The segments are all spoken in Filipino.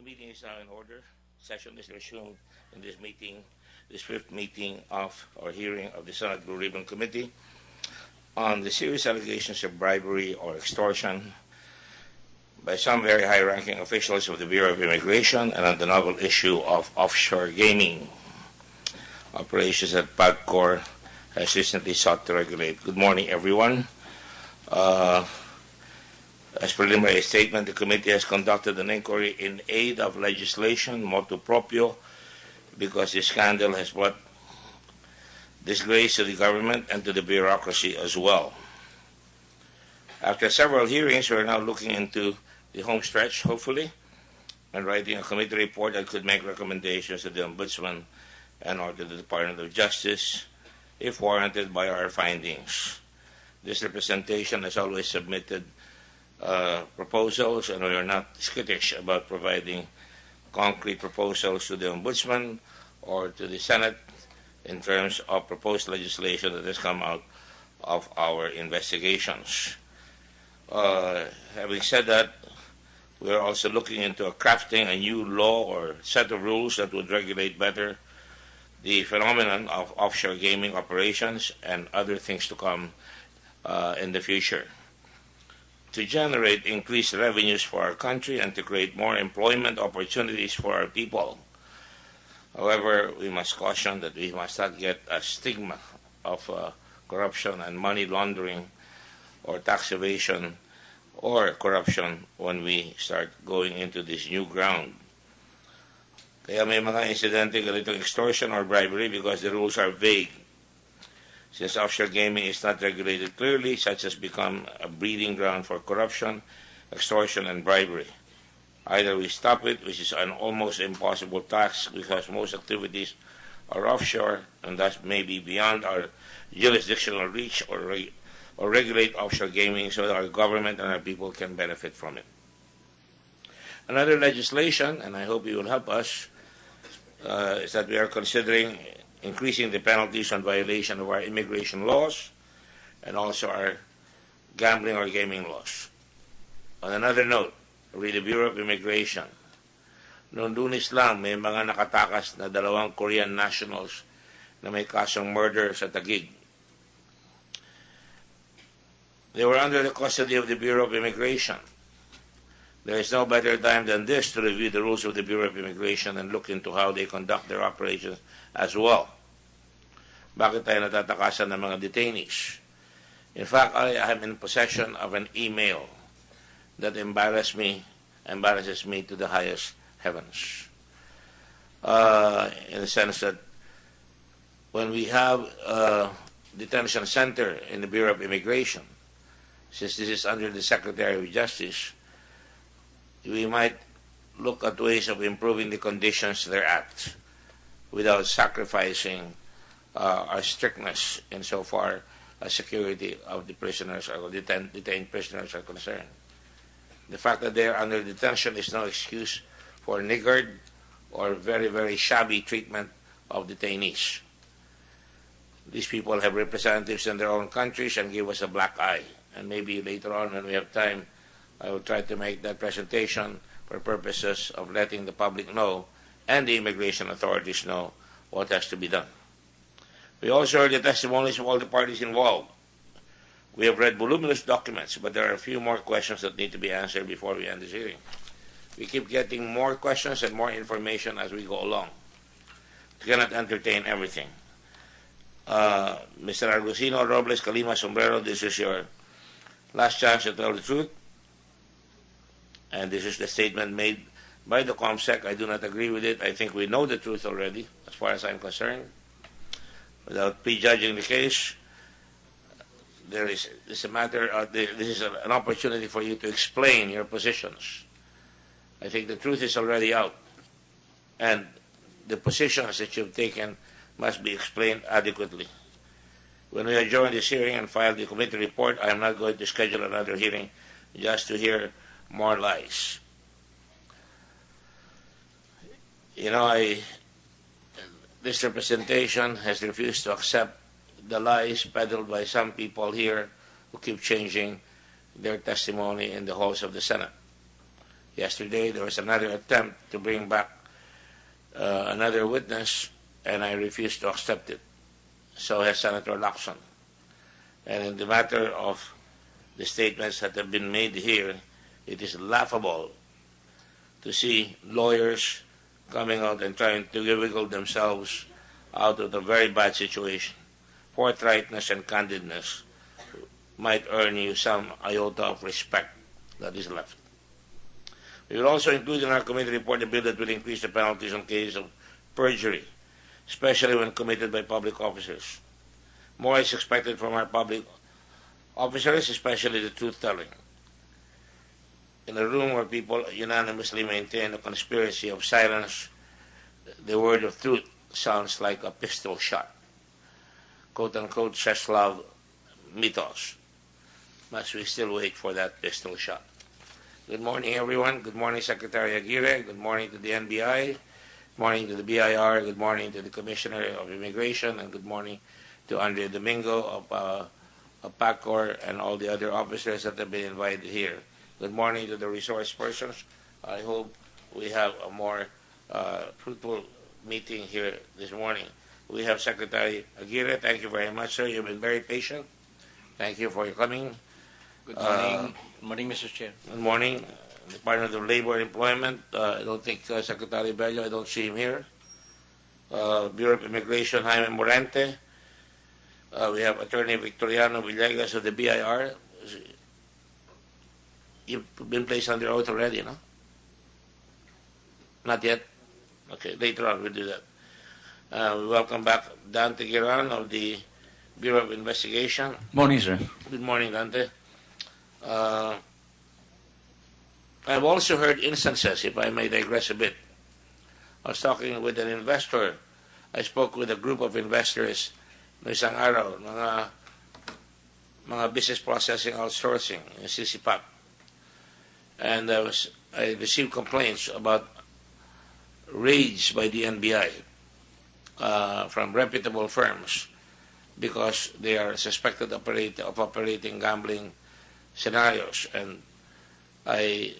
meeting is now in order. Session is resumed in this meeting, this fifth meeting of or hearing of the Senate Blue Ribbon Committee on the serious allegations of bribery or extortion by some very high-ranking officials of the Bureau of Immigration and on the novel issue of offshore gaming operations that PAGCOR has recently sought to regulate. Good morning, everyone. As preliminary statement, the committee has conducted an inquiry in aid of legislation, motu proprio, because the scandal has brought disgrace to the government and to the bureaucracy as well. After several hearings, we are now looking into the home stretch, hopefully, and writing a committee report that could make recommendations to the Ombudsman and or to the Department of Justice, if warranted by our findings. This representation has always submitted proposals, and we are not skittish about providing concrete proposals to the Ombudsman or to the Senate in terms of proposed legislation that has come out of our investigations. Having said that, we are also looking into crafting a new law or set of rules that would regulate better the phenomenon of offshore gaming operations and other things to come in the future, to generate increased revenues for our country and to create more employment opportunities for our people. However, we must caution that we must not get a stigma of corruption and money laundering or tax evasion or corruption when we start going into this new ground. Kaya may mga insidente ganitong extortion or bribery because the rules are vague. Since offshore gaming is not regulated clearly, such has become a breeding ground for corruption, extortion, and bribery. Either we stop it, which is an almost impossible task because most activities are offshore and thus may be beyond our jurisdictional reach, or regulate offshore gaming so that our government and our people can benefit from it. Another legislation, and I hope you will help us, is that we are considering increasing the penalties on violation of our immigration laws and also our gambling or gaming laws. On another note, with the Bureau of Immigration, noong Lunes lang may mga nakatakas na 2 Korean nationals na may kasong murder sa Taguig. They were under the custody of the Bureau of Immigration. There is no better time than this to review the rules of the Bureau of Immigration and look into how they conduct their operations as well. Bakit tayo natatakasan ng mga detainees? In fact, I am in possession of an email that embarrasses me to the highest heavens. In the sense that when we have a detention center in the Bureau of Immigration, since this is under the Secretary of Justice, we might look at ways of improving the conditions thereat without sacrificing our strictness insofar as security of the prisoners or detained prisoners are concerned. The fact that they are under detention is no excuse for niggard or very, very shabby treatment of detainees. These people have representatives in their own countries and give us a black eye. And maybe later on when we have time, I will try to make that presentation for purposes of letting the public know and the immigration authorities know what has to be done. We also heard the testimonies of all the parties involved. We have read voluminous documents, but there are a few more questions that need to be answered before we end this hearing. We keep getting more questions and more information as we go along. We cannot entertain everything. Mr. Argusino Robles Calima Sombrero, this is your last chance to tell the truth. And this is the statement made by the ComSec. I do not agree with it. I think we know the truth already, as far as I'm concerned. Without prejudging the case, this is an opportunity for you to explain your positions. I think the truth is already out, and the positions that you've taken must be explained adequately. When we adjourn this hearing and file the committee report, I am not going to schedule another hearing just to hear more lies. You know, this representation has refused to accept the lies peddled by some people here who keep changing their testimony in the halls of the Senate. Yesterday, there was another attempt to bring back another witness, and I refused to accept it. So has Senator Lacson. And in the matter of the statements that have been made here, it is laughable to see lawyers coming out and trying to wiggle themselves out of a very bad situation. Forthrightness and candidness might earn you some iota of respect that is left. We will also include in our committee report a bill that will increase the penalties in case of perjury, especially when committed by public officers. More is expected from our public officers, especially the truth-telling. In a room where people unanimously maintain a conspiracy of silence, the word of truth sounds like a pistol shot. Quote-unquote, Czeslaw mythos. Must we still wait for that pistol shot? Good morning, everyone. Good morning, Secretary Aguirre. Good morning to the NBI. Good morning to the BIR. Good morning to the Commissioner of Immigration. And good morning to Andre Domingo of PACOR and all the other officers that have been invited here. Good morning to the resource persons. I hope we have a more fruitful meeting here this morning. We have Secretary Aguirre. Thank you very much, sir. You've been very patient. Thank you for your coming. Good morning. Good morning, Mr. Chair. Good morning. Department of Labor and Employment. I don't think Secretary Bello, I don't see him here. Bureau of Immigration, Jaime Morente. We have Attorney Victoriano Villegas of the BIR. You've been placed under oath already, no? Not yet? Okay, later on we'll do that. We welcome back Dante Giran of the Bureau of Investigation. Morning, sir. Good morning, Dante. I've also heard instances, if I may digress a bit. I was talking with an investor. I spoke with a group of investors no isang araw, mga business processing outsourcing, CCPAC. And I received complaints about raids by the NBI from reputable firms because they are suspected of operating gambling scenarios. And I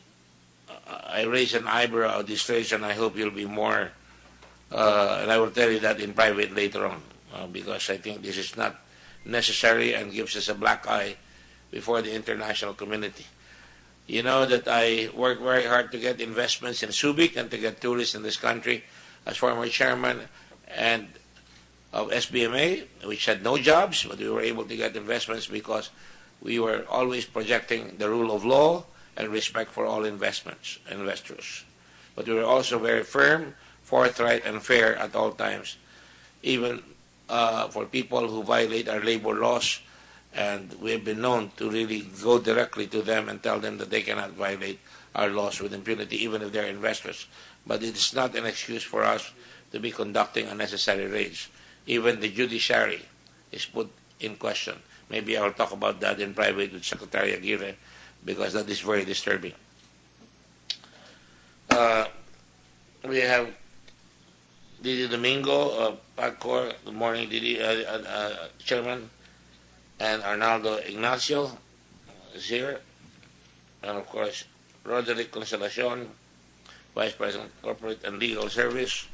raise an eyebrow at this stage, and I hope you'll be more, and I will tell you that in private later on, because I think this is not necessary and gives us a black eye before the international community. You know that I work very hard to get investments in Subic and to get tourists in this country as former chairman and of SBMA, which had no jobs, but we were able to get investments because we were always projecting the rule of law and respect for all investors. But we were also very firm, forthright, and fair at all times, even for people who violate our labor laws. And we have been known to really go directly to them and tell them that they cannot violate our laws with impunity, even if they're investors. But it is not an excuse for us to be conducting unnecessary raids. Even the judiciary is put in question. Maybe I will talk about that in private with Secretary Aguirre, because that is very disturbing. We have Didi Domingo of PACOR. Good morning, Didi, Chairman. And Arnaldo Ignacio is here. And of course, Roderick Consolacion, Vice President Corporate and Legal Service.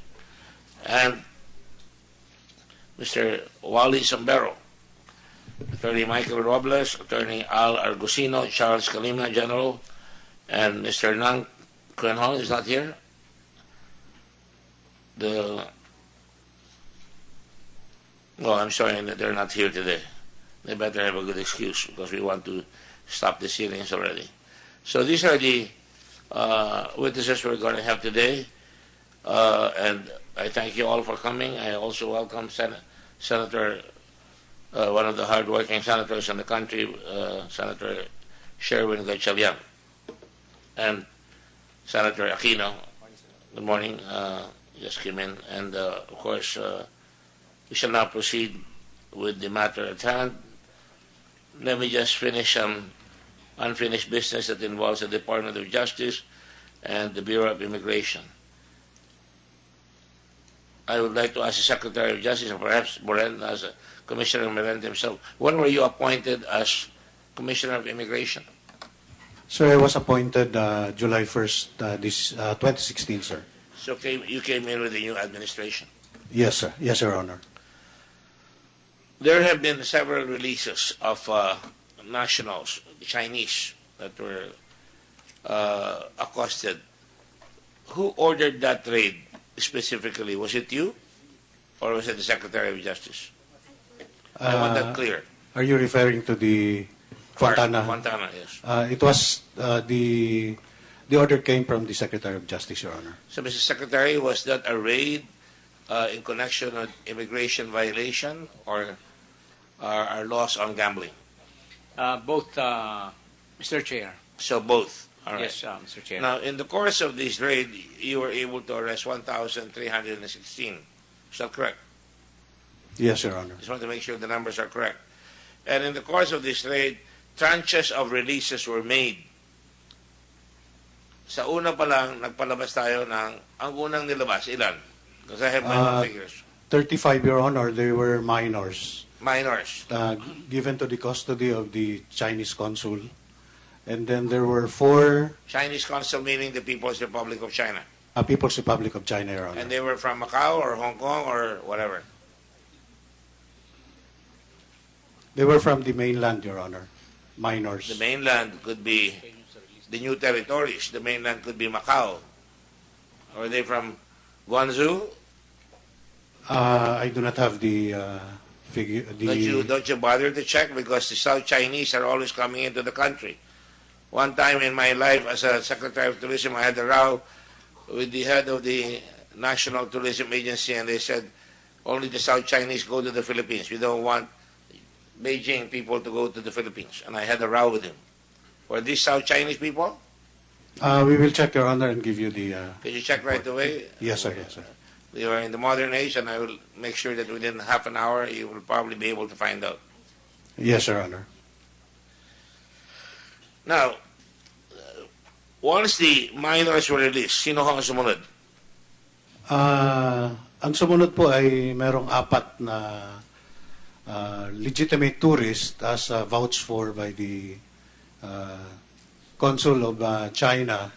And Mr. Wally Sombero, Attorney Michael Robles, Attorney Al Argusino, Charles Calima, General, and Mr. Nang Quenhon is not here. I'm sorry that they're not here today. They better have a good excuse because we want to stop the hearings already. So these are the witnesses we're going to have today. And I thank you all for coming. I also welcome Senator, one of the hard-working senators in the country, Senator Sherwin Gatchalian, and Senator Aquino. Good morning. Just came in. And of course, we shall now proceed with the matter at hand. Let me just finish some unfinished business that involves the Department of Justice and the Bureau of Immigration. I would like to ask the Secretary of Justice, and perhaps Moreno, as Commissioner Moreno himself, when were you appointed as Commissioner of Immigration? Sir, I was appointed July 1st, 2016, sir. So you came in with the new administration. Yes, sir. Yes, Your Honor. There have been several releases of nationals, Chinese, that were accosted. Who ordered that raid specifically? Was it you, or was it the Secretary of Justice? I want that clear. Are you referring to the Fontana? Fontana, yes. It was the order came from the Secretary of Justice, Your Honor. So, Mr. Secretary, was that a raid in connection with immigration violation or our laws on gambling? Both, Mr. Chair. So both. All right. Yes, Mr. Chair. Now, in the course of this raid, you were able to arrest 1,316. Is that correct? Yes, Your Honor. Just want to make sure the numbers are correct. And in the course of this raid, tranches of releases were made. Sa una pa lang, nagpalabas tayo ng, ang unang nilabas, ilan? Because I have my own figures. 35, Your Honor, they were minors. Minors. Given to the custody of the Chinese consul. And then there were 4 Chinese consul meaning the People's Republic of China. People's Republic of China, Your Honor. And they were from Macau or Hong Kong or whatever. They were from the mainland, Your Honor. Minors. The mainland could be the new territories. The mainland could be Macau. Or are they from Guangzhou? I do not have the figure. Don't you bother to check, because the South Chinese are always coming into the country. One time in my life as a Secretary of Tourism, I had a row with the head of the National Tourism Agency, and they said only the South Chinese go to the Philippines. We don't want Beijing people to go to the Philippines. And I had a row with him. Were these South Chinese people? We will check, Your Honor, and give you the... Can you check right away? Yes, sir. Yes, sir. We are in the modern age, and I will make sure that within half an hour you will probably be able to find out. Yes, Your Honor. Now, once the minors were released, sino ang sumunod? Ang sumunod po ay merong 4 na legitimate tourists as vouched for by the Consul of China.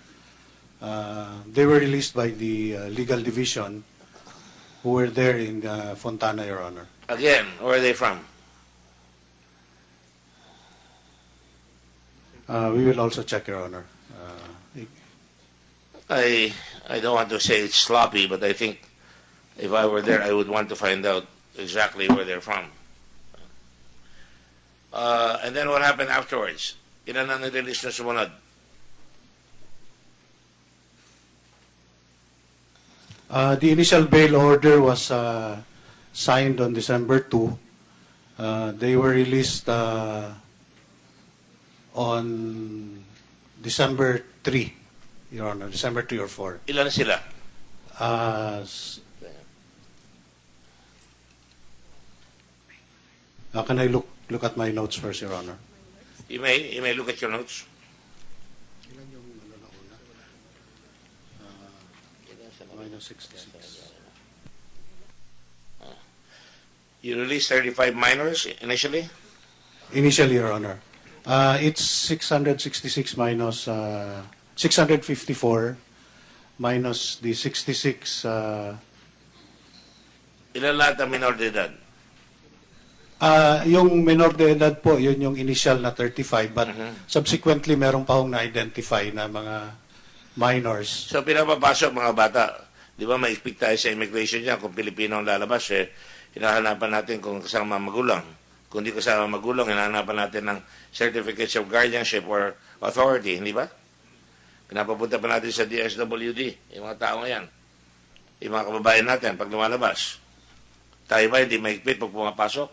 They were released by the legal division who were there in Fontana, Your Honor. Again, where are they from? We will also check, Your Honor. I don't want to say it's sloppy, but I think if I were there, I would want to find out exactly where they're from. And then what happened afterwards? Ilan ang nirelease na sumunod? The initial bail order was signed on December 2. They were released on December 3, Your Honor, December 3 or 4. Ilan sila? Can I look at my notes first, Your Honor? You may look at your notes. Minus 66. You released 35 minors initially? Initially, Your Honor. It's 666 minus 654 minus the 66. Ilan lahat ang minor de edad? Yung minor de edad po, yun yung initial na 35, but subsequently merong pa hong na-identify na mga minors. So pinapapasok mga bata. Di ba ma-expect tayo sa immigration niya kung Pilipino ang lalabas, hinahanapan natin kung kasama magulang. Kung di kasama magulang, hinahanapan natin ng certificates of guardianship or authority, hindi ba? Pinapapunta pa natin sa DSWD, yung mga tao yan. Yung mga kababayan natin pag lumalabas. Tayo ba hindi maigpit pag pumapasok?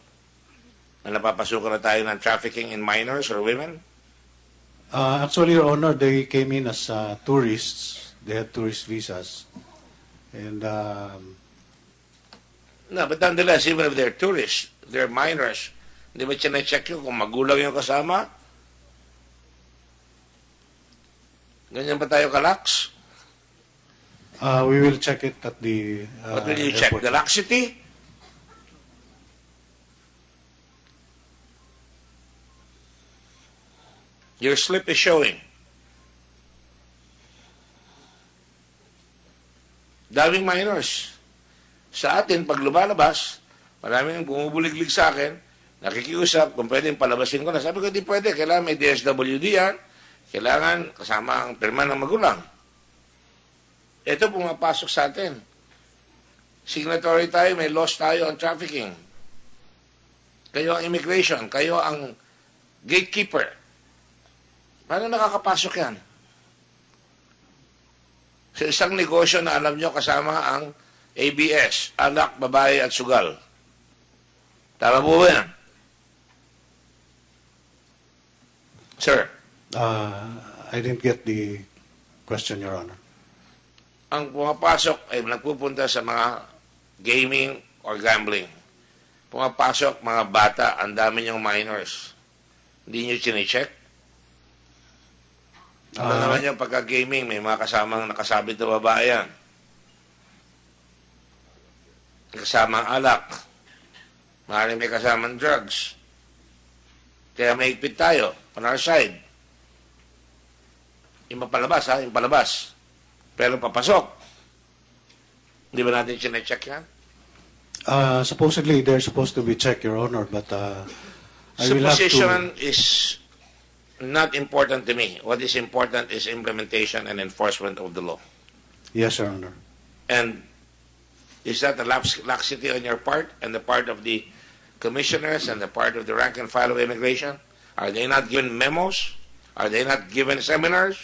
Na napapasukan na tayo ng trafficking in minors or women? Actually, Your Honor, they came in as tourists. They had tourist visas. And No, but nonetheless, even if they're tourists, they're minors, hindi ba check yun kung magulang yung kasama? Ganyan ba tayo kalaks? we will check it at the What will you check? airport. The laxity? Your slip is showing. Daming minors. Sa atin, pag lumalabas, maraming bumubuliglig sa akin, nakikiusap kung pwedeng palabasin ko na. Sabi ko, di pwede. Kailangan may DSWD yan. Kailangan kasama ang pirma ng magulang. Ito pumapasok sa atin. Signatory tayo, may laws tayo on trafficking. Kayo ang immigration, kayo ang gatekeeper. Paano nakakapasok yan? Sa isang negosyo na alam nyo kasama ang ABS, anak, babae at sugal. Tama po ba yan? Sir? I didn't get the question, Your Honor. Ang pumapasok ay nagpupunta sa mga gaming or gambling. Pumapasok mga bata, ang dami niyong minors. Hindi niyo chinecheck? Ano naman yung pagka-gaming, may mga kasamang nakasabit na babae yan. Kasamang alak. Maaaring may kasamang drugs. Kaya may ikpit tayo, on our side. Yung palabas, ha? Yung palabas. Pero papasok. Hindi ba natin chinecheck yan? Supposedly, they're supposed to be checked, Your Honor, but I will have to... Supposition is not important to me. What is important is implementation and enforcement of the law. Yes, Your Honor. And is that a laxity on your part and the part of the commissioners and the part of the rank and file of immigration? Are they not given memos? Are they not given seminars?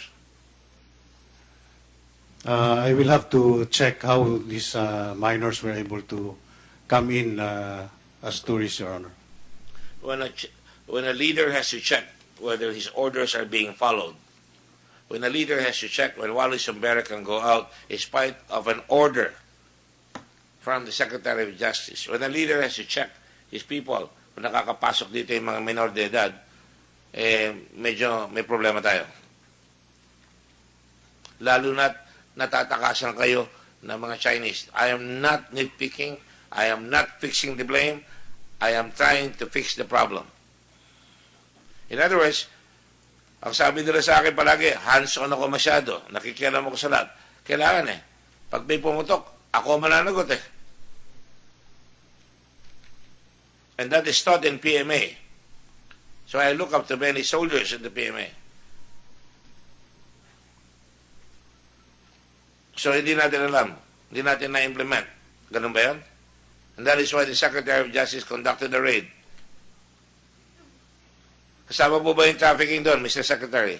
I will have to check how these minors were able to come in as tourists, Your Honor. When a leader has to check whether his orders are being followed, when a leader has to check when Wally Sombera can go out in spite of an order from the Secretary of Justice, when a leader has to check his people kung nakakapasok dito yung mga minor de edad, medyo may problema tayo. Lalo na't natatakasan kayo ng mga Chinese. I am not nitpicking. I am not fixing the blame. I am trying to fix the problem. In other words, ang sabi nila sa akin palagi, hands-on ako masyado. Nakikialam ako sa lahat. Kailangan pag may pumutok, ako mananagot And that is taught in PMA. So I look up to many soldiers in the PMA. So hindi natin alam. Hindi natin na-implement. Ganun ba yan? And that is why the Secretary of Justice conducted a raid. Kasama po ba yung trafficking doon, Mr. Secretary?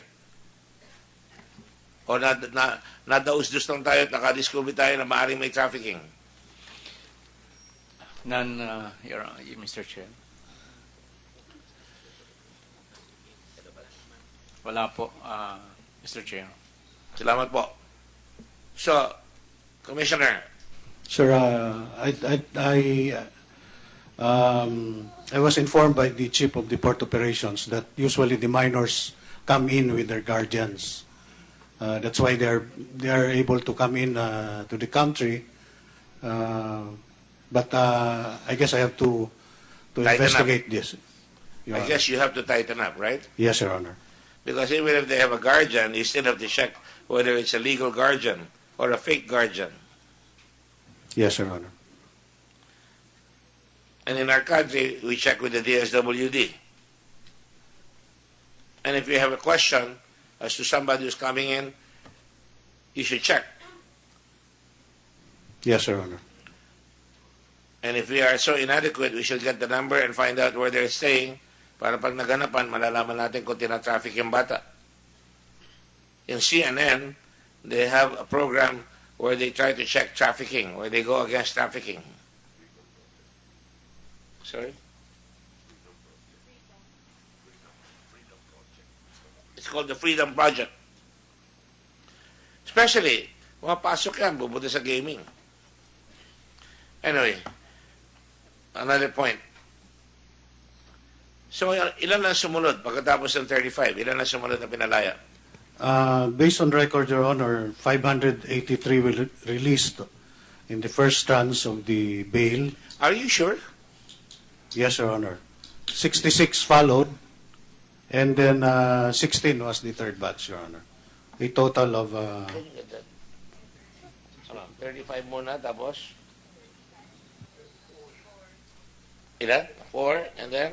O nadaus-dus lang tayo at nakadiscover tayo na maaaring may trafficking? None, Mr. Chair. Wala po, Mr. Chair. Salamat po. So, Commissioner. Sir, I was informed by the Chief of the Port Operations that usually the minors come in with their guardians. That's why they are able to come in to the country. But I guess I have to investigate this. I guess you have to tighten up, right? Yes, Your Honor. Because even if they have a guardian, you still have to check whether it's a legal guardian or a fake guardian. Yes, Your Honor. And in our country, we check with the DSWD. And if you have a question as to somebody who's coming in, you should check. Yes, Your Honor. And if we are so inadequate, we should get the number and find out where they're staying para pag naganapan, malalaman natin kung tina-traffic yung bata. In CNN, they have a program where they try to check trafficking, where they go against trafficking. Sorry? It's called the Freedom Project. Especially, pumapasok yan, bubuti sa gaming. Anyway, another point. So, ilan ang sumunod pagkatapos ng 35? Ilan ang sumunod na pinalaya? Based on record, Your Honor, 583 were released in the first tranche of the bail. Are you sure? Yes, Your Honor. 66 followed, and then 16 was the third batch, Your Honor. A total of... Can you get that? Ano, 35 muna, tapos? Ilan? 4, and then?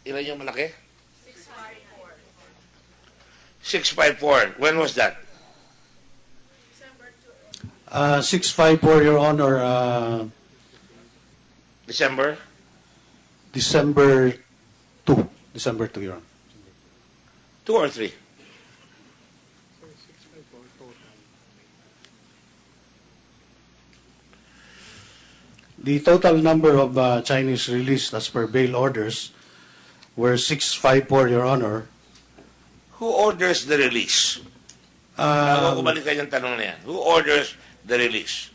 Ilan yung malaki? 654. When was that? 654, Your Honor, December? December 2. December 2, Your Honor. 2 or 3? The total number of Chinese released as per bail orders were 654, Your Honor. Who orders the release? Bago ko balikan yung tanong na yan. Who orders the release?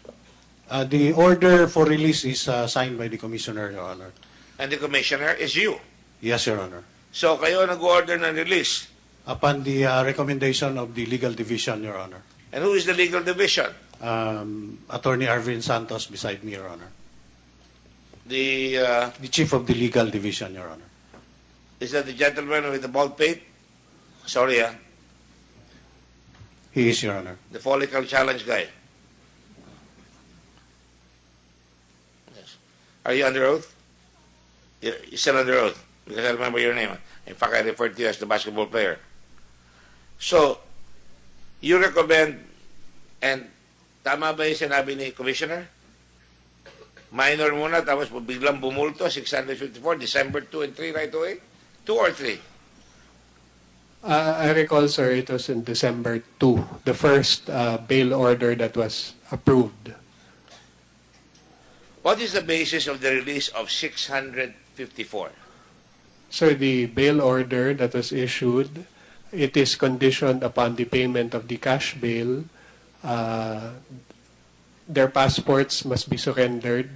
The order for release is signed by the Commissioner, Your Honor. And the commissioner is you. Yes, Your Honor. So kayo nag-order ng release. Upon the recommendation of the Legal Division, Your Honor. And who is the legal division? Attorney Arvin Santos beside me, Your Honor. The The Chief of the Legal Division, Your Honor. is that the gentleman with the bald pate? Sorry, He is, Your Honor. the follicle challenge guy. Yes. Are you under oath? You're still under oath because I remember your name. In fact, I referred to you as the basketball player. So, you recommend, and tama ba yung sinabi ni Commissioner? Minor muna, tapos biglang bumulto, 654, December 2 and 3 right away? 2 or 3? I recall, sir, it was in December 2, the first bail order that was approved. What is the basis of the release of 654? Sir, the bail order that was issued, it is conditioned upon the payment of the cash bail. Their passports must be surrendered.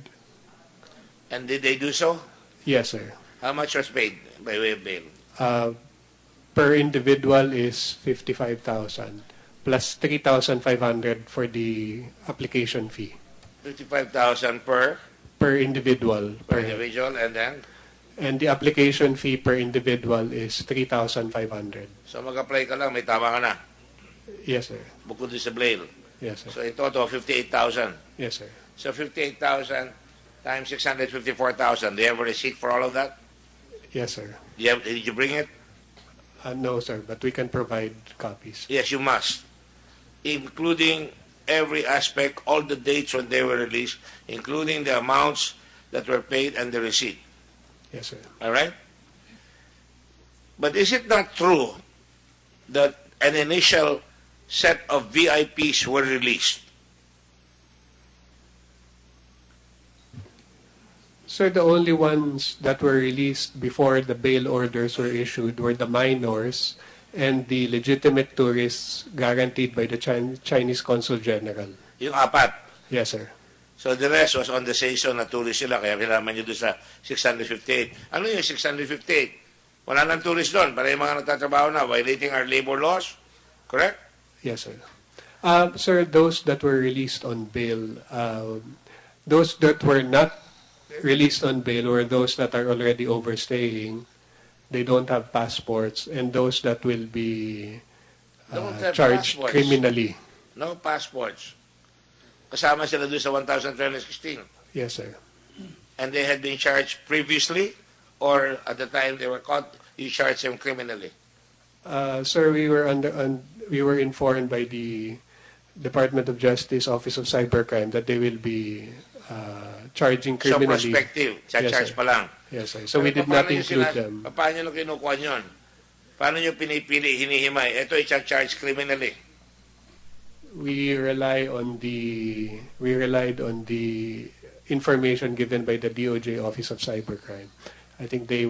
And did they do so? Yes, sir. How much was paid by way of bail? Per individual is 55,000 plus 3,500 for the application fee. 55,000 per individual. individual, and then? And the application fee per individual is 3,500. So mag-apply ka lang, may tama ka na. Yes, sir. Bukod sa bail. Yes, sir. So in total, 58,000. Yes, sir. So 58,000 times 654,000. Do you have a receipt for all of that? Yes, sir. Did you bring it? No, sir, but we can provide copies. Yes, you must. Including every aspect, all the dates when they were released, including the amounts that were paid and the receipt. Yes, sir. All right? But is it not true that an initial set of VIPs were released? Sir, the only ones that were released before the bail orders were issued were the minors and the legitimate tourists guaranteed by the Chinese Consul General. Yung apat. Yes, sir. So the rest was on the season na tourist sila, kaya kailangan nyo doon sa 658. Ano yung 658? Wala nang tourist doon, para yung mga nagtatrabaho na, violating our labor laws. Correct? Yes, sir. Sir, those that were released on bail, those that were not released on bail were those that are already overstaying. They don't have passports, and those that will be Don't have charged passports. criminally. No passports. Kasama sila doon sa 1,316. Yes, sir. And they had been charged previously, or at the time they were caught, you charged them criminally. Sir, we were informed by the Department of Justice Office of Cybercrime that they will be charging So criminally. prospective, Yes, charge sir. pa lang. Yes, sir. So we did not include them. Paano nyo kinukuha nyon? Paano nyo pinipili, hinihimay? Ito i-charge criminally. We relied on the information given by the DOJ Office of Cybercrime. I think they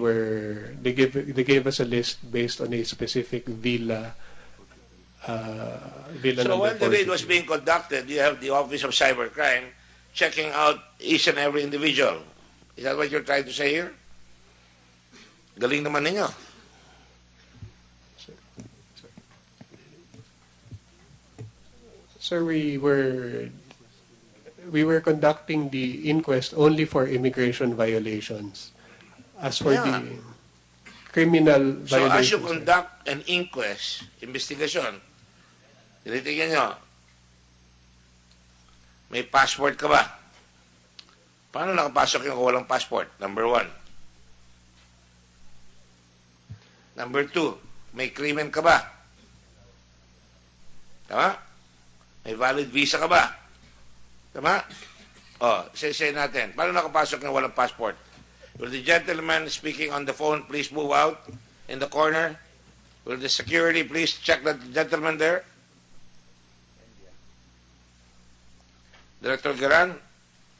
gave us a list based on a specific villa. Villa So number when the raid 42. was being conducted, you have the Office of Cybercrime checking out each and every individual. Is that what you're trying to say here? Galing naman ninyo. Sir, we were conducting the inquest only for immigration violations. As for Yeah. the criminal So as you violations, conduct an inquest, investigation, Tinitingnan nyo, may passport ka ba? Paano nakapasok yung walang passport? Number 1. Number 2, may krimen ka ba? Tama? May valid visa ka ba? Tama? Say natin. Paano nakapasok ng walang passport? Will the gentleman speaking on the phone please move out in the corner? Will the security please check that gentleman there? Director Garan,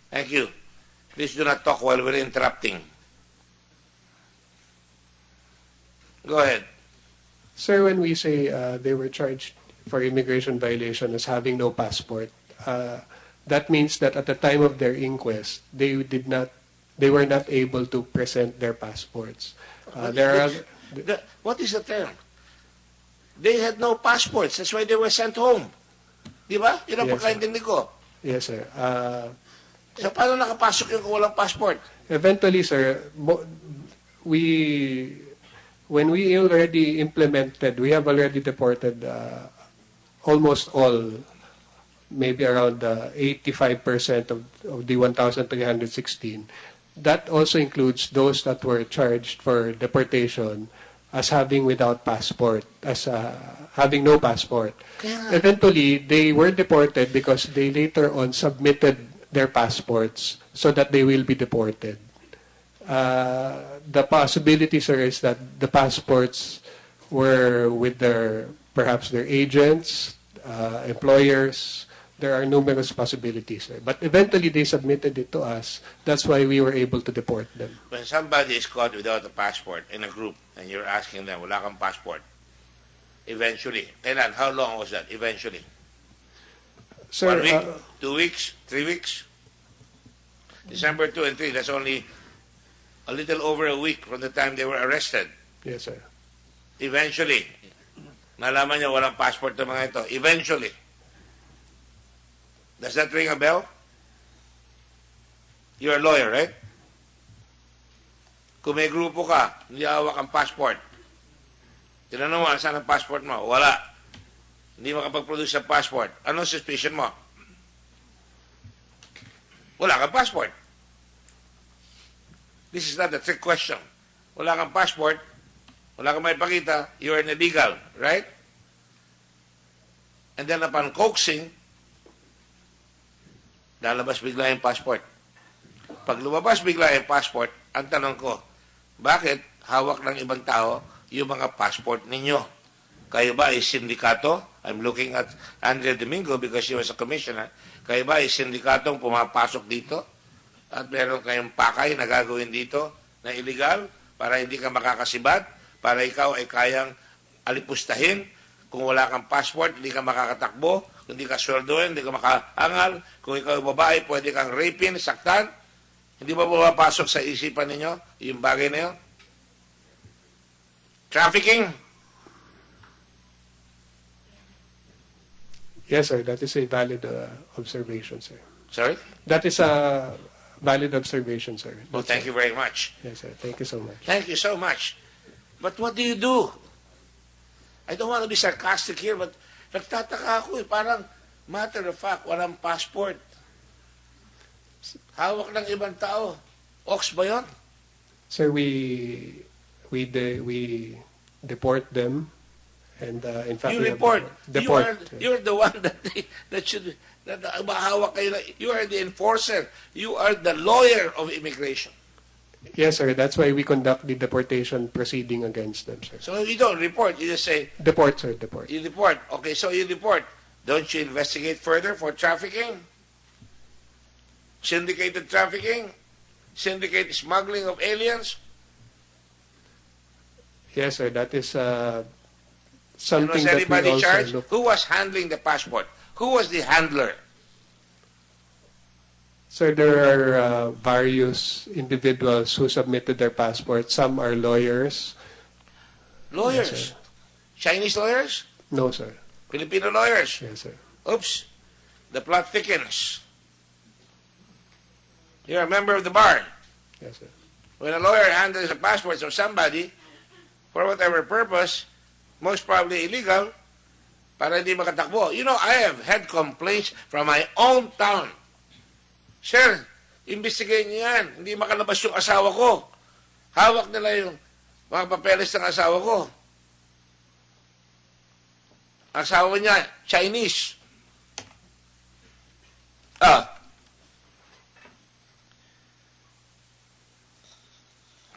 thank you. Please do not talk while we're interrupting. Go ahead. Sir, when we say they were charged for immigration violation as having no passport, that means that at the time of their inquest, they were not able to present their passports. What is the term? They had no passports. That's why they were sent home. Di ba? Yun ang Yes, pagkaintindi ko. Yes, sir. So, paano nakapasok yung walang passport? Eventually, sir, when we already implemented, we have already deported almost all, maybe around 85% of the 1,316. That also includes those that were charged for deportation as having without passport, as having no passport. Eventually, they were deported because they later on submitted their passports so that they will be deported. The possibility, sir, is that the passports were with perhaps their agents, employers. There are numerous possibilities, sir. But eventually, they submitted it to us. That's why we were able to deport them. When somebody is caught without a passport in a group and you're asking them, wala kang passport, eventually, kailan? How long was that? Eventually? Sir, 1 week? 2 weeks? 3 weeks? December 2 and 3, that's only a little over a week from the time they were arrested. yes, sir. Eventually, nalaman niya walang passport ng mga ito. Eventually. Does that ring a bell? You're a lawyer, right? Kung may grupo ka, hindi hawak ang passport. Tinanong mo, saan ang passport mo? Wala. Hindi makapag-produce ng passport. Anong suspicion mo? Wala kang passport. This is not a trick question. Wala kang passport, wala kang may pakita, you are illegal, right? And then upon coaxing, lalabas bigla yung passport. Pag lumabas bigla yung passport, ang tanong ko, bakit hawak ng ibang tao yung mga passport ninyo? Kayo ba ay sindikato? I'm looking at Andre Domingo because she was a commissioner. Kayo ba ay sindikatong pumapasok dito? At meron kayong pakay na gagawin dito na illegal para hindi ka makakasibat, para ikaw ay kayang alipustahin. Kung wala kang passport, hindi ka makakatakbo, hindi ka sweldoin, hindi ka makaangal. Kung ikaw ay babae, pwede kang rapin, saktan. Hindi ba pumapasok sa isipan ninyo yung bagay na yun? Trafficking? Yes, sir. That is a valid observation, sir. Sorry? That is a valid observation, sir. Well, thank you very much. Yes, sir. Thank you so much. Thank you so much. But what do you do? I don't want to be sarcastic here, but nagtataka ako parang matter of fact, walang passport. Hawak ng ibang tao. Ox ba yun? Sir, we deport them, and in fact You we have report. deport. You're the one that mahawak kayo. You are the enforcer. You are the lawyer of immigration. Yes, sir. That's why we conduct the deportation proceeding against them, sir. So you don't report. You just say, Deport, sir. Deport. you report. Okay, so you report. Don't you investigate further for trafficking? Syndicated trafficking? Syndicate smuggling of aliens? Yes, sir. That is And something was that we anybody also charged? look. Who was handling the passport? Who was the handler? Sir, there are various individuals who submitted their passports. Some are lawyers. Lawyers. Yes, sir. Chinese lawyers? No, sir. Filipino lawyers? Yes, sir. Oops. The plot thickens. You're a member of the bar. Yes, sir. When a lawyer handles the passports of somebody, for whatever purpose, most probably illegal, para hindi makatakbo. You know, I have had complaints from my own town. Sir, imbestigahin niyo yan. Hindi makalabas yung asawa ko. Hawak nila yung mga papeles ng asawa ko. Asawa niya, Chinese.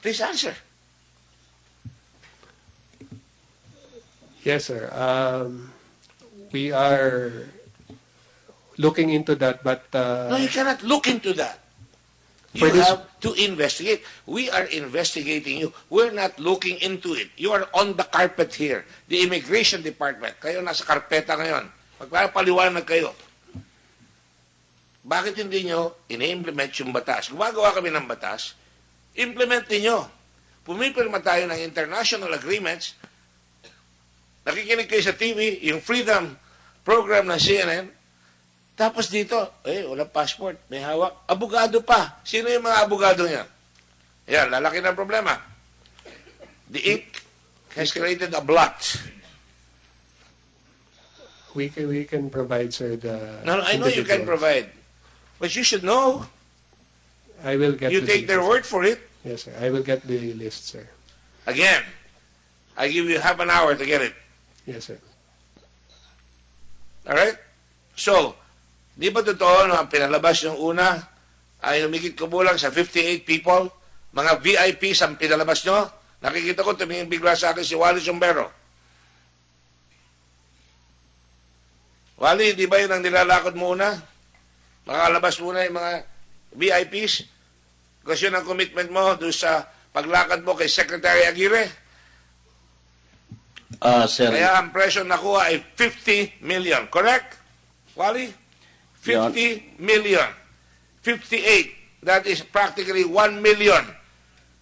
Please answer. Yes, sir. We are looking into that, but No, you cannot look into that. For You this- have to investigate. We are investigating you. We're not looking into it. You are on the carpet here. The Immigration Department. Kayo nasa karpeta ngayon. Magpapaliwanag kayo. Bakit hindi nyo ini-implement yung batas? Gumagawa kami ng batas, implement niyo. Pumipirma tayo ng international agreements. Nakikinig kayo sa TV, yung Freedom program ng CNN. Tapos dito, walang passport, may hawak. Abogado pa. Sino yung mga abogado niya? Yan, lalaki ng problema. The ink has created a blot. we can provide, sir, the No, I know you can individuals. provide. But you should know. I will get You the take their details. word for it. Yes, sir. I will get the list, sir. Again, I give you half an hour to get it. Yes, sir. Alright? So, di ba totoo na ang pinalabas yung una ay humigit kumulang sa 58 people? Mga VIPs ang pinalabas nyo? Nakikita ko, tumingin bigla sa akin si Wally Sombero. Wally, di ba yun ang nilalakad mo una? Makalabas muna yung mga VIPs? Kasi yun ang commitment mo doon sa paglakad mo kay Secretary Aguirre? Sir, Kaya ang presyo nakuha ay 50 million. Correct? Wally? 50 million. 58. That is practically 1 million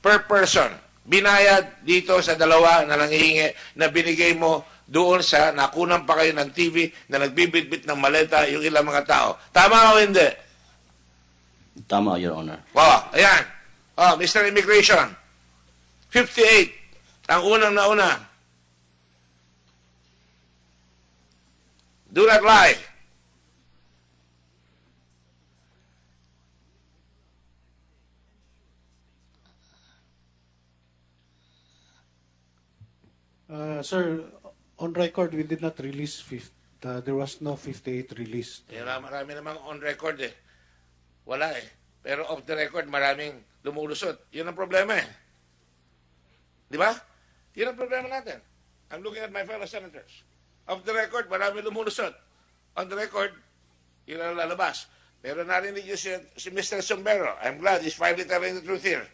per person. Binayad dito sa dalawa na nangihingi na binigay mo doon sa nakunan pa kayo ng TV na nagbibitbit ng maleta yung ilang mga tao. Tama o hindi? tama, Your Honor. Ayan. Mr. Immigration. 58. Ang unang nauna. Do not lie. Sir, on record, we did not release there was no 58 released. Marami namang on record eh. Wala eh. Pero off the record, maraming lumulusot. Yun ang problema eh. Di ba? Yun ang problema natin. I'm looking at my fellow senators. Off the record, maraming lumulusot. On the record, yun ang lalabas. Pero narinig yun si Mr. Sombero. I'm glad he's finally telling the truth here.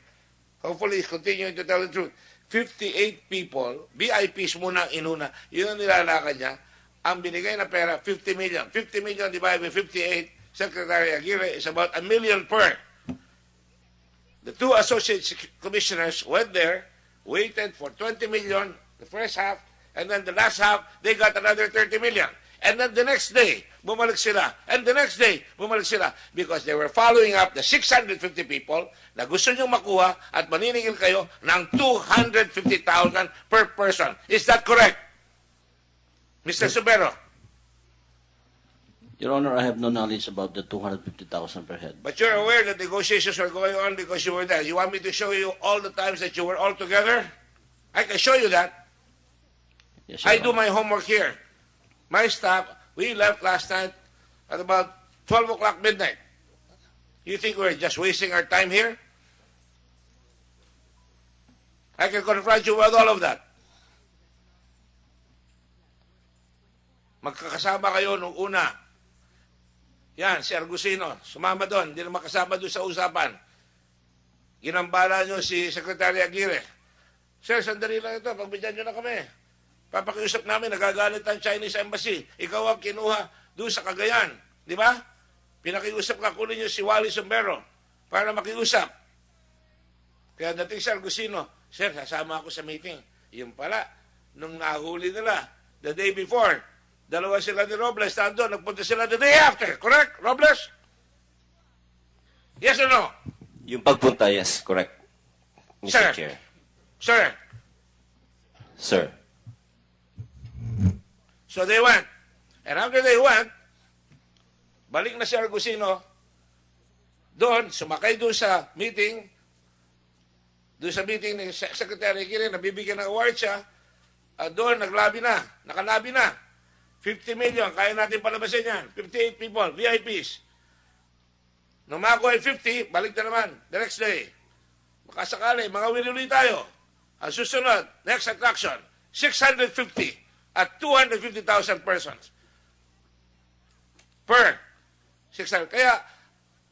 Hopefully, he's continuing to tell the truth. 58 people, VIPs muna inuna, yun ang nilalakad niya. Ang binigay na pera, 50 million. 50 million divided by 58, Secretary Aguirre, is about $1 million per. The two associate commissioners went there, waited for 20 million, the first half, and then the last half, they got another 30 million. And then the next day, bumalik sila. And the next day, bumalik sila. Because they were following up the 650 people na gusto nyo makuha at maniningil kayo ng 250,000 per person. Is that correct? Mr. Subero? Your Honor, I have no knowledge about the 250,000 per head. But you're aware that negotiations were going on because you were there. You want me to show you all the times that you were all together? I can show you that. Yes, Your I do Honor. my homework here. My staff, we left last night at about 12 o'clock midnight. You think we're just wasting our time here? I can confront you with all of that. Magkakasama kayo nung una. Yan, si Argusino, sumama doon, hindi na makasama doon sa usapan. Ginambala nyo si Secretary Aguirre. Sir, sandali lang ito, pagbigyan nyo na kami. Papakiusap namin, nagagalit ang Chinese Embassy. Ikaw ang kinuha doon sa Cagayan. Di ba? Pinakiusap ka, kunin nyo si Wally Sombero para makiusap. Kaya dating si Argusino, Sir, sasama ako sa meeting. Yung pala, nung nahuli nila, the day before, dalawa sila ni Robles, nandun, nagpunta sila the day after. Correct, Robles? Yes or no? Yung pagpunta, yes, correct. Mr. Sir. Chair. Sir. Sir. So they went. And after they went, balik na si Argusino, doon, sumakay doon sa meeting ni Secretary Aguirre, nabibigyan ng award siya, doon, nakalabi na. 50 million, kaya natin palabasin yan. 58 people, VIPs. Nung makuha ay 50, balik na naman, the next day. Makasakali, mga winuli tayo. Ang susunod, next attraction, 650 at 250,000 persons. Per 600. Kaya,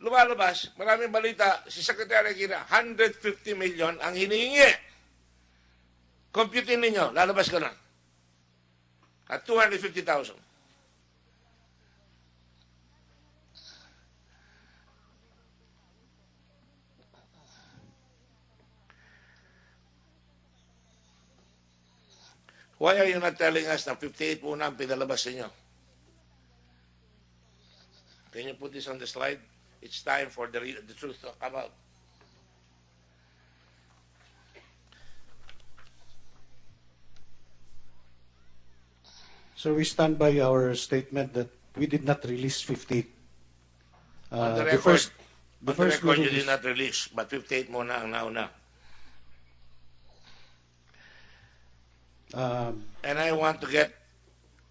lumalabas, maraming balita, si Secretary Aguirre, 150 million ang hinihingi. Computin ninyo, lalabas ka na. At 250,000. Why are you not telling us na 58 muna ang pinalabas ninyo? Can you put this on the slide? It's time for the truth to come out. So we stand by our statement that we did not release 50. On the the record, first on the record you release- did not release, but 58 muna ang nauna. And I want to get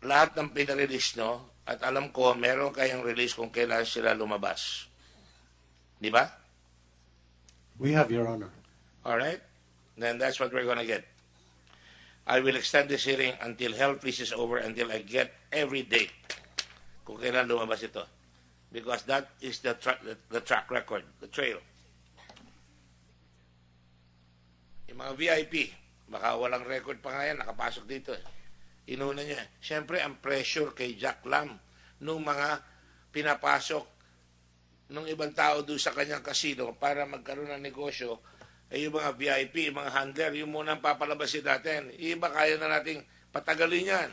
lahat ng pinarelease nyo, at alam ko, meron kayong release kung kailan sila lumabas. Di ba? we have, Your Honor. Alright? Then that's what we're gonna get. I will extend this hearing until hell freezes over, until I get every date kung kailan lumabas ito. Because that is the track record, the trail. Yung mga VIP, baka walang record pa nga yan, nakapasok dito. Inuna niya. Siyempre, ang pressure kay Jack Lam nung mga pinapasok nung ibang tao doon sa kanyang casino para magkaroon ng negosyo, ay yung mga VIP, yung mga handler, yung muna ang papalabasin natin. Iba kaya na nating patagalin yan.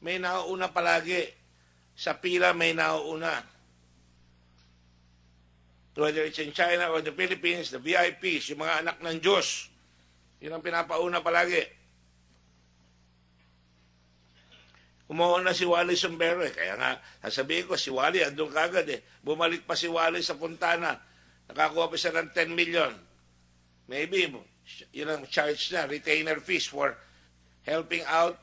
May nauuna palagi. Sa pila may nauuna. Whether it's in China or the Philippines, the VIPs, yung mga anak ng Diyos, yun ang pinapauna palagi. Umuuna si Wally Sombero eh. Kaya nga, sasabihin ko, si Wally andun kagad eh. Bumalik pa si Wally sa Fontana. Nakakuha pa siya ng 10 million. Maybe, yun ang charge na, retainer fees for helping out,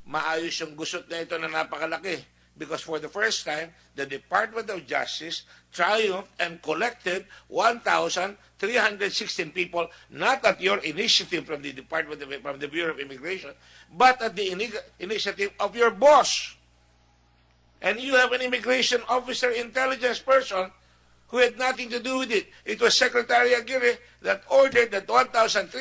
maayos yung gusot na ito na napakalaki. Because for the first time, the Department of Justice triumphed and collected 1,316 people, not at your initiative from the from the Bureau of Immigration, but at the initiative of your boss. And you have an immigration officer, intelligence person, who had nothing to do with it. It was Secretary Aguirre that ordered that 1,316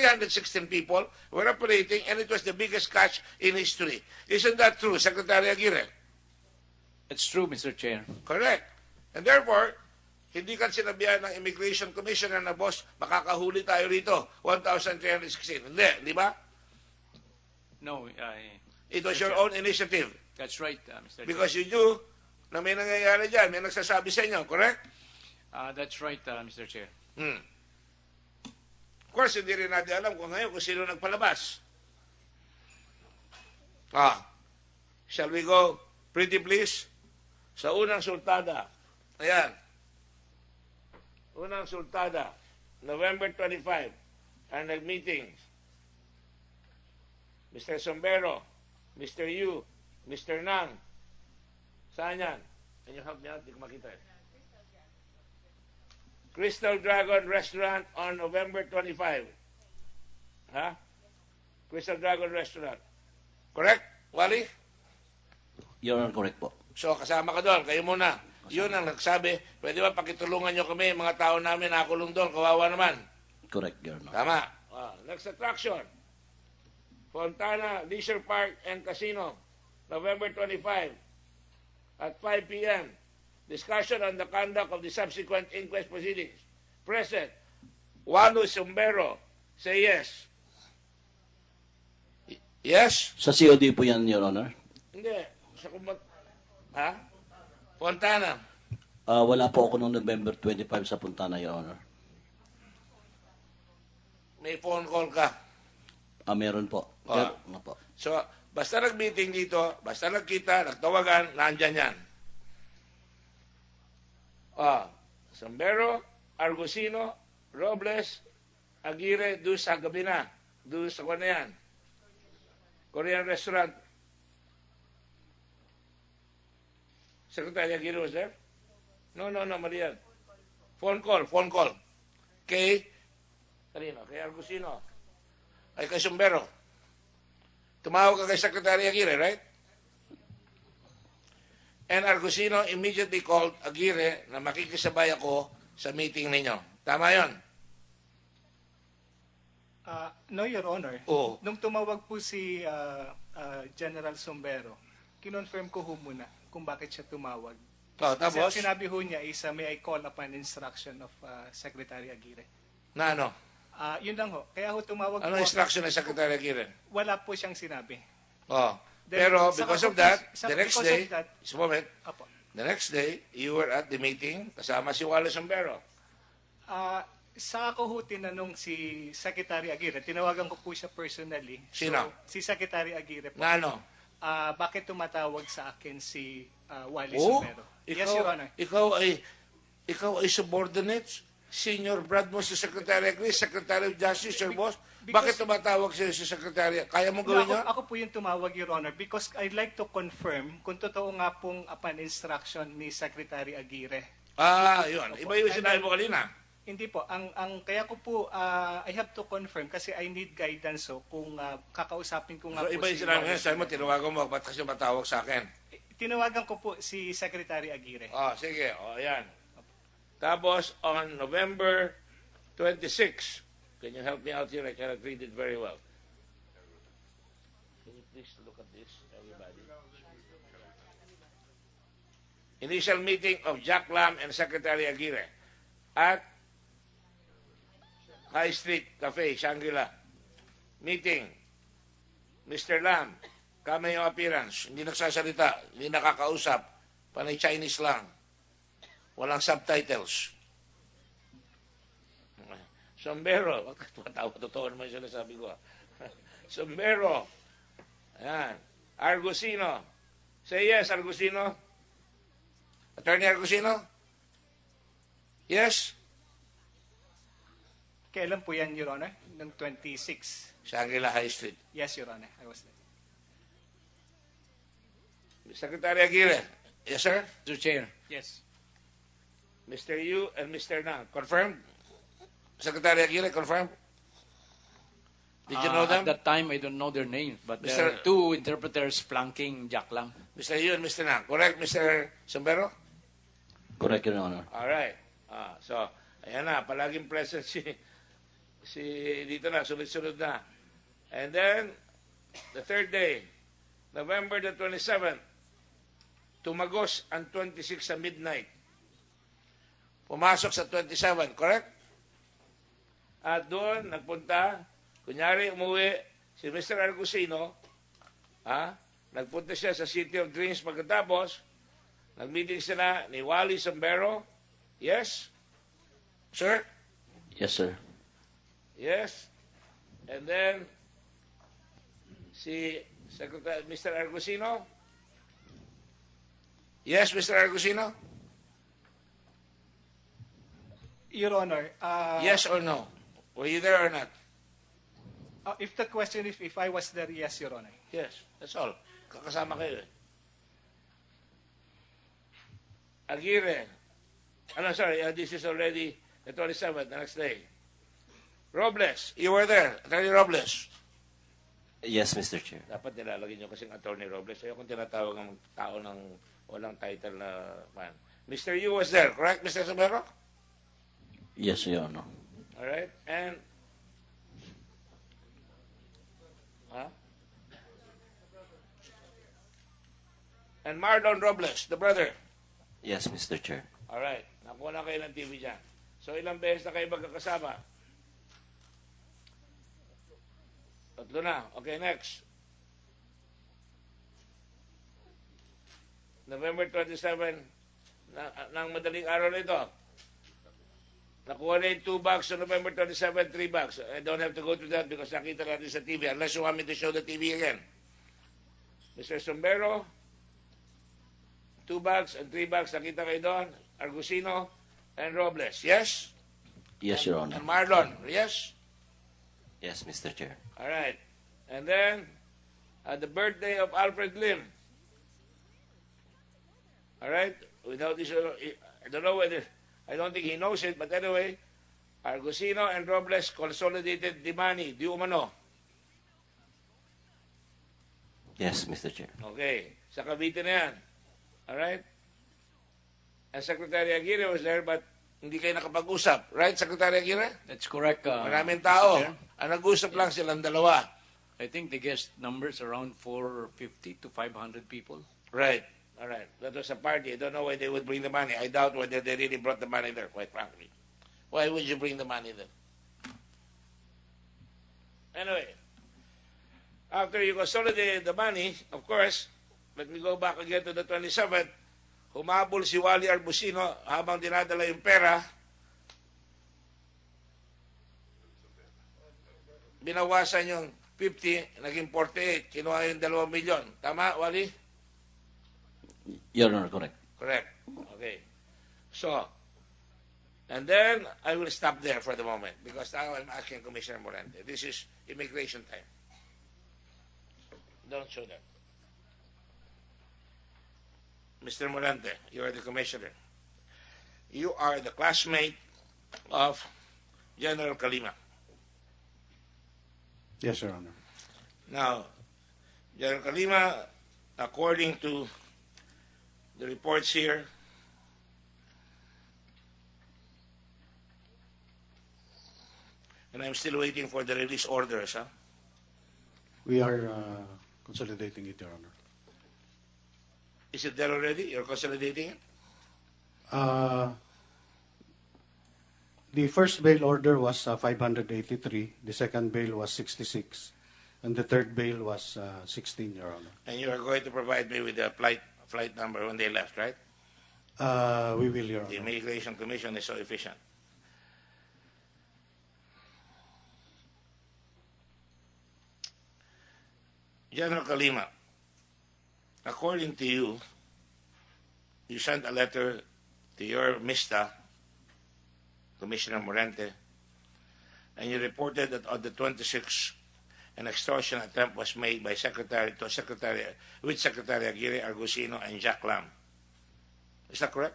people were operating, and it was the biggest catch in history. Isn't that true, Secretary Aguirre? It's true, Mr. Chair. Correct. And therefore, hindi ka sinabihan ng Immigration Commissioner na, boss, makakahuli tayo rito, 1,316. Hindi, di ba? No, It was Mr. your Chair. own initiative. That's right, Mr. Because you knew na may nangyayari dyan, may nagsasabi sa inyo, correct? Chair. That's right, Mr. Chair. Of course, hindi rin natin alam kung ngayon kung sino nagpalabas. Shall we go, pretty please? Sa unang sultada. Ayan. Unang sultada. November 25. Ang nag-meeting. Mr. Sombero, Mr. Yu, Mr. Nang. Saan yan? Can you help me out? Hindi ko makita eh. Crystal Dragon Restaurant on November 25. Ha? Crystal Dragon Restaurant. Correct, Wally? Your Honor, correct po. So, kasama ka doon. Kayo muna. Yun ang nagsabi, pwede ba pakitulungan nyo kami, mga tao namin nakulong doon, kawawa naman. Correct, Your Honor. Tama. Next attraction. Fontana Leisure Park and Casino, November 25 at 5 p.m. Discussion on the conduct of the subsequent inquest proceedings. Present, Wano Sombero. Say yes. Yes? Sa COD po yan, Your Honor. Hindi. Sa ha? Fontana. Wala po ako noong November 25 sa Puntana, Your Honor. May phone call ka. Meron po. Ah. Ano po? So, Basta nag-meeting dito, basta nagkita, nagtawagan, nandyan yan. Sambero, Argusino, Robles, Aguirre, doon sa gabi na. Doon sa kwan na yan. Korean restaurant. Secretary Aguirre was there? No, mali yan. Phone call. Kay Argusino. Ay, kay Sambero. Tumawag ka kay Secretary Aguirre, right? And Argusino immediately called Aguirre na makikisabay ako sa meeting ninyo. Tama yon? No, Your Honor. Oo. Nung tumawag po si General Sombero, kinonfirm ko ho muna kung bakit siya tumawag. Tapos? Kasi sinabi ho niya is, may I call upon instruction of Secretary Aguirre. Na ano? Yun lang ho. Kaya ho tumawag Ano po. instruction ng Secretary Aguirre? Wala po siyang sinabi. Pero Then, because saka of that, po- the next because day, of that- just a moment, Apo. the next day, you were at the meeting kasama si Wallace Sambero. Sa ako ho tinanong si Secretary Aguirre, tinawagan ko po siya personally. Sino? So, si Secretary Aguirre po. Na ano? Bakit tumatawag sa akin si Wally Oh, Sombero? Yes, Your Honor. ikaw ay subordinate, senior brad mo sa Secretary Aguirre, Secretary of Justice, your boss. because- Bakit tumatawag sa'yo si Secretary? Kaya mong gawin No, yun? ako po yung tumawag, Your Honor, because I'd like to confirm kung totoo nga pong upon instruction ni Secretary Aguirre. Yun. Iba yung sinabi mo kanina. Hindi po, ang kaya ko po, I have to confirm kasi I need guidance kung kakausapin ko nga So, po iba yung si sinabi mo. Wally Sabi mo, Sombero. tinawagan mo, ba't kasi matawag sa akin? Tinawagan ko po si Secretary Aguirre. Sige. Yan. Tapos, on November 26, can you help me out here? I cannot read it very well. Can you please look at this, everybody? Initial meeting of Jack Lam and Secretary Aguirre at High Street Cafe, Shangri-La. Meeting. Mr. Lam, cameo appearance. Hindi nagsasalita, hindi nakakausap. Panay Chinese lang. Walang subtitles. Sombero. Matawa, totoo naman yung sinasabi ko. Sombero. Ayan. Argusino. Say yes, Argusino. Attorney Argusino? Yes? Kailan po yan, Your Honor? Noong 26. Shangri-La High Street. Yes, Your Honor. I was there. Secretary Aguirre. Yes, sir? Mr. Chair. Yes. Mr. Yu and Mr. Nang. Confirmed? Secretary Aguirre, confirmed? Did you know them? At that time, I don't know their names, but there Mr. are two interpreters flanking Jack Lam. Mr. Yu and Mr. Nang. Correct, Mr. Sombero? Correct, Your Honor. All right. So, ayan na, palaging present si dito na, sunod-sunod na. And then, the third day, November the 27th, tumagos ang 26 sa midnight. Pumasok sa 27, correct? At doon, nagpunta, kunyari umuwi si Mr. Argusino, nagpunta siya sa City of Dreams pagkatapos, nag-meeting sila ni Wally Sambero. Yes? Sir? Yes, sir. Yes. And then, si Secretary, Mr. Argusino? Yes, Mr. Argusino? Your Honor, Yes or no? Were you there or not? if the question is if I was there, yes, Your Honor. Yes, that's all. Kakasama kayo eh. Aguirre. Sorry, this is already the 27th, the next day. Robles, you were there. Attorney Robles. Yes, Mr. Chair. Dapat nilalagay nyo kasing Attorney Robles. Ayokong tinatawag ang tao ng walang title na man. Mr. Yu was there, correct, Mr. Somero? Yes, Your Honor. All right, and and Marlon Robles, the brother. Yes, Mr. Chair. All right, nakuha na kayo ng TV dyan. So, ilang beses na kayo magkakasama? Tatlo na. Okay, next. November 27, ng madaling araw na ito. Nakuha na yung 2 bags on November 27, 3 bags. I don't have to go to that because nakita natin sa TV unless you want me to show the TV again. Mr. Sombero, 2 bags and 3 bags, nakita kayo doon. Argusino and Robles, yes? Yes, Your Honor. And Marlon, yes? Yes, Mr. Chair. All right. And then, the birthday of Alfred Lim. All right? Without this, I don't know whether, I don't think he knows it, but anyway, Argusino and Robles consolidated the money, di umano. Yes, Mr. Chair. Okay. Sa Cavite na yan. All right? And Secretary Aguirre was there, but hindi kayo nakapag-usap. Right, Secretary Aguirre? That's correct. Maraming Mr. tao. Chair. Ang nag-usap lang silang dalawa. I think the guest numbers around 450 to 500 people. Right. All right. That was a party. I don't know why they would bring the money. I doubt whether they really brought the money there, quite frankly. Why would you bring the money there? Anyway, after you consolidated the money, of course, let me go back again to the 27th, humabol si Wally Arbusino habang dinadala yung pera. Binawasan yung 50, naging 48, kinuha yung 2 milyon. Tama, Wally? Your Honor, correct. Correct. Okay. So, and then I will stop there for the moment because now I'm asking Commissioner Morente. This is immigration time. Don't show that. Mr. Morente, you are the commissioner. You are the classmate of General Kalima. Yes, Your Honor. Now, General Kalima, according to the reports here, and I'm still waiting for the release orders, huh? We are consolidating it, Your Honor. Is it there already? You're consolidating it? The first bail order was 583, the second bail was 66, and the third bail was 16, Your Honor. And you are going to provide me with the flight number when they left, right? We will, Your The Honor. Immigration Commission is so efficient. General Kalima, according to you, you sent a letter to your MISTA, Commissioner Morente, and you reported that on the 26th, an extortion attempt was made by Secretary Aguirre, Argusino, and Jack Lam. Is that correct?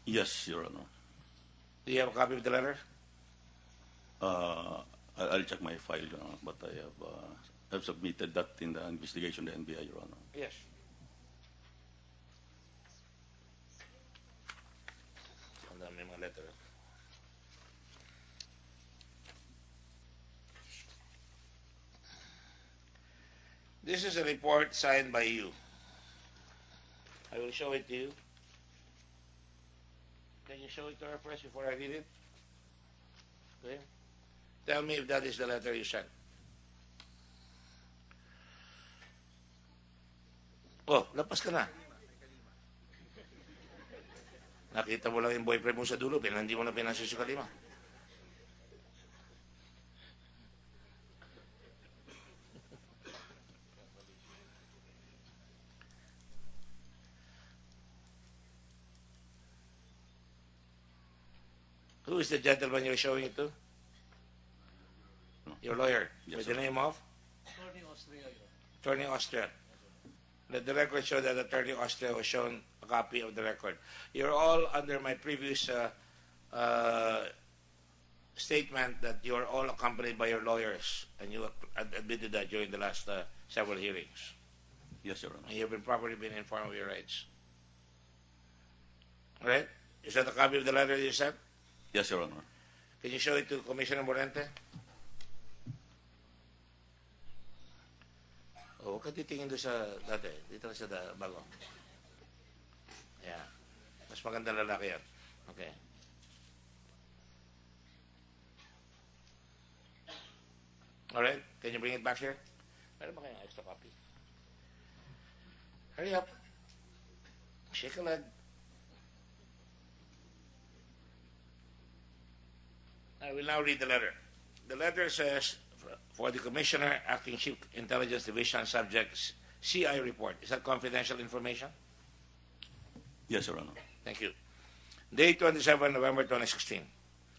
Yes, Your Honor. Do you have a copy of the letter? I'll check my file, Your Honor, but I've submitted that in the investigation to the NBI, Your Honor. Yes. Ang dami mga letter. This is a report signed by you. I will show it to you. Can you show it to her first before I read it? Okay. Tell me if that is the letter you sent. Oh, lapas ka na. Nakita mo lang yung boyfriend mo sa dulo, hindi mo na pinansin si Kalima. Who is the gentleman you're showing it to? Your lawyer. Yes, With the name of? Attorney Austria. Let the record show that Attorney Austria was shown a copy of the record. You're all under my previous statement that you are all accompanied by your lawyers, and you admitted that during the last several hearings. Yes, Your Honor. And you've been properly been informed of your rights. All right? Is that a copy of the letter you sent? Yes, Your Honor. Can you show it to Commissioner Morente? Oh, huwag ka titingin doon sa dati. Dito ka sa bago. Yeah. Mas magandang lalaki yan. Okay. Alright. Can you bring it back here? Meron ba kayong extra copy? Hurry up. Shake a leg. I will now read the letter. The letter says, for the Commissioner, Acting Chief Intelligence Division, subjects CI report. Is that confidential information? Yes, Your Honor. Thank you. Date 27 November 2016.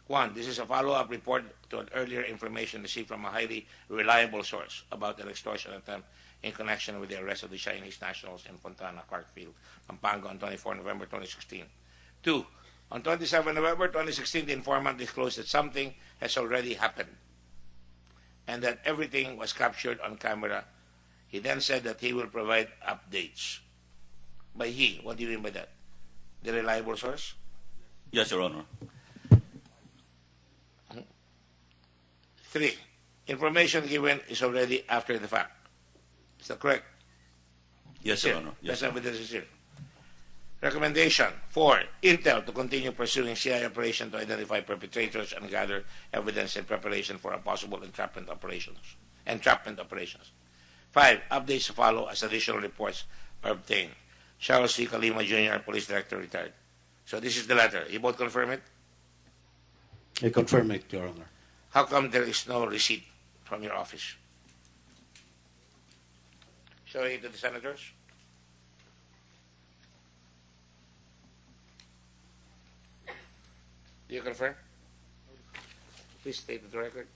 1. This is a follow-up report to an earlier information received from a highly reliable source about an extortion attempt in connection with the arrest of the Chinese nationals in Fontana, Parkfield, Pampanga on 24 November 2016. 2. On 27 November 2016, the informant disclosed that something has already happened and that everything was captured on camera. He then said that he will provide updates. By he, what do you mean by that? The reliable source? Yes, Your Honor. 3. Information given is already after the fact. Is that correct? Yes, Your Honor. Yes, That's evidence is here. Recommendation 4. Intel to continue pursuing CI operation to identify perpetrators and gather evidence in preparation for a possible entrapment operations. 5. Updates to follow as additional reports are obtained. Charles C. Kalima Jr., Police Director, retired. So this is the letter. You both confirm it? I confirm it, Your Honor. How come there is no receipt from your office? Showing it to the senators? Do you confirm? Please state the record.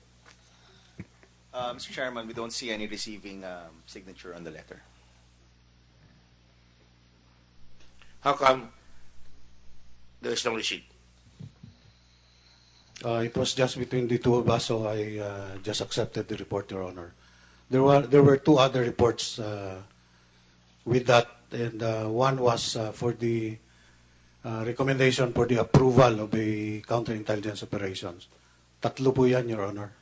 Mr. Chairman, we don't see any receiving signature on the letter. How come there is no receipt? It was just between the two of us, so I just accepted the report, Your Honor. There were two other reports with that, and one was for the recommendation for the approval of the counterintelligence operations. Tatlo po yan, Your Honor.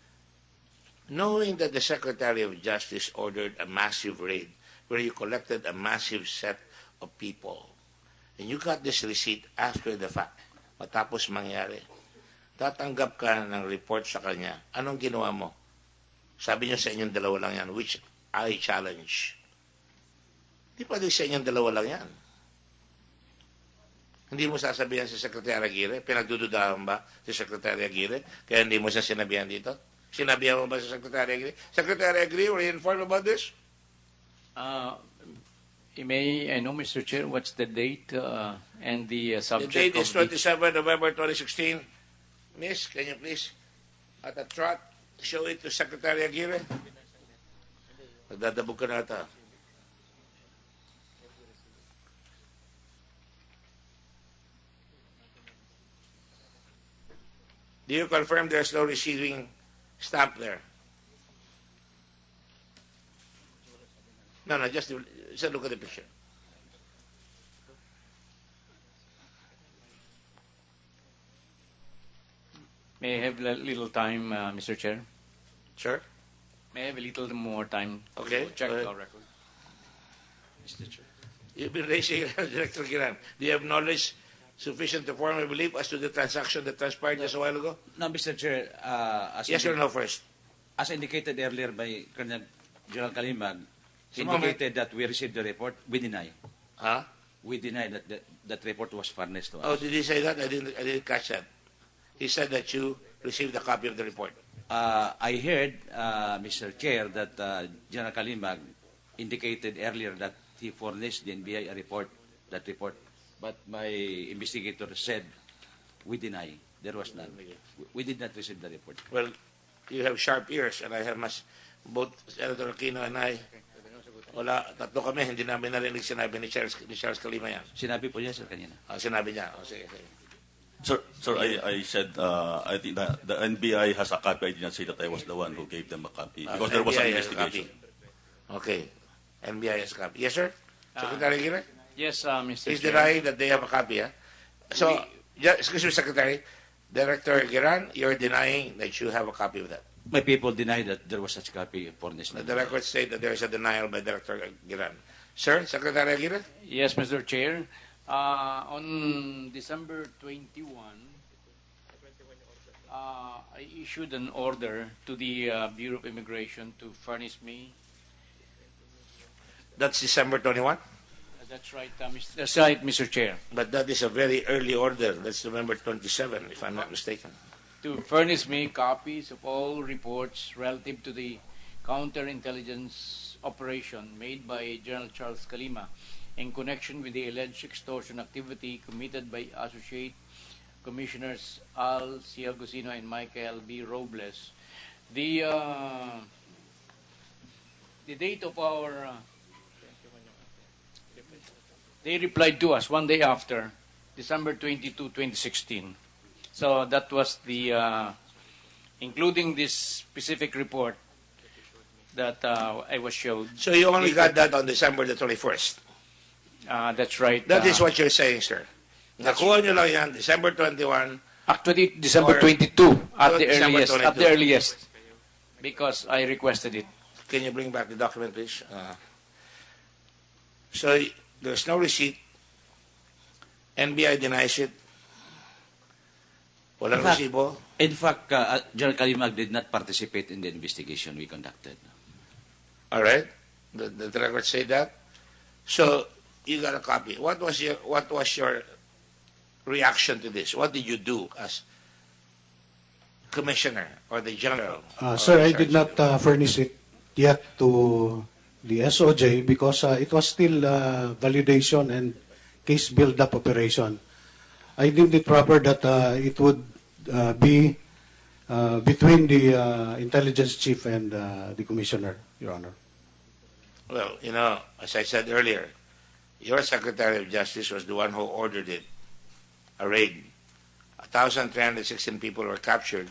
Knowing that the Secretary of Justice ordered a massive raid where you collected a massive set of people, and you got this receipt after the fact, matapos mangyari, tatanggap ka ng report sa kanya, anong ginawa mo? Sabi niyo sa inyong dalawa lang yan, which I challenge. Di pwede sa inyong dalawa lang yan. Hindi mo sasabihan si Secretary Aguirre, pinagdududahan ba si Secretary Aguirre, kaya hindi mo siya sinabihan dito? Sinabihan mo ba si Secretary Aguirre? Secretary Aguirre, were you informed about this? I know, Mr. Chair, what's the date and the The subject date is of the... 27 November 2016. Miss, can you please, at a trot, show it to Secretary Aguirre? Magdadabog ka na ata. Do you confirm there's no receiving stamp there? No, just look at the picture. May I have a little time, Mr. Chair? Sure. May I have a little more time Okay, to check go ahead. our record? Mr. Chair. You've been raising your hand, Director Giran. Do you have knowledge sufficient to form a belief as to the transaction that transpired just a while ago? No, Mr. Chair, Yes or no first? as indicated earlier by Colonel General Kalimag, Sa moment- indicated that we received the report, we deny. Huh? We deny that that report was furnished to us. Oh, did he say that? I didn't catch that. He said that you received a copy of the report. I heard, Mr. Chair, that General Kalimag indicated earlier that he furnished the NBI a report, that report. But my investigator said, we deny. There was none. We did not receive the report. Well, you have sharp ears, and I have both Senator Aquino and I, wala, tatlo kami, hindi namin narinig sinabi ni Charles Kalima yan. Sinabi po niya, sir, kanina. Sinabi niya. Sige. Sir, I said, I think that the NBI has a copy. I did not say that I was the one who gave them a copy. Because there was an NBI has a investigation. copy. Okay. NBI has a copy. Yes, sir? Secretary Aguirre? Yes, Mr. He's Chair. denying that they have a copy. So, excuse me, Secretary. Director Giran, you're denying that you have a copy of that. My people deny that there was such copy furnished. The records state that there is a denial by Director Giran. Sir, Secretary Aguirre? Yes, Mr. Chair. On December 21, I issued an order to the Bureau of Immigration to furnish me. That's December 21? That's right, that's right, Mr. Chair. But that is a very early order. That's November 27, if I'm not mistaken. to furnish me copies of all reports relative to the counterintelligence operation made by General Charles Calima in connection with the alleged extortion activity committed by Associate Commissioners Al C. Agusino and Michael B. Robles. The date of our they replied to us one day after, December 22, 2016. So that was the including this specific report that I was showed. So you only got that on December the 21st. That's right. That is what you're saying, sir. Nakuha nyo lang yan, December 21. Actually, December Or- 22 at the December earliest. 22. At the earliest, because I requested it. Can you bring back the document, please? So there's no receipt. NBI denies it. Walang resibo. In fact, General Kalimag did not participate in the investigation we conducted. All right. The records say that. So you got a copy. What was your reaction to this? What did you do as commissioner or the general? Sir, I did not furnish it yet to the SOJ because it was still validation and case build-up operation. I deemed it proper that it would be between the intelligence chief and the commissioner, Your Honor. Well, as I said earlier, your Secretary of Justice was the one who ordered it, a raid. 1,316 people were captured.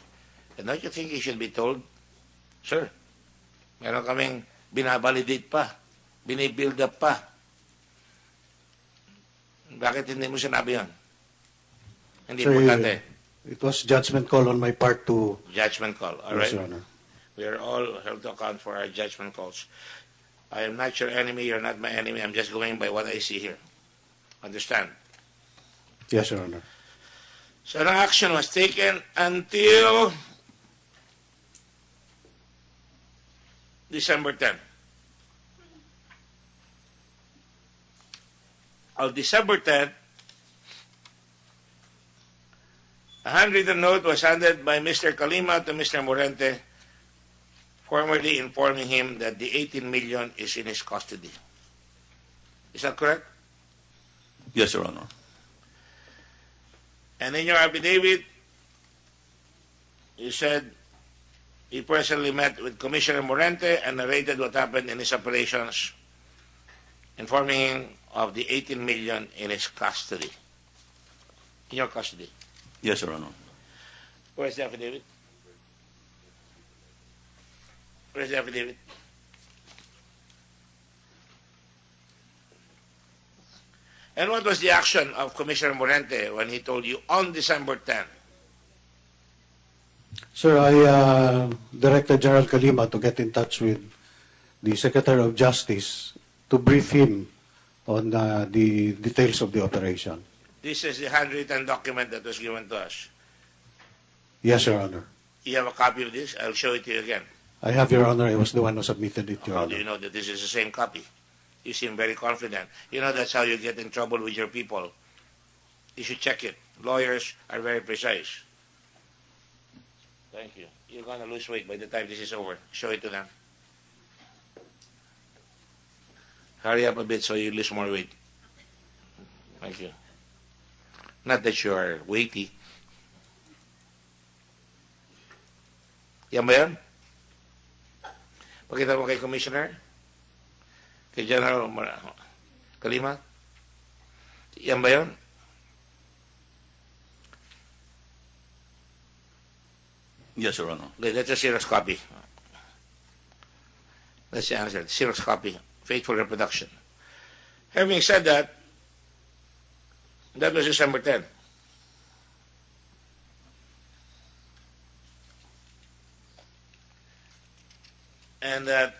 And don't you think he should be told, sir, meron kaming binabalidate pa, binibuild up pa. Bakit hindi mo sinabi yan? Hindi Sir, importante. it was judgment call on my part to... Judgment call, all Yes, right? Your Honor. We are all held to account for our judgment calls. I am not your enemy, you're not my enemy, I'm just going by what I see here. Understand? Yes, Your Honor. So no action was taken until December 10. On December 10, a handwritten note was handed by Mr. Calima to Mr. Morente, formally informing him that the 18 million is in his custody. Is that correct? Yes, Your Honor. And in your affidavit, you said he personally met with Commissioner Morente and narrated what happened in his operations, informing him of the 18 million in his custody. In your custody. Yes, Your Honor. Where's the affidavit? Where's the affidavit? And what was the action of Commissioner Morente when he told you on December 10? Sir, I directed General Calima to get in touch with the Secretary of Justice to brief him on the details of the operation. This is the handwritten document that was given to us. Yes, Your Honor. You have a copy of this? I'll show it to you again. I have, Your Honor. I was the one who submitted it, Your How Honor. do you know that this is the same copy? You seem very confident. You know that's how you get in trouble with your people. You should check it. Lawyers are very precise. Thank you. You're going to lose weight by the time this is over. Show it to them. Hurry up a bit so you lose more weight. Thank you. Not that you are weighty. Yan ba yan? Pakita mo kay Commissioner? Kay General Calima? Yan ba yun? Yes, Your Honor. Okay, that's a Xerox copy. That's the answer. Xerox copy. Faithful reproduction. Having said that, that was December 10. And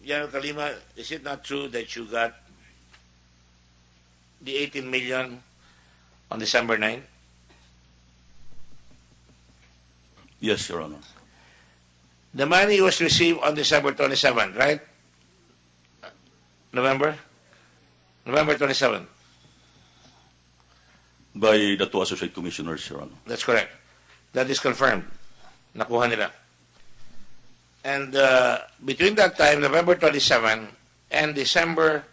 General Calima, is it not true that you got the 18 million on December 9? Yes, Your Honor. The money was received on December 27, right? November 27. By the two associate commissioners, Your Honor. That's correct. That is confirmed. Nakuha nila. And between that time, November 27 and December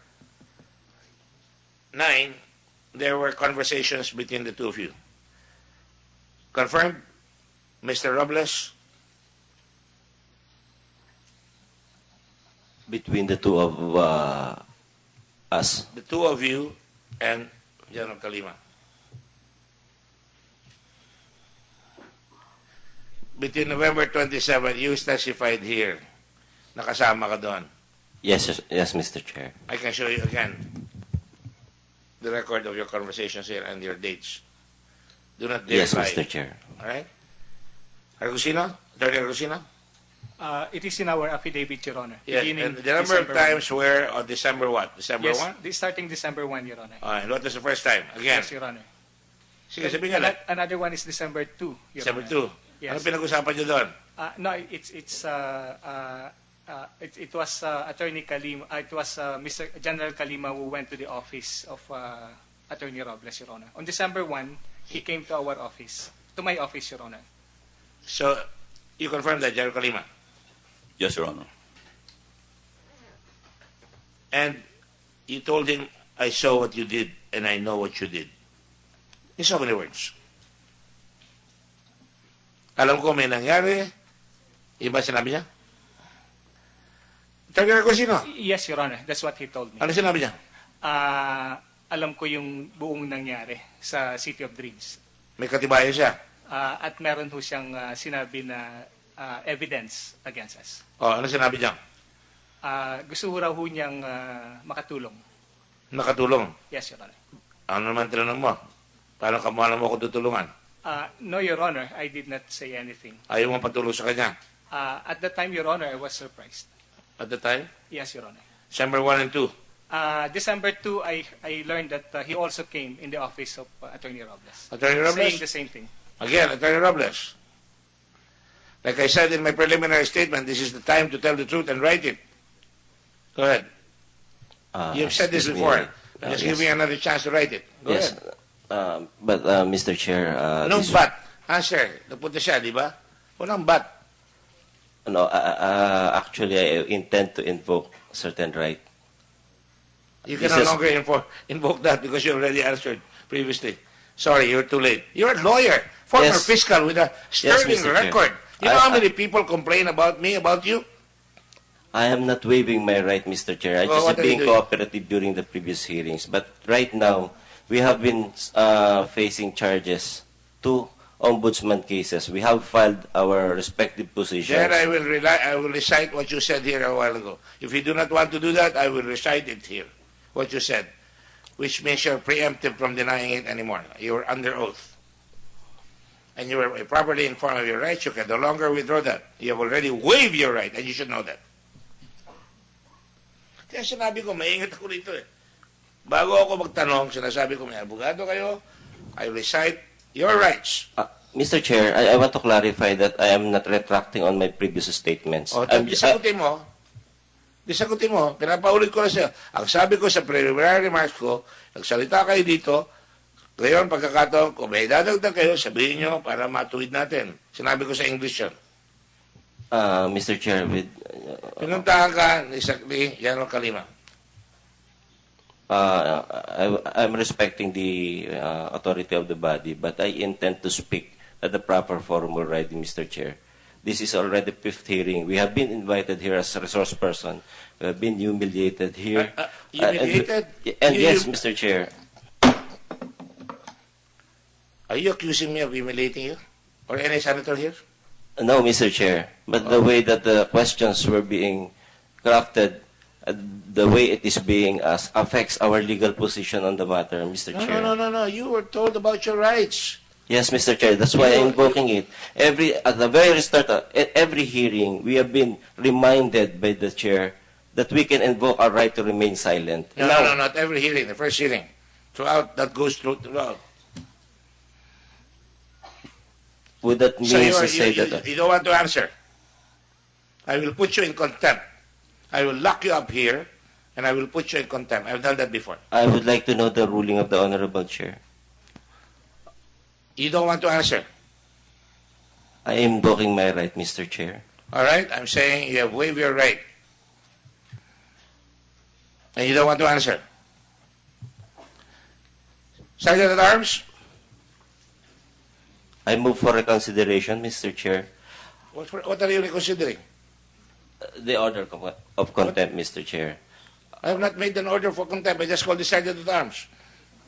9, there were conversations between the two of you. Confirmed, Mr. Robles? Between the two of us. The two of you and General Kalima. Between November 27, you testified here. Nakasama ka doon. Yes, yes, Mr. Chair. I can show you again the record of your conversations here and your dates. Do not dare Yes, lie. Mr. Chair. All right? Argusino? Attorney Argusino? It is in our affidavit, Your Honor. Yes, beginning and the number of December times were on December what? 1. December Yes, 1? starting December 1, Your Honor. And what was the first time? Again. Yes, Your Honor. Sige, sabihin nga lang. Another one is December 2, Your December Honor. 2. Yes. Ano pinag-usapan nyo doon? No, it was Attorney Kalima. It was Mr. General Kalima who went to the office of Attorney Robles, Your Honor. On December 1, he came to our office, to my office, Your Honor. So, you confirm that, General Kalima? Yes, Your Honor. And you told him, I saw what you did and I know what you did. In so many words. Alam ko may nangyari. Iba sinabi niya? Talaga ko sino? Yes, Your Honor. That's what he told me. Ano sinabi niya? Alam ko yung buong nangyari sa City of Dreams. May katibayan siya. At meron ho siyang sinabi na evidence against us. Ano sinabi niya? Gusto ho raw ho niyang makatulong. Nakatulong. Yes, Your Honor. Ano naman tinanong mo? Paano ka mo alam mo ako tutulungan? No, Your Honor. I did not say anything. Ayaw mo patulong sa kanya? At the time, Your Honor, I was surprised. At the time? Yes, Your Honor. December 1 and 2. December 2, I learned that he also came in the office of Attorney Robles. Attorney Robles? Saying the same thing. Again, Attorney Robles. Like I said in my preliminary statement, this is the time to tell the truth and write it. Go ahead. You've said this excuse me. before. Just give me another chance to write it. Go Yes. ahead. But, Mr. Chair, Anong but? Answer. Napunta siya, di ba? Walang but. no, actually, I intend to invoke certain right. You can This no is- longer invoke that because you already answered previously. Sorry, you're too late. You're a lawyer, former Yes. fiscal with a sterling Mr. Chair. record. You know how many people complain about me, about you? I am not waiving my right, Mr. Chair. I Well, just what are you being doing? cooperative during the previous hearings. But right now, we have been facing charges, 2 ombudsman cases. We have filed our respective positions. Then I will recite what you said here a while ago. If you do not want to do that, I will recite it here, what you said, which means you're preemptive from denying it anymore. You're under oath. And you were properly informed of your rights. You can no longer withdraw that. You have already waived your right, and you should know that. Kaya sinabi ko, maingat ako dito eh. Bago ako magtanong, sinasabi ko, may abogado kayo, I recite your rights. Mr. Chair, I want to clarify that I am not retracting on my previous statements. O, disagutin mo. Disagutin mo. Pinapaulit ko na siya. Ang sabi ko sa preliminary remarks ko, nagsalita kayo dito, ngayon pagkakataon, kung may dadagdag kayo, sabihin nyo para matuwid natin. Sinabi ko sa English yun. Mr. Chair, Pinuntahan ka ni General Kalima. I'm respecting the authority of the body, but I intend to speak at the proper forum already, Mr. Chair. This is already 5th hearing. We have been invited here as a resource person. We have been humiliated here. Humiliated? And yes, Mr. Chair. Are you accusing me of humiliating you? Or any senator here? No, Mr. Chair. But the way that the questions were being crafted, the way it is being asked, affects our legal position on the matter, Mr. Chair. No. You were told about your rights. Yes, Mr. Chair. That's why I'm invoking it. At the very start of every hearing, we have been reminded by the chair that we can invoke our right to remain silent. No, not every hearing. The first hearing. Throughout, that goes throughout. Would that mean So to say that? you don't want to answer. I will put you in contempt. I will lock you up here, and I will put you in contempt. I've done that before. I would like to know the ruling of the Honorable Chair. You don't want to answer. I am invoking my right, Mr. Chair. All right, I'm saying you have waived your right. And you don't want to answer. Sergeant at Arms, I move for reconsideration, Mr. Chair. what are you reconsidering? The order of contempt, Mr. Chair. I have not made an order for contempt. I just called the Sergeant at Arms.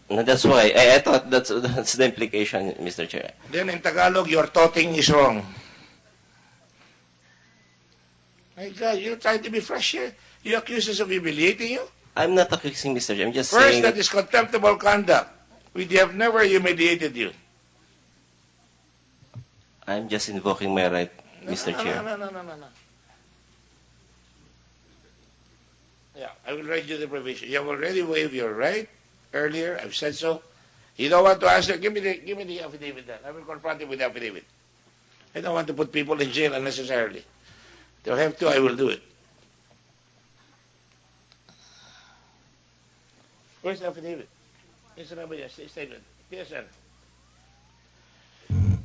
No, that's why. I thought that's the implication, Mr. Chair. Then in Tagalog, your talking is wrong. My God, you're trying to be fresh here. You accuse us of humiliating you? I'm not accusing Mr. Chair. I'm just First, saying that is contemptible conduct. We have never humiliated you. I'm just invoking my right, Mr. Chair. No. Yeah, I will read you the provision. You have already waived your right earlier. I've said so. You don't want to answer? Give me the affidavit then. I will confront you with the affidavit. I don't want to put people in jail unnecessarily. If I have to, I will do it. Where's the affidavit? Statement. Yes, sir.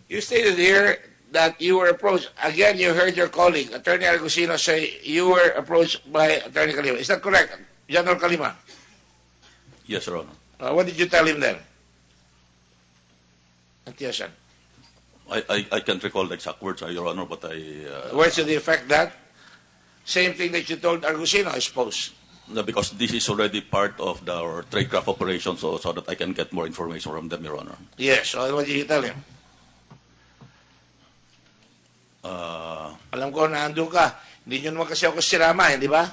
You stated here that you were approached. Again, you heard your colleague, Attorney Argusino, say you were approached by Attorney Kalima. Is that correct, General Kalima? Yes, Your Honor. What did you tell him then? Yes, sir. I can't recall the exact words, Your Honor, but Words to the effect that? Same thing that you told Argusino, I suppose. No, because this is already part of our tradecraft operation, so that I can get more information from them, Your Honor. Yes, so what did you tell him? Alam ko na andun ka. Hindi nyo naman kasi ako sinama, di ba?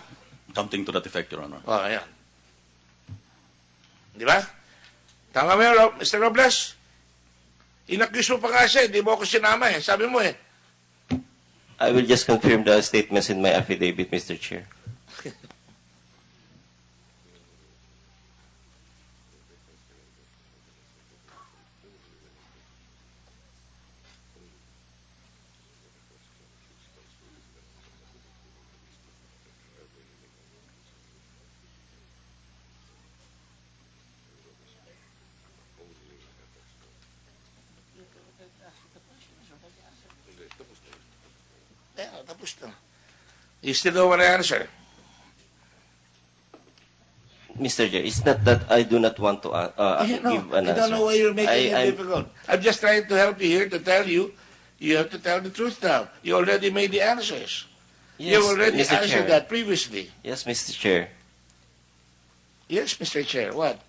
Something to that effect, Your Honor. Oh, ayan. Di ba? Tama mo yun, Mr. Robles? Inaccuse mo pa kasi, di mo ako sinama eh. Sabi mo eh. I will just confirm the statements in my affidavit, Mr. Chair. Yeah, tapos na. You still don't want to answer. Mr. Chair, it's not that I do not want to give an answer. I don't know why you're making it difficult. I'm just trying to help you here to tell you, you have to tell the truth now. You already made the answers. Yes, you already Mr. answered Chair. that previously. Yes, Mr. Chair. Yes, Mr. Chair, what?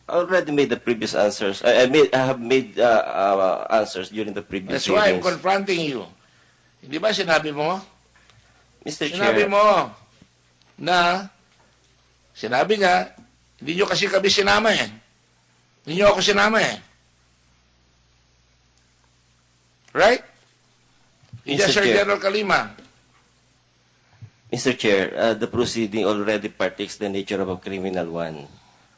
I already made the previous answers. I have made answers during the previous That's why I'm hearings. confronting you. Hindi ba sinabi mo? Mr. Sinabi Chair, mo na, sinabi nga, hindi nyo kasi kami sinama eh. Hindi nyo ako sinama eh. Right? Mr. Yes, Sir Chair. General Kalima. Mr. Chair, the proceeding already partakes the nature of a criminal one.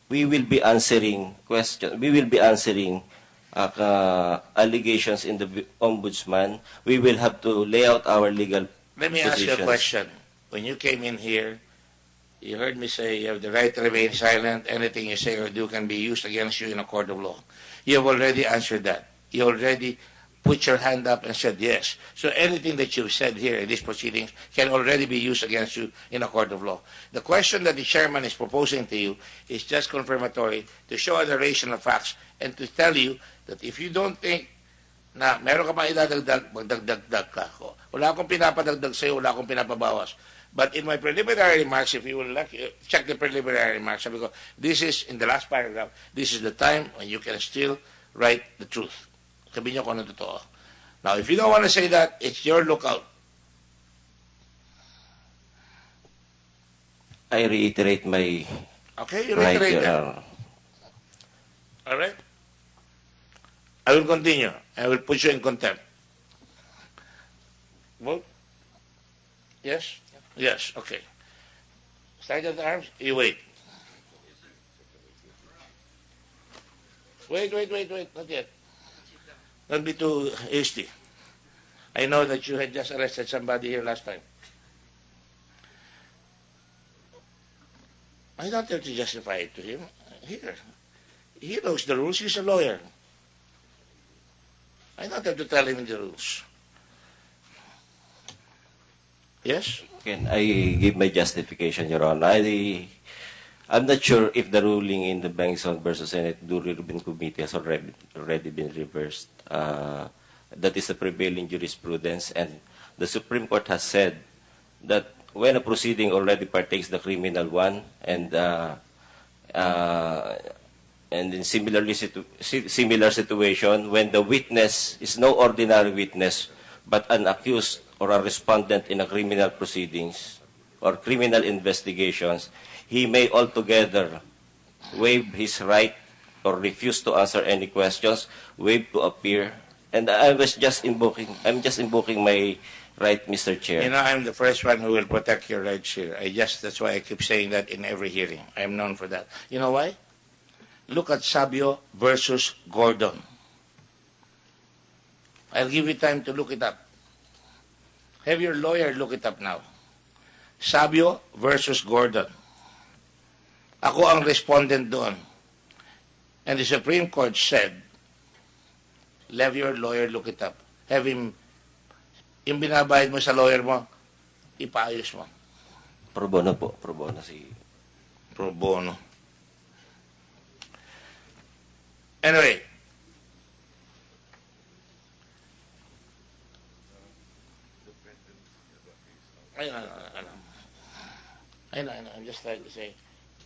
We will be answering questions. We will be answering allegations in the ombudsman. We will have to lay out our legal Let me ask you a positions. question. When you came in here, you heard me say you have the right to remain silent. Anything you say or do can be used against you in a court of law. You have already answered that. You already put your hand up and said yes. So anything that you've said here in these proceedings can already be used against you in a court of law. The question that the chairman is proposing to you is just confirmatory to show a narration of facts and to tell you that if you don't think na meron ka pa idadagdag, magdagdag ka ko. Wala akong pinapadagdag sa'yo, wala akong pinapabawas. But in my preliminary remarks, if you will check the preliminary remarks, sabi ko, this is, in the last paragraph, this is the time when you can still write the truth. Sabihin niyo kung ano totoo. Now, if you don't want to say that, it's your lookout. I reiterate my Okay, you right. reiterate that. All right? I will continue. I will put you in contempt. Vote? Yes? Yes, okay. Sergeant at Arms, you wait. Wait, not yet. Don't be too hasty. I know that you had just arrested somebody here last time. I don't have to justify it to him. Here. He knows the rules. He's a lawyer. I don't have to tell him the rules. Yes? Can I give my justification, Your Honor? I'm not sure if the ruling in the Bengson versus Senate Duly Rubin Committee has already been reversed. That is the prevailing jurisprudence, and the Supreme Court has said that when a proceeding already partakes the criminal one, and in similar situation, when the witness is no ordinary witness, but an accused or a respondent in a criminal proceedings or criminal investigations, he may altogether waive his right or refuse to answer any questions, waive to appear. And I'm just invoking my right, Mr. Chair. You know, I'm the first one who will protect your rights here. That's why I keep saying that in every hearing. I'm known for that. You know why? Look at Sabio versus Gordon. I'll give you time to look it up. Have your lawyer look it up now. Sabio versus Gordon. Ako ang respondent doon. And the Supreme Court said, have your lawyer look it up. Have him, yung binabayad mo sa lawyer mo, ipaayos mo. Pro bono po. Pro bono si... Pro bono. Anyway. I know. I'm just trying to say,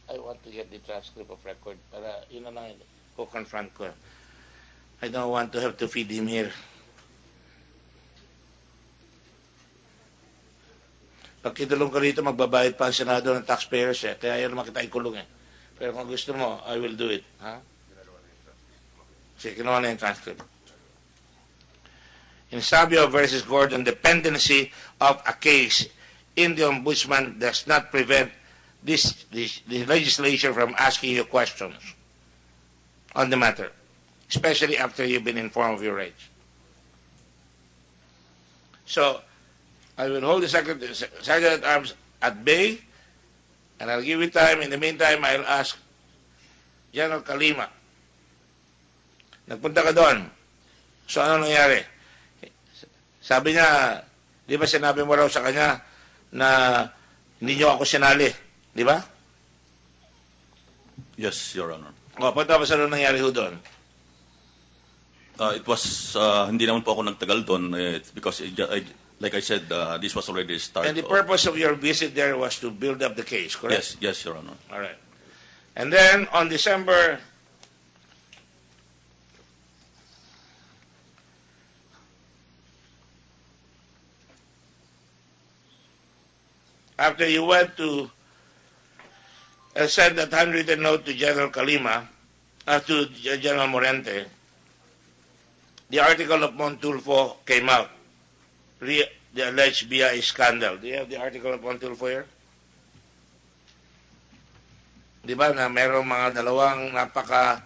I want to get the transcript of record para yun na lang ko confront ko. I don't want to have to feed him here. Pag kinulong ka rito, magbabayad pa ang Senado ng taxpayers eh. Kaya yun naman kita ikulong eh. Pero kung gusto mo, I will do it. Ha? Sige, kinuha na yung transcript. In Sabio versus Gordon, dependency of a case in the ombudsman does not prevent the legislature from asking you questions on the matter, especially after you've been informed of your rights. So, I will hold the Secretary at Arms at bay, and I'll give you time. In the meantime, I'll ask General Kalima. Nagpunta ka doon. So, ano nangyari? Sabi niya, di ba sinabi mo raw sa kanya na hindi niyo ako sinali? Di ba? Yes, Your Honor. O, tapos ano nangyari ho doon? It was, hindi naman po ako nagtagal doon. It's because, like I said, this was already a start. And the purpose of your visit there was to build up the case, correct? Yes, Your Honor. All right. And then, on December... After you went to send that handwritten note to General Kalima, to General Morente, the article of Montulfo came out, the alleged BI scandal. Do you have the article of Montulfo here? Di ba na merong mga dalawang napaka...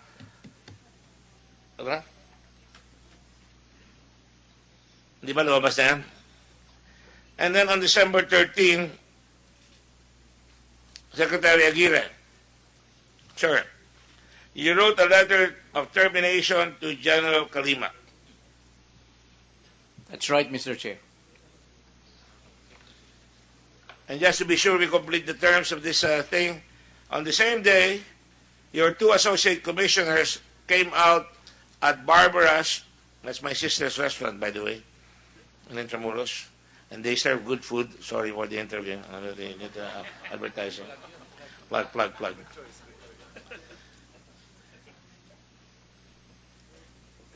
Ano? Di ba lumabas na yan? And then on December 13, Secretary Aguirre, sir, you wrote a letter of termination to General Kalima. That's right, Mr. Chair. And just to be sure we complete the terms of this thing, on the same day, your two associate commissioners came out at Barbara's, that's my sister's restaurant, by the way, in Intramuros, and they serve good food. Sorry for the interview. They need advertising. Plug.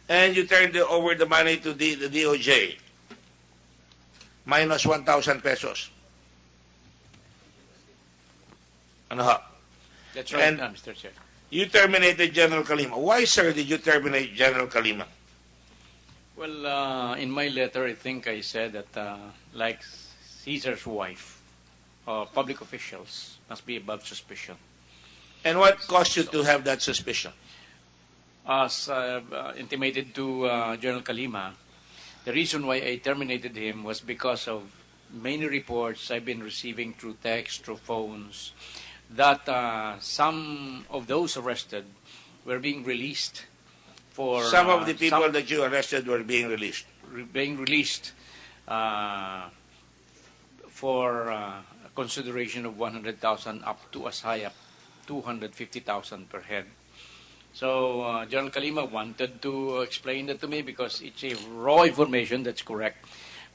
And you turned over the money to the DOJ. Minus 1,000 pesos. Ano ha? That's right, And Mr. Chair. you terminated General Kalima. Why, sir, did you terminate General Kalima? Well, in my letter, I think I said that, like Caesar's wife, public officials must be above suspicion. And what caused you to have that suspicion? As intimated to General Kalima, the reason why I terminated him was because of many reports I've been receiving through text, through phones, that some of those arrested were being released for... Some of the people that you arrested were being released. for a consideration of 100,000 up to as high up 250,000 per head. So General Kalima wanted to explain that to me because it's a raw information, that's correct.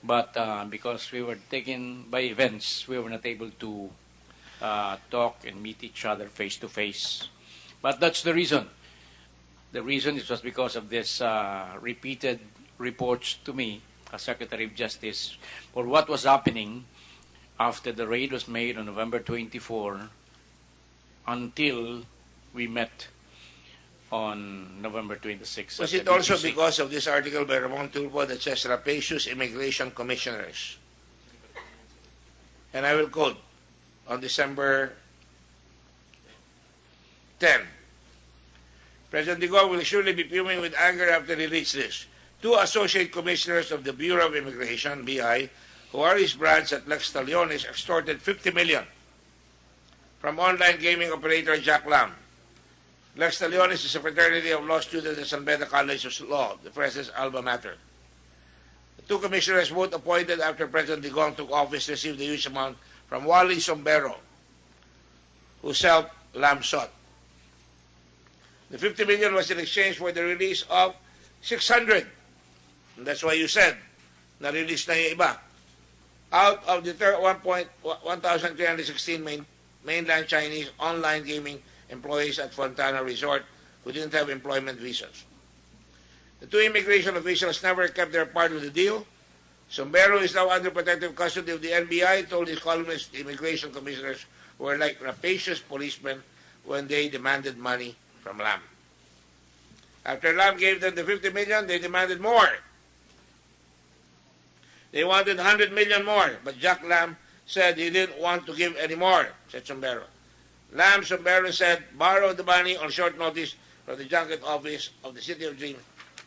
But because we were taken by events, we were not able to talk and meet each other face to face. But that's the reason. The reason it was because of this repeated reports to me as Secretary of Justice for what was happening after the raid was made on November 24 until we met on November 26. Was it also because of this article by Ramon Tulfo that says rapacious immigration commissioners? And I will quote, on December 10, President Digong will surely be fuming with anger after he reads this. 2 associate commissioners of the Bureau of Immigration, BI, who are his branch at Lex Taliones, extorted 50 million from online gaming operator Jack Lam. Lex Taliones is a fraternity of law students at San Beda College of Law, the President's alma mater. The 2 commissioners, both appointed after President Digong took office, received the huge amount from Wally Sombero, whose help Lam sought. The 50 million was in exchange for the release of 600. And that's why you said, na-release na yung iba. Out of the 1,316 mainland Chinese online gaming employees at Fontana Resort who didn't have employment visas. The 2 immigration officials never kept their part of the deal. Sombero is now under protective custody of the NBI, told his columnists the immigration commissioners were like rapacious policemen when they demanded money from Lam. After Lam gave them the 50 million, they demanded more. They wanted 100 million more, but Jack Lam said he didn't want to give any more, said Sombero. Sombero said, borrow the money on short notice from the junket office of the City of Dreams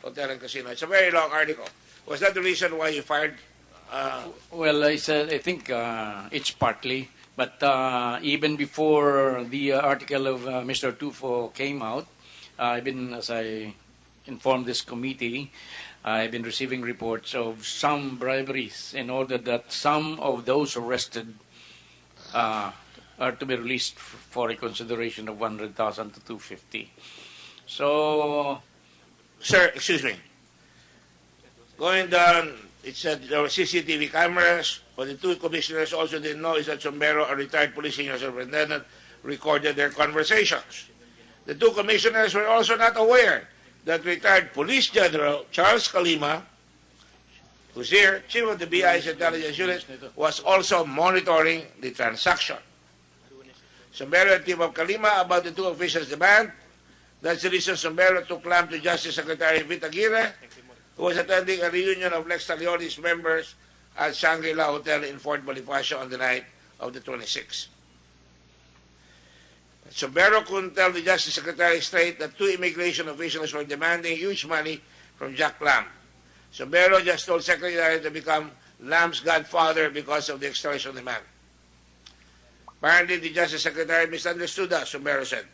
Hotel and Casino. It's a very long article. Was that the reason why you fired? Well, I think it's partly, but even before the article of Mr. Tufo came out, as I informed this committee, I've been receiving reports of some briberies in order that some of those arrested are to be released for a consideration of 100,000 to 250. So, sir, excuse me. Going down, it said there were CCTV cameras. What the 2 commissioners also didn't know is that Sombero, a retired police senior superintendent, recorded their conversations. The 2 commissioners were also not aware that retired Police General Charles Kalima, who's here, chief of the BI's intelligence unit, was also monitoring the transaction. Sombero and team of Kalima about the 2 officials' demand. That's the reason Sombero took Lam to Justice Secretary Vita Aguirre, who was attending a reunion of Lex Taliones members at Shangri-La Hotel in Fort Bonifacio on the night of the 26th. Sombero couldn't tell the Justice Secretary straight that 2 immigration officials were demanding huge money from Jack Lam. Sombero just told Secretary to become Lam's godfather because of the extortion demand. Apparently, the Justice Secretary misunderstood us, Sombero said.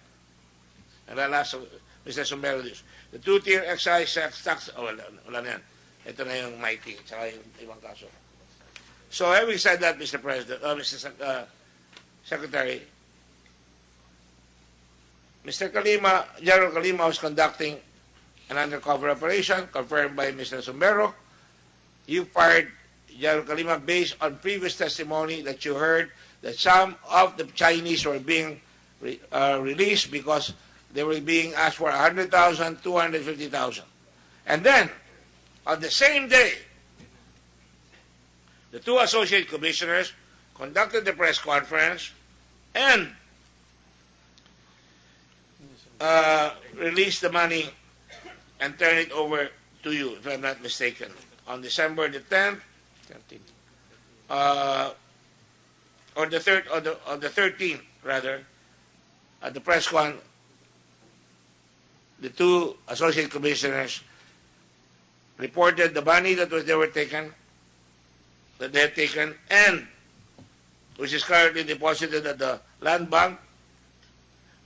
And I'll ask Mr. Sombero this. The 2-tier excise tax, wala na yan. Ito na yung mighty, tsaka yung ibang kaso. So, having said that, Mr. President, Mr. Secretary, Mr. Kalima, General Kalima was conducting an undercover operation confirmed by Mr. Sombero. You fired General Kalima based on previous testimony that you heard that some of the Chinese were being released because they were being asked for 100,000, 250,000. And then, on the same day, the 2 associate commissioners conducted the press conference and released the money and turned it over to you, if I'm not mistaken, on December the 10th, or the 13th, rather, at the press con, the 2 associate commissioners reported the money that they had taken, and which is currently deposited at the Land Bank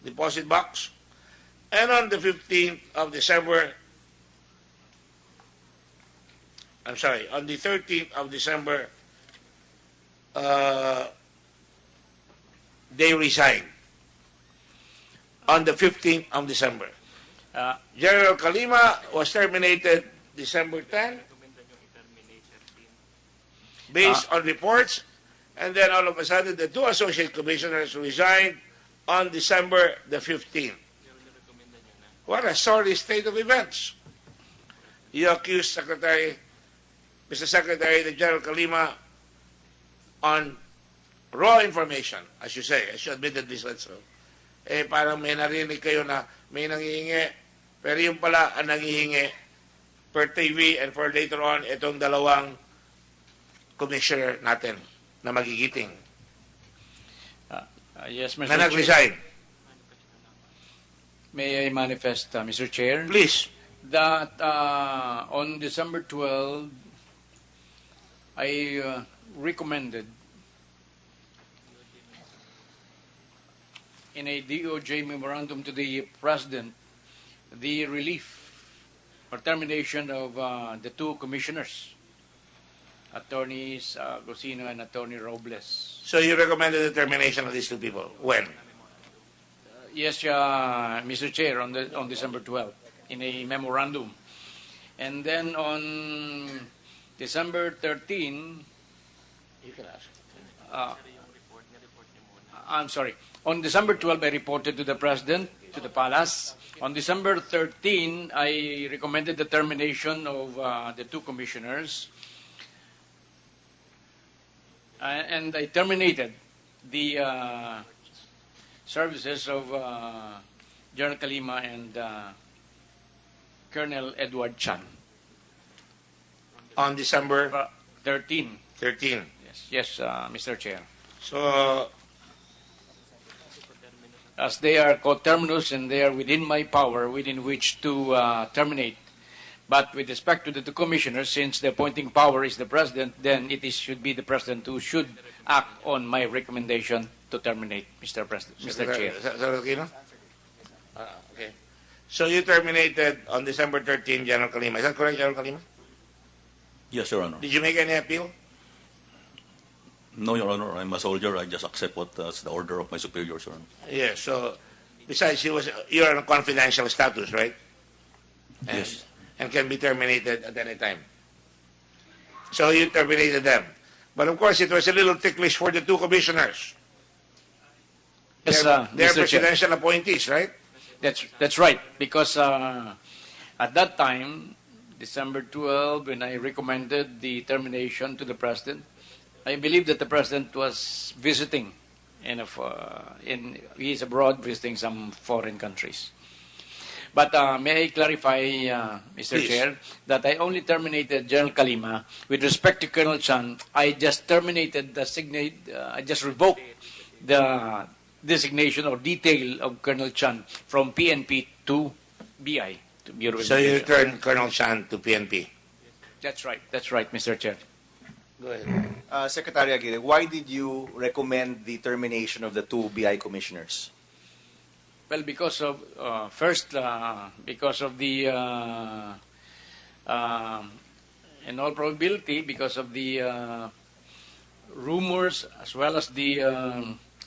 deposit box. And on the 15th of December, on the 13th of December, they resigned on the 15th of December. Uh, General Kalima was terminated December 10 based on reports, and then all of a sudden the two associate commissioners resigned on December the 15th. What a sorry state of events. You accuse Mr. Secretary, the General Kalima, on raw information, as you say, as you admitted this also. Eh, parang may narinig kayo na may nangihingi, pero yung pala ang nangihingi per TV and for later on, itong dalawang commissioner natin na magigiting. Yes, Mr. Na Chair. nag-resign. May I manifest, Mr. Chair? Please. That on December 12, I recommended in a DOJ memorandum to the President the relief or termination of the two commissioners, Attorneys Gosino and Attorney Robles. So you recommended the termination of these two people. When? Yes, Mr. Chair, on December 12, in a memorandum. And then on December 13, You can ask. I'm sorry, on December 12, I reported to the President, to the Palace. On December 13, I recommended the termination of the two commissioners. And I terminated the services of General Kalima and Colonel Edward Chan. On December 13. 13. Yes, Mr. Chair. So, As they are coterminous and they are within my power within which to terminate. But with respect to the two commissioners, since the appointing power is the President, then should be the President who should act on my recommendation to terminate, Mr. President, Mr. Chair. Senator Aquino? Okay. So you terminated on December 13 General Kalima. Is that correct, General Kalima? Yes, Your Honor. Did you make any appeal? No, Your Honor. I'm a soldier. I just accept what's the order of my superiors, Your Honor. Yes. So, besides, you're on a confidential status, right? And, Yes. And can be terminated at any time. So you terminated them. But of course, it was a little ticklish for the two commissioners. Yes, They're Mr. Chair. presidential appointees, right? That's right, because at that time, December 12, when I recommended the termination to the President, I believe that the President was visiting he is abroad visiting some foreign countries. But may I clarify, Mr. Please. Chair, that I only terminated General Kalima with respect to Colonel Chan. I just terminated I just revoked the designation or detail of Colonel Chan from PNP to BI, to Bureau of So you Investigation. returned Colonel Chan to PNP. That's right, Mr. Chair. Go ahead. Secretary Aguirre, why did you recommend the termination of the two BI commissioners? Well, because of because of the in all probability because of the rumors as well as the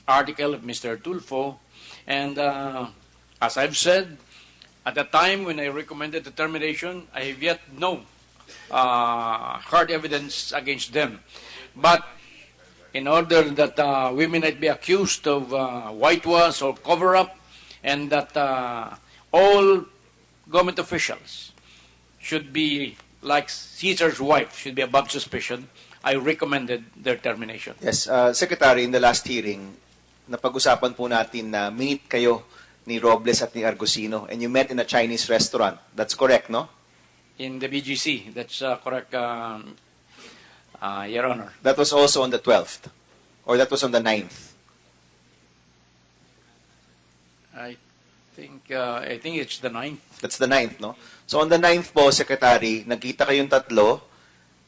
article of Mr. Tulfo, and as I've said, at the time when I recommended the termination, I have yet no hard evidence against them, but in order that we may not be accused of whitewash or cover-up, and that all government officials should be like Caesar's wife, should be above suspicion, I recommended their termination. Yes, Secretary, in the last hearing, napag-usapan po natin na meet kayo ni Robles at ni Argusino, and you met in a Chinese restaurant. That's correct, no? In the BGC, that's correct, Your Honor. That was also on the 12th, or that was on the 9th. I think it's the 9th. That's the 9th, no? So on the 9th po, Secretary, nagkita kayong tatlo.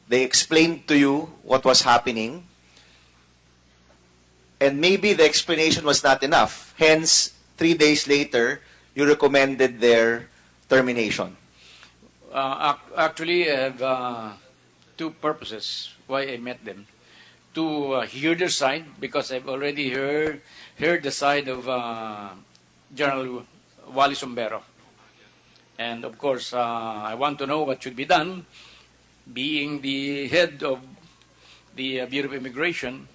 They explained to you what was happening. And maybe the explanation was not enough. Hence, 3 days later, you recommended their termination. Actually, I have two purposes why I met them. to hear their side, because I've already heard the side of General Wally Sombero. And of course, I want to know what should be done. Being the head of the Bureau of Immigration,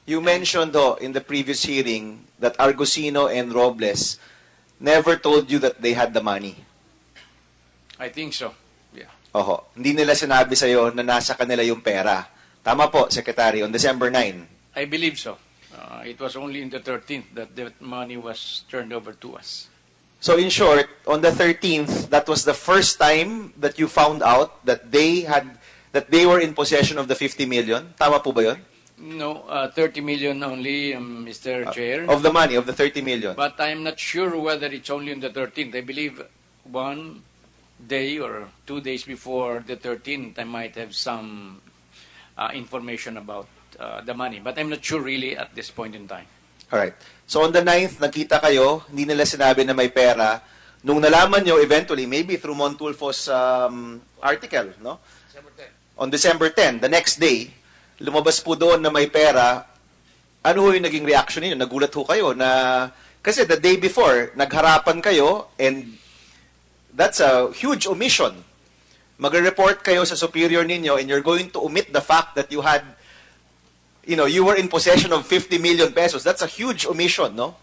You mentioned, though, in the previous hearing that Argusino and Robles never told you that they had the money. I think so. Yeah. Oho. Hindi nila sinabi sa'yo na nasa kanila yung pera. Tama po, Secretary, on December 9. I believe so. It was only in the 13th that the money was turned over to us. So in short, on the 13th, that was the first time that you found out that they were in possession of the 50 million. Tama po ba yun? No, 30 million only, Mr. Chair. Of the money, of the 30 million. But I'm not sure whether it's only on the 13th. I believe 1 day or 2 days before the 13th, I might have some information about the money. But I'm not sure really at this point in time. Alright. So on the 9th, nakita kayo, hindi nila sinabi na may pera. Nung nalaman nyo eventually, maybe through Montulfo's article, no? On December 10, the next day, lumabas po doon na may pera. Ano ho yung naging reaction niyo? Nagulat ho kayo na, kasi the day before, nagharapan kayo, and that's a huge omission. Magre-report kayo sa superior ninyo, and you're going to omit the fact that you had, you were in possession of 50 million pesos. That's a huge omission, no?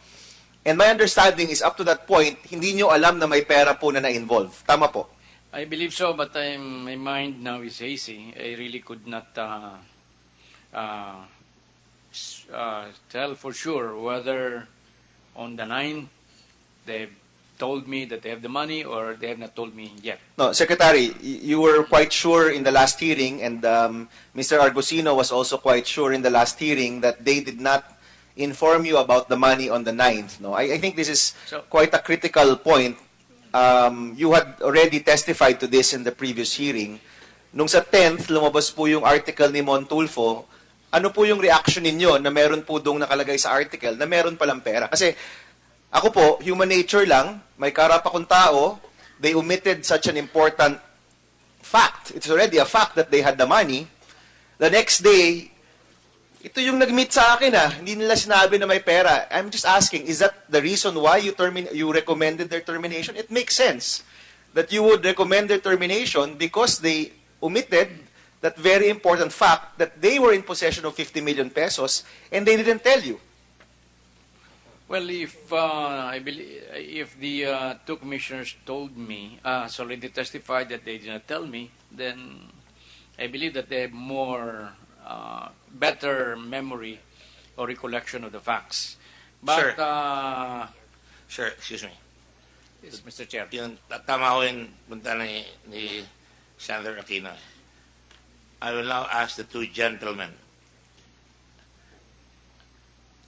And my understanding is up to that point, hindi nyo alam na may pera po na na-involve. Tama po? I believe so, but my mind now is hazy. I really could not tell for sure whether on the 9th they've told me that they have the money or they have not told me yet. No, Secretary, you were quite sure in the last hearing, and Mr. Argusino was also quite sure in the last hearing that they did not inform you about the money on the 9th. No, I think this is quite a critical point. You had already testified to this in the previous hearing. Nung sa 10th, lumabas po yung article ni Montulfo. Ano po yung reaction ninyo na meron po doong nakalagay sa article na meron palang pera? Kasi ako po, human nature lang, may karap akong tao, they omitted such an important fact. It's already a fact that they had the money. The next day, ito yung nag-meet sa akin hindi nila sinabi na may pera. I'm just asking, is that the reason why you recommended their termination? It makes sense that you would recommend their termination because they omitted that very important fact that they were in possession of 50 million pesos and they didn't tell you. Well, if the two commissioners told me, they testified that they did not tell me, then I believe that they have more better memory or recollection of the facts. But Sir, excuse me. Yes, Mr. Chair. Yung tama ko yung punta ni Senator Aquino. I will now ask the two gentlemen.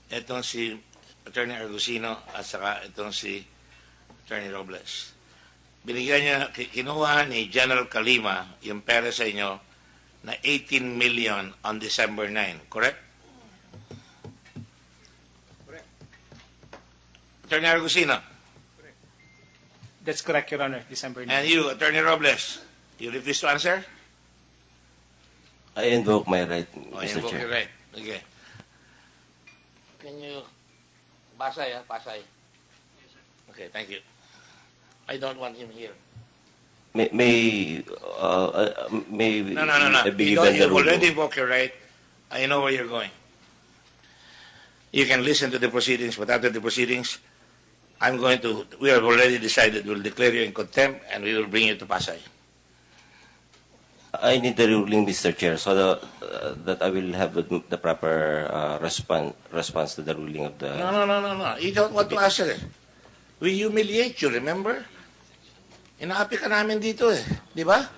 Itong si Attorney Argusino at saka itong si Attorney Robles. Binigyan niya, kinuha ni General Calima yung pera sa inyo na 18 million on December 9, correct? Correct. Attorney Argusino. That's correct, Your Honor, December 9. And you, Attorney Robles, you refuse to answer? I invoke my right, Oh, Mr. invoke Chair. your right. Okay. Can you pasay, pasay. Okay, thank you. I don't want him here. May No. be You given the you've rule. already invoked your right. I know where you're going. You can listen to the proceedings, but after the proceedings, we have already decided we'll declare you in contempt and we will bring you to Pasay. I need the ruling, Mr. Chair, so that I will have the proper response to the ruling of the... No. You don't want to answer it. We humiliate you, remember? Inaapi ka namin dito Di ba?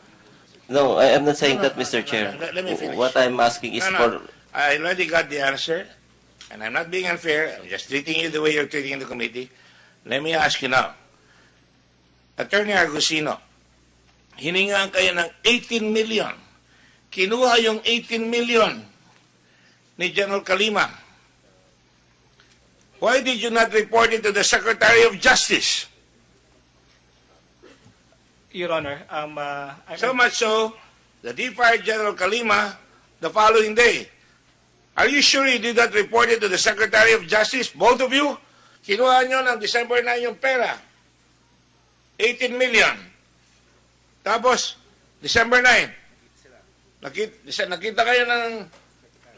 No, I am not saying that, Mr. Chair. Let me finish. What I'm asking is for... I already got the answer, and I'm not being unfair. I'm just treating you the way you're treating the committee. Let me ask you now. Attorney Argusino, hiningaan kayo ng 18 million. Kinuha yung 18 million ni General Calima. Why did you not report it to the Secretary of Justice? Your Honor, So much so, that he fired General Calima the following day. Are you sure you did not report it to the Secretary of Justice? Both of you? Kinuha nyo ng December 9 yung pera. 18 million. Tapos, December 9. Nakita kayo ng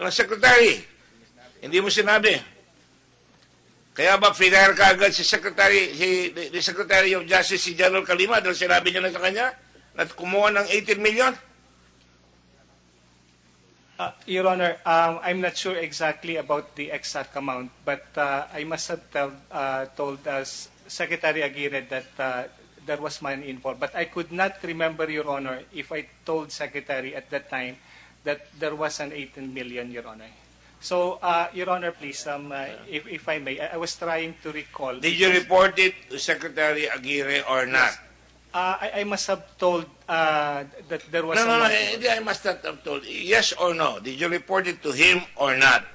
Secretary. Hindi mo sinabi. Kaya ba finire ka agad si the Secretary of Justice, si General Kalima, dahil sinabi niya na sa kanya na kumuha ng 18 million? Your Honor, I'm not sure exactly about the exact amount, but I must have told us Secretary Aguirre that there was money involved. But I could not remember, Your Honor, if I told Secretary at that time that there was an 18 million, Your Honor. So, Your Honor, please, if I may, I was trying to recall. Did you report it to Secretary Aguirre or not? Yes. I must have told that there was No, I must not have told. Yes or no? Did you report it to him or not?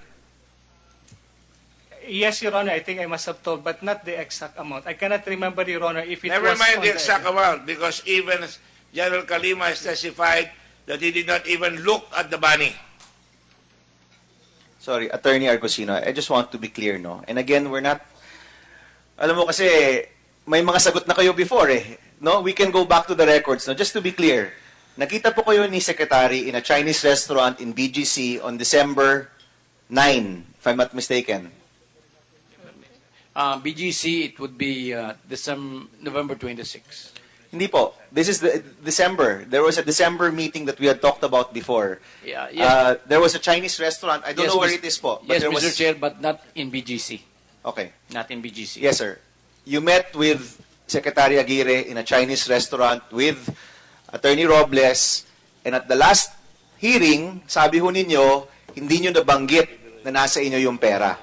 Yes, Your Honor, I think I must have told, but not the exact amount. I cannot remember, Your Honor, if it Never was mind on the exact amount, because even General Kalima has testified that he did not even look at the money. Sorry, Attorney Argosino, I just want to be clear, no? And again, we're not, alam mo kasi, may mga sagot na kayo before eh. No, we can go back to the records. No, just to be clear, nakita po kayo ni Secretary in a Chinese restaurant in BGC on December 9, if I'm not mistaken. BGC, it would be November 26. Hindi po. This is the December. There was a December meeting that we had talked about before. Yeah. There was a Chinese restaurant. I don't know where it is po. But Yes, there Mr. was... Chair, but not in BGC. Okay. Not in BGC. Yes, sir. You met with Secretary Aguirre in a Chinese restaurant with Attorney Robles, and at the last hearing, sabi ho ninyo, hindi nyo nabanggit na nasa inyo yung pera.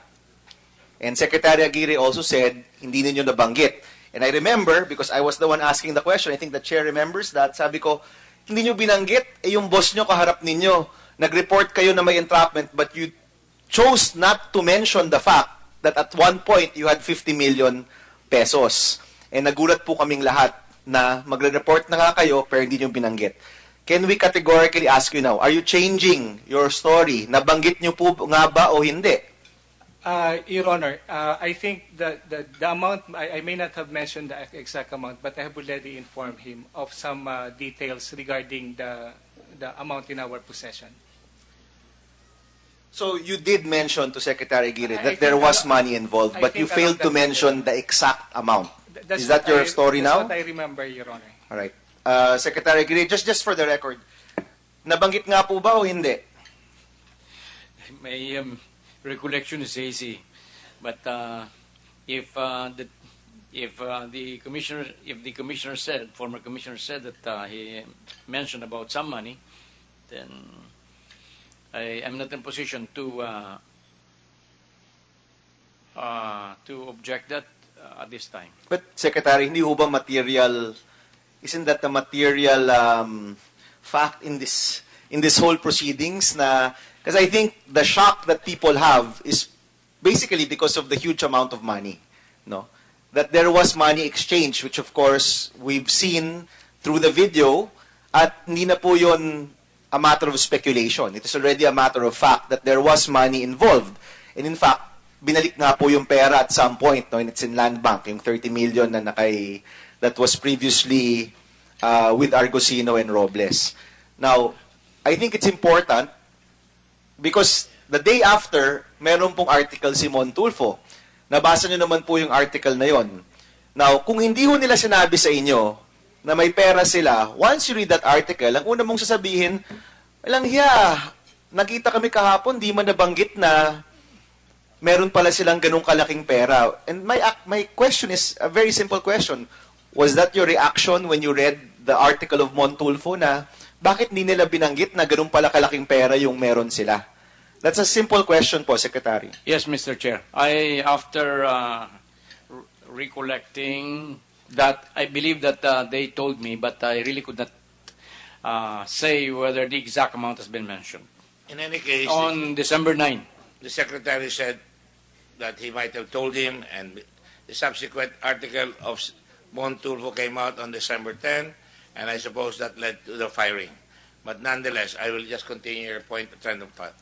And Secretary Aguirre also said, hindi ninyo nabanggit. And I remember, because I was the one asking the question, I think the chair remembers that, sabi ko, hindi nyo binanggit, yung boss nyo kaharap ninyo, nag-report kayo na may entrapment, but you chose not to mention the fact that at one point, you had 50 million pesos. And nagulat po kaming lahat na magre-report na nga kayo pero hindi nyo binanggit. Can we categorically ask you now, are you changing your story? Nabanggit nyo po nga ba o hindi? Your Honor, I think the amount, I may not have mentioned the exact amount, but I have already informed him of some details regarding the amount in our possession. So you did mention to Secretary Aguirre that there was money involved, but you failed to mention the exact amount. Is that your story now? That's what I remember, Your Honor. All right. Secretary Aguirre, just for the record, nabanggit nga po ba o hindi? My recollection is hazy, but if the commissioner said, former commissioner said that he mentioned about some money, then I am not in position to object that at this time. But Secretary, hindi ho ba material? Isn't that the material fact in this whole proceedings? Na because I think the shock that people have is basically because of the huge amount of money, no? That there was money exchange, which of course we've seen through the video, at hindi na po yun a matter of speculation. It is already a matter of fact that there was money involved. And in fact, binalik nga po yung pera at some point, no? And it's in land bank, yung 30 million na that was previously with Argosino and Robles. Now, I think it's important because the day after, meron pong article si Montulfo. Nabasa nyo naman po yung article na yon. Now, kung hindi ho nila sinabi sa inyo na may pera sila, once you read that article, ang una mong sasabihin, walang hiya, nakita kami kahapon, di man nabanggit na meron pala silang ganung kalaking pera. And my question is a very simple question. Was that your reaction when you read the article of Montulfo na bakit hindi nila binanggit na ganung pala kalaking pera yung meron sila? That's a simple question po, Secretary. Yes, Mr. Chair. After recollecting that, I believe that they told me, but I really could not say whether the exact amount has been mentioned. In any case, on December 9. The Secretary said that he might have told him, and the subsequent article of Montulfo came out on December 10, and I suppose that led to the firing. But nonetheless, I will just continue your point of trend of thought.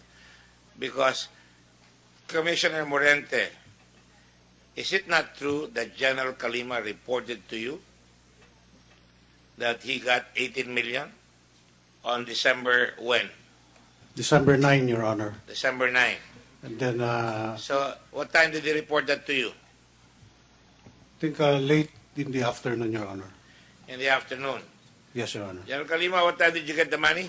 Because Commissioner Morente, is it not true that General Kalima reported to you that he got 18 million on December when? December 9, Your Honor. December 9. And then, So what time did he report that to you? I think late in the afternoon, Your Honor. In the afternoon. Yes, Your Honor. General Kalima, what time did you get the money?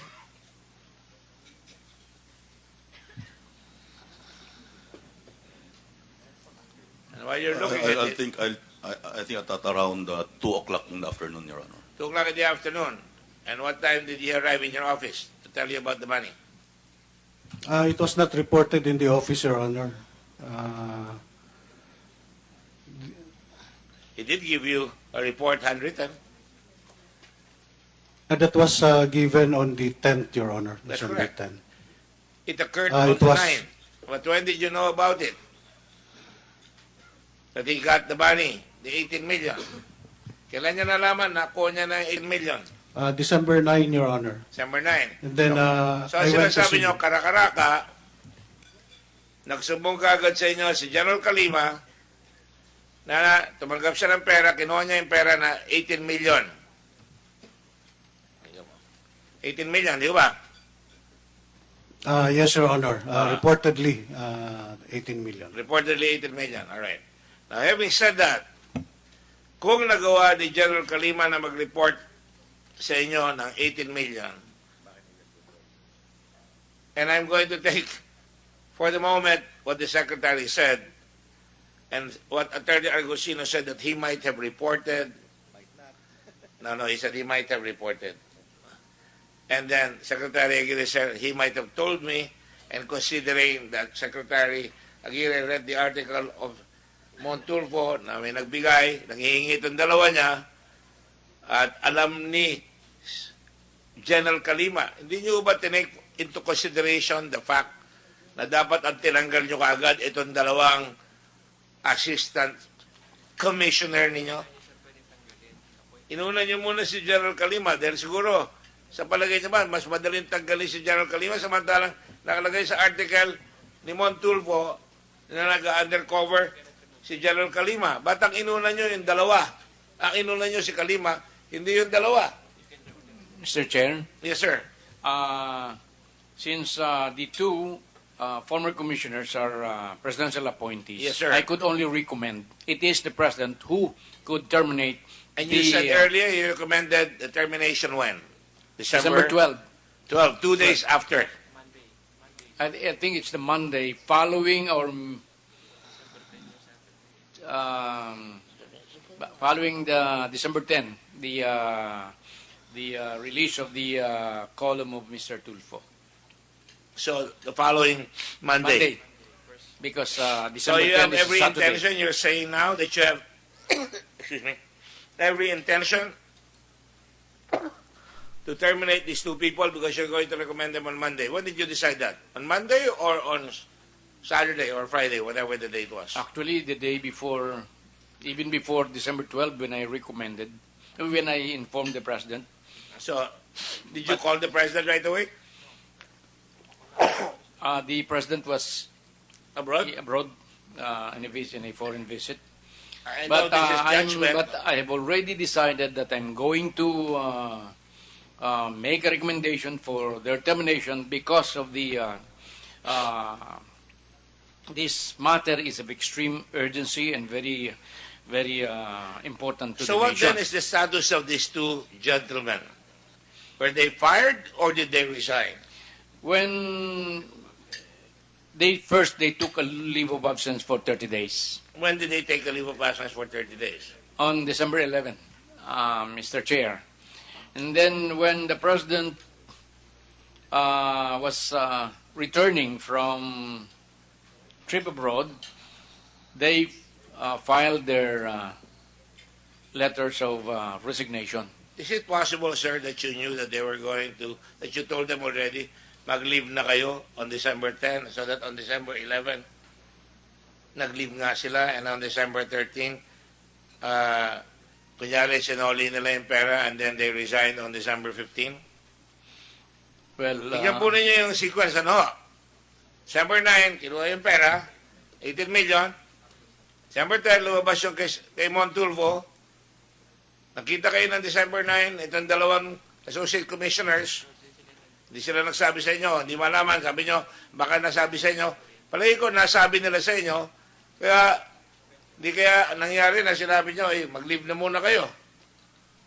And while you're looking at it, I think at around 2 o'clock in the afternoon, Your Honor. 2 o'clock in the afternoon. And what time did he arrive in your office to tell you about the money? It was not reported in the office, Your Honor. He did give you a report handwritten. That was given on the 10th, Your Honor. That's December correct. 10. It occurred It on the was- 9th. But when did you know about it? That he got the money, the 18 million. Kailan niya nalaman na kuha niya ng 8 million? December 9, Your Honor. December 9. And then, So I went to sinasabi see... niyo, karakaraka, nagsumbong kagad sa inyo si General Kalima na tumanggap siya ng pera, kinuha niya yung pera na 18 million. 18 million, di ba? yes, Your Honor. Reportedly, 18 million. Reportedly 18 million. All right. Now, having said that, kung nagawa ni General Kalima na mag-report sa inyo ng 18 million, and I'm going to take, for the moment, what the Secretary said, and what Attorney Argusino said that he might have reported. No, he said he might have reported. And then Secretary Aguirre said he might have told me, and considering that Secretary Aguirre read the article of Montulfo na may nagbigay, nanghihingi itong dalawa niya, at alam ni General Kalima, hindi niyo ba tinake into consideration the fact na dapat ang tinanggal niyo kaagad itong dalawang assistant commissioner ninyo? Inuna niyo muna si General Kalima dahil siguro sa palagay naman, mas madaling tanggalin si General Kalima samantalang nakalagay sa article ni Montulfo na nag-undercover si General Kalima. Ba't ang inuna nyo yung dalawa? Ang inuna nyo si Kalima, hindi yung dalawa. Mr. Chair, Yes, sir. since the two former commissioners are presidential appointees, Yes, sir. I could only recommend it is the president who could terminate And you said earlier you recommended the termination when? December 12. 12, 2 days after. I think it's the Monday following or following the December 10, the release of the column of Mr. Tulfo. So, the following Monday. Because So December you 10 have is every Saturday. intention, you're saying now that you have, excuse me, every intention to terminate these two people because you're going to recommend them on Monday. When did you decide that? On Monday or on Saturday or Friday, whatever the date was? Actually, the day before, even before December 12, when I informed the president. So, did you call the president right away? The president was Abroad? abroad on a foreign visit. I know But, this is judgment. but I have already decided that I'm going to make a recommendation for their termination because of the this matter is of extreme urgency and very, very important to So the what nation. then is the status of these two gentlemen? Were they fired or did they resign? When they took a leave of absence for 30 days. When did they take a leave of absence for 30 days? On December 11, Mr. Chair. And then when the president was returning from trip abroad, they filed their letters of resignation. Is it possible, sir, that you knew that they were going to, that you told them already, mag-leave na kayo on December 10, so that on December 11, nag-leave nga sila, and on December 13, kunyari sinoli nila yung pera, and then they resigned on December 15? Well, Tingnan po ninyo yung sequence, ano? December 9, kinuha yung pera, 18 million. December 10, lumabas yung kay Montulfo. Nakita kayo ng December 9, itong dalawang associate commissioners. Hindi sila nagsabi sa inyo, hindi malaman. Sabi nyo, baka nasabi sa inyo. Palagi ko, nasabi nila sa inyo. Kaya, hindi kaya nangyari na sinabi nyo, mag-leave na muna kayo.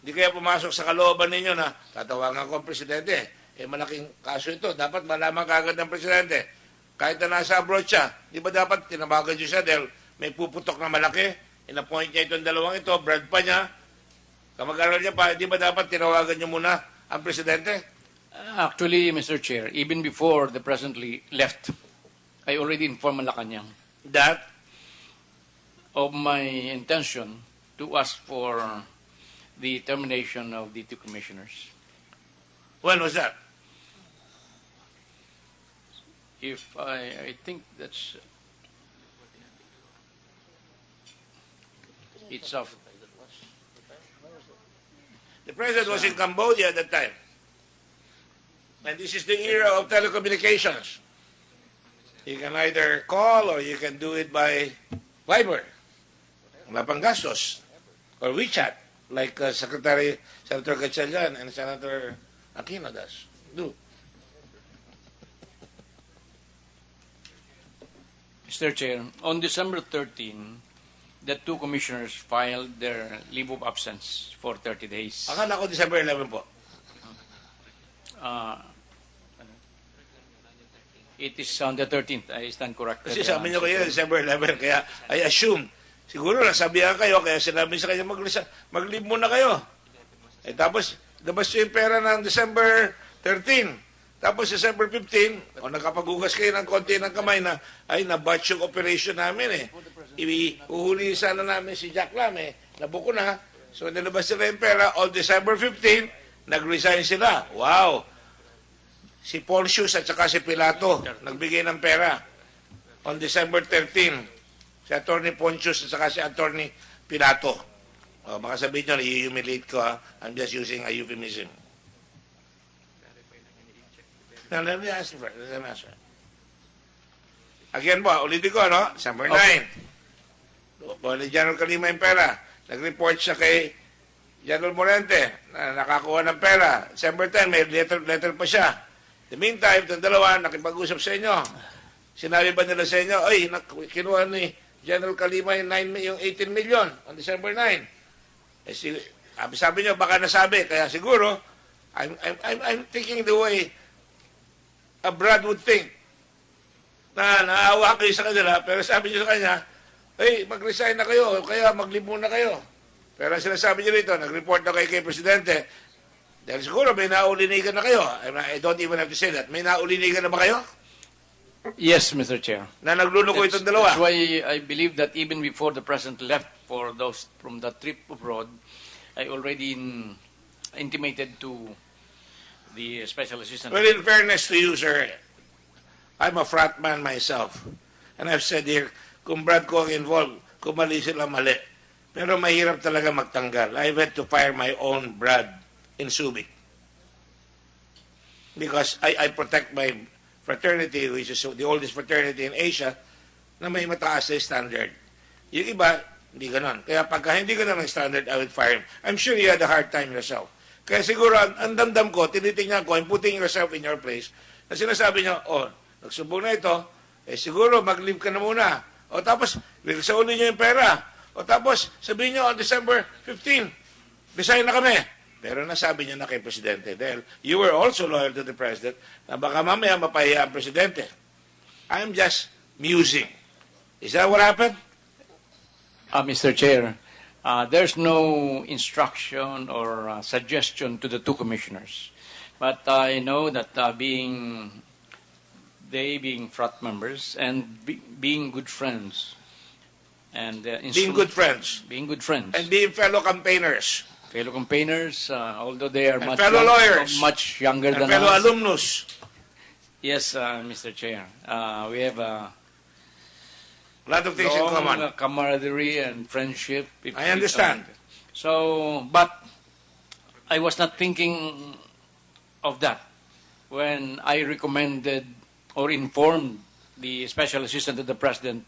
Hindi kaya pumasok sa kalooban ninyo na tatawagan ko ang presidente. Malaking kaso ito. Dapat malaman kagad ng presidente. Kahit na nasa abroad siya, di ba dapat tinabagan nyo siya dahil may puputok na malaki? Inapoint niya itong dalawang ito, Brad pa niya. Kamag-aral niya pa, di ba dapat tinawagan nyo muna ang presidente? actually, Mr. Chair, even before the President left, I already informed Malacanang That, of my intention to ask for the termination of the two commissioners. when was that? If I think that's it's of The president was in Cambodia at that time. And this is the era of telecommunications. You can either call or you can do it by Viber. Wala pang gastos. Or WeChat, like Senator Gatchalian and Senator Aquino does. Do. Mr. Chair, on December 13, the two commissioners filed their leave of absence for 30 days. Akala ko December 11 po. It is on the 13th. I stand corrected. Kasi sabi niyo kayo December 11, kaya I assume, siguro nasabihan kayo, kaya sinabi sa kanya, mag-leave muna kayo. Tapos, labas yung pera ng December 13. Tapos December 15, nakapaghugas kayo ng konti ng kamay na, na-batch yung operation namin Ihuhuli sana namin si Jack Lam nabuko na. So, nilabas sila yung pera. On December 15, nag-resign sila. Wow! Si Pontius at saka si Pilato nagbigay ng pera. On December 13, si Attorney Pontius at saka si Attorney Pilato. Baka sabihin nyo, i-humiliate ko I'm just using a euphemism. Now, let me ask you first. Again po, ulitin ko, December 9. Ni General Calima yung pera. Nag-report siya kay General Morente na nakakuha ng pera. December 10, may letter pa siya. In the meantime, itong dalawa, nakipag-usap sa inyo. Sinabi ba nila sa inyo, kinuha ni General Calima yung 18 million on December 9. Sabi niyo, baka nasabi. Kaya siguro, I'm thinking the way a Brad would think na naawa kayo sa kanila, pero sabi niyo sa kanya, mag-resign na kayo, kaya mag-leave muna kayo. Pero sinasabi niyo rito, nag-report na kayo kay Presidente, dahil siguro may naulinigan na kayo. I don't even have to say that. May naulinigan na ba kayo? Yes, Mr. Chair. Na nagluluko itong dalawa? That's why I believe that even before the President left for those from the trip abroad, I already intimated to the Special Assistant. Well, in fairness to you, sir, I'm a frat man myself. And I've said here, kung Brad ko ang involved, kung mali sila, mali. Pero mahirap talaga magtanggal. I've had to fire my own Brad in Subic. Because I protect my fraternity, which is the oldest fraternity in Asia, na may mataas na standard. Yung iba, hindi ganon. Kaya pagka hindi ganon ang standard, I would fire him. I'm sure you had a hard time yourself. Kaya siguro, ang damdam ko, tinitingnan ko, I'm putting yourself in your place, na sinasabi niyo, nagsubong na ito, siguro mag-leave ka na muna. Tapos, sauli niyo yung pera. Tapos, sabihin niyo on December 15, resign na kami. Pero nasabi niyo na kay Presidente dahil you were also loyal to the President na baka mamaya mapahiya ang Presidente. I'm just musing. Is that what happened? Mr. Chair, there's no instruction or suggestion to the two commissioners. But I know that being frat members and being good friends, and being good friends, and being fellow campaigners, although they are much younger than us, fellow alumnus. Yes, Mr. Chair, we have a lot of things in common, camaraderie and friendship. I understand. So, but I was not thinking of that. when I recommended or informed the Special Assistant to the President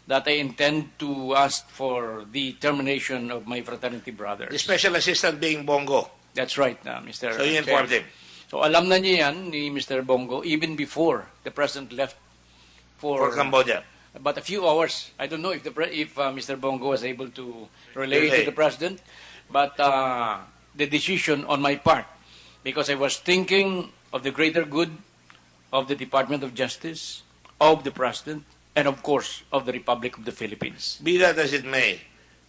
that I intend to ask for the termination of my fraternity brothers. The special assistant being Bongo. That's right, Mr. So you Chair. informed him. So alam na niya yan ni Mr. Bongo even before the President left For Cambodia. about a few hours. I don't know if Mr. Bongo was able to relay to the President, but the decision on my part, because I was thinking of the greater good of the Department of Justice, of the President, and of course of the Republic of the Philippines. Be that as it may,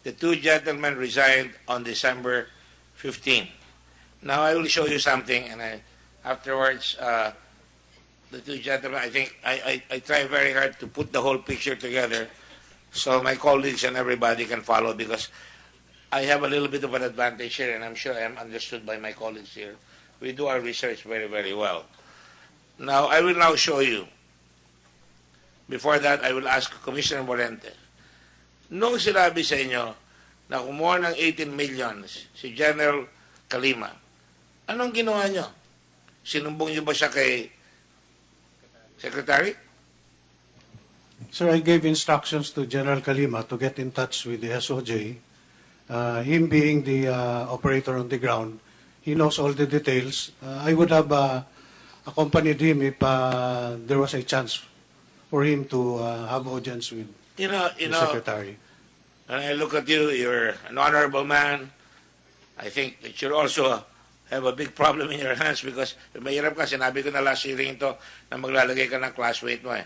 the two gentlemen resigned on December 15. Now I will show you something, and afterwards, the two gentlemen, I think I try very hard to put the whole picture together so my colleagues and everybody can follow, because I have a little bit of an advantage here, and I'm sure I am understood by my colleagues here. We do our research very, very well. Now, I will now show you. Before that, I will ask Commissioner Morente. Nung sinabi sa inyo na kumuha ng 18 millions si General Kalima, anong ginawa nyo? Sinumbong nyo ba siya kay Secretary? Sir, I gave instructions to General Kalima to get in touch with the SOJ. Him being the operator on the ground, he knows all the details. I would have accompanied him if there was a chance for him to have audience with the Secretary. When I look at you, you're an honorable man. I think that you also have a big problem in your hands, because mahirap ka, sinabi ko na last hearing ito na maglalagay ka ng classmate mo eh.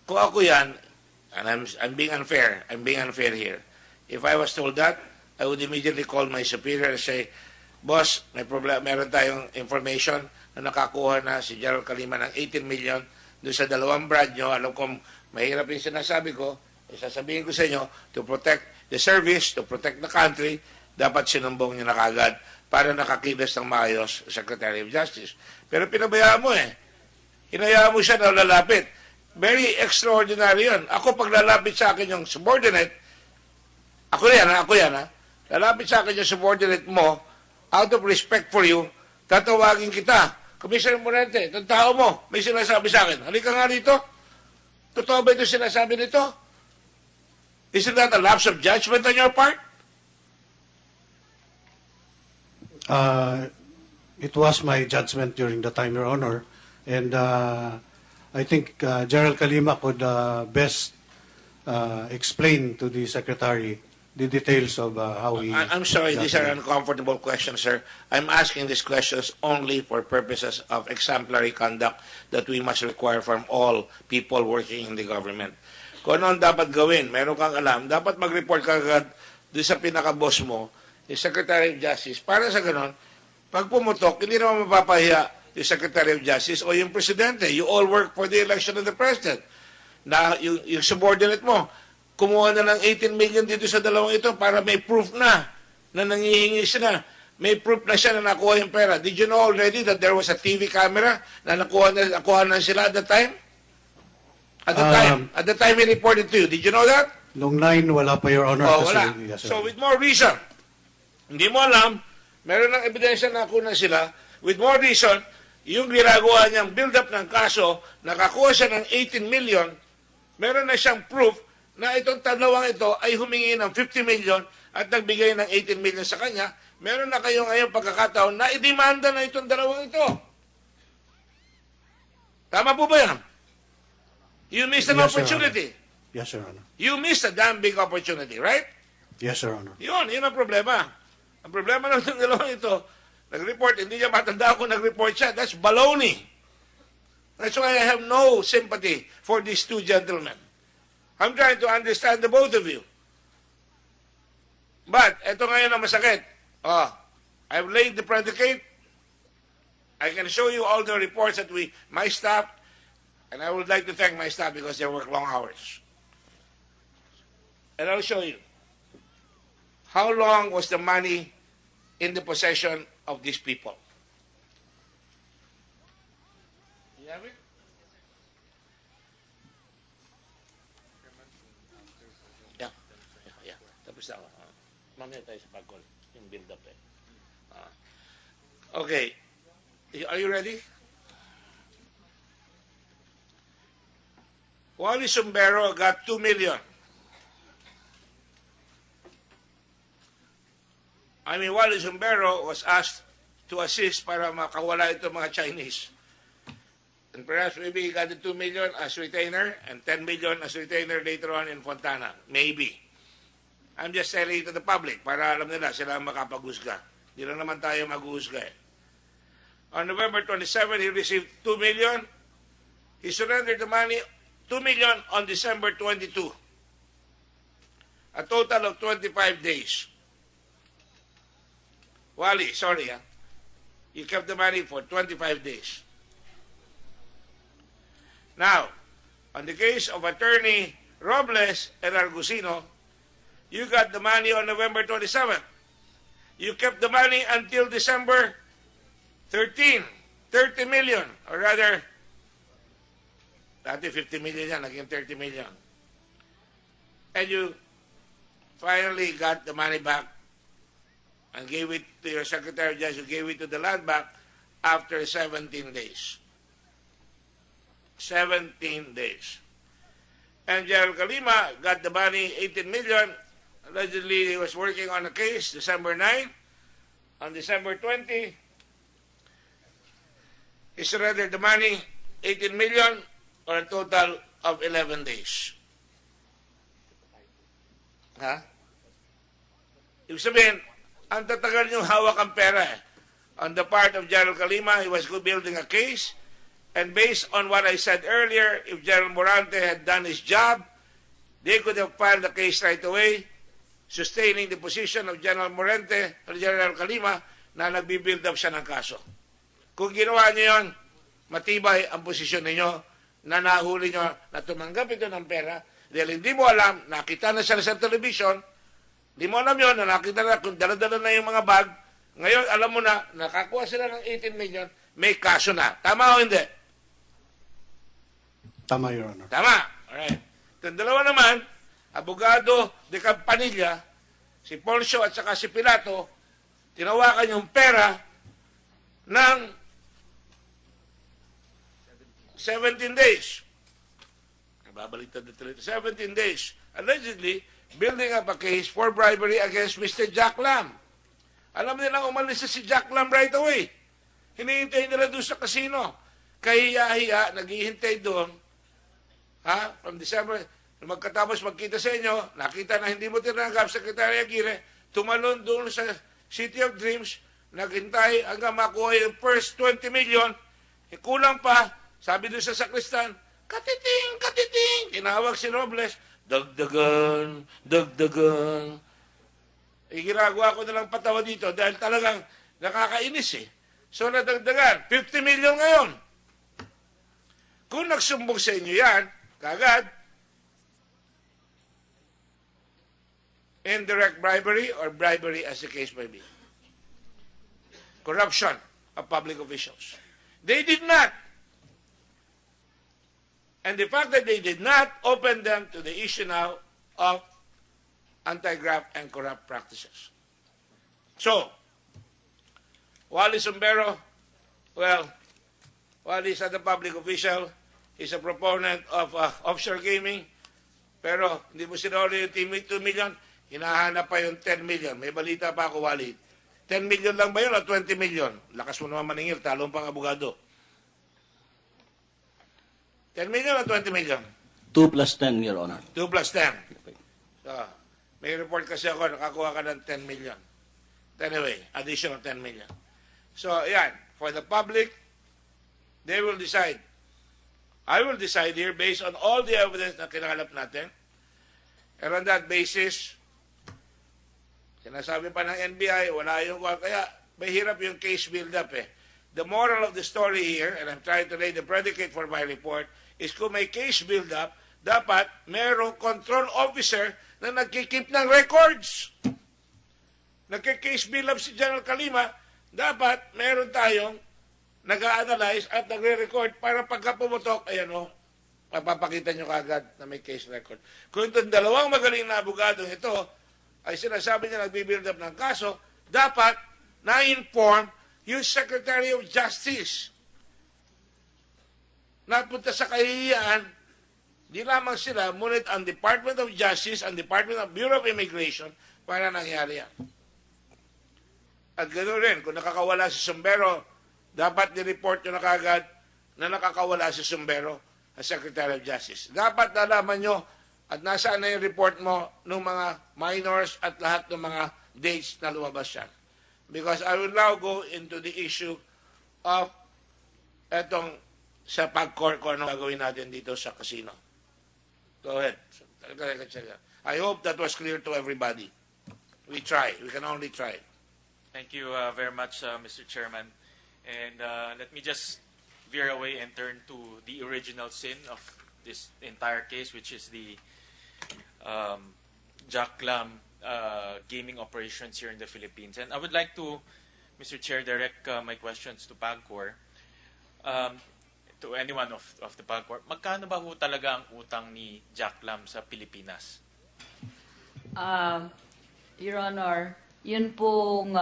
Kung ako yan, and I'm being unfair here. If I was told that, I would immediately call my superior and say, Boss, meron tayong information na nakakuha na si General Kalima ng 18 million doon sa dalawang brand nyo. Alam kong mahirap yung sinasabi ko, sasabihin ko sa inyo, to protect the service, to protect the country, dapat sinumbong nyo na kagad para nakakilos ng maayos Secretary of Justice. Pero pinabayaan mo eh. Hinayaan mo siya na lalapit. Very extraordinary yun. Ako, pag lalapit sa akin yung subordinate, ako yan ha, lalapit sa akin yung subordinate mo, out of respect for you, tatawagin kita. Commissioner Morente, itong tao mo, may sinasabi sa akin. Halika nga dito. Totoo ba ito sinasabi nito? Isn't that a lapse of judgment on your part? It was my judgment during the time, Your Honor, and I think General Kalima could best explain to the Secretary the details of how he... I'm sorry, these are uncomfortable questions, sir. I'm asking these questions only for purposes of exemplary conduct that we must require from all people working in the government. Kung ano ang dapat gawin, meron kang alam, dapat mag-report ka agad doon sa pinaka-boss mo, yung Secretary of Justice, para sa ganon, pag pumutok, hindi naman mapapahiya yung Secretary of Justice o yung Presidente. You all work for the election of the President. Na yung subordinate mo, kumuha na ng 18 million dito sa dalawang ito para may proof na nangihingi siya. May proof na siya na nakuha yung pera. Did you know already that there was a TV camera na nakuha na sila at the time? At the time he reported to you. Did you know that? Nung 9, wala pa, Your Honor. Oh, wala. Yes, So with more reason, hindi mo alam, meron ng ebidensya na nakuha sila, with more reason, yung ginagawa niyang build-up ng kaso, nakakuha siya ng 18 million, meron na siyang proof na itong dalawang ito ay humingi ng 50 million at nagbigay ng 18 million sa kanya, meron na kayo ngayon pagkakataon na idemanda na itong dalawang ito. Tama po ba yan? You missed an opportunity. Yes, Your Honor. You missed a damn big opportunity, right? Yes, Your Honor. Yun ang problema. Ang problema ng dalawang ito, nag-report, hindi niya matanda kung nag-report siya. That's baloney. That's why I have no sympathy for these two gentlemen. I'm trying to understand the both of you. But, ito ngayon ang masakit. I've laid the predicate. I can show you all the reports that my staff, and I would like to thank my staff because they work long hours. And I'll show you. How long was the money in the possession of these people? You have it? Yeah. Tapos na ako. Mamaya tayo sa pag-call. Yung build-up eh. Okay. Are you ready? Wally Sumbero got 2 million. I mean, Wally Sumbero was asked to assist para makawala ito mga Chinese. And perhaps maybe he got the 2 million as retainer and 10 million as retainer later on in Fontana. Maybe. I'm just telling it to the public para alam nila sila ang makapaghusga. Hindi lang naman tayo maghuhusga eh. On November 27, he received 2 million. He surrendered the money, 2 million on December 22. A total of 25 days. Wally, sorry, you kept the money for 25 days. Now, on the case of Attorney Robles and Argusino, you got the money on November 27. You kept the money until December 13, 30 million, or rather, dati 50 million yan, naging 30 million. And you finally got the money back and gave it to your Secretary of Justice, who gave it to the land bank after 17 days. 17 days. And General Kalima got the money, 18 million. Allegedly, he was working on a case, December 9. On December 20, he surrendered the money, 18 million, or a total of 11 days. Ha? Ibig sabihin, ang tatagal niyong hawak ang pera eh. On the part of General Kalima, he was building a case, and based on what I said earlier, if General Morante had done his job, they could have filed the case right away, sustaining the position of General Morante or General Kalima na nagbi-build up siya ng kaso. Kung ginawa niyo yun, matibay ang posisyon ninyo na nahuli nyo na tumanggap ito ng pera dahil hindi mo alam, nakita na siya sa television, hindi mo alam yun, na nakita na kung dala-dala na yung mga bag, ngayon alam mo na, nakakuha sila ng 18 million, may kaso na. Tama o hindi? Tama, Your Honor. Tama. Alright. Itong dalawa naman, abogado de Campanilla, si Poncio at saka si Pilato, tinawakan yung pera ng 17 days. Babaliktad na 17 days. Allegedly, building up a case for bribery against Mr. Jack Lam. Alam nilang umalis na si Jack Lam right away. Hinihintay nila doon sa casino. Kahiya-hiya, naghihintay doon. Ha? From December, magkatapos magkita sa inyo, nakita na hindi mo tinanggap, Secretary Aguirre, tumalon doon sa City of Dreams, naghintay hanggang makuha yung first 20 million, kulang pa, sabi doon sa sakristan, katiting, katiting, tinawag si Robles, dagdagan, dagdagan. Ginagawa ko na lang patawa dito dahil talagang nakakainis eh. So nadagdagan, 50 million ngayon. Kung nagsumbong sa inyo yan, kagad, indirect bribery or bribery as the case may be. Corruption of public officials. They did not. And the fact that they did not open them to the issue now of anti-graft and corrupt practices. So, Wally Sumbero, well, Wally is a public official. He's a proponent of offshore gaming. Pero hindi mo sinuli yung 2 million, hinahanap pa yung 10 million. May balita pa ako, Wally. 10 million lang ba yun o 20 million? Lakas mo naman maningil, talong pang abogado. 10 million o 20 million? 2 plus 10, Your Honor. 2 plus 10. So, may report kasi ako, nakakuha ka ng 10 million. Anyway, additional 10 million. So, yan. For the public, they will decide. I will decide here based on all the evidence na kinakalap natin. And on that basis, sinasabi pa ng NBI, wala yung kaya mahirap yung case build-up eh. The moral of the story here, and I'm trying to lay the predicate for my report, is kung may case build-up, dapat merong control officer na nagkikip ng records. Nagkikase build-up si General Kalima, dapat meron tayong nag-a-analyze at nagre-record para pagka pumutok, ayan o, mapapakita nyo kagad na may case record. Kung itong dalawang magaling na abogadong ito ay sinasabi niya nagbi-build up ng kaso, dapat na-inform yung Secretary of Justice. Napunta sa kahihiyaan, Di lamang sila, ngunit ang Department of Justice, ang Department of Bureau of Immigration, para nangyari yan. At ganoon rin, kung nakakawala si Sombero, dapat ni-report nyo na kagad na nakakawala si Sombero as Secretary of Justice. Dapat nalaman nyo at nasaan na yung report mo ng mga minors at lahat ng mga dates na lumabas yan. Because I will now go into the issue of etong sa pag-court ko ano gagawin natin dito sa casino. Go ahead. I hope that was clear to everybody. We try. We can only try. Thank you very much, Mr. Chairman. And let me just veer away and turn to the original sin of this entire case, which is the Jack Lam gaming operations here in the Philippines. And I would like to, Mr. Chair, direct my questions to PAGCOR, to anyone of the PAGCOR. Magkano ba ho talaga ang utang ni Jack Lam sa Pilipinas? Your Honor, yun pong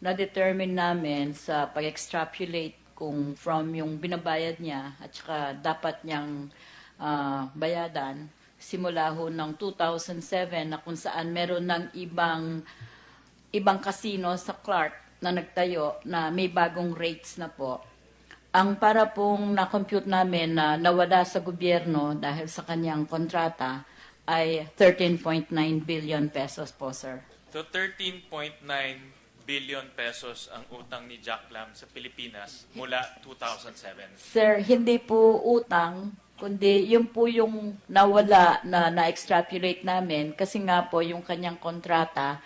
na-determine namin sa pag-extrapolate kung from yung binabayad niya at saka dapat niyang bayadan simula ho ng 2007 na kung saan meron ng ibang casino sa Clark na nagtayo na may bagong rates na po. Ang para pong na-compute namin na nawala sa gobyerno dahil sa kanyang kontrata ay 13.9 billion pesos po, sir. So 13.9 billion pesos ang utang ni Jack Lam sa Pilipinas mula 2007. Sir, hindi po utang, kundi yun po yung nawala na na-extrapolate namin kasi nga po yung kanyang kontrata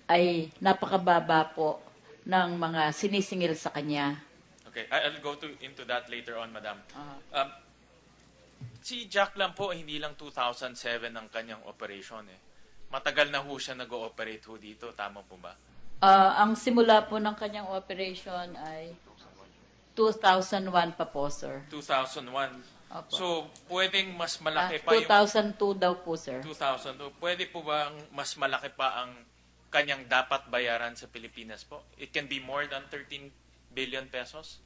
ay napakababa po ng mga sinisingil sa kanya. Okay, I'll go into that later on, Madam. Si Jack Lam po, hindi lang 2007 ang kanyang operation. Matagal na ho siya nag-ooperate ho dito. Tama po ba? Ang simula po ng kanyang operation ay 2001 pa po, sir. 2001. Opo. So, pwedeng mas malaki pa yung... 2002 daw po, sir. 2002. Pwede po ba mas malaki pa ang kanyang dapat bayaran sa Pilipinas po? It can be more than 13 billion pesos?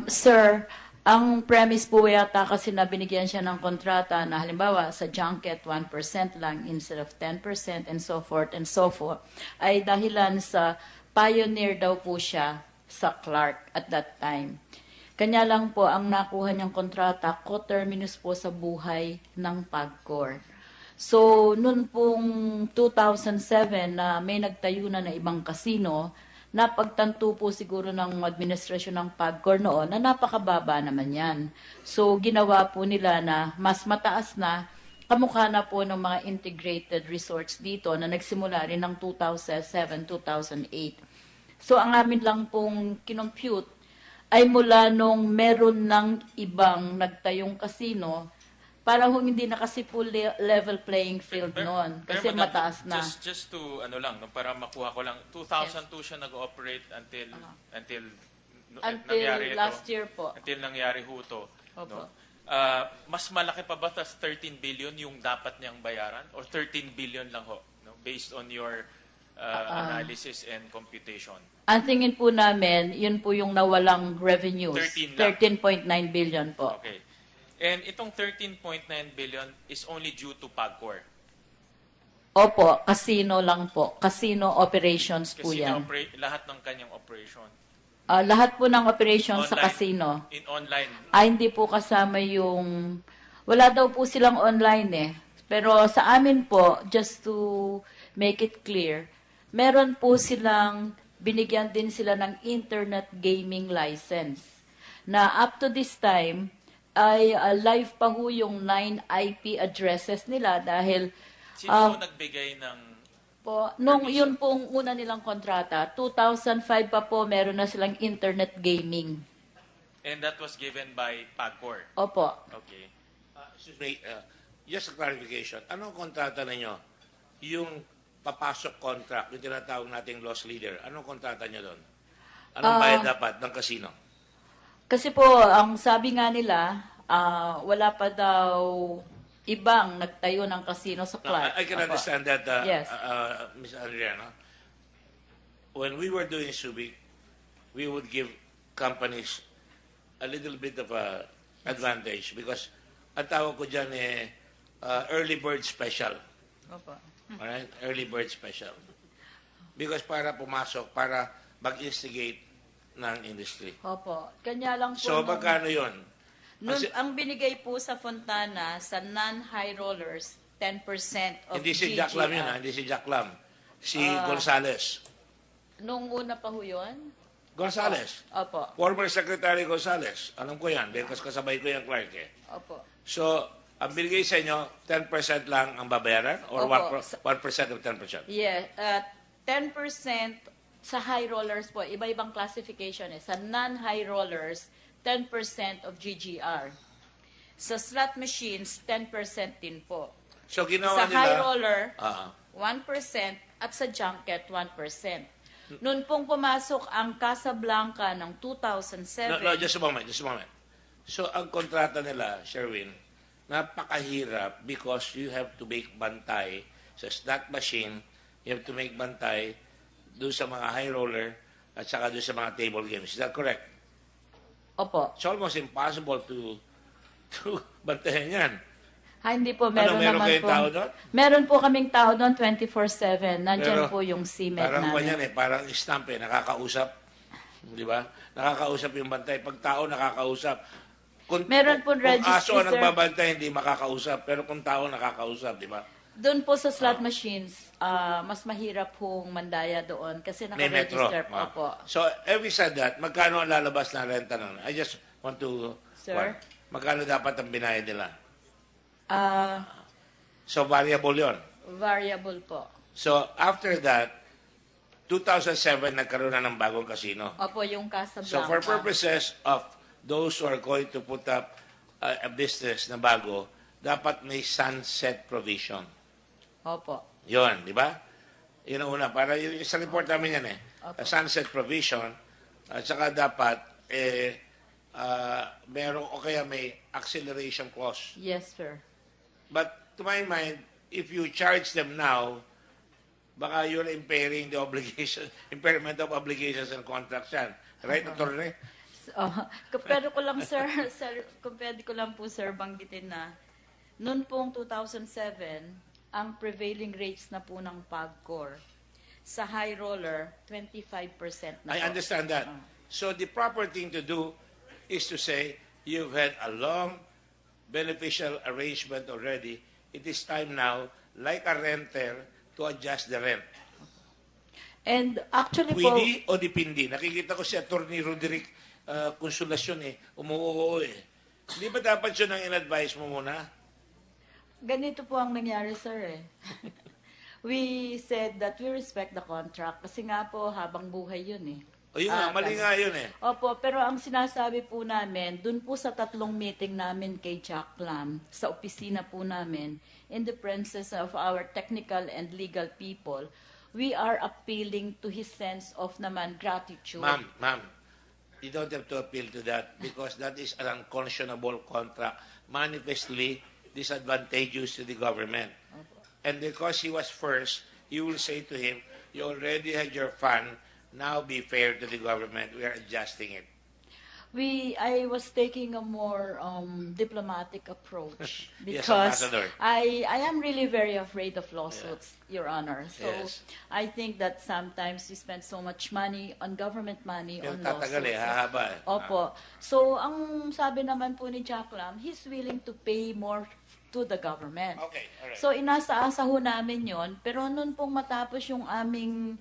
Sir, ang premise po yata kasi na binigyan siya ng kontrata na halimbawa sa junket 1% lang instead of 10% and so forth ay dahilan sa pioneer daw po siya sa Clark at that time. Kanya lang po ang nakuha niyang kontrata coterminous po sa buhay ng PAGCOR. So, noon pong 2007 na may nagtayo na ibang casino, napagtanto po siguro ng administrasyon ng PAGCOR noon na napakababa naman yan. So, ginawa po nila na mas mataas na, kamukha na po ng mga integrated resorts dito na nagsimula rin ng 2007-2008. So, ang amin lang pong kinompute ay mula nung meron ng ibang nagtayong casino, para hindi na kasi full level playing field noon. Kasi Madam, mataas na. Just to, para makuha ko lang, 2002 siya nag-ooperate until nangyari last ito. year po. Until nangyari ho ito. No? Mas malaki pa ba tas 13 billion yung dapat niyang bayaran? Or 13 billion lang ho? No? Based on your analysis and computation. Ang tingin po namin, yun po yung nawalang revenues. 13.9 billion po. Okay. And itong 13.9 billion is only due to PAGCOR. Opo, casino lang po. Casino operations po yan. Lahat ng kanyang operation. Lahat po ng operations Online, sa casino. In online. Hindi po kasama yung... Wala daw po silang online eh. Pero sa amin po, just to make it clear, meron po silang, binigyan din sila ng internet gaming license. Na up to this time, ay live pa ho yung 9 IP addresses nila dahil sino nagbigay ng yun pong una nilang kontrata 2005 pa po meron na silang internet gaming. And that was given by PAGCOR. Opo. Okay. Excuse me, just a clarification. Anong kontrata ninyo? Yung papasok contract, yung tinatawag nating loss leader. Anong kontrata niyo doon? Anong bayad dapat ng casino? Kasi po, ang sabi nga nila, wala pa daw ibang nagtayo ng casino sa Clark. I can understand that, yes. Ms. Adriana. When we were doing Subic, we would give companies a little bit of a advantage because ang tawag ko dyan early bird special. Opo. Alright? Early bird special. Because para pumasok, para mag-instigate ng industry. Opo. Kanya lang po. So, magkano yun? Ang binigay po sa Fontana, sa non-high rollers, 10% of Hindi si GGR. Jack Lam yun, ha? Hindi si Jack Lam. Si Gonzales. Nung una pa ho yun? Gonzales. Opo. Former Secretary Gonzales. Alam ko yan, because kasabay ko yung Clark eh. Opo. So, ang binigay sa inyo, 10% lang ang babayaran? Or Opo. 1% of 10%? Yeah. 10% sa high rollers po, iba-ibang classification eh. Sa non-high rollers, 10% of GGR. Sa slot machines, 10% din po. So, ginawa Sa nila... high roller, Ah. 1% at sa junket, 1%. Noon pong pumasok ang Casablanca ng 2007. No, just a moment. So, ang kontrata nila, Sherwin, napakahirap because you have to make bantay sa slot machine, you have to make bantay doon sa mga high roller at saka doon sa mga table games. Is that correct? Opo. It's almost impossible to bantayan yan. Hindi po, meron meron naman kayong po. tao doon? Meron po kaming tao doon 24/7. Nandiyan po yung CMET Parang namin. kanyan parang stamp nakakausap. Di ba? Nakakausap yung bantay. Pag tao, nakakausap. Meron po kung registry, aso ang sir. nagbabantay, hindi makakausap. Pero kung tao, nakakausap. Di ba? Doon po sa slot machines, mas mahirap pong mandaya doon kasi May metro. naka-register po po. So, every said that, magkano ang lalabas na renta nun? I just want to... Sir? Magkano dapat ang binayad nila? Ah, So, variable yon. variable po. So, after that, 2007, nagkaroon na ng bagong casino. Opo, yung Casablanca. So, for purposes of those who are going to put up a business na bago, dapat may sunset provision. Opo. Yon, di ba? Yun ang una. Para sa report namin yan Opo. A sunset provision. At saka dapat, meron o kaya may acceleration clause. Yes, sir. But to my mind, if you charge them now, baka you're impairing the obligation, impairment of obligations and contracts yan. Right, Atty.? Pero ko lang, sir, kung pwede ko lang po, sir, banggitin na, noon pong 2007, ang prevailing rates na po ng PAGCOR, sa high roller, 25% na I po. understand that. So the proper thing to do is to say, you've had a long beneficial arrangement already. It is time now, like a renter, to adjust the rent. And actually po, Pwede o dipindi? Nakikita ko si Atty. Roderick Consolacion umuoo eh. Hindi ba dapat yun ang in-advise mo muna? ganito po ang nangyari, sir eh. We said that we respect the contract kasi nga po habang buhay yun eh. O yun nga, mali nga yun eh. Opo, pero ang sinasabi po namin, dun po sa 3 meeting namin kay Jack Lam, sa opisina po namin, in the presence of our technical and legal people, we are appealing to his sense of naman gratitude. Ma'am, you don't have to appeal to that because that is an unconscionable contract, manifestly disadvantageous to the government. And because he was first, you will say to him, you already had your fund, now be fair to the government. We are adjusting it. I was taking a more diplomatic approach Yes, because Ambassador. I am really very afraid of lawsuits, Your Honor. So Yes. I think that sometimes we spend so much money on government money Pero on tatagal lawsuits. hahaba eh. Opo. So ang sabi naman po ni Jack Lam, he's willing to pay more to the government. Okay, alright. So inasa-asa ho namin yon, pero noon pong matapos yung aming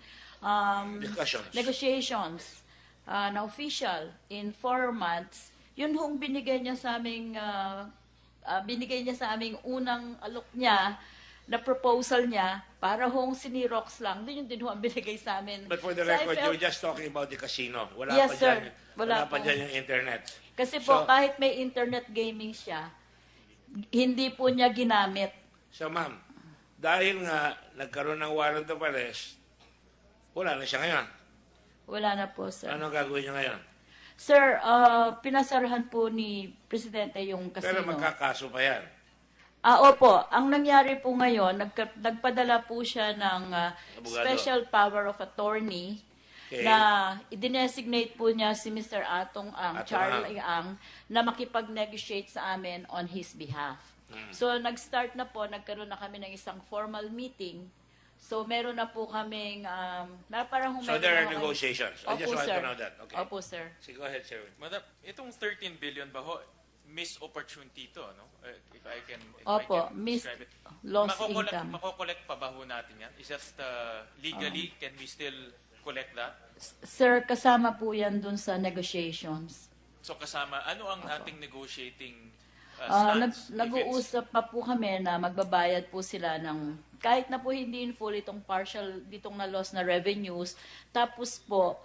negotiations na official in 4 months, yun hong binigay niya sa aming unang alok niya na proposal niya para hong sinirox lang. Yun din ho ang binigay sa amin. But for the So I record, felt- you're just talking about the casino. Wala Yes, pa sir. dyan, Wala wala pa po. dyan yung internet. Kasi po, So- kahit may internet gaming siya, hindi po niya ginamit. So ma'am, dahil nga nagkaroon ng warrant of arrest, wala na siya ngayon. Wala na po, sir. Ano gagawin niya ngayon? Sir, pinasarahan po ni Presidente yung casino. Pero magkakaso pa yan. Opo. Ang nangyari po ngayon, nagpadala po siya ng Abogado. special power of attorney Okay. na i-designate po niya si Mr. Atong Ang, Atong Charlie Ang, na makipag-negotiate sa amin on his behalf. So, nag-start na po, nagkaroon na kami ng isang formal meeting. So, meron na po kaming, parang So there are negotiations. I just Opo, want sir. to know that. Okay. Opo, sir. So go ahead, Sherwin. Madam, itong 13 billion ba ho, missed opportunity to, no? If I can, Opo, I can missed describe it. lost income. Makokollect pa ba ho natin yan? Is that legally, can we still collect that? Sir, kasama po yan dun sa negotiations. So kasama, ano ang ating negotiating stance? Nag-uusap pa po kami na magbabayad po sila ng kahit na po hindi in full itong partial, ditong na loss na revenues. Tapos po,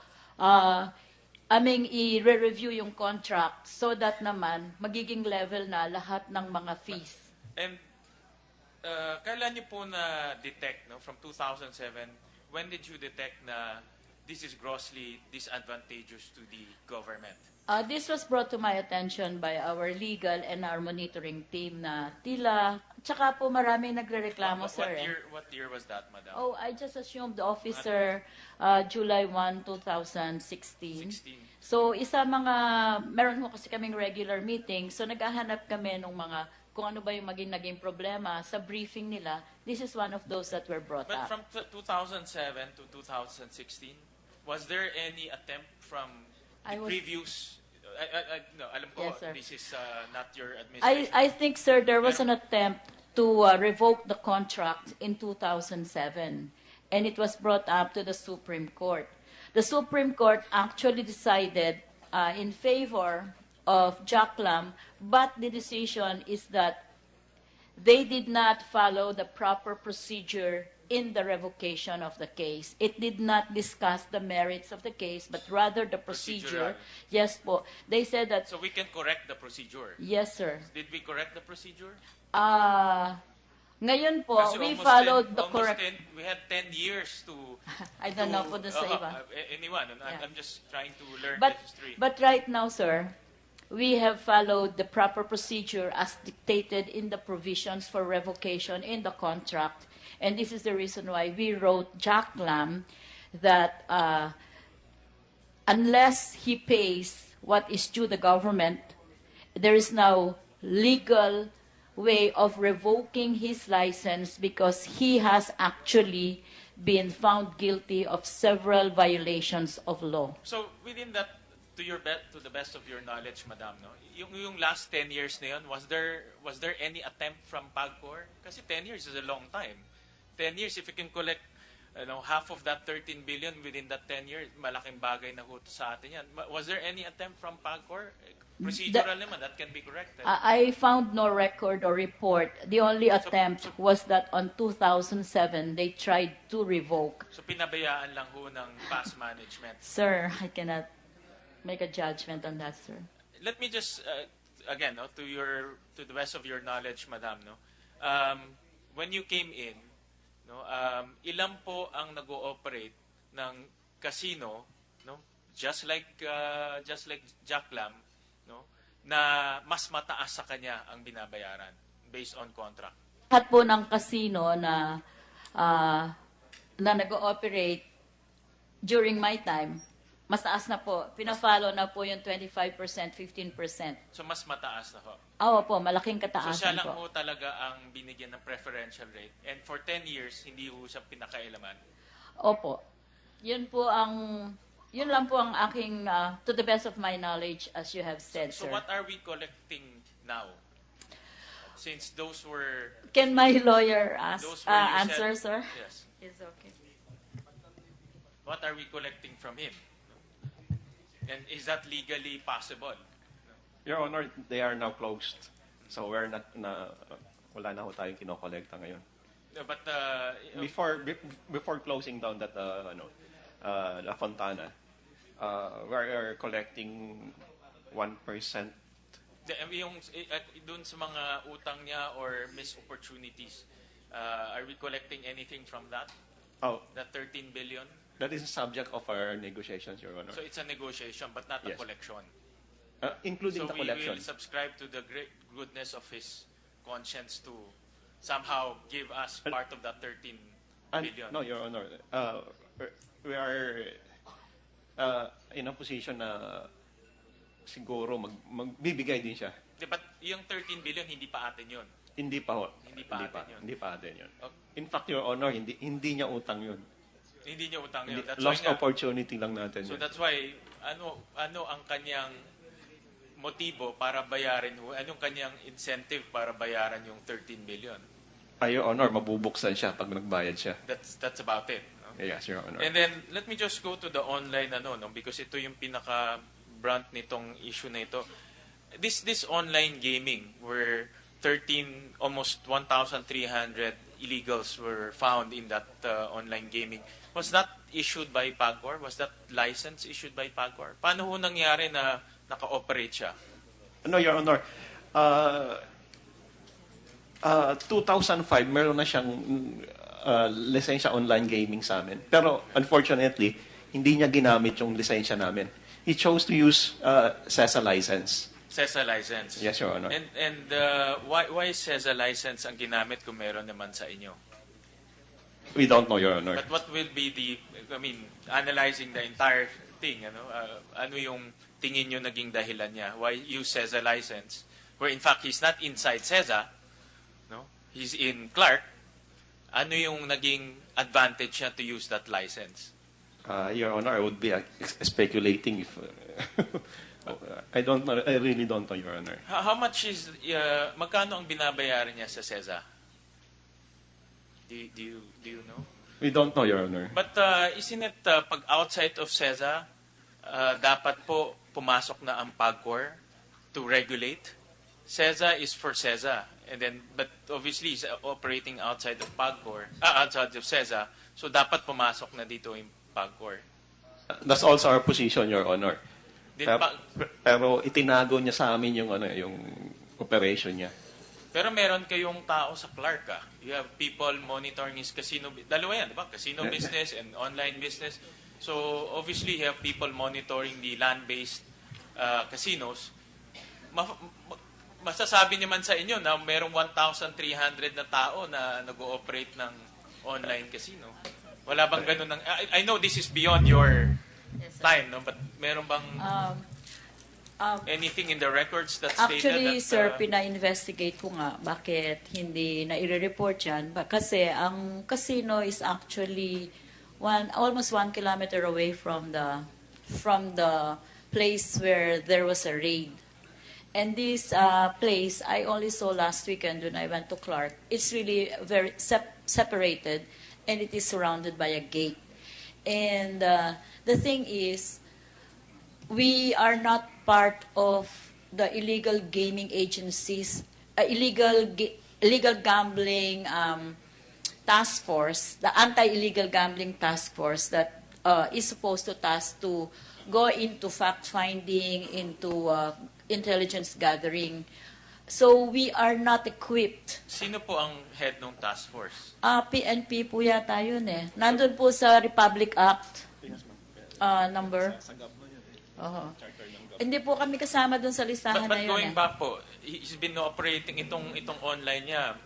aming i-review yung contract so that naman magiging level na lahat ng mga fees. And kailan niyo po na-detect, no? From 2007, when did you detect na this is grossly disadvantageous to the government? This was brought to my attention by our legal and our monitoring team na tila, tsaka po maraming nagre-reklamo, sir. What year was that, madam? Oh, I just assumed the officer July 1, 2016. So, meron ho kasi kaming regular meeting, so naghahanap kami ng mga kung ano ba yung naging problema sa briefing nila. This is one of those that were brought But up. from 2007 to 2016, was there any attempt from the previous... no, alam ko, Yes, sir. this is not your administration. I think, sir, there was an attempt to revoke the contract in 2007, and it was brought up to the Supreme Court. The Supreme Court actually decided in favor of Jack Lam, but the decision is that they did not follow the proper procedure in the revocation of the case. It did not discuss the merits of the case, but rather the procedure. Procedural. Yes po. They said that... So we can correct the procedure. Yes, sir. Did we correct the procedure? Ngayon po, Kasi we almost followed 10 the correct... we had 10 years to... I don't know po sa iba. Anyone. Yeah. I'm just trying to learn But, the history. but right now, sir, we have followed the proper procedure as dictated in the provisions for revocation in the contract. And this is the reason why we wrote Jack Lam that unless he pays what is due the government, there is now legal way of revoking his license because he has actually been found guilty of several violations of law. So within that, to the best of your knowledge, Madam, no, yung last 10 years na yun, was there any attempt from PAGCOR? Kasi 10 years is a long time. 10 years, if you can collect half of that 13 billion within that 10 years, malaking bagay na ho sa atin yan. Was there any attempt from PAGCOR? Procedural naman, that can be corrected. I found no record or report. The only attempt was that on 2007, they tried to revoke. So pinabayaan lang ho ng past management. Sir, I cannot make a judgment on that, sir. Let me just, again, no, to the best of your knowledge, Madam, no, when you came in, no, ilan po ang nag-ooperate ng casino, no, just like Jack Lam, no, na mas mataas sa kanya ang binabayaran based on contract. Lahat po ng casino na nag-ooperate during my time, mas taas na po. Pina-follow na po yung 25%, 15%. So mas mataas na ho. Oo po, malaking So kataasan siya lang po. ho talaga ang binigyan ng preferential rate. And for 10 years, hindi ho siya pinakailaman. Opo. Yun lang po ang aking, to the best of my knowledge, as you have said, So sir. what are we collecting now? Since those were... Can my lawyer those were you answer, said- sir? Yes. It's okay. What are we collecting from him? And is that legally possible? Your Honor, they are now closed. So we're not wala na ho tayong kinokolekta ngayon. But Before closing down that La Fontana, we're collecting 1%. yung dun sa mga utang niya or missed opportunities, are we collecting anything from that? Oh, That 13 billion? that is subject of our negotiations, Your Honor. So it's a negotiation but not a Yes. collection. Including So the we collection. will subscribe to the great goodness of his conscience to somehow give us part of that 13 billion. No, Your Honor. We are in a position na siguro magbibigay din siya. But yung 13 billion, hindi pa atin yun. Hindi pa ho. Hindi pa atin yun. Hindi pa atin yun. Okay. In fact, Your Honor, hindi niya utang yun. Hindi niya utang yun. That's Lost why opportunity lang natin so yun. that's why, ano ang kanyang motibo para bayarin, anong kanyang incentive para bayaran yung 13 billion? Your Honor, mabubuksan siya pag nagbayad siya. That's about it. No? Yes, Your Honor. And then, let me just go to the online, because ito yung pinaka-brunt nitong issue na ito. This online gaming, where almost 1,300 illegals were found in that online gaming, was that issued by PAGCOR? Was that license issued by PAGCOR? Paano ho nangyari na naka-operate siya? No, Your Honor. 2005, meron na siyang lisensya online gaming sa amin. Pero unfortunately, hindi niya ginamit yung lisensya namin. He chose to use CESA license. CESA license. Yes, Your Honor. And why CESA license ang ginamit kung meron naman sa inyo? We don't know, Your Honor. But what will be analyzing the entire thing, ano yung tingin nyo naging dahilan niya? Why use CESA license? Where in fact, he's not inside CESA, no? He's in Clark. Ano yung naging advantage niya to use that license? Your Honor, I would be speculating if... I don't know. I really don't know, Your Honor. How much is... magkano ang binabayaran niya sa CESA? Do you know? We don't know, Your Honor. But isn't it pag outside of CESA, dapat po pumasok na ang PAGCOR to regulate? CESA is for CESA, but obviously he's operating outside of PAGCOR, outside of CESA, so dapat pumasok na dito yung PAGCOR. That's also our position, Your Honor. Pero itinago niya sa amin yung operation niya. Pero meron kayong tao sa Clark, ah. You have people monitoring his casino. Dalawa yan, di ba? Casino business and online business. So, obviously, you have people monitoring the land-based casinos. Masasabi naman sa inyo na merong 1,300 na tao na nag-ooperate ng online casino. Wala bang ganun? I know this is beyond your time, no? But meron bang anything in the records that stated actually, that... sir, pina-investigate ko nga bakit hindi na i-report yan. Kasi ang casino is actually almost 1 kilometer away from the place where there was a raid. And this place, I only saw last weekend when I went to Clark. It's really very separated, and it is surrounded by a gate. And the thing is, we are not part of the illegal gaming agencies, illegal gambling task force, the anti-illegal gambling task force that is supposed to go into fact-finding, into intelligence gathering. So we are not equipped. Sino po ang head ng task force? PNP po yata yun eh. Nandun po sa Republic Act number. Hindi po kami kasama dun sa listahan na yun. But going back po, he's been operating itong online niya.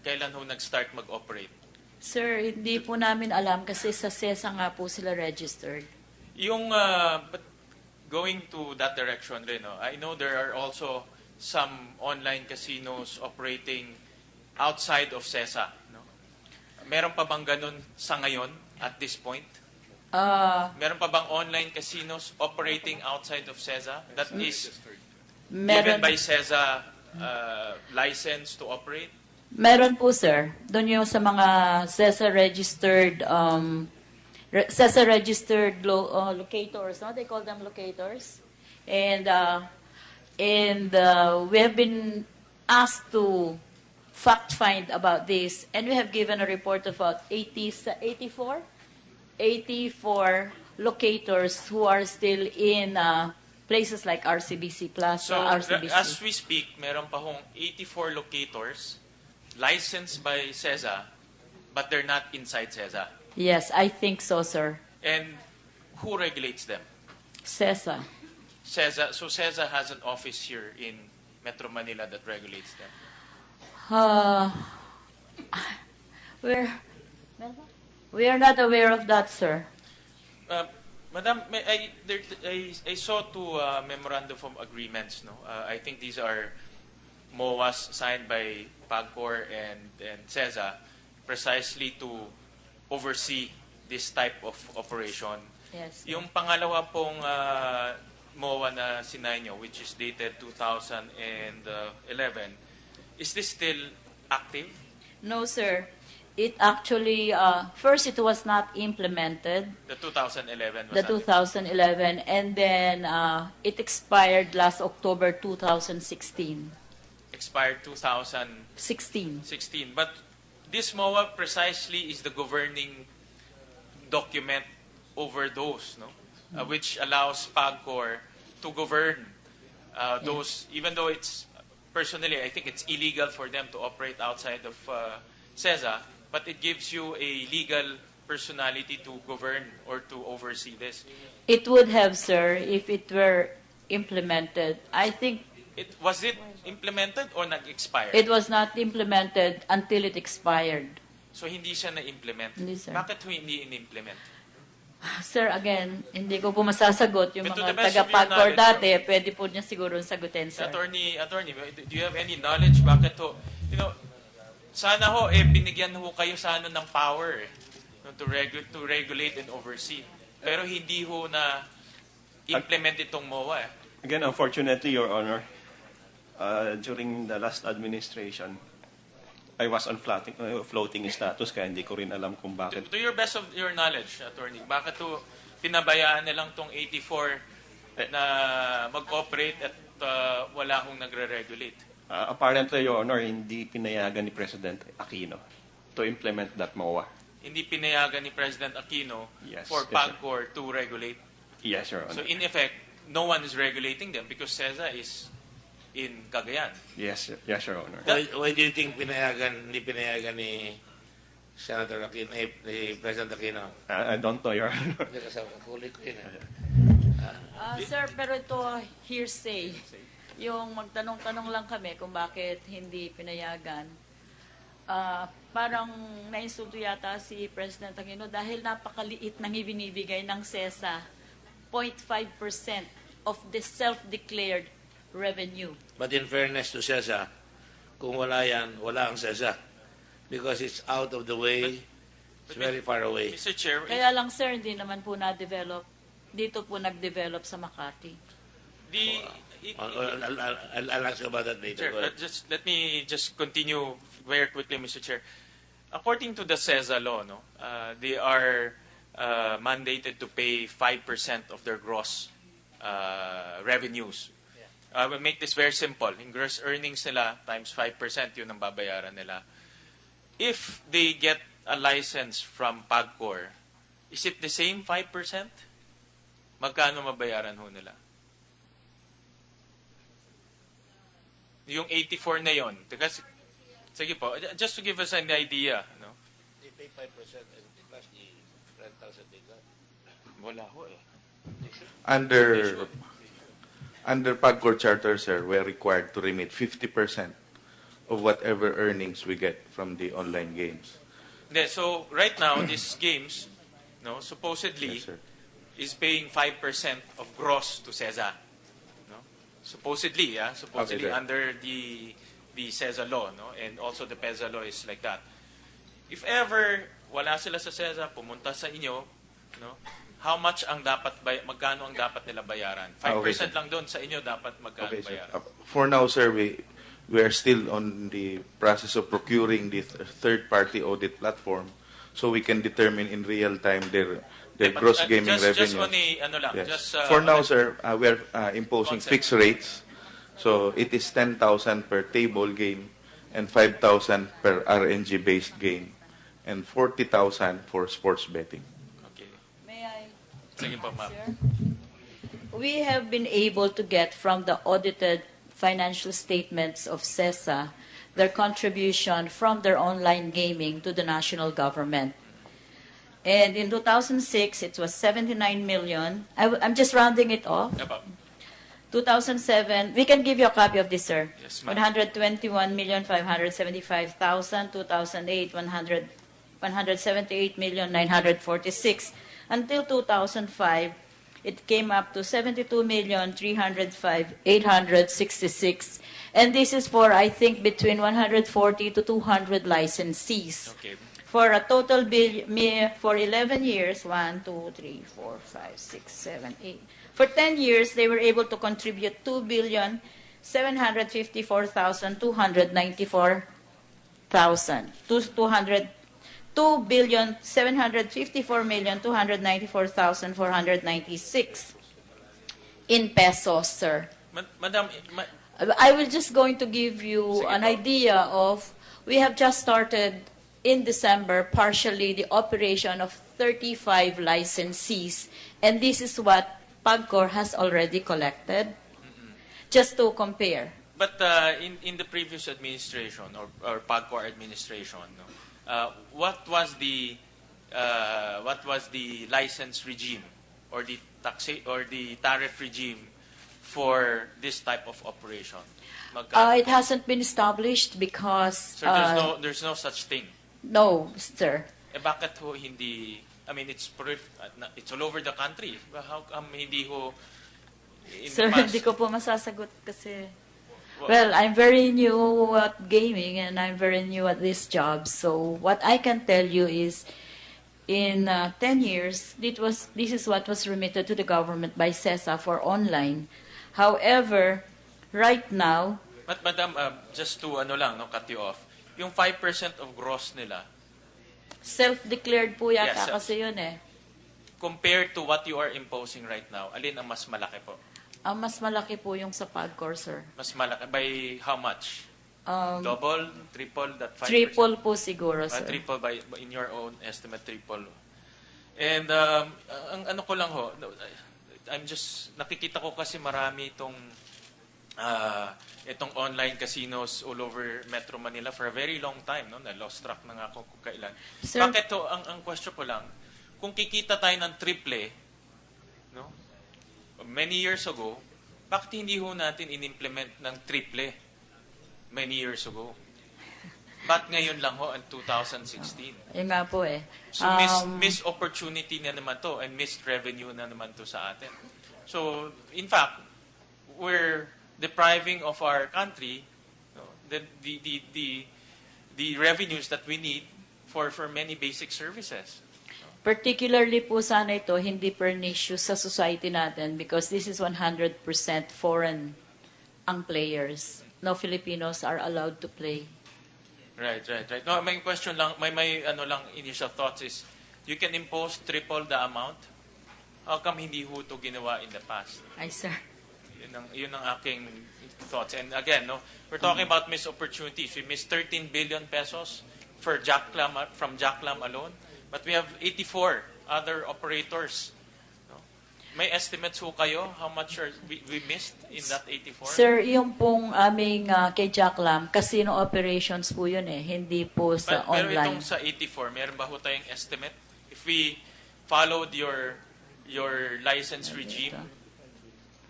Kailan ho nag-start mag-operate? Sir, hindi po namin alam kasi sa CESA nga po sila registered. Yung, but going to that direction rin, no? I know there are also some online casinos operating outside of CESA. No? Meron pa bang ganun sa ngayon at this point? Meron pa bang online casinos operating outside of CESA that is given by CESA license to operate? Meron po, sir. Doon yung sa mga CESA registered locators, no? They call them locators. And we have been asked to fact find about this, and we have given a report of about 84 locators who are still in places like RCBC Plaza, So, RCBC. as we speak, meron pa hong 84 locators licensed by CESA, but they're not inside CESA. Yes, I think so, sir. And who regulates them? CESA. CESA. So CESA has an office here in Metro Manila that regulates them. We are not aware of that, sir. Madam, I saw two memorandum of agreements. No, I think these are MOAs signed by PAGCOR and CESA, precisely to oversee this type of operation. Yes. Yung pangalawa pong MOA na sinay nyo, which is dated 2011, is this still active? No, sir. It actually, first it was not implemented, The 2011 was the not 2011, and then it expired last October 2016. expired 2016. 16. But this MOA precisely is the governing document over those, no? Which allows PAGCOR to govern those, even though it's, personally, I think it's illegal for them to operate outside of CESA, but it gives you a legal personality to govern or to oversee this. It would have, sir, if it were implemented. I think Was it implemented or nag-expire? it was not implemented until it expired. So hindi siya na-implement? Hindi, sir. Bakit hindi in-implement? Sir, again, hindi ko po masasagot. Yung But to mga the best of your taga-PAGCOR knowledge, dati, pwede po niya siguro sagutin, sir. Attorney, do you have any knowledge bakit ho? Sana ho binigyan ho kayo sana ng power to regulate and oversee. Pero hindi ho na implement itong MOA. Again, unfortunately, Your Honor, during the last administration, I was on floating status kaya hindi ko rin alam kung bakit. To your best of your knowledge, attorney, bakit to pinabayaan nilang tong 84 na mag-operate at wala hong nagre-regulate? Apparently, Your Honor, hindi pinayagan ni President Aquino to implement that MOA. Hindi pinayagan ni President Aquino for Yes, PAGCOR to regulate? Yes, Your Honor. So in effect, no one is regulating them because CESA is in Cagayan. Yes, Your Honor. Why do you think hindi pinayagan ni Senator Aquino, ni President Aquino? I don't know, Your Honor. Hindi kasi kulit ko yun. Sir, pero ito hearsay. Yung magtanong-tanong lang kami kung bakit hindi pinayagan. Parang nainsulto yata si President Aquino dahil napakaliit nang ibinibigay ng CESA, 0.5% of the self-declared revenue. But in fairness to CESA, kung wala yan, wala ang CESA. Because it's out of the way, it's very far away. Mr. Chair, Kaya lang, sir, hindi naman po na-develop. Dito po nag-develop sa Makati. I'll ask you about that later. Chair, let me just continue very quickly, Mr. Chair. According to the CESA law, they are mandated to pay 5% of their gross revenues. We'll make this very simple. In gross earnings nila, times 5%, yun ang babayaran nila. If they get a license from PAGCOR, is it the same 5%? Magkano mabayaran ho nila? Yung 84 na yon. Sige po, just to give us an idea. No? They pay 5% and plus the rentals that they got. Wala ho eh. Under PAGCOR Charter, sir, we're required to remit 50% of whatever earnings we get from the online games. So right now, these games, supposedly, is paying 5% of gross to CESA. Supposedly, Okay, under the CESA law, and also the PESA law is like that. If ever wala sila sa CESA, pumunta sa inyo, how much ang magkano ang dapat nila bayaran? 5% lang doon sa inyo dapat magkano bayaran? For now, sir, we are still on the process of procuring the third-party audit platform so we can determine in real time their gross gaming revenue. Just on lang. Yes. Just, For now, sir, we are imposing fixed rates. So it is 10,000 per table game and 5,000 per RNG-based game and 40,000 for sports betting. May I? Sige po, ma'am. Sir? We have been able to get from the audited financial statements of CESA their contribution from their online gaming to the national government. And in 2006, it was 79 million. I'm just rounding it off. 2007, we can give you a copy of this, sir. Yes, ma'am. 121,575,000. 2008, 178,946. Until 2005, it came up to 72,305,866. And this is for, I think, between 140 to 200 licensees. Okay. For a total bill, for 11 years, 1, 2, 3, 4, 5, 6, 7, 8. For 10 years, they were able to contribute 2,754,296 in pesos, sir. Madam, I will just going to give you an idea of, we have just started in December partially the operation of 35 licensees, and this is what PAGCOR has already collected, just to compare. but in the previous administration or PAGCOR administration, no, what was the license regime or the tariff regime for this type of operation? It hasn't been established because So there's no such thing. no, sir. Bakit ho hindi? I mean, it's all over the country. How come hindi ho in Sir, the past? hindi ko po masasagot kasi. Well, I'm very new at gaming and I'm very new at this job. So what I can tell you is, in 10 years, this is what was remitted to the government by CESA for online. However, right now, But Madam, just to cut you off, yung 5% of gross nila, self-declared po yata Yes, kasi yun eh. compared to what you are imposing right now, alin ang mas malaki po? Ang mas malaki po yung sa PAGCOR, sir. Mas malaki. By how much? Double? Triple? That 5%? Triple po siguro, sir. Triple in your own estimate, triple. And ang ano ko lang ho, nakikita ko kasi marami itong online casinos all over Metro Manila for a very long time, no? Na-lost track na nga ako kung kailan. Sir, Bakit to, ang question ko lang, kung kikita tayo ng triple, no? Many years ago, bakit hindi ho natin in-implement ng triple many years ago? Ba't ngayon lang ho, in 2016? Yun nga po eh. So, missed opportunity na naman to and missed revenue na naman to sa atin. So, in fact, we're depriving of our country the revenues that we need for many basic services. Particularly po sana ito, hindi pernicious sa society natin because this is 100% foreign ang players. No Filipinos are allowed to play. Right. No, my question lang, my initial thoughts is, you can impose triple the amount. How come hindi ho to ginawa in the past? Ay, sir. Yun ang aking thoughts. And again, no, we're talking about missed opportunities. We missed 13 billion pesos from Jacklam alone. But we have 84 other operators. No? May estimates ho kayo how much we missed in that 84? Sir, yung pong aming kay Jacklam, casino operations po yun eh, hindi po sa Pero online. itong sa 84, meron ba ho tayong estimate? If we followed your license regime,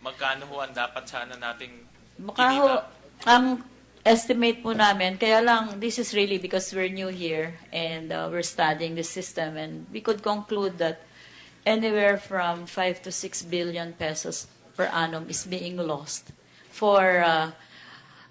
magkano ho ang dapat sana nating Maka ang estimate po namin, kaya lang, this is really because we're new here and we're studying the system and we could conclude that anywhere from 5 to 6 billion pesos per annum is being lost for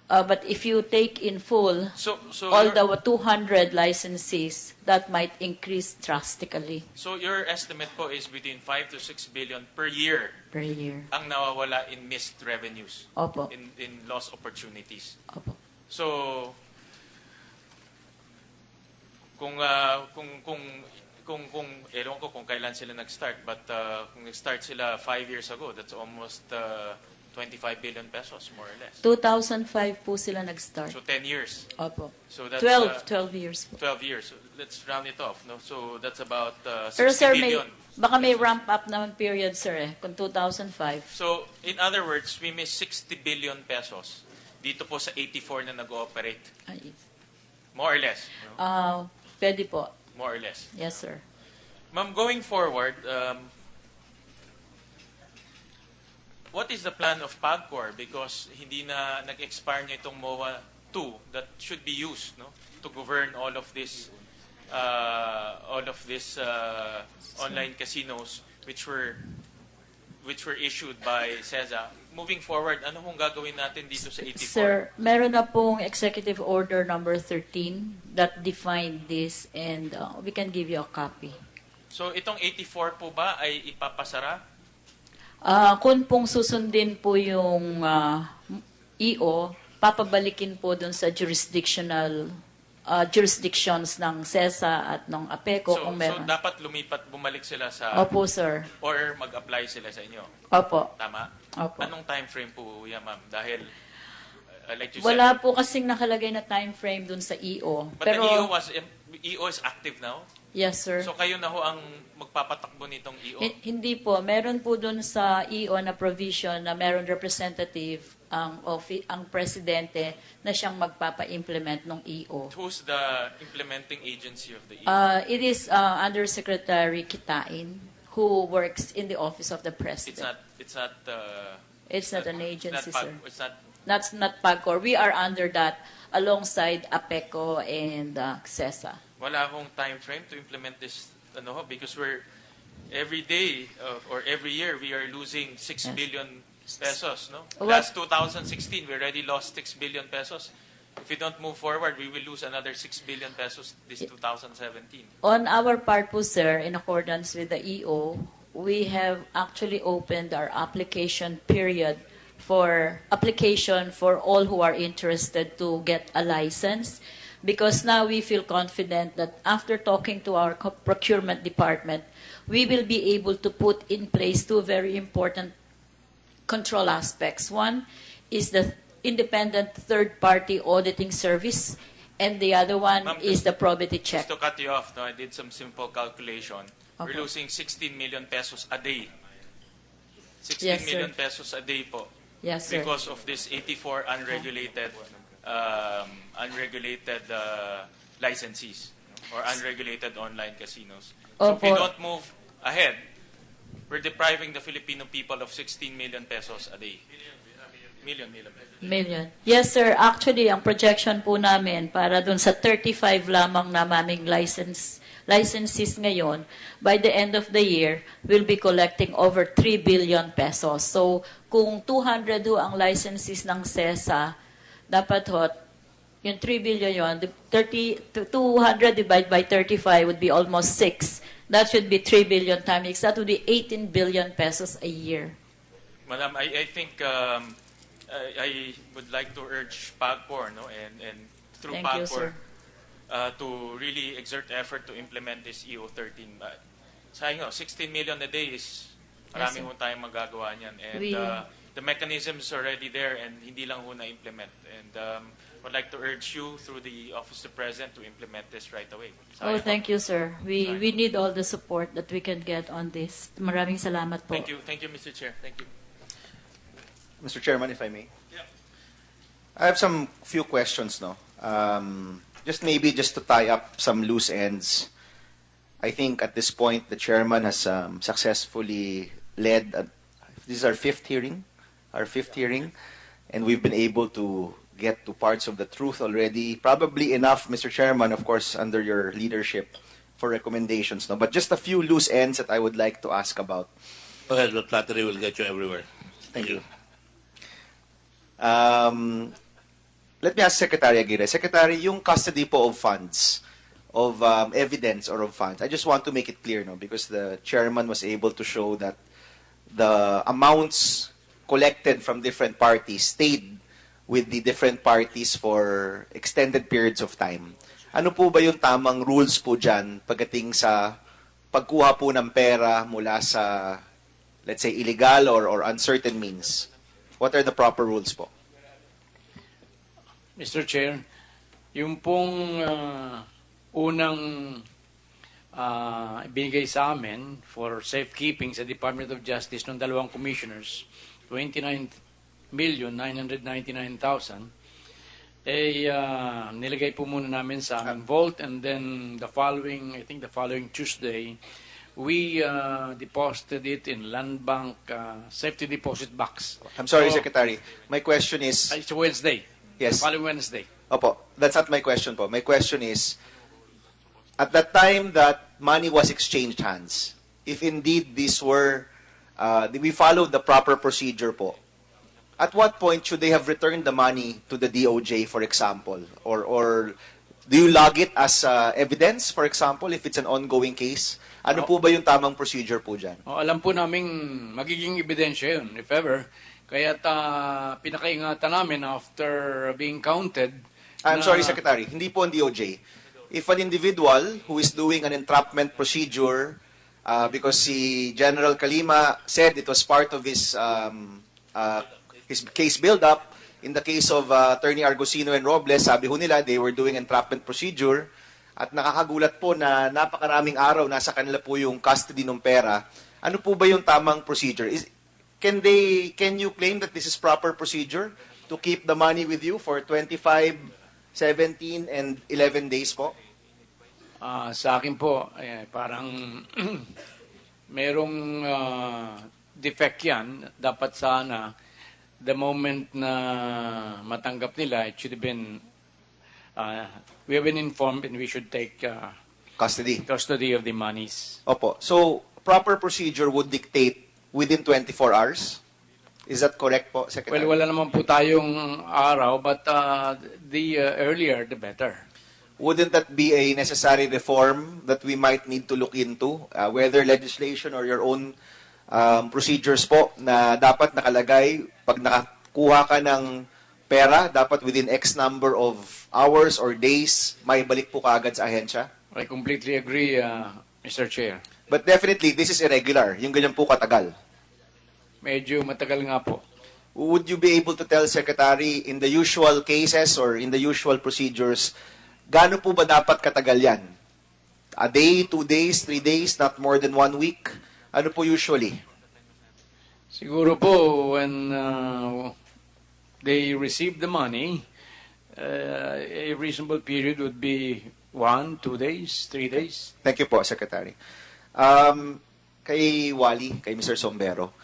but if you take in full So all the 200 licensees, that might increase drastically So your estimate po is between 5 to 6 billion per year per year. ang nawawala in missed revenues. Opo. In lost opportunities. Opo. So kung ewan ko kung kailan sila nag-start, but kung nag-start sila 5 years ago, that's almost 25 billion pesos, more or less. 2005 po sila nag-start. So 10 years. Opo. So that's 12 years po. 12 years. So let's round it off, no? So that's about 60 Pero sir, billion. baka may ramp up naman period, sir, kung 2005. So, in other words, we missed 60 billion pesos dito po sa 84 na nag-ooperate. More or less. No? Pwede po. More or less. Yes, sir. Ma'am, going forward, what is the plan of PAGCOR? Because hindi na nag-expire niya itong MOA 2 that should be used, no, to govern all of these all of these online casinos which were issued by CESA. Moving forward, ano hong gagawin natin dito sa 84? Sir, meron na pong Executive Order number 13 that defined this, and we can give you a copy. So itong 84 po ba ay ipapasara? Kung pong susundin po yung EO, papabalikin po dun sa jurisdictions ng CESA at ng APECO So, kung meron. so dapat bumalik sila sa... Opo, sir. Or mag-apply sila sa inyo? Opo. Tama? Opo. Anong time frame po yan, ma'am? Dahil, like you Wala said... po kasing nakalagay na time frame dun sa EO. But Pero, the EO is active now? yes, sir. So kayo na ho ang magpapatakbo nitong EO? Hindi po. Meron po dun sa EO na provision na meron representative ang presidente na siyang magpapa-implement ng EO. Who's the implementing agency of the EO? It is Undersecretary Kitain, who works in the office of the president. It's not an agency, sir. It's not... That's not PAGCOR. We are under that alongside APECO and CESA. Wala akong time frame to implement this, because we're every day or every year we are losing 6 billion pesos, no? Last 2016 we already lost 6 billion pesos. If we don't move forward, we will lose another 6 billion pesos this 2017. On our part po, sir, in accordance with the EO, we have actually opened our application period for all who are interested to get a license, because now we feel confident that after talking to our procurement department, we will be able to put in place two very important control aspects. One is the independent third-party auditing service, and the other one is the probity check. Just to cut you off, I did some simple calculation. Okay. We're losing 16 million pesos a day. 16 Yes, million sir. pesos a day po. Yes, sir. Because of this 84 unregulated licensees or unregulated online casinos. So if we don't move ahead, we're depriving the Filipino people of 16 million pesos a day. Million. Yes, sir. Actually, ang projection po namin para dun sa 35 lamang na maming licenses ngayon, by the end of the year, we'll be collecting over 3 billion pesos. So, kung 200 ho ang licenses ng CESA, dapat ho, yung 3 billion yun, 200 divided by 35 would be almost 6. That should be 3 billion times. That would be 18 billion pesos a year. Madam, I think I would like to urge PAGCOR, and through Thank you, PAGCOR, sir. to really exert effort to implement this EO13. Sayang 16 million a day is marami ho tayong magagawa niyan. And the mechanism is already there and hindi lang ho na-implement. And would like to urge you through the Office of the President to implement this right away. Oh, thank you, sir. We need all the support that we can get on this. Maraming salamat po. Thank you, Mr. Chair. Thank you. Mr. Chairman, if I may. Yeah. I have some few questions now. Just to tie up some loose ends. I think at this point the chairman has successfully led. This is our fifth hearing, and we've been able to get to parts of the truth already. Probably enough, Mr. Chairman, of course, under your leadership, for recommendations. No, but just a few loose ends that I would like to ask about. Go ahead, but flattery will get you everywhere. Thank you. Let me ask Secretary Aguirre. Secretary, yung custody po of funds, of evidence or of funds, I just want to make it clear, because the chairman was able to show that the amounts collected from different parties stayed with the different parties for extended periods of time. Ano po ba yung tamang rules po dyan pagdating sa pagkuha po ng pera mula sa, let's say, illegal or uncertain means? What are the proper rules po? Mr. Chair, yung pong unang binigay sa amin for safekeeping sa Department of Justice ng dalawang commissioners, 29,999,000, nilagay po muna namin sa aming vault, and then the following Tuesday, we deposited it in Land Bank safety deposit box. I'm sorry, Secretary. My question is... It's Wednesday. Yes. The following Wednesday. Opo, that's not my question po. My question is, at that time that money was exchanged hands, if indeed these were, we followed the proper procedure po, at what point should they have returned the money to the DOJ, for example? Or do you log it as evidence, for example, if it's an ongoing case? Ano po ba yung tamang procedure po dyan? Alam po naming magiging ebidensya yun, if ever. Kaya pinakaingatan namin after being counted. I'm sorry, Secretary. Hindi po ang DOJ. If an individual who is doing an entrapment procedure, because si General Kalima said it was part of his case build-up, in the case of Attorney Argusino and Robles, sabi ho nila, they were doing entrapment procedure, at nakakagulat po na napakaraming araw nasa kanila po yung custody ng pera. Ano po ba yung tamang procedure? Can you claim that this is proper procedure to keep the money with you for 25, 17, and 11 days po? Sa akin po, parang merong defect yan. Dapat sana, the moment na matanggap nila, it should have been, we have been informed and we should take custody of the monies. Opo. So, proper procedure would dictate within 24 hours? Is that correct po, Secretary? Well, wala naman po tayong araw, but the earlier, the better. Wouldn't that be a necessary reform that we might need to look into? Whether legislation or your own procedures po na dapat nakalagay, pag nakakuha ka ng pera, dapat within X number of hours or days, may balik po kaagad sa ahensya? I completely agree, Mr. Chair. But definitely, this is irregular. Yung ganyan po katagal. Medyo matagal nga po. Would you be able to tell, Secretary, in the usual cases or in the usual procedures, gaano po ba dapat katagal yan? A day, 2 days, 3 days, not more than 1 week? Ano po usually? Siguro po, when they receive the money, a reasonable period would be 1, 2 days, 3 days. Thank you po, Secretary. Kay Wally, kay Mr. Sombero,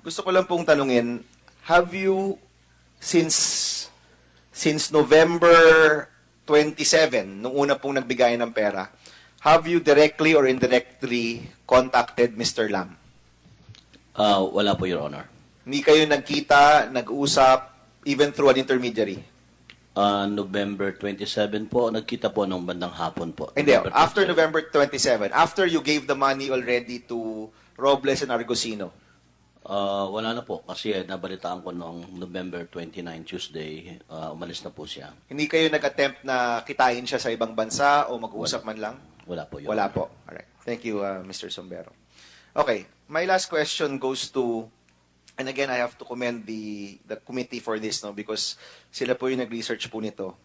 gusto ko lang pong tanungin, have you, since November 27, nung una pong nagbigay ng pera, have you directly or indirectly contacted Mr. Lam? Wala po, Your Honor. Hindi kayo nagkita, nag-usap, even through an intermediary? November 27 po, nagkita po nung bandang hapon po. Hindi, after November 27, after you gave the money already to Robles and Argusino? Wala na po, kasi nabalitaan ko noong November 29, Tuesday, umalis na po siya. Hindi kayo nag-attempt na kitain siya sa ibang bansa o mag-usap man lang? Wala po, Your Wala Honor. po. Alright. Thank you, Mr. Sombero. Okay, my last question goes to, and again, I have to commend the committee for this, no, because sila po yung nag-research po nito.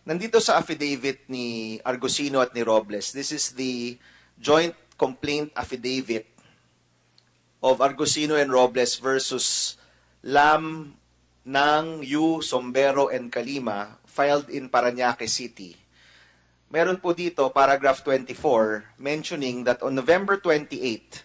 Nandito sa affidavit ni Argusino at ni Robles, this is the joint complaint affidavit of Argusino and Robles versus Lam, Nang, Yu, Sombero, and Kalima, filed in Parañaque City. Meron po dito, paragraph 24, mentioning that on November 28,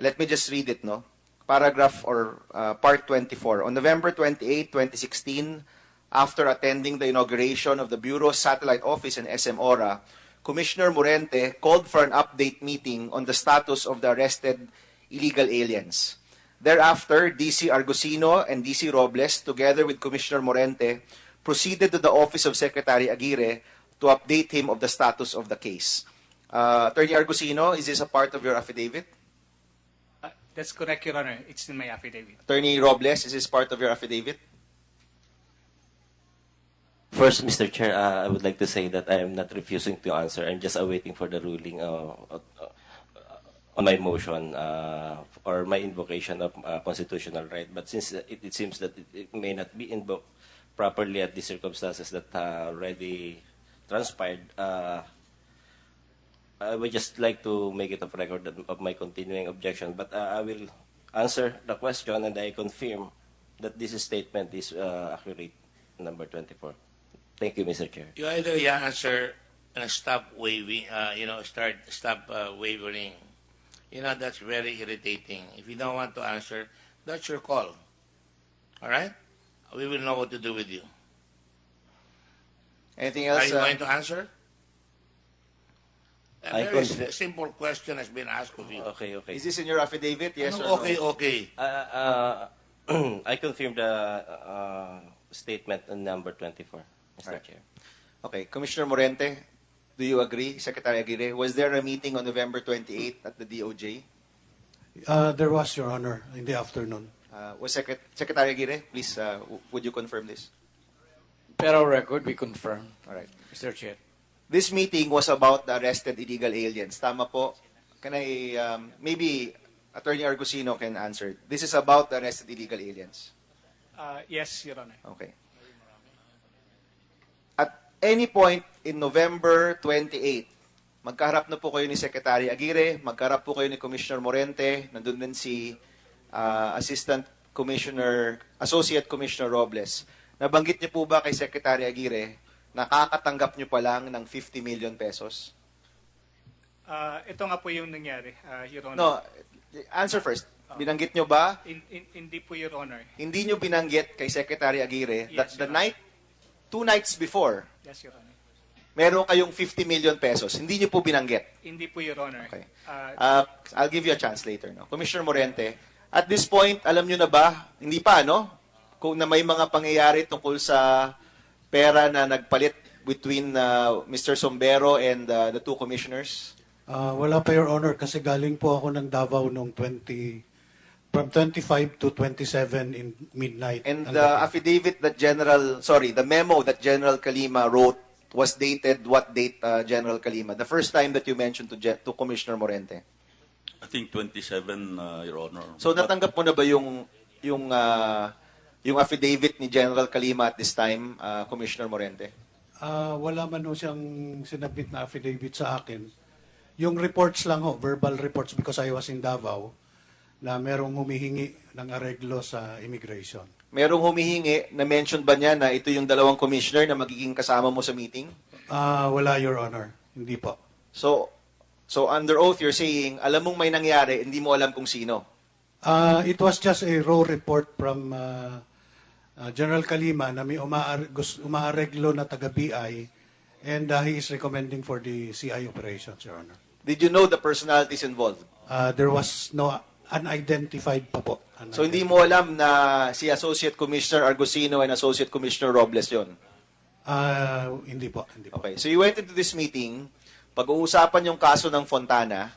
let me just read it, no? Paragraph or part 24. On November 28, 2016, after attending the inauguration of the Bureau's satellite office in SM Ora, Commissioner Morente called for an update meeting on the status of the arrested illegal aliens. Thereafter, DC Argusino and DC Robles, together with Commissioner Morente, proceeded to the office of Secretary Aguirre to update him of the status of the case. Attorney Argusino, is this a part of your affidavit? That's correct, Your Honor. It's in my affidavit. Attorney Robles, is this part of your affidavit? First, Mr. Chair, I would like to say that I am not refusing to answer. I'm just awaiting for the ruling on my motion or my invocation of constitutional right. But since it seems that it may not be invoked properly at the circumstances that already transpired, I would just like to make it a record of my continuing objection. But I will answer the question, and I confirm that this statement is accurate, number 24. Thank you, Mr. Chair. You either answer and stop waving, stop wavering. That's very irritating. If you don't want to answer, that's your call. All right? We will know what to do with you. Anything else? Are you going to answer? A very simple question has been asked of you. Okay, okay. Is this in your affidavit? Yes or Okay, no? okay. I confirm the statement on number 24, Mr. Alright. Chair. Okay, Commissioner Morente, do you agree, Secretary Aguirre? Was there a meeting on November 28 at the DOJ? There was, Your Honor, in the afternoon. Was Secretary Aguirre, please, would you confirm this? Per our record, we confirm, All right. Mr. Chair. This meeting was about the arrested illegal aliens. Tama po? Can I, maybe Attorney Argusino can answer. This is about the arrested illegal aliens. Yes, Your Honor. Okay. At any point in November 28, magkaharap na po kayo ni Secretary Aguirre, magkaharap po kayo ni Commissioner Morente, nandun din si Assistant Commissioner, Associate Commissioner Robles. Nabanggit niyo po ba kay Secretary Aguirre, nakakatanggap niyo pa lang ng 50 million pesos? Ito nga po yung nangyari, Your Honor. No, answer first. Binanggit niyo ba? Hindi po, Your Honor. Hindi niyo binanggit kay Secretary Aguirre that Yes, the Your night, 2 nights before, Yes, Your Honor. meron kayong 50 million pesos. Hindi niyo po binanggit. Hindi po, Your Honor. Okay. I'll give you a chance later. No? Commissioner Morente, at this point, alam niyo na ba? Hindi pa, no? Kung na may mga pangyayari tungkol sa pera na nagpalit between Mr. Sombero and the two commissioners? Wala pa, Your Honor, kasi galing po ako ng Davao nung from 25 to 27 in midnight. And the affidavit that the memo that General Kalima wrote was dated what date, General Kalima? The first time that you mentioned to Commissioner Morente? I think 27, Your Honor. So natanggap mo na ba yung affidavit ni General Kalima at this time, Commissioner Morente? Wala man ho siyang sinabit na affidavit sa akin. Yung reports lang ho, verbal reports because I was in Davao, na merong humihingi ng areglo sa immigration. Merong humihingi, na-mention ba niya na ito yung dalawang commissioner na magiging kasama mo sa meeting? Wala, Your Honor. Hindi po. So under oath, you're saying, alam mong may nangyari, hindi mo alam kung sino? It was just a raw report from General Kalima na may umaareglo na taga-BI and he is recommending for the CI operations, Your Honor. Did you know the personalities involved? There was no unidentified pa po. So hindi mo alam na si Associate Commissioner Argusino and Associate Commissioner Robles yon? Hindi po. Okay, so you went into this meeting, pag-uusapan yung kaso ng Fontana,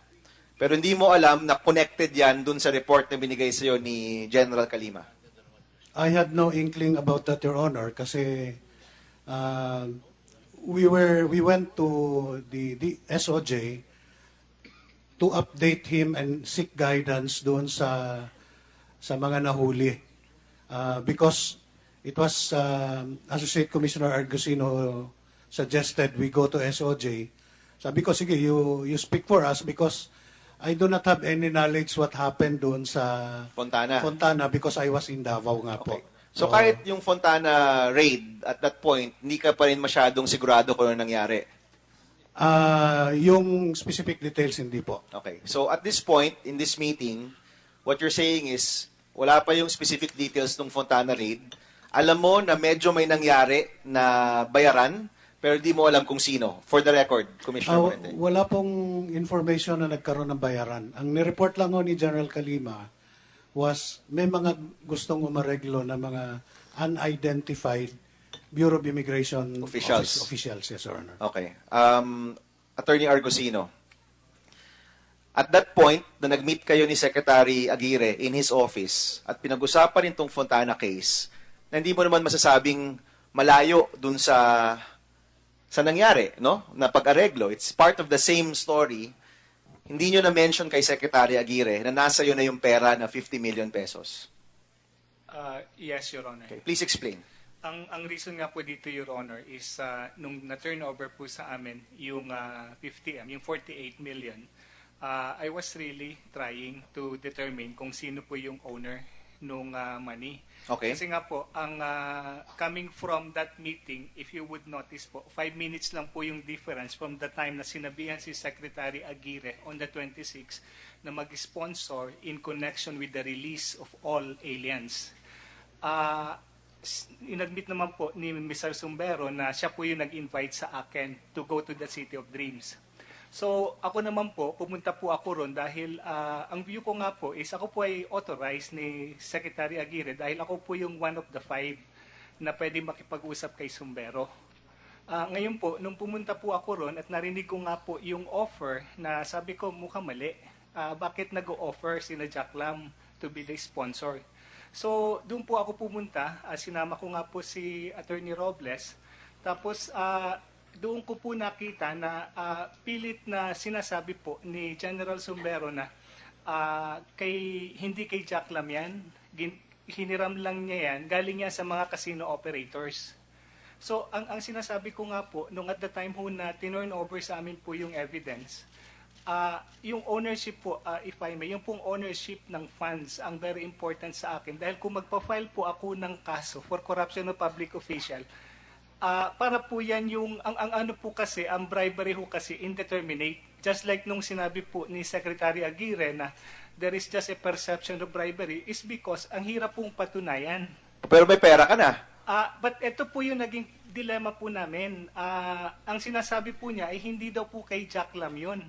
pero hindi mo alam na connected yan dun sa report na binigay sa'yo ni General Kalima. I had no inkling about that, Your Honor, kasi we went to the SOJ to update him and seek guidance doon sa mga nahuli. Because it was Associate Commissioner Argusino suggested we go to SOJ. Sabi ko, sige, you speak for us because I do not have any knowledge what happened doon sa Fontana because I was in Davao nga po. So kahit yung Fontana raid at that point, hindi ka pa rin masyadong sigurado kung ano nangyari? Yung specific details, hindi po. Okay. So at this point, in this meeting, what you're saying is, wala pa yung specific details ng Fontana raid. Alam mo na medyo may nangyari na bayaran, pero di mo alam kung sino. For the record, Commissioner Morente. Wala pong information na nagkaroon ng bayaran. Ang nireport lang ni General Kalima was may mga gustong umareglo na mga unidentified Bureau of Immigration officials. Yes, Your Honor. Okay. Attorney Argusino, at that point, na nag-meet kayo ni Secretary Aguirre in his office at pinag-usapan itong Fontana case, na hindi mo naman masasabing malayo dun sa nangyari, no? Na pag-areglo. It's part of the same story. Hindi nyo na-mention kay Secretary Aguirre na nasa yun na yung pera na 50 million pesos. Yes, Your Honor. Okay, please explain. Ang reason nga po dito, Your Honor, is nung na-turnover po sa amin yung 50M, yung 48 million, I was really trying to determine kung sino po yung owner nung money. Okay. Kasi nga po, ang coming from that meeting, if you would notice po, 5 minutes lang po yung difference from the time na sinabihan si Secretary Aguirre on the 26th na mag-sponsor in connection with the release of all aliens. Inadmit naman po ni Mr. Sombero na siya po yung nag-invite sa akin to go to the City of Dreams. So ako naman po, pumunta po ako ron dahil ang view ko nga po is ako po ay authorized ni Secretary Aguirre dahil ako po yung one of the 5 na pwede makipag-usap kay Sumbero. Ngayon po, nung pumunta po ako ron at narinig ko nga po yung offer na sabi ko mukhang mali. Bakit nag-o-offer sina Jack Lam to be the sponsor? So doon po ako pumunta, sinama ko nga po si Attorney Robles. Tapos doon ko po nakita na pilit na sinasabi po ni General Sumbero na hindi kay Jack Lam yan, hiniram lang niya yan, galing yan sa mga casino operators. So ang sinasabi ko nga po, nung at the time ho na tinurn over sa amin po yung evidence, yung ownership po, if I may, yung pong ownership ng funds ang very important sa akin. Dahil kung magpa-file po ako ng kaso for corruption of public official, para po yan yung, ang ano po kasi, ang bribery ho kasi indeterminate. Just like nung sinabi po ni Secretary Aguirre na there is just a perception of bribery is because ang hirap pong patunayan. Pero may pera ka na. But ito po yung naging dilemma po namin. Ang sinasabi po niya ay hindi daw po kay Jack Lam yun.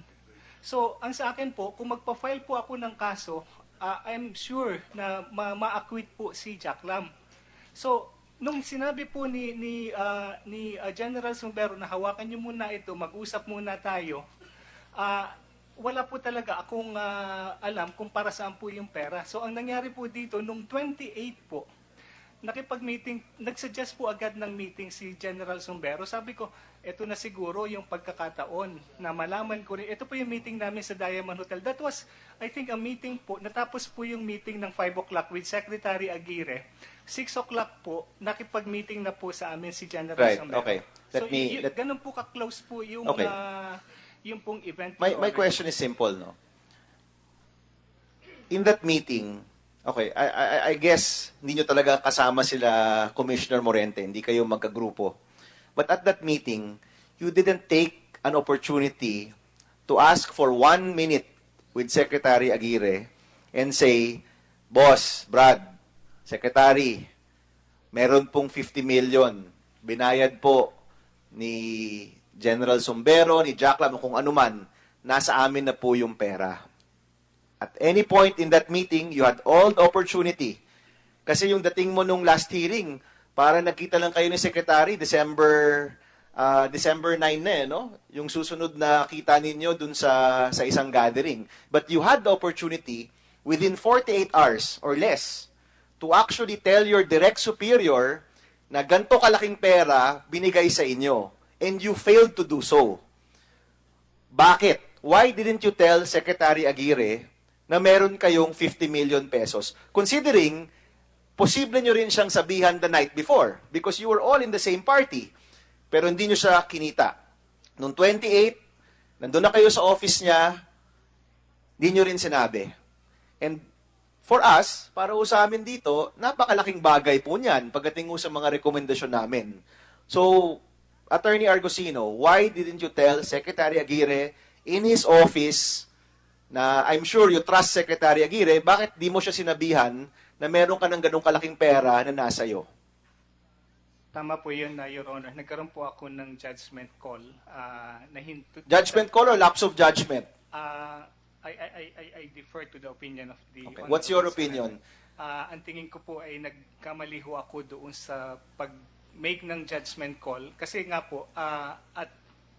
So, ang sa akin po, kung magpa-file po ako ng kaso, I'm sure na ma-acquit po si Jack Lam. So, nung sinabi po ni General Sumbero na hawakan niyo muna ito, mag-usap muna tayo, wala po talaga akong alam kung para saan po yung pera. So ang nangyari po dito, nung 28 po, nakipag-meeting, nagsuggest po agad ng meeting si General Sumbero. Sabi ko, ito na siguro yung pagkakataon na malaman ko rin. Ito po yung meeting namin sa Diamond Hotel. That was, I think, a meeting po. Natapos po yung meeting ng 5 o'clock with Secretary Aguirre. 6 o'clock po, nakipag-meeting na po sa amin si General Sumbero. Okay. Ganun po ka-close po yung, yung pong event. My question is simple, no? In that meeting, okay, I guess hindi nyo talaga kasama sila Commissioner Morente, hindi kayo magkagrupo. But at that meeting, you didn't take an opportunity to ask for 1 minute with Secretary Aguirre and say, Boss, Brad, Secretary, meron pong 50 million, binayad po ni General Sumbero, ni Jack Lam, kung ano man, nasa amin na po yung pera. At any point in that meeting, you had all the opportunity. Kasi yung dating mo nung last hearing, para nagkita lang kayo ni Secretary, December 9 na no? Yung susunod na kita ninyo dun sa isang gathering. But you had the opportunity, within 48 hours or less, to actually tell your direct superior na ganito kalaking pera binigay sa inyo. And you failed to do so. Bakit? Why didn't you tell Secretary Aguirre na meron kayong 50 million pesos? Considering, posible nyo rin siyang sabihan the night before because you were all in the same party. Pero hindi nyo siya kinita. Noong 28, nandun na kayo sa office niya, hindi nyo rin sinabi. And for us, para sa amin dito, napakalaking bagay po niyan pagdating sa mga rekomendasyon namin. So, Attorney Argusino, why didn't you tell Secretary Aguirre in his office na I'm sure you trust Secretary Aguirre, bakit di mo siya sinabihan na meron ka ng ganung kalaking pera na nasa iyo? Tama po yun, Your Honor. Nagkaroon po ako ng judgment call. Judgment call or lapse of judgment? I defer to the opinion of the... Okay. What's your opinion? Ang tingin ko po ay nagkamali ho ako doon sa pag-make ng judgment call. Kasi nga po,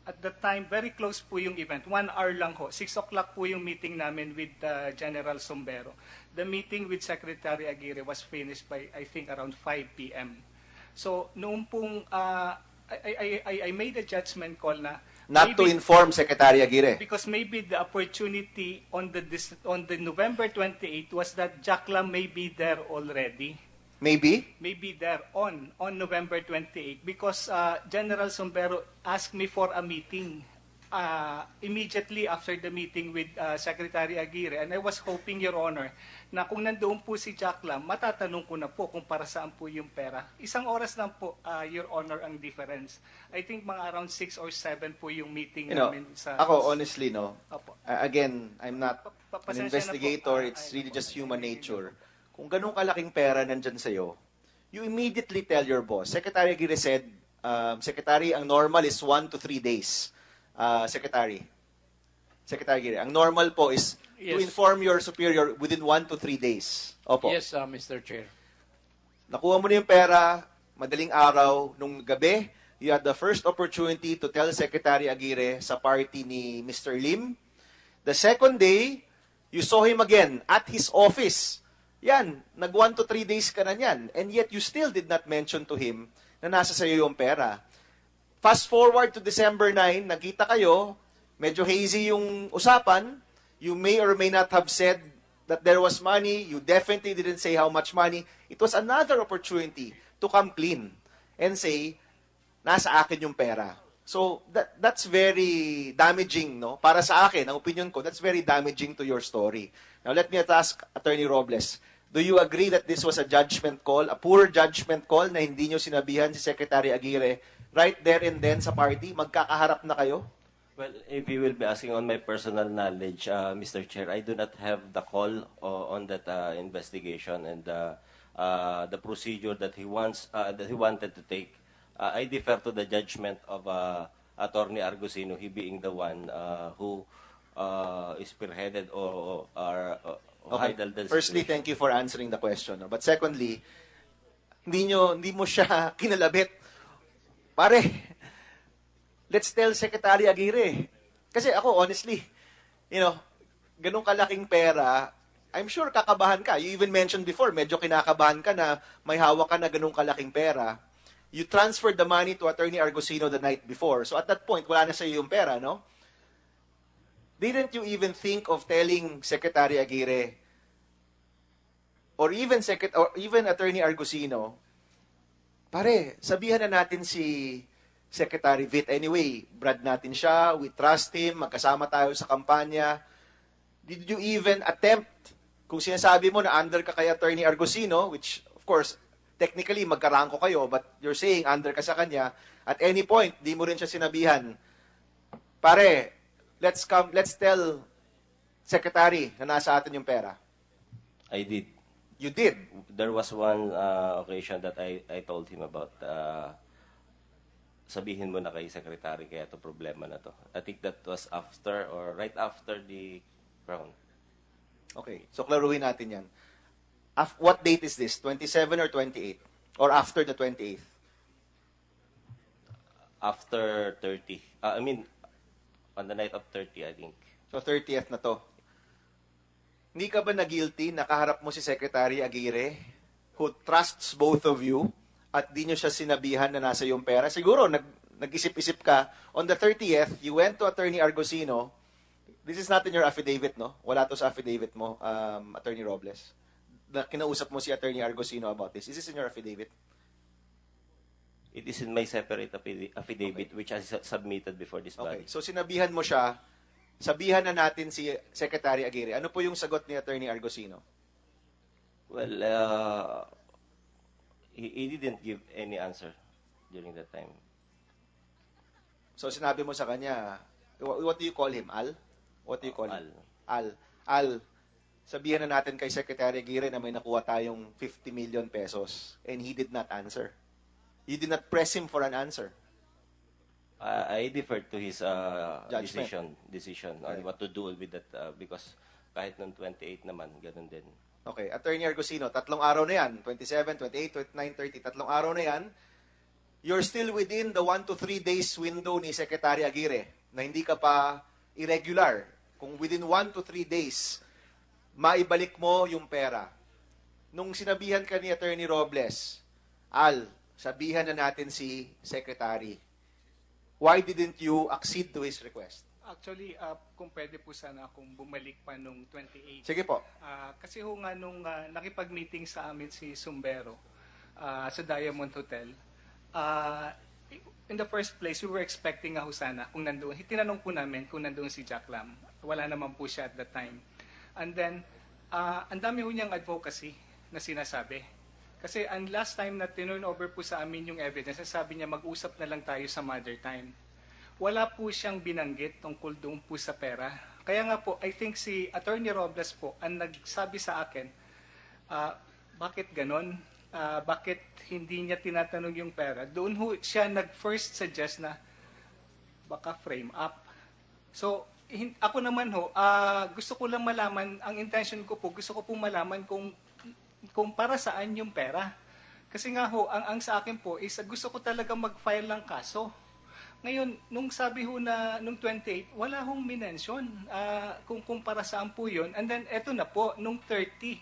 at that time, very close po yung event. 1 hour lang ho. 6 o'clock po yung meeting namin with General Sumbero. The meeting with Secretary Aguirre was finished by, I think, around 5 p.m. So, noong pong, I made a judgment call na not to inform Secretary Aguirre. Because maybe the opportunity on the November 28 was that Jack Lam may be there already. Maybe? Maybe there on November 28 because General Sumbero asked me for a meeting immediately after the meeting with Secretary Aguirre. And I was hoping, Your Honor, na kung nandoon po si Jack Lam, matatanong ko na po kung para saan po yung pera. 1 oras lang po, Your Honor, ang difference. I think mga around 6 or 7 po yung meeting namin sa... Ako, honestly, no? Again, I'm not an investigator. It's really just human nature. Kung ganun kalaking pera nandyan sa'yo, you immediately tell your boss. Secretary Aguirre said, Secretary, ang normal is 1 to 3 days. Secretary, Secretary Aguirre. Ang normal po is to Yes. inform your superior within 1 to 3 days. Opo. Yes, Mr. Chair. Nakuha mo na yung pera, madaling araw, nung gabi, you had the first opportunity to tell Secretary Aguirre sa party ni Mr. Lim. The second day, you saw him again at his office. Yan, nag 1 to 3 days ka na yan. And yet, you still did not mention to him na nasa sa'yo yung pera. Fast forward to December 9, nagkita kayo, medyo hazy yung usapan. You may or may not have said that there was money. You definitely didn't say how much money. It was another opportunity to come clean and say, nasa akin yung pera. So, that's very damaging, no? Para sa akin, ang opinion ko, that's very damaging to your story. Now, let me ask Attorney Robles, do you agree that this was a judgment call, a poor judgment call, na hindi nyo sinabihan si Secretary Aguirre right there and then sa party? Magkakaharap na kayo? Well, if you will be asking on my personal knowledge, Mr. Chair, I do not have the call on that investigation and the procedure that he wanted to take. I defer to the judgment of Attorney Argusino, he being the one who spearheaded or handled the Firstly, situation. thank you for answering the question. No? But secondly, hindi mo siya kinalabit. Pare, let's tell Secretary Aguirre. Kasi ako, honestly, ganun kalaking pera, I'm sure kakabahan ka. You even mentioned before, medyo kinakabahan ka na may hawak ka na ganun kalaking pera. You transferred the money to Attorney Argusino the night before. So at that point, wala na sa'yo yung pera, no? Didn't you even think of telling Secretary Aguirre or even Attorney Argusino, pare, sabihan na natin si Secretary Vitt. Anyway, Brad natin siya, we trust him, magkasama tayo sa kampanya. Did you even attempt, kung sinasabi mo na under ka kay Attorney Argusino, which of course, technically magkarangko kayo, but you're saying under ka sa kanya, at any point, di mo rin siya sinabihan, pare, let's tell Secretary na nasa atin yung pera. I did. You did? There was one occasion that I told him about, sabihin mo na kay Secretary kaya ito problema na to. I think that was after or right after the crown. Okay, so klaruhin natin yan. What date is this? 27 or 28? Or after the 28th? After 30. I mean, on the night of 30, I think. So 30th na to. Hindi ka ba na-guilty? Nakaharap mo si Secretary Aguirre who trusts both of you at di nyo siya sinabihan na nasa yung pera? Siguro, nag-isip-isip ka. On the 30th, you went to Attorney Argusino. This is not in your affidavit, no? Wala to sa affidavit mo, Attorney Robles. Na kinausap mo si Attorney Argusino about this. Is this in your affidavit? It is in my separate affidavit, Okay. which I submitted before this body. Okay, so sinabihan mo siya, sabihan na natin si Secretary Aguirre. Ano po yung sagot ni Attorney Argusino? Well, he didn't give any answer during that time. So sinabi mo sa kanya, what do you call him? Al? What do you call him? Al. Al, sabihan na natin kay Secretary Aguirre na may nakuha tayong 50 million pesos and he did not answer. You did not press him for an answer. I deferred to his Judgment. decision on Right. what to do with that because kahit nung 28 naman, ganun din. Okay, Attorney Argusino, 3 araw na yan. 27, 28, 29, 30, 3 araw na yan. You're still within the 1 to 3 days window ni Secretary Aguirre na hindi ka pa irregular. Kung within 1 to 3 days, maibalik mo yung pera. Nung sinabihan ka ni Attorney Robles, Al, sabihan na natin si Secretary. Why didn't you accede to his request? Actually, kung pwede po sana akong bumalik pa nung 28. Sige po. Kasi ho nga nung nakipag-meeting sa amin si Sumbero sa Diamond Hotel, in the first place, we were expecting nga ho sana kung nandoon. Tinanong po namin kung nandoon si Jack Lam. Wala naman po siya at that time. And then, ang dami ho niyang advocacy na sinasabi. Kasi ang last time na tinurn over po sa amin yung evidence, sabi niya mag-usap na lang tayo sa mother time. Wala po siyang binanggit tungkol doon po sa pera. Kaya nga po, I think si Attorney Robles po ang nagsabi sa akin, bakit ganon? Bakit hindi niya tinatanong yung pera? Doon ho siya nag-first suggest na baka frame up. So, ako naman ho, gusto ko lang malaman, ang intention ko po, gusto ko po malaman kung para saan yung pera. Kasi nga ho, ang sa akin po is gusto ko talaga mag-file ng kaso. Ngayon, nung sabi ho na nung 28, wala hong minention kung para saan po yun. And then, eto na po, nung 30.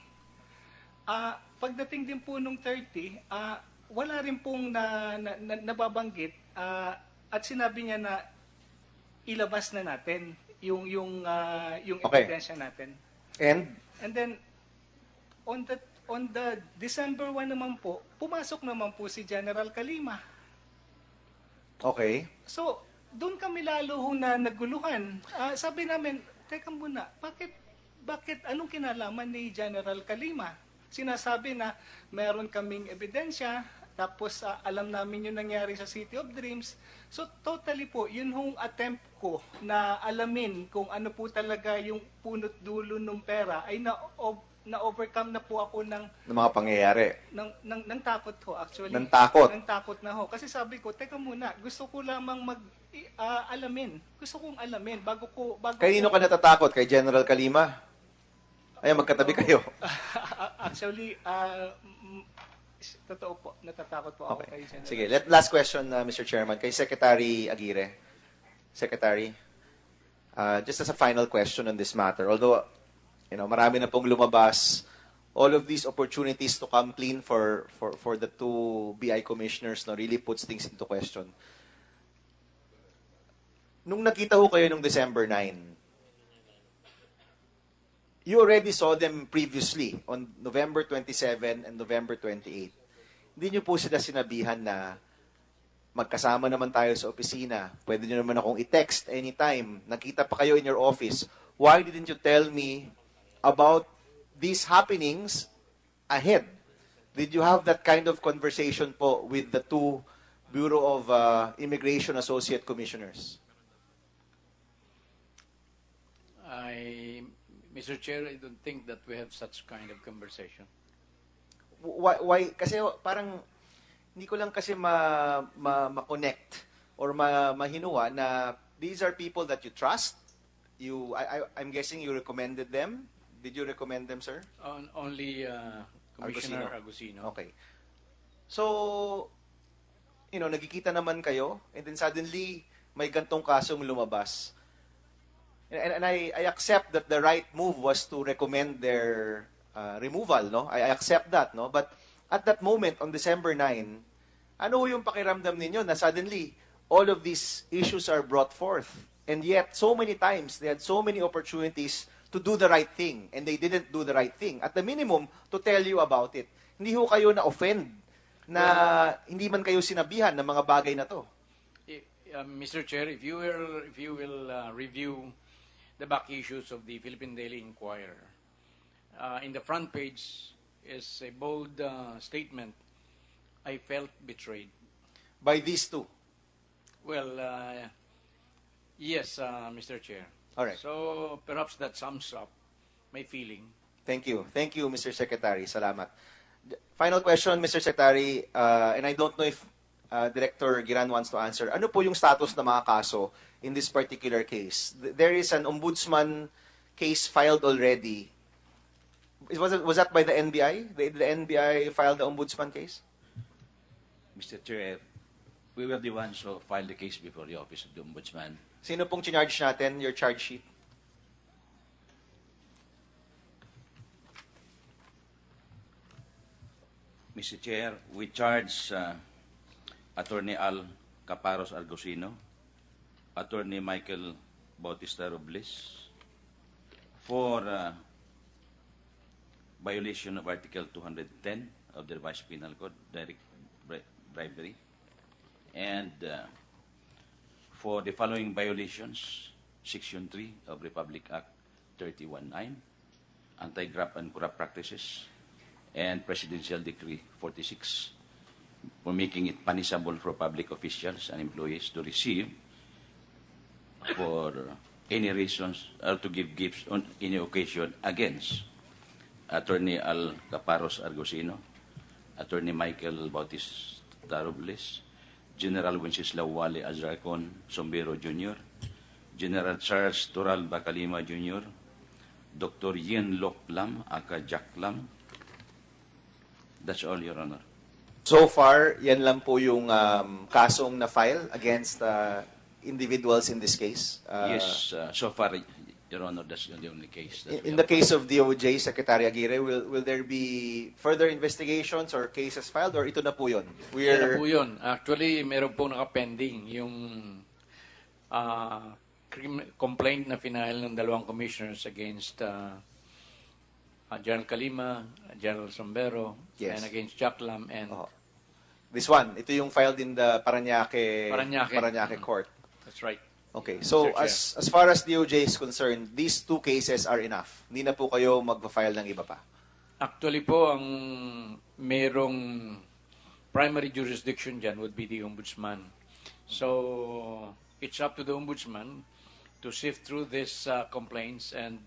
Pagdating din po nung 30, wala rin pong nababanggit at sinabi niya na ilabas na natin yung ebidensya natin. And then, on the December 1 naman po, pumasok naman po si General Kalima. Okay. So, doon kami lalo ho na naguluhan. Sabi namin, teka muna, bakit anong kinalaman ni General Kalima? Sinasabi na meron kaming ebidensya, tapos alam namin yung nangyari sa City of Dreams. So, totally po, yun hong attempt ko na alamin kung ano po talaga yung punot dulo ng pera ay na-overcome na po ako ng mga pangyayari. Ng takot ho, actually. Ng takot? Ng takot na ho. Kasi sabi ko, teka muna, gusto ko lamang alamin. Gusto kong alamin bago Kanino ka natatakot? Kay General Kalima? Ay, magkatabi kayo. Actually, totoo po, natatakot po ako kay General. Sige, last question, Mr. Chairman, kay Secretary Aguirre. Secretary, just as a final question on this matter, although marami na pong lumabas, all of these opportunities to come clean for the two BI commissioners really puts things into question. Nung nakita ho kayo nung December 9, you already saw them previously on November 27 and November 28. Hindi nyo po sila sinabihan na magkasama naman tayo sa opisina. Pwede nyo naman akong i-text anytime. Nakita pa kayo in your office. Why didn't you tell me about these happenings ahead? Did you have that kind of conversation po with the two Bureau of Immigration Associate Commissioners? Mr. Chair, I don't think that we have such kind of conversation. Why? Kasi parang hindi ko lang kasi ma-connect or mahinuwa na these are people that you trust. I'm guessing you recommended them. Did you recommend them, sir? Only Commissioner Argusino. Okay. So, nagkikita naman kayo and then suddenly may gantong kasong lumabas. And I accept that the right move was to recommend their removal, no? I accept that, no? But at that moment, on December 9, ano yung pakiramdam ninyo na suddenly all of these issues are brought forth? And yet, so many times, they had so many opportunities to do the right thing, and they didn't do the right thing. At the minimum, to tell you about it. Hindi ho kayo na-offend na hindi man kayo sinabihan ng mga bagay na to. Mr. Chair, if you will review the back issues of the Philippine Daily Inquirer, in the front page is a bold statement, I felt betrayed. By these two? Well, yes, Mr. Chair. All right. So perhaps that sums up my feeling. Thank you. Thank you, Mr. Secretary. Salamat. Final question, Mr. Secretary, and I don't know if Director Giran wants to answer. Ano po yung status ng mga kaso in this particular case? There is an ombudsman case filed already. Was that by the NBI? The NBI filed the ombudsman case? Mr. Chair, we were the ones who filed the case before the Office of the Ombudsman. Sino pong charge natin, your charge sheet? Mr. Chair, we charge Attorney Al Caparos Argusino, Attorney Michael Bautista Robles for violation of Article 210 of the Revised Penal Code, direct bribery, and for the following violations: Section 3 of Republic Act 319, Anti-Graft and Corrupt Practices, and Presidential Decree 46, for making it punishable for public officials and employees to receive for any reasons or to give gifts on any occasion against Attorney Al Caparos Argusino, Attorney Michael Bautista Robles, General Wenceslao Wale Azarcon Sombero Jr., General Charles Tural Bacalima Jr., Dr. Yen Lok Lam, aka Jack Lam. That's all, Your Honor. So far, yan lang po yung kasong na-file against individuals in this case. Yes, so far, Your Honor, that's the only case. In the case of DOJ, Secretary Aguirre, will there be further investigations or cases filed, or ito na po yun? Ito na po yun. Actually, meron po nakapending yung complaint na final ng dalawang commissioners against General Calima, General Sombero, Yes. and against Jack Lam and This one, ito yung filed in the Parañaque Court. That's right. Okay, so Mr. Chair. as far as DOJ is concerned, these two cases are enough. Hindi na po kayo magpa-file ng iba pa. Actually po, ang merong primary jurisdiction dyan would be the Ombudsman. So, it's up to the Ombudsman to sift through these complaints and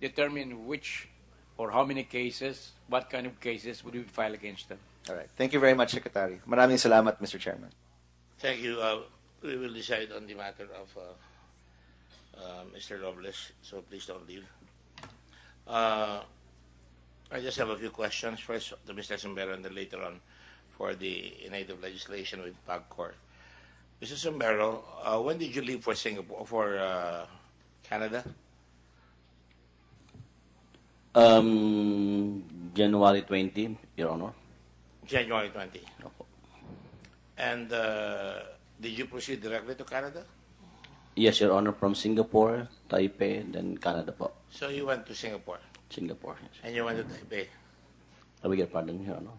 determine which or how many cases, what kind of cases would we file against them. All right. Thank you very much, Secretary. Maraming salamat, Mr. Chairman. Thank you. We will decide on the matter of Mr. Robles, so please don't leave. I just have a few questions. First to Mr. Sombero and then later on for the native legislation with PAGCOR. Mr. Sombero, when did you leave for Singapore, for Canada? January 20, Your Honor. January 20. And did you proceed directly to Canada? Yes, Your Honor, from Singapore, Taipei, then Canada po. So you went to Singapore? Singapore, yes. And you went to Taipei? I beg your pardon, Your Honor.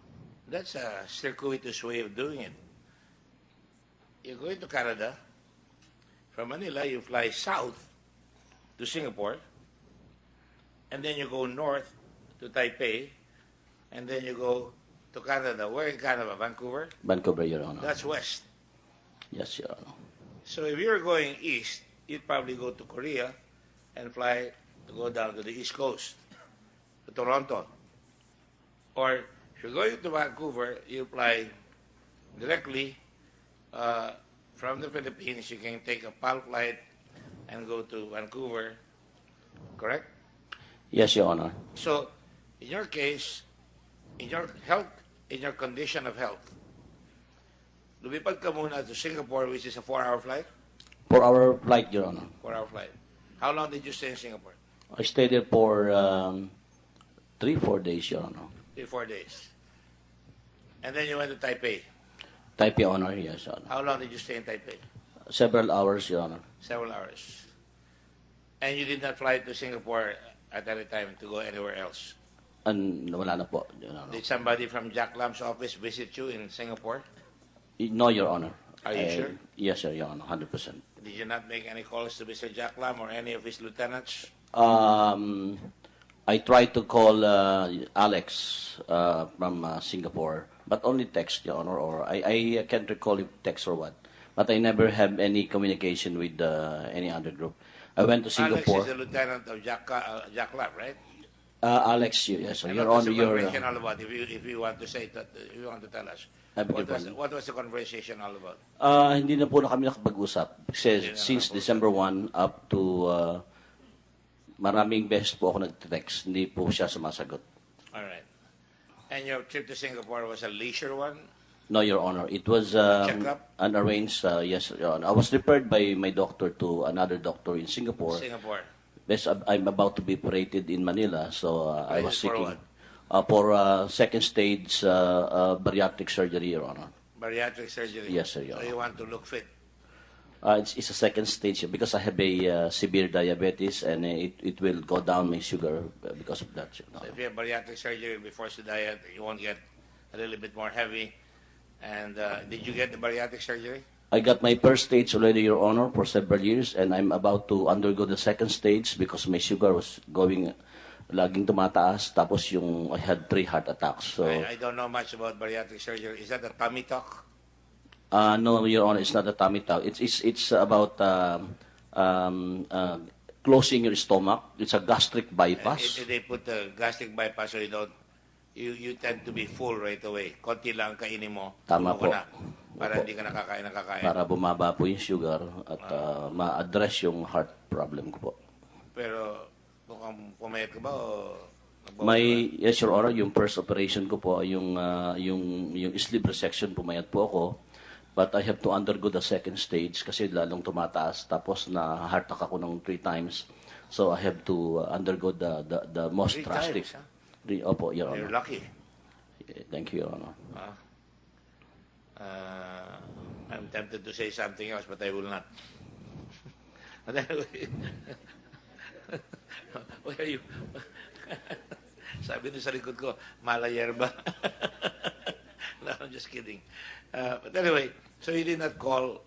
That's a circuitous way of doing it. You're going to Canada. From Manila, you fly south to Singapore. And then you go north to Taipei. And then you go to Canada. Where in Canada? Vancouver? Vancouver, Your Honor. That's west. Yes, Your Honor. So if you're going east, you'd probably go to Korea and fly to go down to the east coast, to Toronto. Or if you're going to Vancouver, you fly directly from the Philippines. You can take a PAL flight and go to Vancouver, correct? Yes, Your Honor. So in your case, in your health, in your condition of health, lumipad ka muna to Singapore, which is a 4-hour flight? 4-hour flight, Your Honor. 4-hour flight. How long did you stay in Singapore? I stayed there for 3-4 days, Your Honor. 3-4 days. And then you went to Taipei. Taipei, Honor, yes, Your Honor. How long did you stay in Taipei? Several hours, Your Honor. Several hours. And you did not fly to Singapore at any time to go anywhere else? And wala na po, Your Honor. Did somebody from Jack Lam's office visit you in Singapore? No, Your Honor. Are you sure? Yes, sir, Your Honor, 100%. Did you not make any calls to Mr. Jack Lam or any of his lieutenants? I tried to call Alex from Singapore, but only text, Your Honor, or I can't recall if text or what. But I never have any communication with any other group. I went to Singapore. Alex is the lieutenant of Jack Lam, right? Alex, yes, sir. Your Honor, your... What was the conversation all about, if you want to say that, if you want to tell us? What was the conversation all about? Hindi na po na kami nakapag-usap. Since December 1 up to maraming beses po ako nag-text. Hindi po siya sumasagot. All right. And your trip to Singapore was a leisure one? No, Your Honor. It was an arranged, yes, Your Honor. I was referred by my doctor to another doctor in Singapore. Singapore. Yes, I'm about to be operated in Manila, so I was For seeking what? for second stage bariatric surgery, Your Honor. Bariatric surgery? Yes, sir, Your So you want to look fit? It's a second stage because I have a severe diabetes and it will go down my sugar because of that. Your Honor. So if you have bariatric surgery, you'll be forced to diet, you won't get a little bit more heavy. And did you get the bariatric surgery? I got my first stage already, Your Honor, for several years, and I'm about to undergo the second stage because my sugar was going, laging tumataas, tapos I had 3 heart attacks. So I don't know much about bariatric surgery. Is that a tummy tuck? No, Your Honor, it's not a tummy tuck. It's about closing your stomach. It's a gastric bypass. They put the gastric bypass so you tend to be full right away. Konti lang kainin mo. Tama po. Na. Para Opo. hindi ka nakakain. Para bumaba po yung sugar at ma-address yung heart problem ko po. Pero mukhang pumayat ka ba o nagbawas May, yes, Your Honor, yung first operation ko po, yung sleeve resection, pumayat po ako. But I have to undergo the second stage kasi lalong tumataas. Tapos na-heart attack ako ng 3 times. So I have to undergo the most 3 drastic. times, Opo, Your You're Honor. lucky. Thank you, Your Honor. I'm tempted to say something else, but I will not. But anyway, where are you? Sabi nyo sa likod ko, mala yerba. No, I'm just kidding. But anyway, so you did not call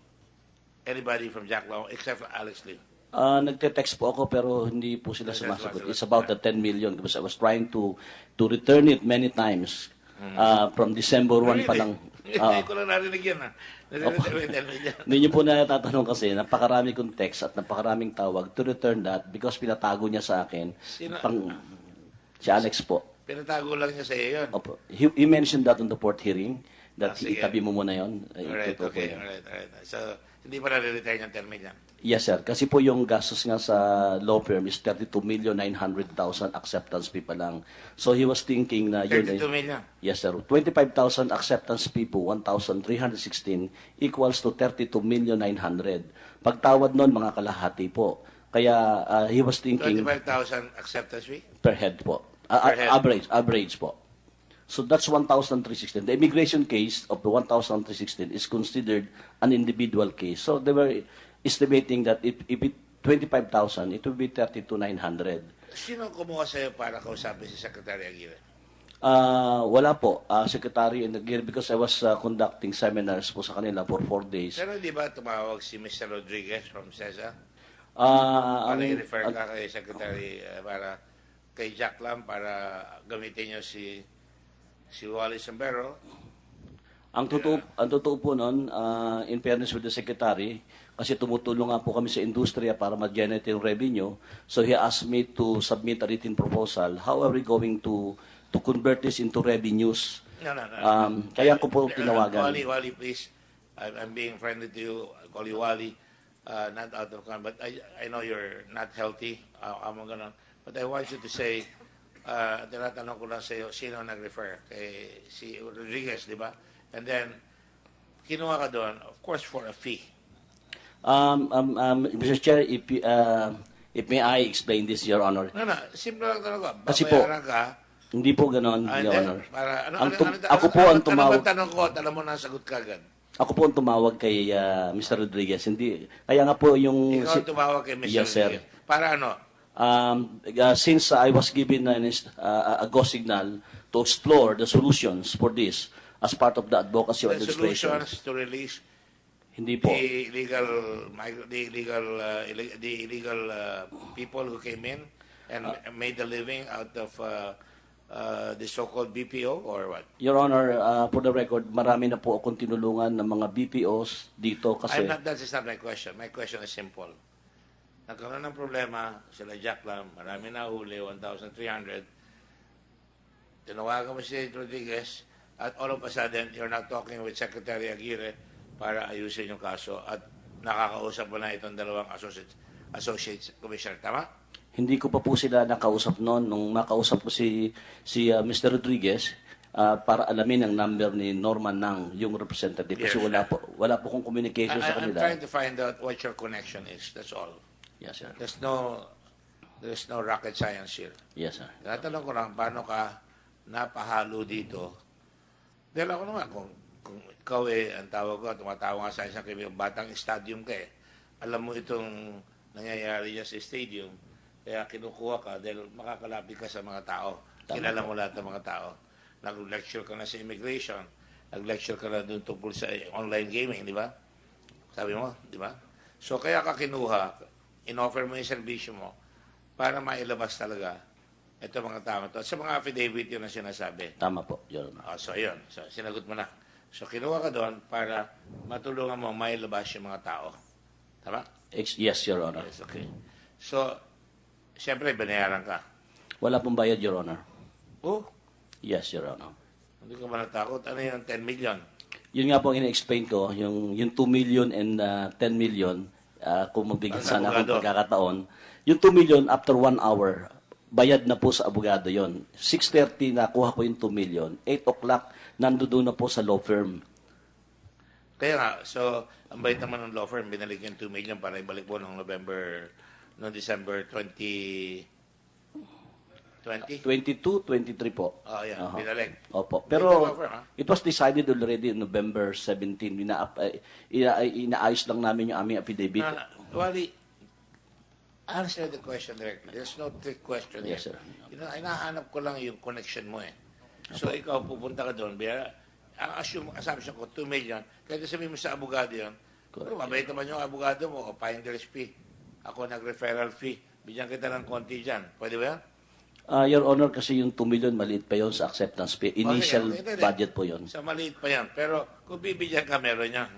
anybody from Jack Long except for Alex Lim? Nagte-text po ako pero hindi po sila sumasagot. It's about the 10 million because I was trying to return it many times. From December 1 pa lang. Hindi ko lang narinig yan. Hindi niyo po natatanong kasi napakarami kong text at napakaraming tawag to return that because pinatago niya sa akin. Si Alex po. Pinatago lang niya sa iyo yun? Opo. He mentioned that on the court hearing that itabi mo muna yun. Alright. So, hindi pa nare-retire yung 10 million? Yes, sir. Kasi po yung gastos nga sa law firm is 32,900,000 acceptance fee pa lang. So he was thinking na yun 32 million? Yes, sir. 25,000 acceptance fee po, 1,316 equals to 32,900,000. Pagtawad nun, mga kalahati po. Kaya he was thinking 25,000 acceptance fee? per head po. Per head. Average po. So that's 1,316. The immigration case of the 1,316 is considered an individual case. So they were estimating that if it 25,000, it would be 32,900. Sino kumuha sa'yo para kausapin si Secretary Aguirre? Wala po, Secretary Aguirre, because I was conducting seminars po sa kanila for 4 days. Pero di ba tumawag si Mr. Rodriguez from CESA? Para Uh, i-refer ka kay Secretary, para kay Jack Lam para gamitin niyo si Wally Sambero. Ang totoo po nun, in fairness with the Secretary, kasi tumutulong nga po kami sa industriya para mag-generate yung revenue. So he asked me to submit a written proposal. How are we going to convert this into revenues? No. Kaya ko po tinawagan. Wally, please. I'm being friendly to you. I'll call you Wally. Not out of con, but I know you're not healthy. I'm gonna, but I want you to say, tinatanong ko lang sa'yo, sino nag-refer? Kay si Rodriguez, di ba? And then, kinuha ka doon, of course, for a fee. Mr. Chair, if may I explain this, Your Honor. No, simple lang tanong ko. Kasi po, Babayaran ka, hindi po ganon, Your then, Honor. para, Ako po ang tumawag. Ano ba tanong ko? Alam mo na, sagot ka agad. Ako po ang tumawag kay Mr. Rodriguez. Hindi, kaya nga po yung... Ikaw ang tumawag kay Mr. Yes, sir. Rodriguez. Para ano? Since I was given a go signal to explore the solutions for this as part of the advocacy The administration. solutions to release Hindi po. the illegal people who came in and made a living out of the so-called BPO or what? Your Honor, for the record, marami na po akong tinulungan ng mga BPOs dito kasi... That is not my question. My question is simple. Nagkaroon ng problema, sila Jack Lam, marami na huli, 1,300. Tinawagan mo si Rodriguez at all of a sudden, you're not talking with Secretary Aguirre para ayusin yung kaso at nakakausap mo na itong dalawang associates commissioner. Tama? Hindi ko pa po sila nakausap noon. Nung nakausap ko si Mr. Rodriguez, para alamin ang number ni Norman Nang, yung representative. Kasi wala po kong communication sa kanila. I'm trying to find out what your connection is. That's all. Yes, sir. There's no rocket science here. Yes, sir. Tatanong ko lang, paano ka napahalo dito? Dahil ako naman, kung ikaw ang tawag ko, tumatawa nga sa isang kaibigan, batang stadium ka alam mo itong nangyayari niya sa stadium, kaya kinukuha ka dahil makakalapit ka sa mga tao. Kilala mo lahat ng mga tao. Nag-lecture ka na sa immigration, nag-lecture ka na dun tungkol sa online gaming, di ba? Sabi mo, di ba? So kaya ka kinuha, in-offer mo yung servisyo mo para mailabas talaga ito mga tao to. Sa mga affidavit yun ang sinasabi. Tama po, Your Honor. So, yun. So, sinagot mo na. So, kinuha ka doon para matulungan mo mailabas yung mga tao. Tama? Yes, Your Honor. Yes, okay. So, siyempre, binayaran ka. Wala pong bayad, Your Honor. Oh? Yes, Your Honor. Hindi ka ba natakot? Ano yung 10 million? Yun nga po ang ina-explain ko, yung 2 million and 10 million, kung magbigyan sana akong pagkakataon, yung 2 million after 1 hour, bayad na po sa abogado yon. 6:30 nakuha ko yung 2 million. 8 o'clock, nandoon na po sa law firm. Kaya nga, so, ang bait naman ng law firm, binalik yung 2 million para ibalik po noong December 22, 23 po. Oh, yeah, binalik. Opo. Pero it was decided already on November 17. Inaayos lang namin yung aming affidavit. Wally, answer the question directly. There's no trick question here. Yes, sir. Hinahanap ko lang yung connection mo eh. So, ikaw pupunta ka doon, ang assumption ko, 2 million. Kaya sabihin mo sa abogado yun, mabait naman yung abogado mo, o finder's fee. Ako nag-referral fee. Bigyan kita ng konti dyan. Pwede ba yan? Your Honor, kasi yung 2 million, maliit pa yon sa acceptance fee. Initial budget po yon. Sa maliit pa yan. Pero kung bibigyan ka, meron yan.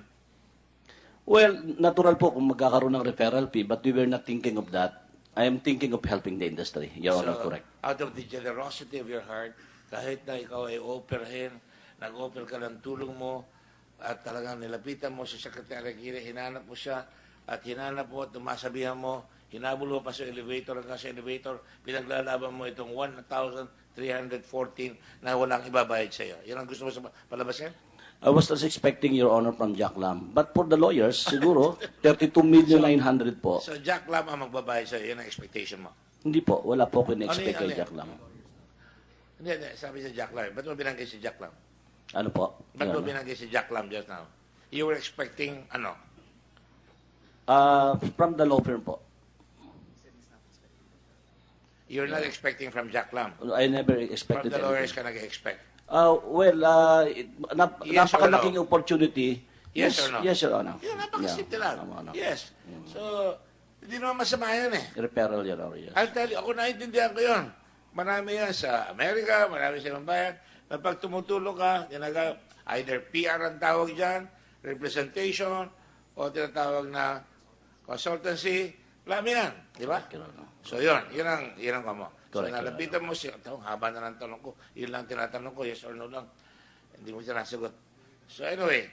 Well, natural po kung magkakaroon ng referral fee, but we were not thinking of that. I am thinking of helping the industry. Your Honor, correct. Out of the generosity of your heart, kahit na ikaw ay operahin, nag-offer ka ng tulong mo, at talagang nilapitan mo si Secretary Aguirre, hinanap mo siya, at hinanap mo at tumasabihan mo, hinabol mo pa sa elevator hanggang sa elevator, pinaglalaban mo itong 1,314 na walang ibabayad sa iyo. Yan ang gusto mo sa palabasin? I was just expecting, Your Honor, from Jack Lam. But for the lawyers, siguro, 32,900,000 po. So Jack Lam ang magbabayad sa iyo, yan ang expectation mo? Hindi po, wala po ko in-expect kay Jack Lam. Hindi, sabi sa Jack Lam. Ba't mo binanggit si Jack Lam? Ano po? Ba't mo binanggit si Jack Lam just now? You were expecting, ano? From the law firm po. You're not expecting from Jack Lam? I never expected From the lawyers anything. ka nag-expect? Napakalaking opportunity. Yes or no? Yes, Your Honor. Yan, napakasimple lang. Yes. So, hindi naman masama yan eh. Referral, Your Honor, yes. I'll tell you, ako naiintindihan ko yun. Marami yan sa Amerika, marami sa ibang bayan. Na pag tumutulong ka, either PR ang tawag dyan, representation, o tinatawag na consultancy, marami yan. Di ba? So yun ang kamo. So nalapitan mo siya, haba na ng tanong ko, yun lang tinatanong ko, yes or no lang. Hindi mo siya nasagot. So anyway,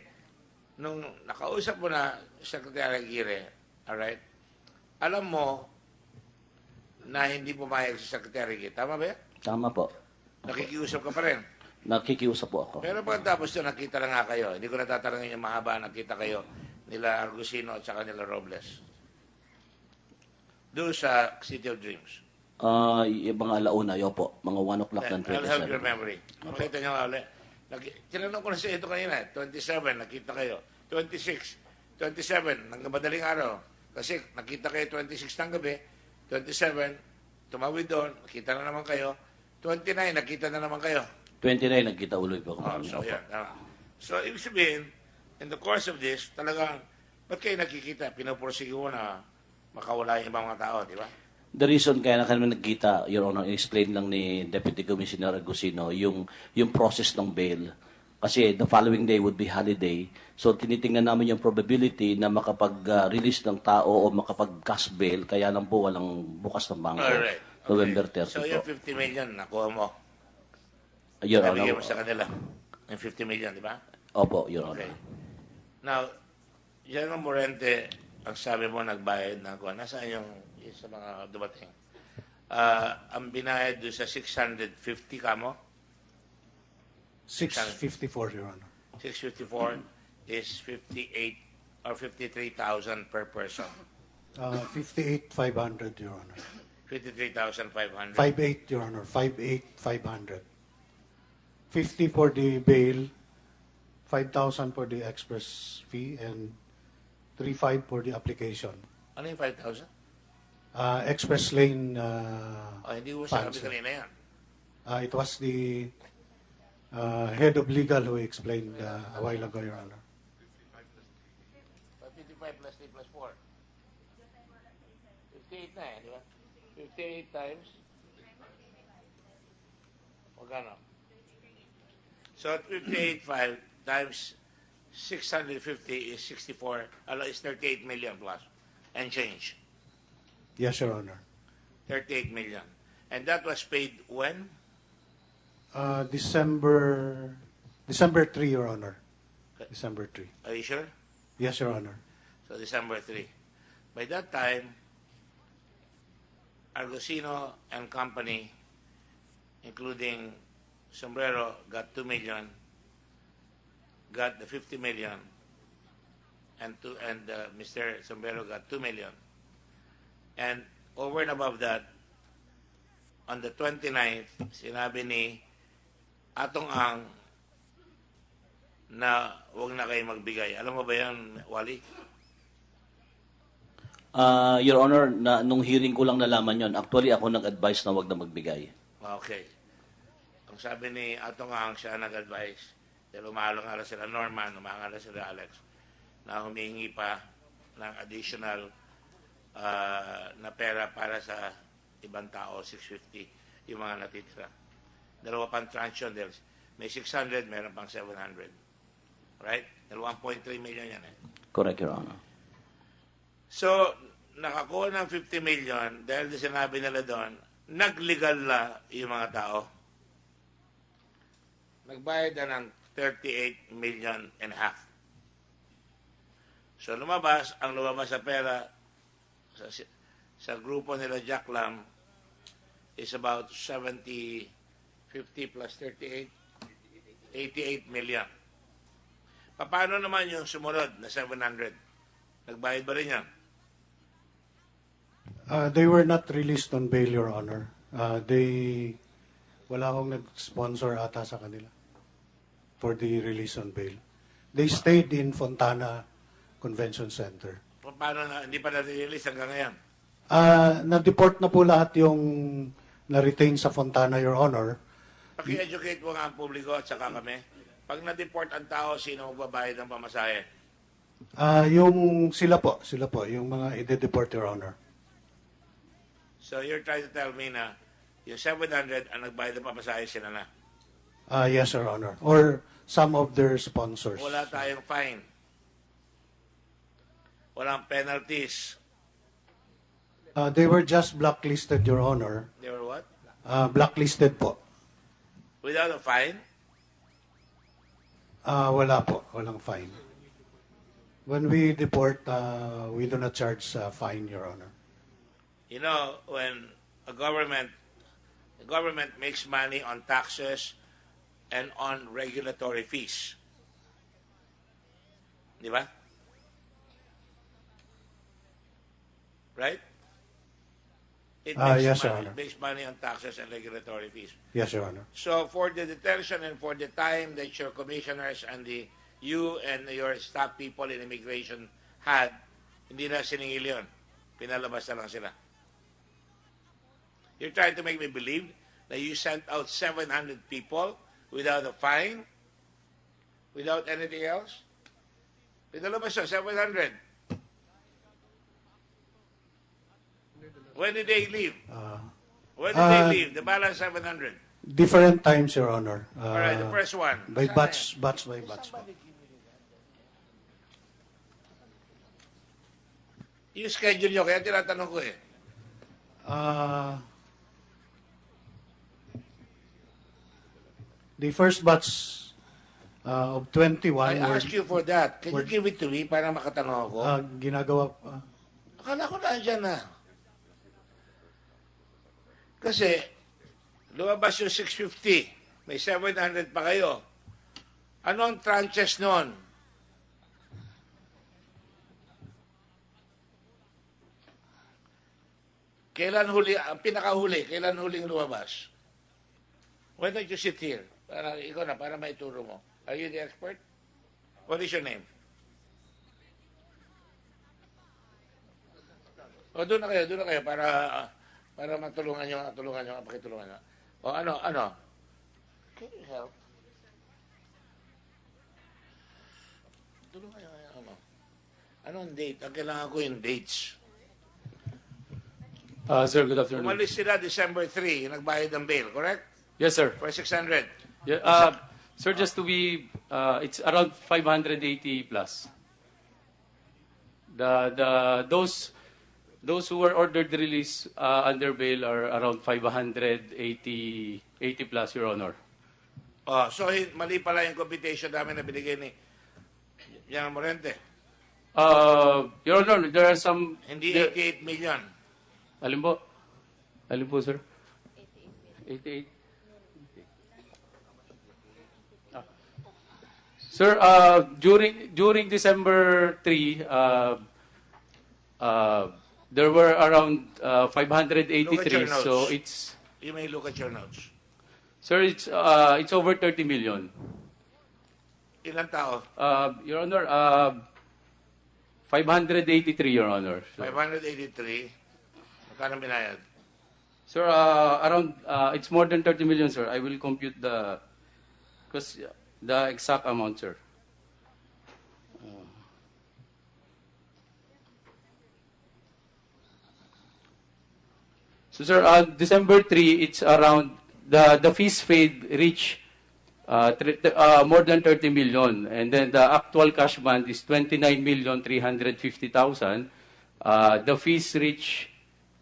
nung nakausap mo na Secretary Aguirre, alright, alam mo na hindi pumayag si Secretary Aguirre. Tama ba yan? Tama po. Nakikiusap ka pa rin? Nakikiusap po ako. Pero pagkatapos yun, nakita na nga kayo. Hindi ko natatanungin yung mahaba, nakita kayo nila Argusino at saka nila Robles. Doon sa City of Dreams. Mga alauna, yo po. Mga 1 o'clock ng 27. I'll help your memory. Makita nyo nga ulit. Tinanong ko na sa ito kanina, 27, nakita kayo. 26, 27, ng madaling araw. Kasi nakita kayo 26 ng gabi, 27, tumawid doon, nakita na naman kayo. 29, nakita na naman kayo. 29, nagkita ulit po. So, yan. So, ibig sabihin, in the course of this, talagang, ba't kayo nakikita? Pinoporsige mo na makawala yung ibang mga tao, di ba? The reason kaya na kami nagkita, Your Honor, explain lang ni Deputy Commissioner Agusino yung process ng bail. Kasi the following day would be holiday. So tinitingnan namin yung probability na makapag-release ng tao o makapag-cash bail, kaya lang po walang bukas ng bangko. Alright. November 30 So yung 50 million, nakuha mo. Your Honor. Nabigyan mo sa kanila. Yung 50 million, di ba? Opo, Your Honor. Okay. Now, General Morente, ang sabi mo, nagbayad na ako. Nasaan yung sa mga dumating? Ang binayad doon sa 650 kamo? 654, Your Honor. 654 is 58 or 53,000 per person. 58,500, Your Honor. 53,500. 58, Your Honor. 58,500. 50 for the bail, 5,000 for the express fee, and 3,500 for the application. Ano yung 5,000? Express lane hindi mo sabi funds. kanina yan. It was the head of legal who explained a while ago, Your Honor. 55 plus 3 plus 4. 58 na di ba? 58 times. Magkano? So, 58.5 times 650 is 64, is 38 million plus and change. Yes, Your Honor. 38 million. And that was paid when? December 3, Your Honor. December 3. Are you sure? Yes, Your Honor. So December 3. By that time, Argusino and company, including Sombrero, got 2 million, got the 50 million, and Mr. Sombrero got 2 million. And over and above that, on the 29th, sinabi ni Atong Ang na huwag na kayo magbigay. Alam mo ba yan, Wally? Your Honor, nung hearing ko lang nalaman yon. Actually, ako nag-advise na wag na magbigay. Okay. Ang sabi ni Atong Ang, siya nag-advise. Dahil umahalo-ngala sila Norman, umahalo sila Alex, na humihingi pa ng additional na pera para sa ibang tao, 650, yung mga natitira. Dalawa pang tranche yun. May 600, meron pang 700. Right? 1.3 million yan eh. Correct, Your Honor. So, nakakuha ng 50 million dahil sinabi nila doon, nag-legal na yung mga tao. Nagbayad na ng 38 million and a half. So, ang lumabas sa pera sa grupo nila Jack Lam is about 50 plus 38, 88 million. Paano naman yung sumunod na 700? Nagbayad ba rin yan? They were not released on bail, Your Honor. Wala akong nag-sponsor ata sa kanila for the release on bail. They stayed in Fontana Convention Center. Paano na, hindi pa na-release hanggang ngayon? Na-deport na po lahat yung na-retain sa Fontana, Your Honor. Paki-educate mo nga ang publiko at saka kami. Pag na-deport ang tao, sino magbabayad ng pamasahe? Yung sila po, yung mga ide-deport, Your Honor. So you're trying to tell me na yung 700 ang nagbayad ng pamasahe sila na? Yes, Your Honor. Or some of their sponsors. Wala tayong fine. Walang penalties. They were just blacklisted, Your Honor. They were what? Blacklisted po. Without a fine? Wala po. Walang fine. When we deport, we do not charge fine, Your Honor. You know, when the government makes money on taxes and on regulatory fees. Di ba? Right? It yes, Your Honor. makes money on taxes and regulatory fees. Yes, Your Honor. So for the detention and for the time that your commissioners and you and your staff people in immigration had, hindi na siningil yun. Pinalabas na lang sila. You're trying to make me believe that you sent out 700 people without a fine, without anything else? Pinalabas na 700. When did they leave? When did they leave? The balance 700. Different times, Your Honor. All right, the first one. By batch by batch. Yung schedule nyo, kaya tinatanong ko eh. The first batch of 21 I asked you for that. Can you give it to me para makatanong ako? Ginagawa Akala ko nandiyan na. Kasi, lumabas yung 650. May 700 pa kayo. Ano ang tranches noon? Kailan huli, ang pinakahuli, kailan huling lumabas? Why don't you sit here? Ikaw na, para maituro mo. Are you the expert? What is your name? O, doon na kayo, para matulungan nyo, pakitulungan nyo. O, ano? Can you help? Tulungan nyo, ano? Anong date? Ang kailangan ko yung dates. Sir, good afternoon. Umalis sila December 3, yung nagbayad ng bail, correct? Yes, sir. For 600. Yeah, sir, just to be, it's around 580 plus. Those who were ordered release under bail are around 580 plus, Your Honor. So mali pala yung computation namin na binigay ni General Morente. Your Honor, there are some... Hindi there- 88 million. Alin po? Alin po, sir? 88. Ah. Sir, during December 3, there were around Look at 583. your notes. So it's, You may look at your notes. sir, it's over 30 million. Ilang tao? Your Honor, 583, Your Honor. So, 583. Magkano binayad? sir, around, it's more than 30 million, sir. I will compute the exact amount, sir. So, sir, December 3, it's around, the fees paid reach more than 30 million. And then the actual cash band is 29,350,000. The fees reach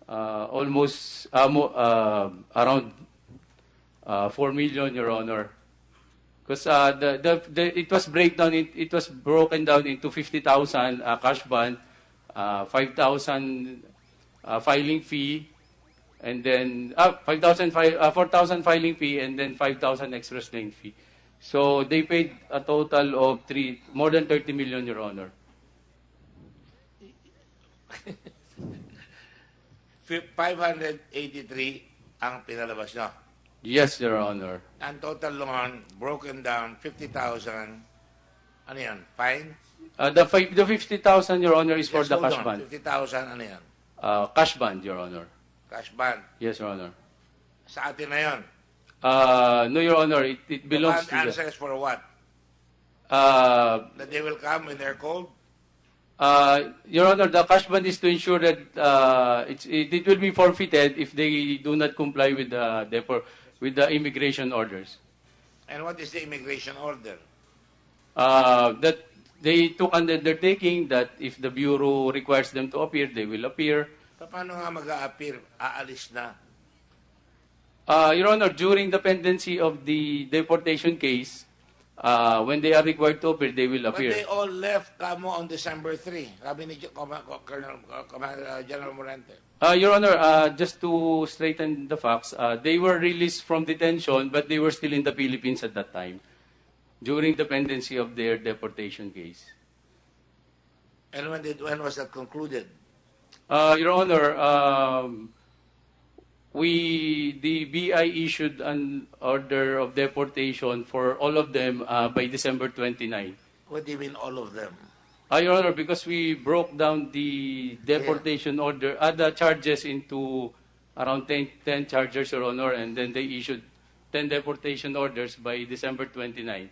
almost around 4 million, Your Honor. Because it was it was broken down into 50,000 cash band, 5,000 filing fee, and then 4,000 filing fee, and then 5,000 express lane fee. So they paid a total of more than 30 million, Your Honor. 583 ang pinalabas nyo. Yes, Your Honor. Ang total loan, broken down, 50,000. Ano yan? Fine? The 50,000, Your Honor, is for Just the hold cash on. band. 50,000, ano yan? Cash band, Your Honor. Cash band. Yes, Your Honor. Sa atin na yon. No, Your Honor, it belongs The to band answers for what? That they will come when they're called? Your Honor, the cash band is to ensure that it will be forfeited if they do not comply with the immigration orders. And what is the immigration order? That they took an undertaking that if the Bureau requires them to appear, they will appear. Paano nga mag-a-appear? Aalis na. Your Honor, during the pendency of the deportation case, when they are required to appear, they will appear. But they all left kamo on December 3. Sabi ni General Morente. Your Honor, just to straighten the facts, they were released from detention, but they were still in the Philippines at that time, during the pendency of their deportation case. And when was that concluded? Your Honor, the BI issued an order of deportation for all of them by December 29. What do you mean all of them? Your Honor, because we broke down the deportation order, the charges into around 10 charges, Your Honor, and then they issued 10 deportation orders by December 29.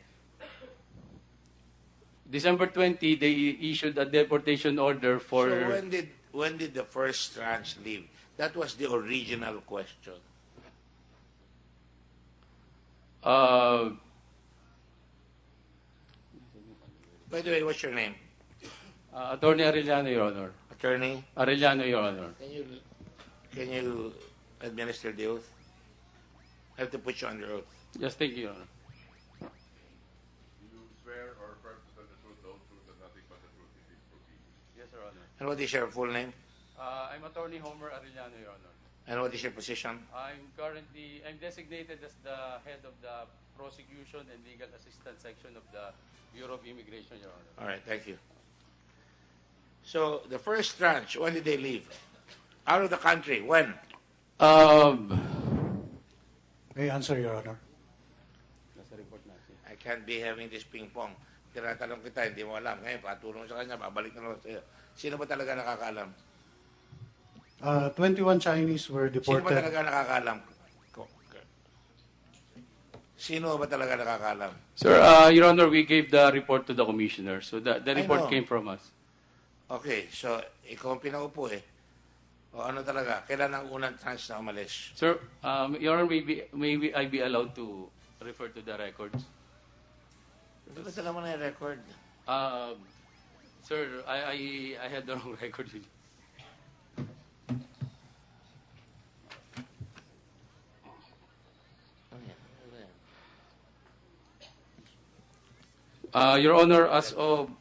December 20, they issued a deportation order for... So when did the first tranche leave? That was the original question. By the way, what's your name? Attorney Arellano, Your Honor. Attorney? Arellano, Your Honor. Can you administer the oath? I have to put you under oath. Yes, thank you, Your Honor. You swear or affirm to tell the truth, the whole truth, and nothing but the truth in these proceedings? Yes, Your Honor. And what is your full name? I'm Attorney Homer Arellano, Your Honor. And what is your position? I'm designated as the head of the prosecution and legal assistance section of the Bureau of Immigration, Your Honor. All right, thank you. So the first tranche, when did they leave? Out of the country, when? May I answer, Your Honor? Nasa report natin. I can't be having this ping-pong. Tinatanong kita, hindi mo alam. Ngayon, patulong sa kanya, babalik na naman sa'yo. Sino ba talaga nakakaalam? 21 Chinese were Sino ba deported. talaga nakakaalam? Sino ba talaga nakakaalam? Sir, Your Honor, we gave the report to the commissioner. So the report know. came from us. Okay, so ikaw ang pinaupo eh. O ano talaga? Kailan ang unang tranche na umalis? Sir, Your Honor, maybe I be allowed to refer to the records? Ano ba mo na yung record? Sir, I had the wrong record with you. Your Honor, as of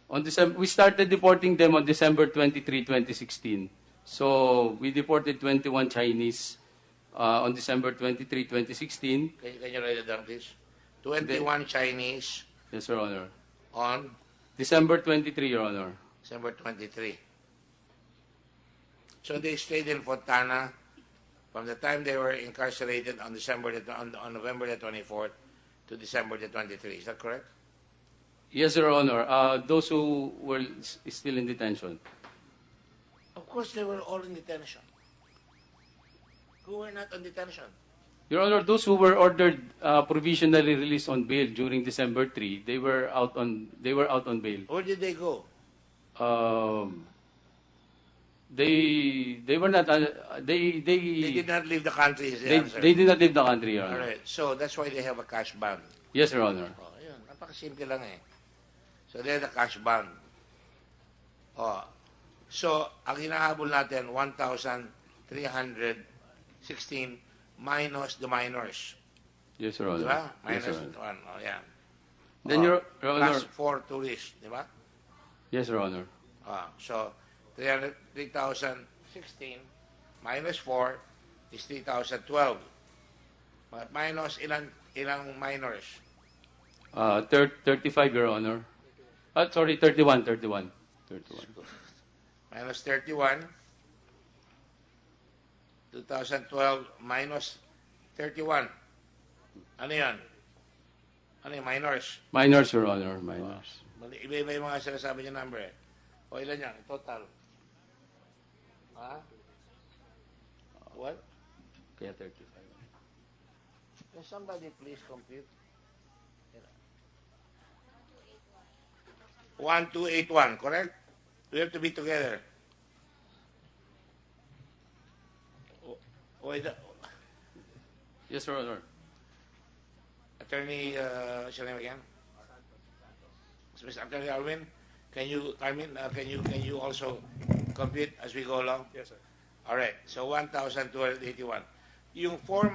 We started deporting them on December 23, 2016. So we deported 21 Chinese on December 23, 2016. Can you write it down, please? 21 Chinese Yes, Your Honor. on December 23, Your Honor. December 23. So they stayed in Fontana from the time they were incarcerated on November the 24th to December the 23. Is that correct? Yes, Your Honor. Those who were still in detention. Of course, they were all in detention. Who were not on detention? Your Honor, those who were ordered provisionally released on bail during December 3, they were out on bail. Where did they go? They were not. They did not leave the country. Is the answer. They did not leave the country, Your All Honor. right. So that's why they have a cash ban. Yes, Your Honor. Oh, yun. Napakasimple lang eh. So they had a cash ban. Oh. So ang hinahabol natin 1,316 minus the minors. Yes, Your Honor. Diba? Yes, Minus Your Honor. one. Oh, yeah. Then Your Honor. Plus 4 tourists, diba? Yes, Your Honor. So 3,016 minus 4 is 3,012. But minus ilang minors? 35, Your Honor. Sorry, 31. Minus 31. 2012 minus 31. Ano yan? Ano yung minors? Minors, Your Honor. Minors. Iba-iba yung mga sinasabi niya number eh. O ilan yan? Total. Ha? What? Kaya 35. Can somebody please compute? 1281, correct? We have to be together. Yes, Your Honor. Attorney, what's your name again? Mr. Attorney Arwin, can you also compute as we go along? Yes, sir. All right. So 1,281. Yung four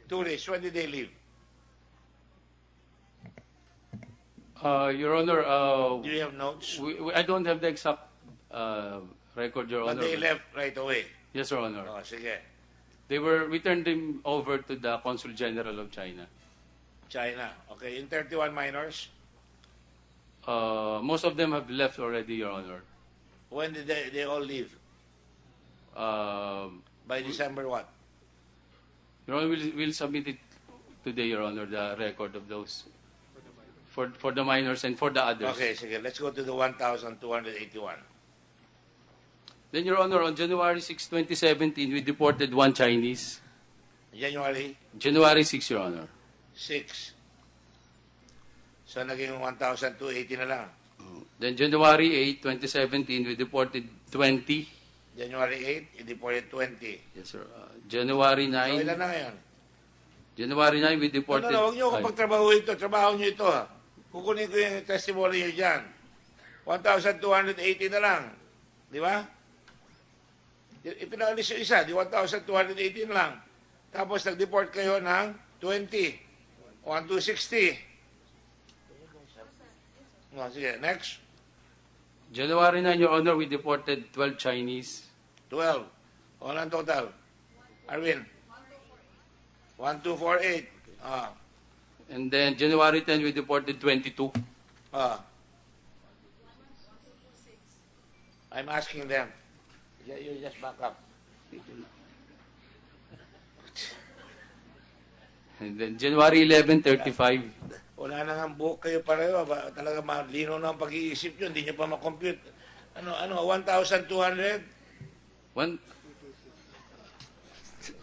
tourists, when did they leave? Your Honor, do you have notes? I don't have the exact record, Your Honor. But they left right away. Yes, Your Honor. Oh, sige. We turned them over to the Consul General of China. China. Okay. In 31 minors? Most of them have left already, Your Honor. When did they all leave? By December what? Your Honor, we'll submit it today, Your Honor, the record of those. For the minors and for the others. Okay, sige. Let's go to the 1,281. Then, Your Honor, on January 6, 2017, we deported one Chinese. January 6, Your Honor. 6. So, naging 1,280 na lang. Then, January 8, 2017, we deported 20. January 8, you deported 20. Yes, sir. January 9. So, ilan na ngayon? January 9, we deported... Huwag niyo ako pagtrabaho ito. Trabaho niyo ito, ha. Kukunin ko yung testimony niyo dyan. 1,280 na lang. Di ba? Ipinaalis yung isa, di 1,280 na lang. Tapos nag-deport kayo ng 20. 1,260. Sige, next. January 9, Your Honor, we deported 12 Chinese. 12. Walang total. Arwin. 1,248. And then January 10, we deported 22. I'm asking them. You just back up. And then January 11, 35. Wala na nga buhok kayo pareho. Talaga malino na ang pag-iisip nyo. Hindi nyo pa makompute. 1,200?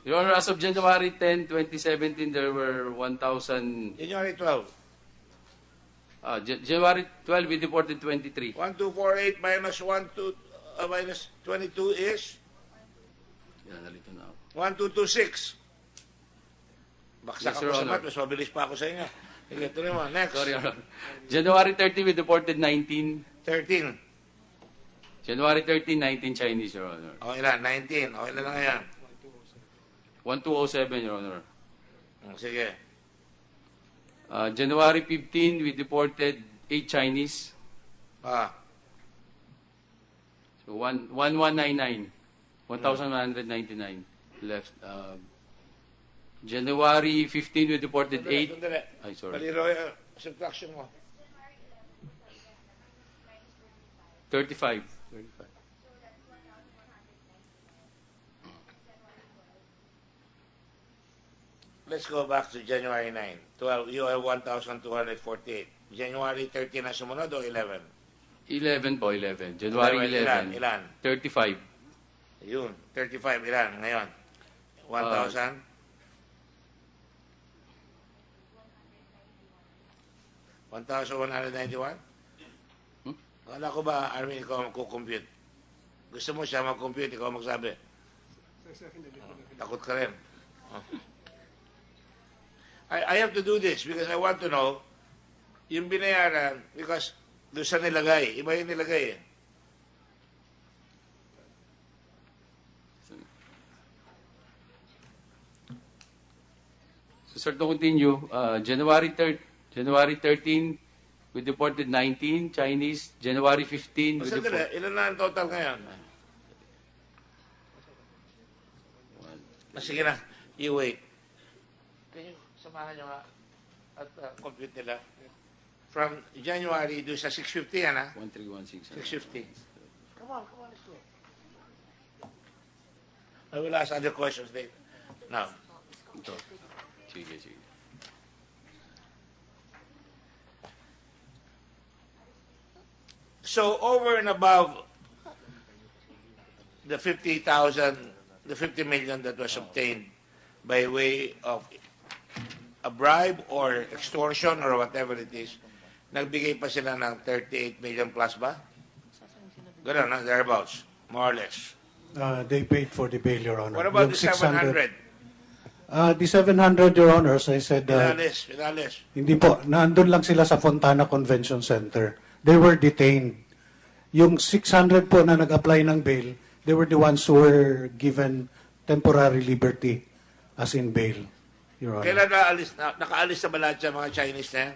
Your Honor, as of January 10, 2017, there were 1,000... January 12. January 12, we deported 23. 1,248 minus 22 is? Yan, nalito na ako. 1,226. Baksak Yes, ako Your sa Honor. mat. Mas mabilis pa ako sa inyo. Sige, tuloy mo. Next. Sorry, Your Honor. January 30, we deported 19. 13. January 13, 19 Chinese, Your Honor. O ilan? 19. O ilan na nga yan? 1207, Your Honor. Sige. January 15, we deported 8 Chinese. Ah. So 1199. 1,199 left. January 15, we deported 8. Ay, sorry. Paliro, subtraction mo. 35. Let's go back to January 9. 12, you have 1,248. January 13 na sumunod o 11? 11 po, 11. January 11. Ilan? 35. Yun, 35. Ilan ngayon? 1,000? 1,191? Akala ko ba, Armin, ikaw magkukompute? Gusto mo siya mag-compute, ikaw magsabi? Takot ka rin. I have to do this because I want to know yung binayaran because doon sa nilagay. Iba yung nilagay eh. So, sir, to continue, January 13, we deported 19 Chinese. January 15, we deported... Ilan na ang total ngayon? Sige na, you wait. Samahan nyo nga at compute nila. From January do sa 650 yan ha? 1316. 650. Come on, let's go. I will ask other questions later. Now. Ito. Sige. So over and above the 50,000, the 50 million that was obtained by way of a bribe or extortion or whatever it is, nagbigay pa sila ng 38 million plus ba? Ganun, thereabouts, more or less. They paid for the bail, Your Honor. What about Yung the 700? The 700, Your Honor, as I said, Pinales. hindi po, nandun lang sila sa Fontana Convention Center. They were detained. Yung 600 po na nag-apply ng bail, they were the ones who were given temporary liberty as in bail, Your Honor. Kailan nakaalis na ba lahat sa mga Chinese na yan?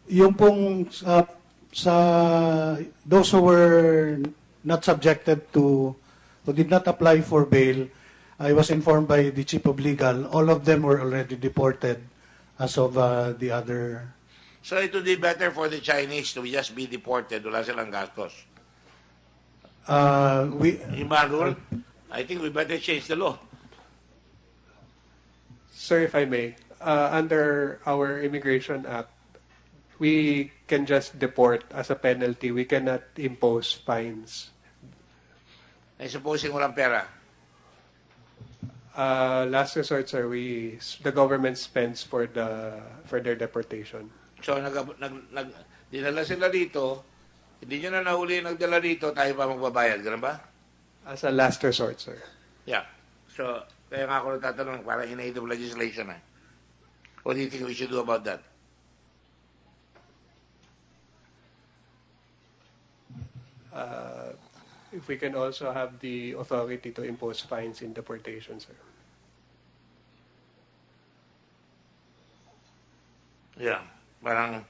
Yung pong sa those who were not subjected to, who did not apply for bail, I was informed by the Chief of Legal, all of them were already deported as of the other. So it would be better for the Chinese to just be deported, wala silang gastos. Yung ba rule? I think we better change the law. Sir, if I may, under our Immigration Act, we can just deport as a penalty. We cannot impose fines. Ay supposing walang pera. Last resort, sir, the government spends for their deportation. So dinala sila dito, hindi nyo na nahuli nagdala dito, tayo pa magbabayad. Ganun ba? As a last resort, sir. Yeah. So, kaya nga ako natatanong, parang in aid of legislation eh. What do you think we should do about that? If we can also have the authority to impose fines in deportation, sir. Yeah. Parang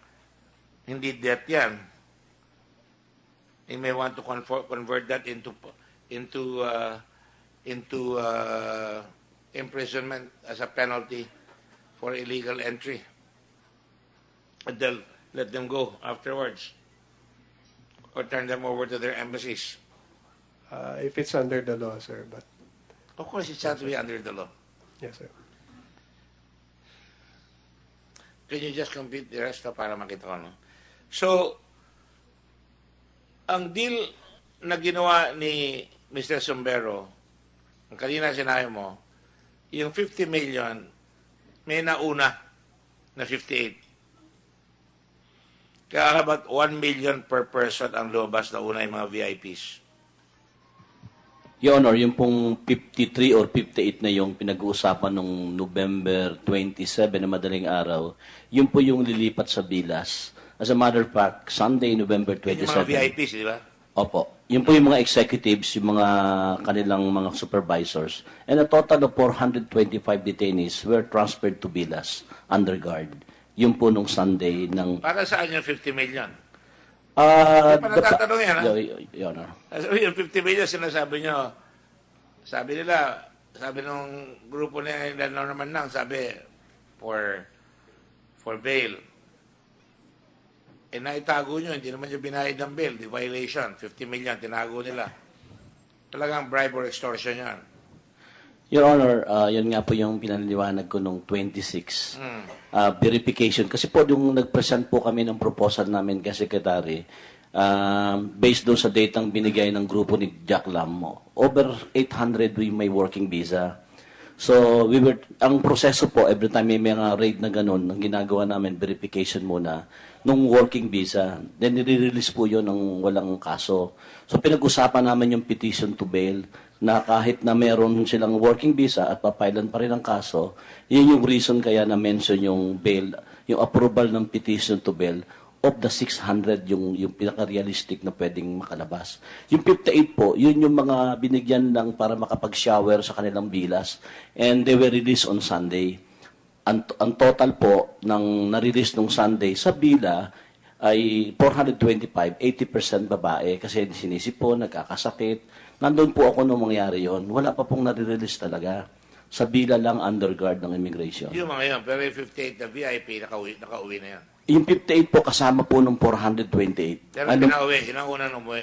hindi debt yan. They may want to convert that into imprisonment as a penalty for illegal entry. And they'll let them go afterwards or turn them over to their embassies. If it's under the law, sir, but... Of course, it's has to be under the law. Yes, sir. Can you just complete the rest para makita ko, no? So, ang deal na ginawa ni Mr. Sombero, ang kanina sinabi mo, yung 50 million, may nauna na 58. Kaya about 1 million per person ang lumabas na una yung mga VIPs. Your Honor, yung pong 53 or 58 na yung pinag-uusapan nung November 27 na madaling araw, yun po yung lilipat sa bilas. As a matter of fact, Sunday, November 27. Yung mga VIPs, di ba? Opo. Yun po yung mga executives, yung mga kanilang mga supervisors. And a total of 425 detainees were transferred to bilas under guard. Yun po nung Sunday ng... Para saan yung 50 million? Hindi pa natatanong yan, ha? Your Honor. Yung 50 million, sinasabi nyo, sabi nung grupo nila naman lang, sabi, for bail. Naitago nyo, hindi naman nyo binayad ng bail, the violation, 50 million, tinago nila. Talagang bribe or extortion yan. Your Honor, yun nga po yung pinaniliwanag ko nung 26. Verification. Kasi po yung nag-present po kami ng proposal namin kay Secretary, based doon sa datang binigay ng grupo ni Jack Lam, over 800 we may working visa. So, ang proseso po, every time may mga raid na ganun, ang ginagawa namin, verification muna, nung working visa. Then, nire-release po yun ng walang kaso. So, pinag-usapan namin yung petition to bail, na kahit na meron silang working visa at papailan pa rin ang kaso, yun yung reason kaya na-mention yung bail, yung approval ng petition to bail of the 600 yung pinaka-realistic na pwedeng makalabas. Yung 58 po, yun yung mga binigyan lang para makapag-shower sa kanilang bilas, and they were released on Sunday. Ang total po ng na-release nung Sunday sa bila ay 425, 80% babae kasi sinisipon, nagkakasakit. Nandun po ako nung mangyari yon. Wala pa pong nare-release talaga. Sa bila lang underguard ng immigration. Yung mga yan, pero yung 58 na VIP, nakauwi na yan. Yung 58 po kasama po nung 428. Pero pinauwi, yun ang unang umuwi.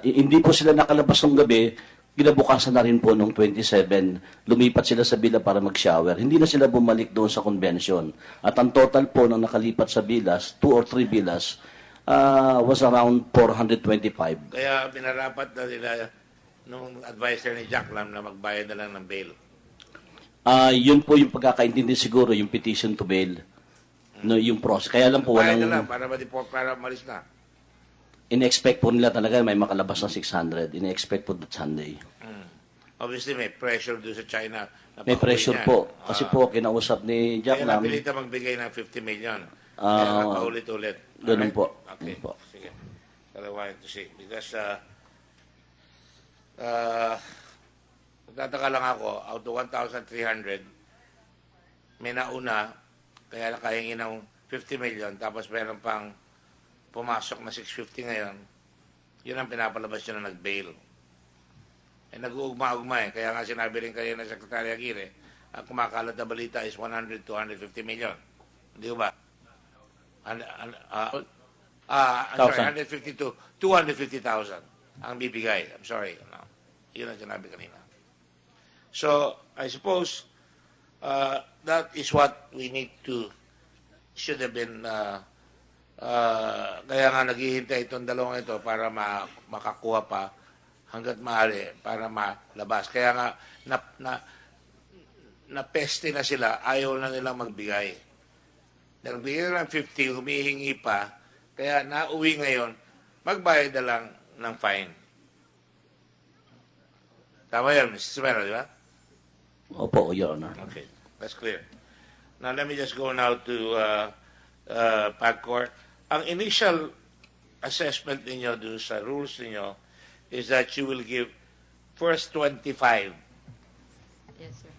Hindi po sila nakalabas ng gabi. Ginabukasan na rin po nung 27. Lumipat sila sa bila para mag-shower. Hindi na sila bumalik doon sa convention. At ang total po ng nakalipat sa bilas, 2 or 3 bilas, was around 425. Kaya pinarapat na nila nung advisor ni Jack Lam na magbayad na lang ng bail. Yun po yung pagkakaintindi siguro, yung petition to bail. No, yung process. Kaya lang po Bayad walang... na lang para malis na. In-expect po nila talaga may makalabas ng 600. In-expect po that Sunday. Obviously, may pressure doon sa China. May pressure po. Kasi po, kinausap ni Jack Kaya Lam. napilita magbigay ng 50 million. Kaya paulit-ulit. Ganun po. Okay. Ganun po. Sige. But I wanted to see. Because, nagtataka lang ako, out of 1,300, may nauna, kaya nakahingi ng 50 million, tapos meron pang pumasok na 650 ngayon, yun ang pinapalabas nyo na nag-bail. Nag-uugma-ugma eh. Kaya nga sinabi rin kayo ng Secretary Aguirre, ang kumakalat na balita is 100 to 150 million. Hindi ba? Sorry, 150 to 250,000 ang bibigay. I'm sorry. No. Yun ang sinabi kanina. So, I suppose that is what we need to, should have been, kaya nga naghihintay itong dalawang ito para makakuha pa hanggat maaari para malabas. Kaya nga napeste na sila, ayaw na nilang magbigay. Nagbigay na ng 50, humihingi pa, kaya nauwi ngayon, magbayad na lang ng fine. Tama yan, Mr. Sumero, di ba? Opo, Your Honor. Okay, that's clear. Now, let me just go now to PAGCOR. Ang initial assessment ninyo doon sa rules ninyo is that you will give first 25. Yes, sir.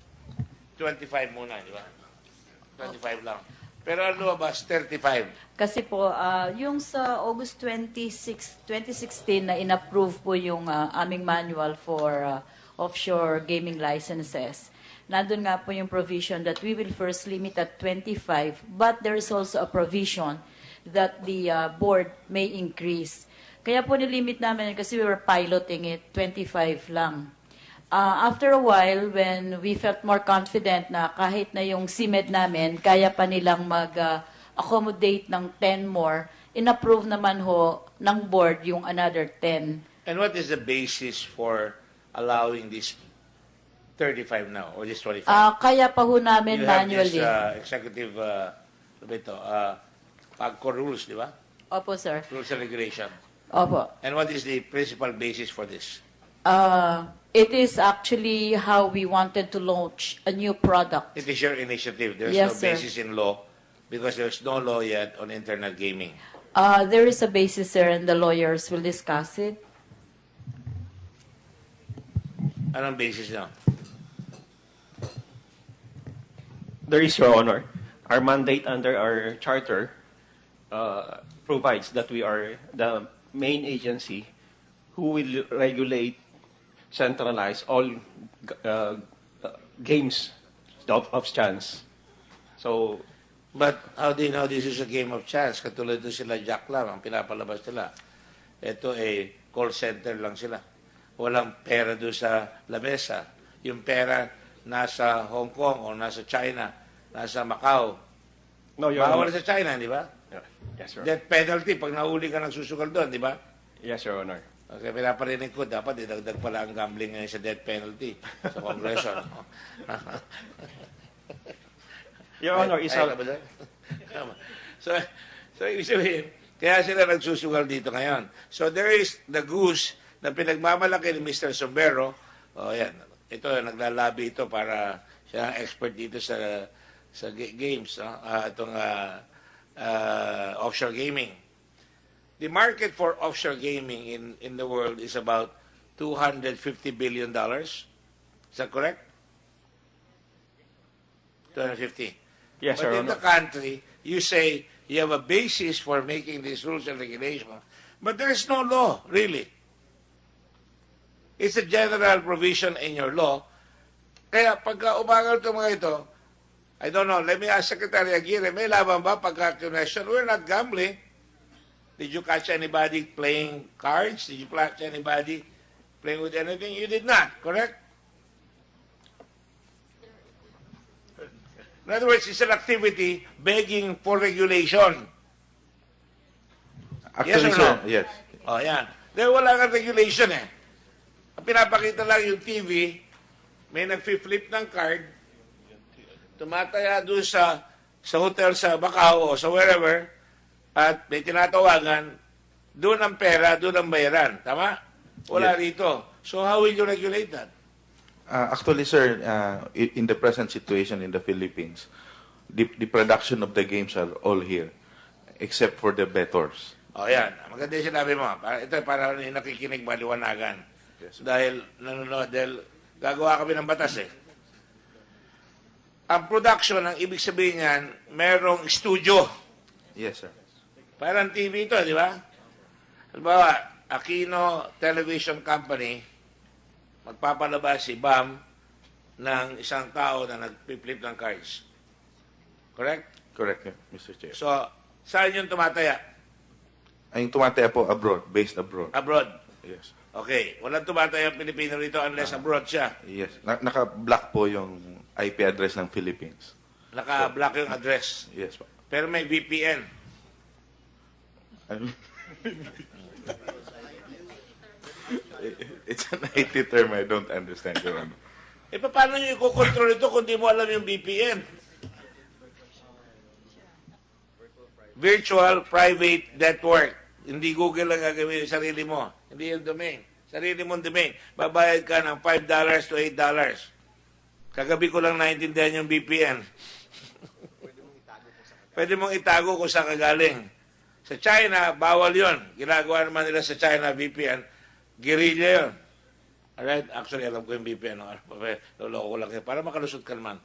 25 muna, di ba? 25 lang. Pero ano ba, 35? Kasi po, yung sa August 2016 na inapprove po yung aming manual for offshore gaming licenses, nandun nga po yung provision that we will first limit at 25, but there is also a provision that the board may increase. Kaya po nilimit namin kasi we were piloting it, 25 lang. After a while, when we felt more confident na kahit na yung CMED namin, kaya pa nilang mag-accommodate ng 10 more, inapprove naman ho ng board yung another 10. And what is the basis for allowing this 35 now, or this 25? Kaya pa ho namin you have manually. this executive, PAGCOR rules, di ba? Opo, sir. Rules and regulation. Opo. And what is the principal basis for this? It is actually how we wanted to launch a new product. It is your initiative. There's Yes, no sir. basis in law because there's no law yet on internet gaming. There is a basis, sir, and the lawyers will discuss it. Anong basis niya? There is, Your Honor. Our mandate under our charter provides that we are the main agency who will regulate, centralize all uh, games of chance. So, But how do you know this is a game of chance? Katulad doon sila Jack Lam, ang pinapalabas nila. Ito call center lang sila. Walang pera doon sa lamesa. Yung pera nasa Hong Kong o nasa China, nasa Macau. no, Your Bawal Honor. sa China, di ba? Yes, Your Honor. Death penalty pag nahuli ka nagsusugal doon, di ba? Yes, Your Honor. Okay, pinaparinig ko, dapat idagdag pala ang gambling ngayon sa death penalty sa Kongreso. No? Your Honor, isa... so, ibig sabihin, kaya sila nagsusugal dito ngayon. So, there is the goose na pinagmamalaki ni Mr. Sombero. O, yan. Ito, naglalabi ito para siya ang expert dito sa games. No? Itong offshore gaming. The market for offshore gaming in the world is about $250 billion. Is that correct? 250. Yes, But Your in the Honor. country, you say you have a basis for making these rules and regulations, but there is no law, really. It's a general provision in your law. Kaya pagka umagal ito mga ito, I don't know, let me ask Secretary Aguirre, may laban ba pagka connection? We're not gambling. Did you catch anybody playing cards? Did you catch anybody playing with anything? You did not, correct? In other words, it's an activity begging for regulation. Actually, Yes or sir, no? yes. O, yan. Dahil wala kang regulation eh. Ang pinapakita lang yung TV, may nag-flip ng card, tumataya doon sa hotel sa Macau o sa wherever, at may tinatawagan, doon ang pera, doon ang bayaran. Tama? Wala Yes. rito. So how will you regulate that? Actually, sir, in the present situation in the Philippines, the production of the games are all here, except for the bettors. O yan, maganda yung sinabi mo. Ito para nakikinig maliwanagan. Dahil nanonood, dahil gagawa kami ng batas eh. Ang production, ang ibig sabihin yan, merong studio. Yes, sir. Parang TV ito, di ba? Halimbawa, Aquino Television Company, magpapalabas si BAM ng isang tao na nag-flip ng cards. Correct? Correct, yeah, Mr. Chair. So, saan yung tumataya? Ay, yung tumataya po abroad, based abroad. Abroad. Yes. Okay. Walang tumataya ang Pilipino rito unless abroad siya. Yes. Naka-block po yung IP address ng Philippines. Naka-block yung address. Yes po. Pero may VPN. It's an IT term I don't understand, Your Honor. Eh, paano nyo i-control ito kung di mo alam yung VPN? Virtual Private Network. Hindi Google lang gagawin yung sarili mo. Hindi yung domain. Sarili mong domain. Babayad ka ng $5 to $8. Kagabi ko lang naintindihan yung VPN. Pwede mong itago kung saan ka galing. Sa China, bawal yon. Ginagawa naman nila sa China, VPN. Guerrilla yun. Alright? Actually, alam ko yung VPN. Loloko ko lang yun. Para makalusot ka naman.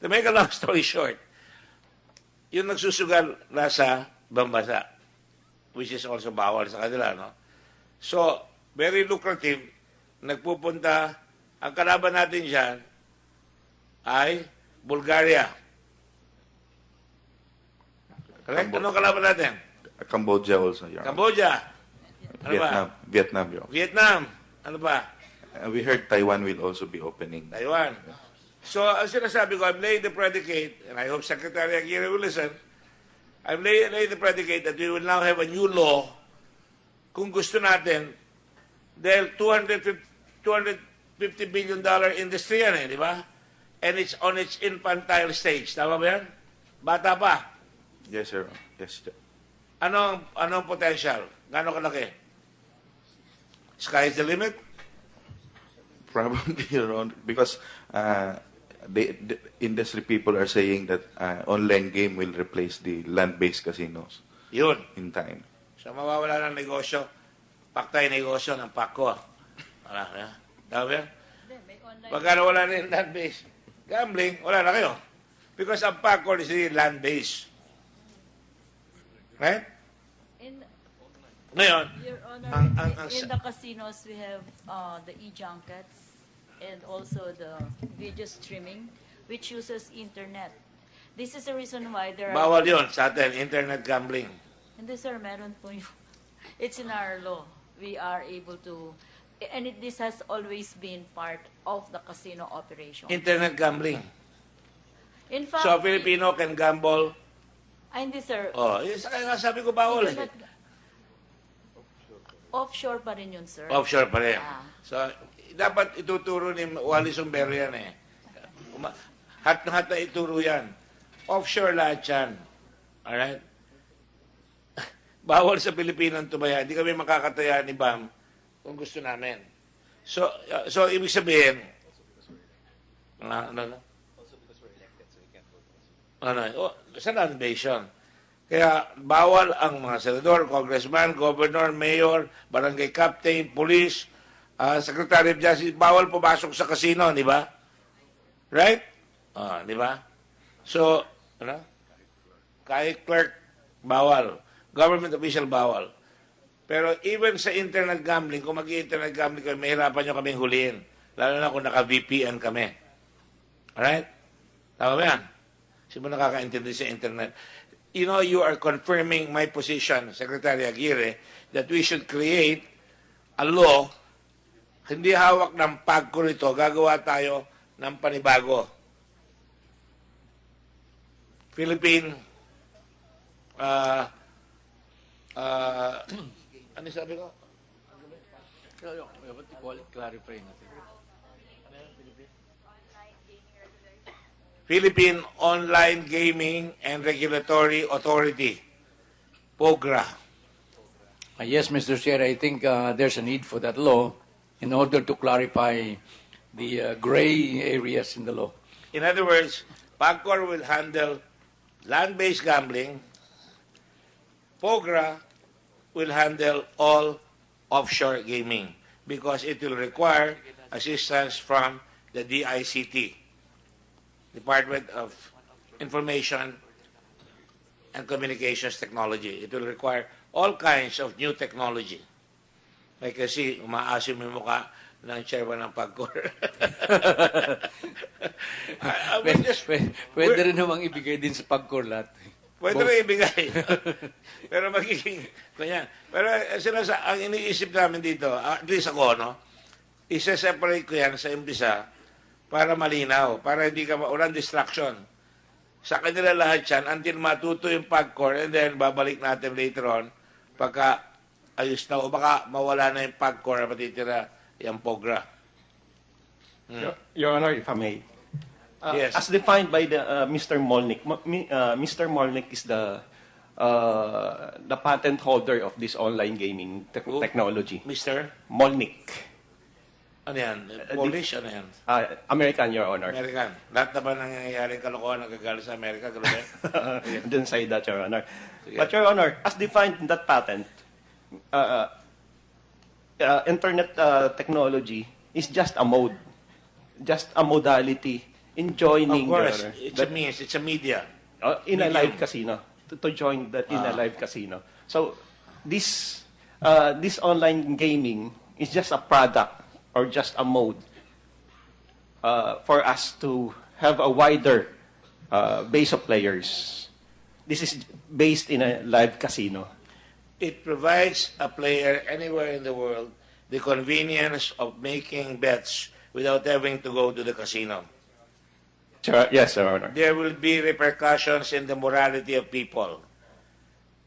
To make a long story short, yung nagsusugal nasa Bambasa, which is also bawal sa kanila, no? So, very lucrative. Nagpupunta, ang kalaban natin dyan ay Bulgaria. Correct? Anong kalaban natin? Cambodia also, Your Honor. Cambodia. Ano Vietnam. ba? Vietnam, Your Honor. Vietnam. Ano ba? We heard Taiwan will also be opening. Taiwan. So, ang sinasabi ko, I'm laying the predicate, and I hope Secretary Aguirre will listen, I'm laying the predicate that we will now have a new law kung gusto natin, dahil $250 billion industry yan di ba? And it's on its infantile stage. Tama ba yan? Bata pa. Yes, sir. Yes, sir. Anong potential? Gano'ng kalaki? Sky is the limit? Probably, Your Honor, because the industry people are saying that online game will replace the land-based casinos. Yun. In time. So, mawawala ng negosyo. Paktay negosyo ng Paco. Wala na. Tama yan? Pagkano wala na yung land-based gambling, wala na kayo. Because ang Paco is really land-based. Right? In, Ngayon, Your Honor, ang in the casinos, we have the e-junkets and also the video streaming, which uses internet. This is the reason why there are... bawal yun sa atin, internet gambling. Hindi, sir, meron po yun. It's in our law. We are able to... And this has always been part of the casino operation. Internet gambling. In fact... So, a Filipino can gamble. Ay, hindi, sir. Oh, yun sa kaya nga sabi ko bawal eh. Offshore pa rin yun, sir. Offshore pa rin. Ah. So, dapat ituturo ni Wally Sumbero yan eh. Hat na ituro yan. Offshore lahat yan. Alright? Bawal sa Pilipinas tumaya. Hindi kami makakataya ni BAM kung gusto namin. So ibig sabihin, sa non-invasion. Kaya bawal ang mga senador, congressman, governor, mayor, barangay captain, police, secretary of justice, bawal pumasok sa casino, di ba? Right? Di ba? So, kahit clerk, bawal. Government official, bawal. Pero even sa internet gambling, kung mag-internet gambling kami, mahirapan nyo kaming huliin. Lalo na kung naka-VPN kami. Alright? Tama ba yan? Sino nakakaintindi sa internet? You know, you are confirming my position, Secretary Aguirre, that we should create a law, hindi hawak ng PAGCOR ito, gagawa tayo ng panibago. Philippine, ano sabi ko? Clarify natin. Philippine Online Gaming and Regulatory Authority, POGRA. Yes, Mr. Chair, I think there's a need for that law in order to clarify the gray areas in the law. In other words, PAGCOR will handle land-based gambling. POGRA will handle all offshore gaming because it will require assistance from the DICT, Department of Information and Communications Technology. It will require all kinds of new technology. May kasi umaasim yung mukha ng chairman ng PAGCOR. Pwede rin namang ibigay din sa PAGCOR lahat. Pwede rin ibigay. Pero magiging, ganyan. Pero ang iniisip namin dito, at least ako, no? Isa-separate ko yan sa umpisa para malinaw, para hindi ka walang distraction. Sa kanila lahat yan, until matuto yung PAGCOR, and then babalik natin later on, pagka ayos na, o baka mawala na yung PAGCOR na matitira yung POGRA. Your Honor, if I may. Yes. As defined by the Mr. Molnick, Mr. Molnick is the patent holder of this online gaming technology. Mr. Molnick. Ano yan? Polish? Ano yan? American, Your Honor. American. Lahat na ba nangyayaring kalokohan nagagaling sa Amerika? Gano'n ba? Didn't say that, Your Honor. But, Your Honor, as defined in that patent, internet technology is just a mode, just a modality in joining. Of course, it's a means, it's a media. In a live casino, to join that in a live casino. So, this online gaming is just a product or just a mode for us to have a wider base of players. This is based in a live casino. It provides a player anywhere in the world the convenience of making bets without having to go to the casino. Yes, Your Honor. There will be repercussions in the morality of people.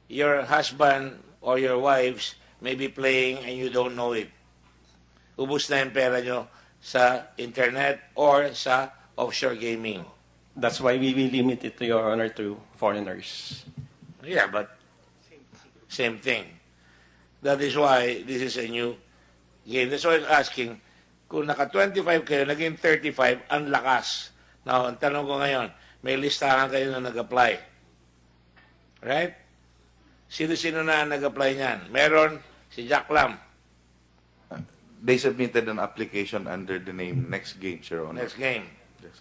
Your husband or your wives may be playing and you don't know it. Ubus na yung pera nyo sa internet or sa offshore gaming. That's why we will limit it, Your Honor, to foreigners. Yeah, but same thing. That is why this is a new game. That's why I'm asking, kung naka-25 kayo, naging 35, ang lakas. Now, ang tanong ko ngayon, may listahan kayo na nag-apply. Right? Sino-sino na nag-apply niyan? Meron si Jack Lam. They submitted an application under the name Next Game, Your Honor. Next Game. Yes.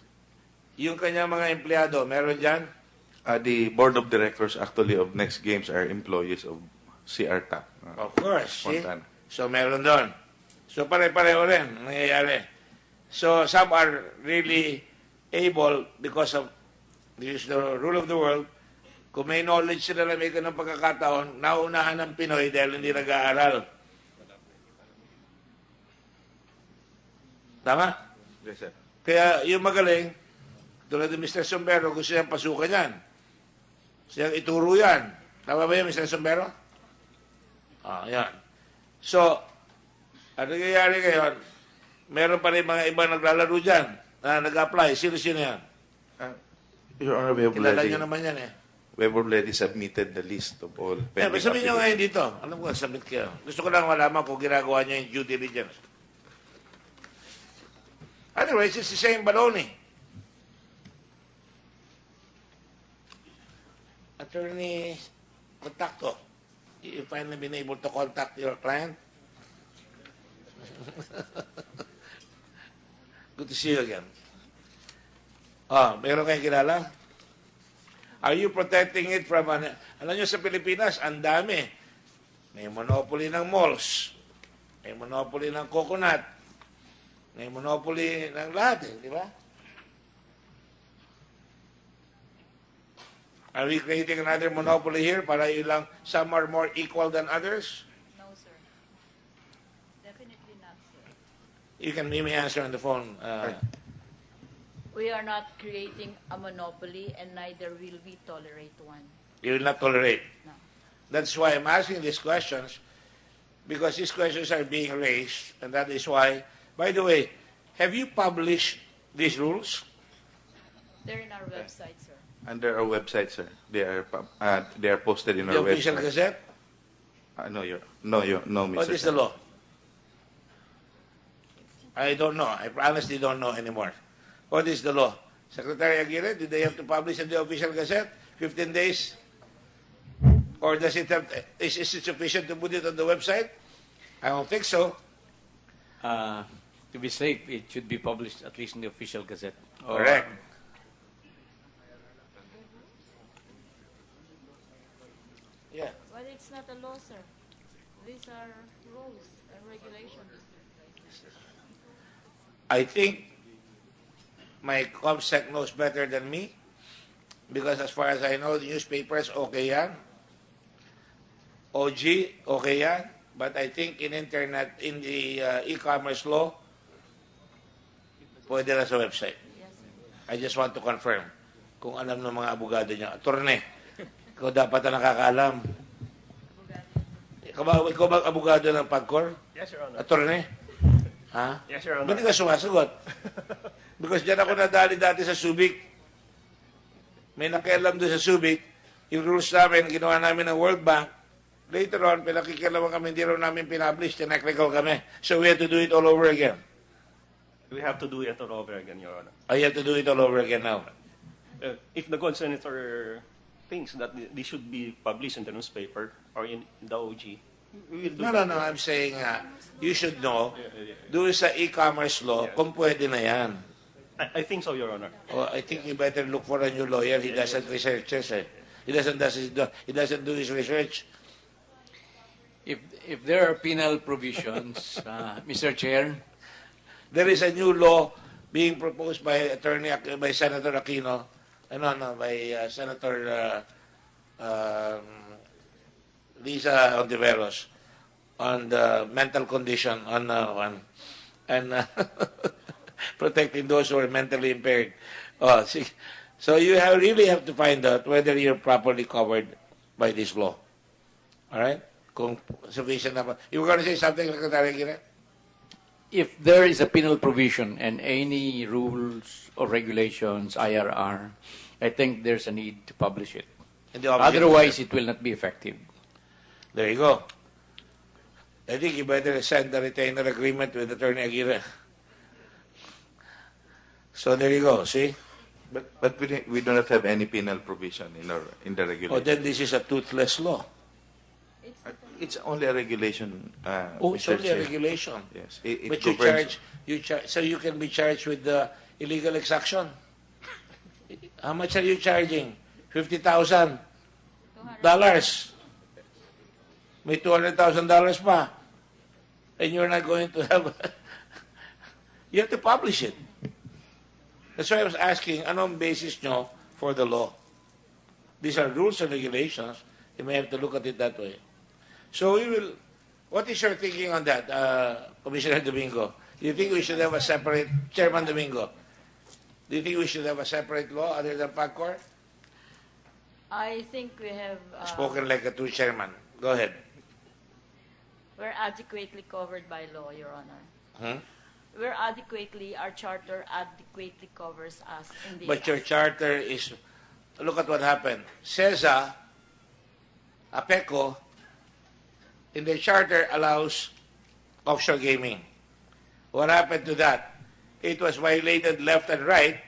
Yung kanyang mga empleyado, meron dyan? The board of directors actually of Next Games are employees of CRTAC. Of course, see? Fontana. So meron doon. So pare-pareho rin ang nangyayari. So some are really able because of this is the rule of the world. Kung may knowledge sila na may ganang pagkakataon, nauunahan ng Pinoy dahil hindi nag-aaral. Tama? Yes, sir. Kaya yung magaling, tulad ni Mr. Sombero, gusto niyang pasukan yan. Siyang ituro yan. Tama ba yun, Mr. Sombero? Yan. So, ano nangyayari ngayon? Meron pa rin mga ibang naglalaro dyan na nag-apply. Sino-sino yan? Your Honor, we have Kilala already, nyo naman yan eh. we have already submitted the list of all pending Sabihin nyo applications. ngayon dito. Alam ko, submit kayo. Gusto ko lang malaman kung ginagawa nyo yung due diligence. Anyways, it's the same baloney. Attorney Contacto, you finally been able to contact your client? Good to see you again. Meron kayong kilala? Are you protecting it from, alam nyo sa Pilipinas, ang dami. May monopoly ng malls. May monopoly ng coconut. May monopoly ng lahat di ba? Are we creating another monopoly here para ilang some are more equal than others? No, sir. Definitely not, sir. You can maybe answer on the phone. We are not creating a monopoly and neither will we tolerate one. You will not tolerate. No. That's why I'm asking these questions, because these questions are being raised, and that is why. By the way, have you published these rules? They're in our website, sir. Under our website, sir. They are posted in The our official website. gazette? No, Mr. What is the law? I don't know. I honestly don't know anymore. What is the law? Secretary Aguirre, did they have to publish in the official gazette 15 days? Or does it have, is it sufficient to put it on the website? I don't think so. To be safe, it should be published at least in the official gazette. Correct. Yeah. Well, it's not a law, sir. These are rules and regulations. I think my ComSec knows better than me, because as far as I know, the newspapers, okay yan. OG, okay yan. But I think in internet, in the e-commerce law, pwede na sa website. Yes, sir. I just want to confirm kung alam ng mga abogado niya. Attorney, ikaw dapat na nakakaalam. Ikaw ba abogado ng PAGCOR? Yes, Your Honor. Attorney? Ha? Yes, Your Honor. Ba't di ka sumasagot? Because dyan ako nadali dati sa Subic. May nakialam doon sa Subic. Yung rules namin, ginawa namin ng World Bank. Later on, pinakikialaman kami, hindi raw namin pinablish, tinaklikal kami. So we had to do it all over again. We have to do it all over again, Your Honor. I have to do it all over again now. If the senator thinks that they should be published in the newspaper or in the OG, we will do No, I'm saying you should know, doon sa e-commerce law, kung pwede na yan. I think so, Your Honor. Oh, I think you better look for a new lawyer. He doesn't research this. He doesn't do his research. If there are penal provisions, Mr. Chair, There is a new law being proposed by Senator Aquino, by Senator Lisa Ontiveros on the mental condition and protecting those who are mentally impaired. So you really have to find out whether you're properly covered by this law. All right? Kung sufficient na. You were going to say something, Secretary Aguirre? if there is a penal provision and any rules or regulations, IRR, I think there's a need to publish it. Otherwise, it will not be effective. There you go. I think you better send the retainer agreement with Attorney Aguirre. So there you go, see? But we do not have any penal provision in the regulation. Oh, then this is a toothless law. It's only a regulation. It's Mr. only a Chair. regulation. Yes. But you charge, so you can be charged with illegal exaction. How much are you charging? $50,000. May $200,000 pa. And you're not going to have... You have to publish it. That's why I was asking, anong basis nyo for the law? These are rules and regulations. You may have to look at it that way. So we will... What is your thinking on that, Commissioner Domingo? Do you think we should have a separate... Chairman Domingo, do you think we should have a separate law other than PAGCOR? I think we have... Spoken like a true chairman. Go ahead. We're adequately covered by law, Your Honor. Hmm? Our charter adequately covers us in this. But your charter is... Look at what happened. CESA, APECO, in the charter allows offshore gaming. What happened to that? It was violated left and right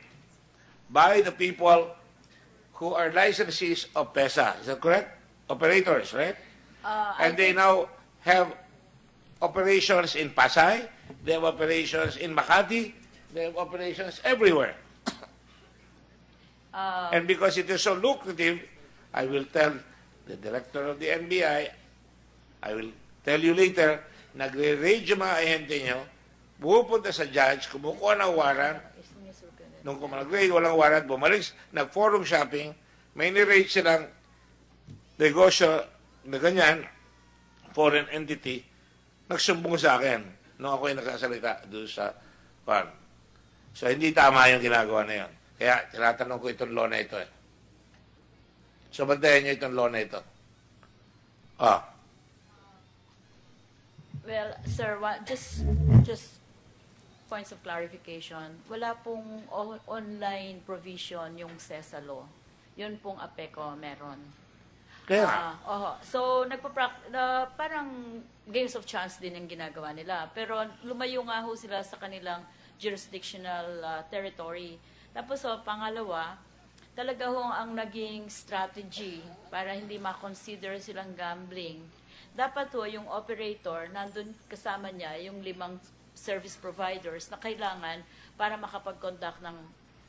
by the people who are licensees of PESA. Is that correct? Operators, right? And they now have operations in Pasay, they have operations in Makati, they have operations everywhere. And because it is so lucrative, I will tell the director of the NBI, I will tell you later, nagre-raid yung mga ahente nyo, pupunta sa judge, kumukuha ng warrant, nung nag-raid, walang warrant, bumalik, nag-forum shopping, may ni-raid silang negosyo na ganyan, foreign entity, nagsumbong sa akin nung ako yung nagsasalita doon sa farm. So, hindi tama yung ginagawa na yun. Kaya, tinatanong ko itong law na ito eh. So, bantayan nyo itong law na ito. Well, sir, just points of clarification. Wala pong online provision yung CESA law. Yun pong APECO meron. Kaya so, parang games of chance din ang ginagawa nila. Pero lumayo nga ho sila sa kanilang jurisdictional territory. Tapos, pangalawa, talaga ho ang naging strategy para hindi ma-consider silang gambling. Dapat ho yung operator, nandun kasama niya yung 5 service providers na kailangan para makapag-conduct ng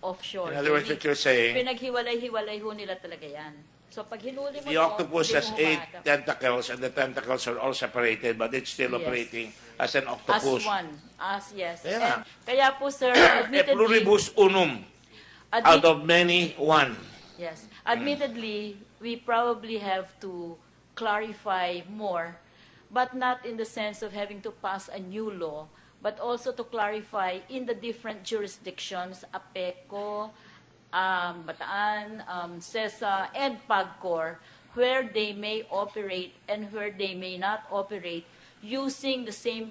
offshore. In other words, what you're saying, pinaghiwalay-hiwalay ho nila talaga yan. So pag hinuli mo the octopus has 8 tentacles and the tentacles are all separated but it's still operating as an octopus. As one. Yes. Yeah. And kaya po, sir, A admittedly... pluribus unum. Out of many, one. Yes. Admittedly, we probably have to clarify more, but not in the sense of having to pass a new law, but also to clarify in the different jurisdictions, APECO, Bataan, CESA, and PAGCOR, where they may operate and where they may not operate using the same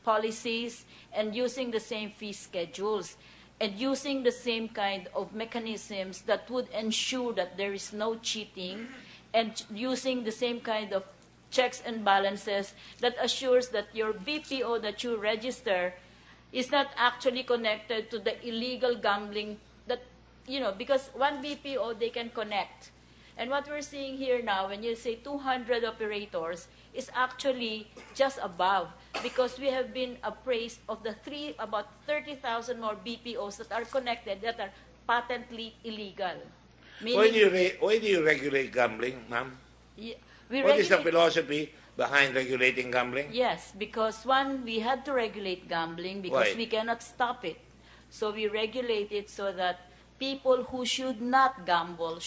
policies and using the same fee schedules and using the same kind of mechanisms that would ensure that there is no cheating and using the same kind of checks and balances that assures that your BPO that you register is not actually connected to the illegal gambling that, because one BPO, they can connect. And what we're seeing here now, when you say 200 operators, is actually just above, because we have been appraised of about 30,000 more BPOs that are connected that are patently illegal. Why do you regulate gambling, ma'am? What is the philosophy behind regulating gambling? Yes, because we had to regulate gambling because we cannot stop it. So we regulate it so that people who should not gamble,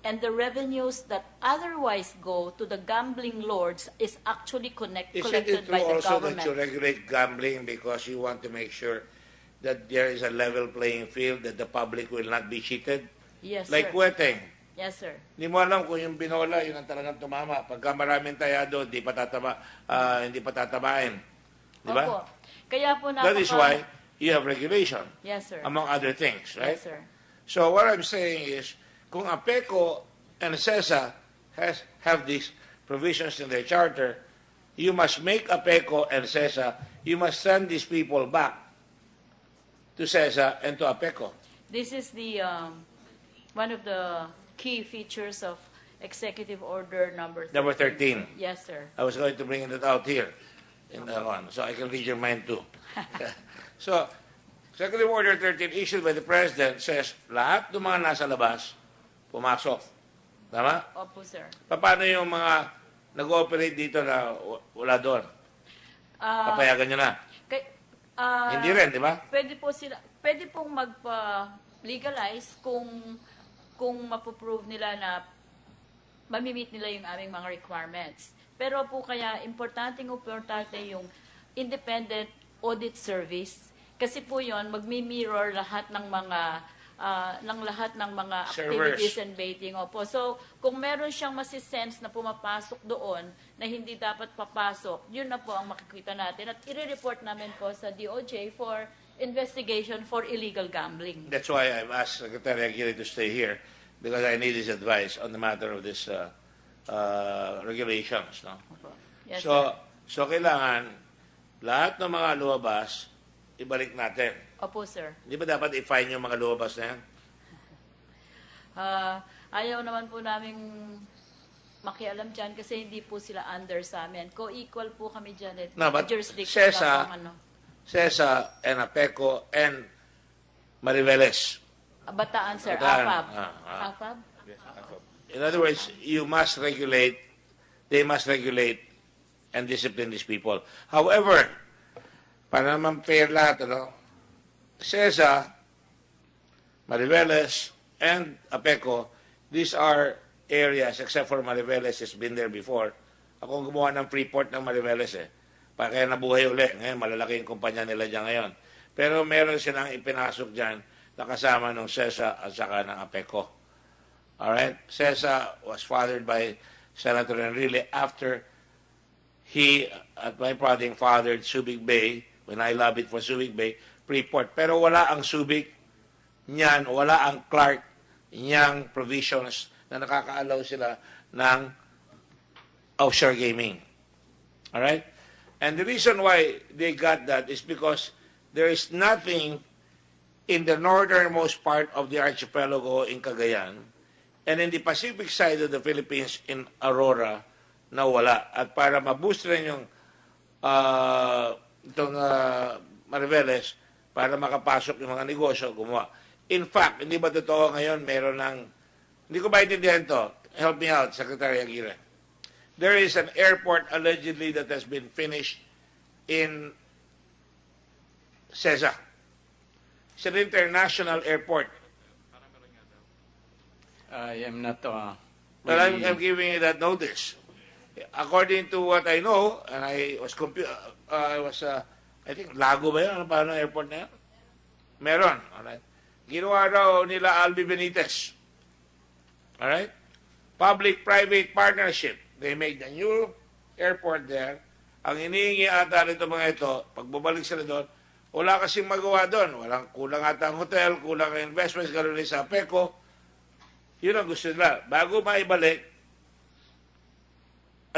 and the revenues that otherwise go to the gambling lords is actually collected by the government. Isn't it true also that you regulate gambling because you want to make sure that there is a level playing field, that the public will not be cheated? Yes, like sir. Weteng. Yes, sir. Hindi mo alam kung yung binola, yun ang talagang tumama. Pagka maraming tayado, hindi pa tatabain. Di ba? Opo. Kaya po That is why you have regulation. Yes, sir. Among other things, right? Yes, sir. So what I'm saying is, kung APECO and CESA have these provisions in their charter, you must make APECO and CESA, you must send these people back to CESA and to APECO. This is the one of the key features of Executive Order number 13. Number 13. Yes, sir. I was going to bring it out here in the one, so I can read your mind too. So Executive Order 13 issued by the President says lahat ng mga nasa labas, pumasok. Tama? Opo, sir. Paano yung mga nag-ooperate dito na wala doon? Papayagan nyo na? Hindi rin, di ba? Pwede pong magpa-legalize kung mapuprove nila na mamimit nila yung aming mga requirements. Pero po kaya importante yung independent audit service. Kasi po yon magmi-mirror lahat ng mga activities and baiting. Opo. So, kung meron siyang masisense na pumapasok doon na hindi dapat papasok, yun na po ang makikita natin. At i-report namin po sa DOJ for investigation for illegal gambling. That's why I've asked Secretary Aguirre to stay here because I need his advice on the matter of this regulations. No? Yes, so kailangan lahat ng mga lumabas, ibalik natin. Opo, sir. Di ba dapat i-fine yung mga lumabas na yan? Ayaw naman po namin makialam dyan kasi hindi po sila under sa amin. Co-equal po kami dyan. No, but jurisdiction CESA and APECO and Mariveles. Bataan, sir. Bataan. AFAB? In other words, they must regulate and discipline these people. However, para naman fair lahat, CESA, Mariveles, and APECO, these are areas, except for Mariveles, has been there before. Ako ang gumawa ng Freeport ng Mariveles kaya nabuhay uli. Ngayon, malalaki yung kumpanya nila dyan ngayon. Pero meron silang ipinasok dyan na kasama ng CESA at saka ng APECO. Alright? CESA was fathered by Senator Enrile after he, at my prodding, fathered Subic Bay, when I lobbied for Subic Bay, Freeport. Pero wala ang Subic niyan, wala ang Clark niyang provisions na nakakaalaw sila ng offshore gaming. Alright? And the reason why they got that is because there is nothing in the northernmost part of the archipelago in Cagayan and in the Pacific side of the Philippines in Aurora na wala. At para ma-boost rin yung Mariveles, para makapasok yung mga negosyo, gumawa. In fact, hindi ba totoo ngayon, meron ng, hindi ko maintindihan to, help me out, Secretary Aguirre. There is an airport allegedly that has been finished in CESA. It's an international airport. I am not But I'm giving you that notice. According to what I know, and I think, Lago ba yan? Ano pa ang airport na yan? Meron. Alright. Ginawa raw nila Albi Benitez. Alright? Public-private partnership. They make the new airport there. Ang hinihingi ata nito mga ito, pagbabalik sila doon, wala kasing magawa doon. Kulang ata ang hotel, kulang ang investments, gano'n rin sa APECO. Yun ang gusto nila. Bago maibalik,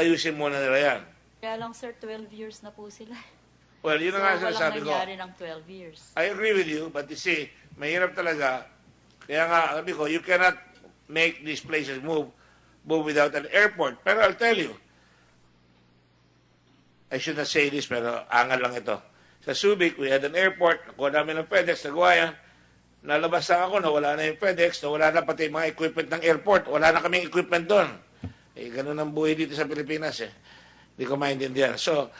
ayusin muna nila yan. Kaya lang, sir, 12 years na po sila. Well, yun na nga sinasabi ko. Walang nangyari ng 12 years. I agree with you, but you see, mahirap talaga. Kaya nga, sabi ko, you cannot make these places move without an airport. Pero I'll tell you, I should not say this, pero angal lang ito. Sa Subic, we had an airport, nakuha namin ng FedEx, nagawa yan. Nalabas lang ako na wala na yung FedEx, na wala na pati mga equipment ng airport. Wala na kaming equipment doon. Ganun ang buhay dito sa Pilipinas Hindi ko maintindihan. So,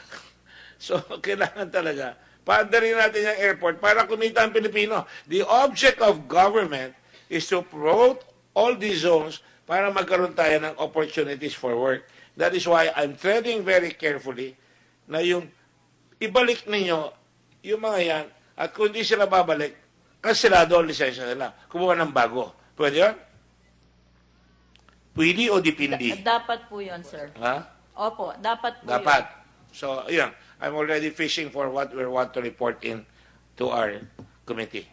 kailangan talaga, paandarin natin yung airport para kumita ang Pilipino. The object of government is to promote all these zones para magkaroon tayo ng opportunities for work. That is why I'm treading very carefully na yung ibalik ninyo yung mga yan at kung hindi sila babalik, kansilado ang lisensya nila. Kumuha ng bago. Pwede yun? Pwede o dipindi? Dapat po yun, sir. Ha? Opo, dapat po Dapat. yun. So, yun. I'm already fishing for what we want to report in to our committee.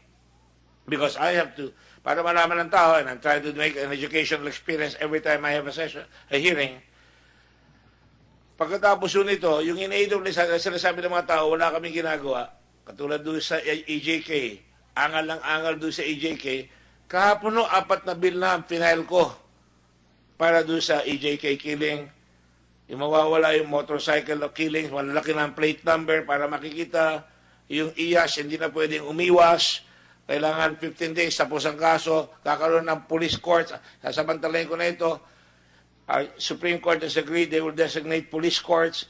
Because I have to, para malaman ng tao, and I'm trying to make an educational experience every time I have a hearing, pagkatapos nito, yung in-AWS, sinasabi ng mga tao, wala kaming ginagawa, katulad doon sa EJK, angal lang angal doon sa EJK, kahapon 4 na bill na final ko para doon sa EJK killing, yung mawawala yung motorcycle killings, malalaki na ang plate number para makikita, Yung IAS, hindi na pwedeng umiwas. Kailangan 15 days, tapos ang kaso, kakaroon ng police court. Sasamantalayin ko na ito. Supreme Court has agreed they will designate police courts,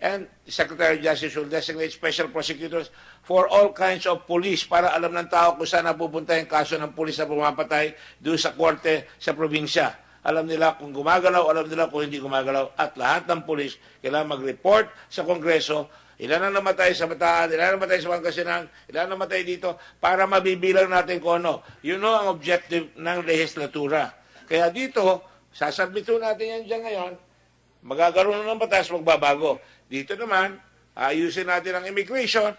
and the Secretary of Justice will designate special prosecutors for all kinds of police para alam ng tao kung saan napupunta yung kaso ng police na pumapatay doon sa korte sa probinsya. Alam nila kung gumagalaw, alam nila kung hindi gumagalaw. At lahat ng police kailangan mag-report sa Kongreso ilan ang namatay sa Bataan, ilan ang namatay sa Pangasinan, ilan ang namatay dito, para mabibilang natin kung ano. Yun ang objective ng legislatura. Kaya dito, sasabito natin yan dyan ngayon, magagaroon ng batas, magbabago. Dito naman, ayusin natin ang immigration,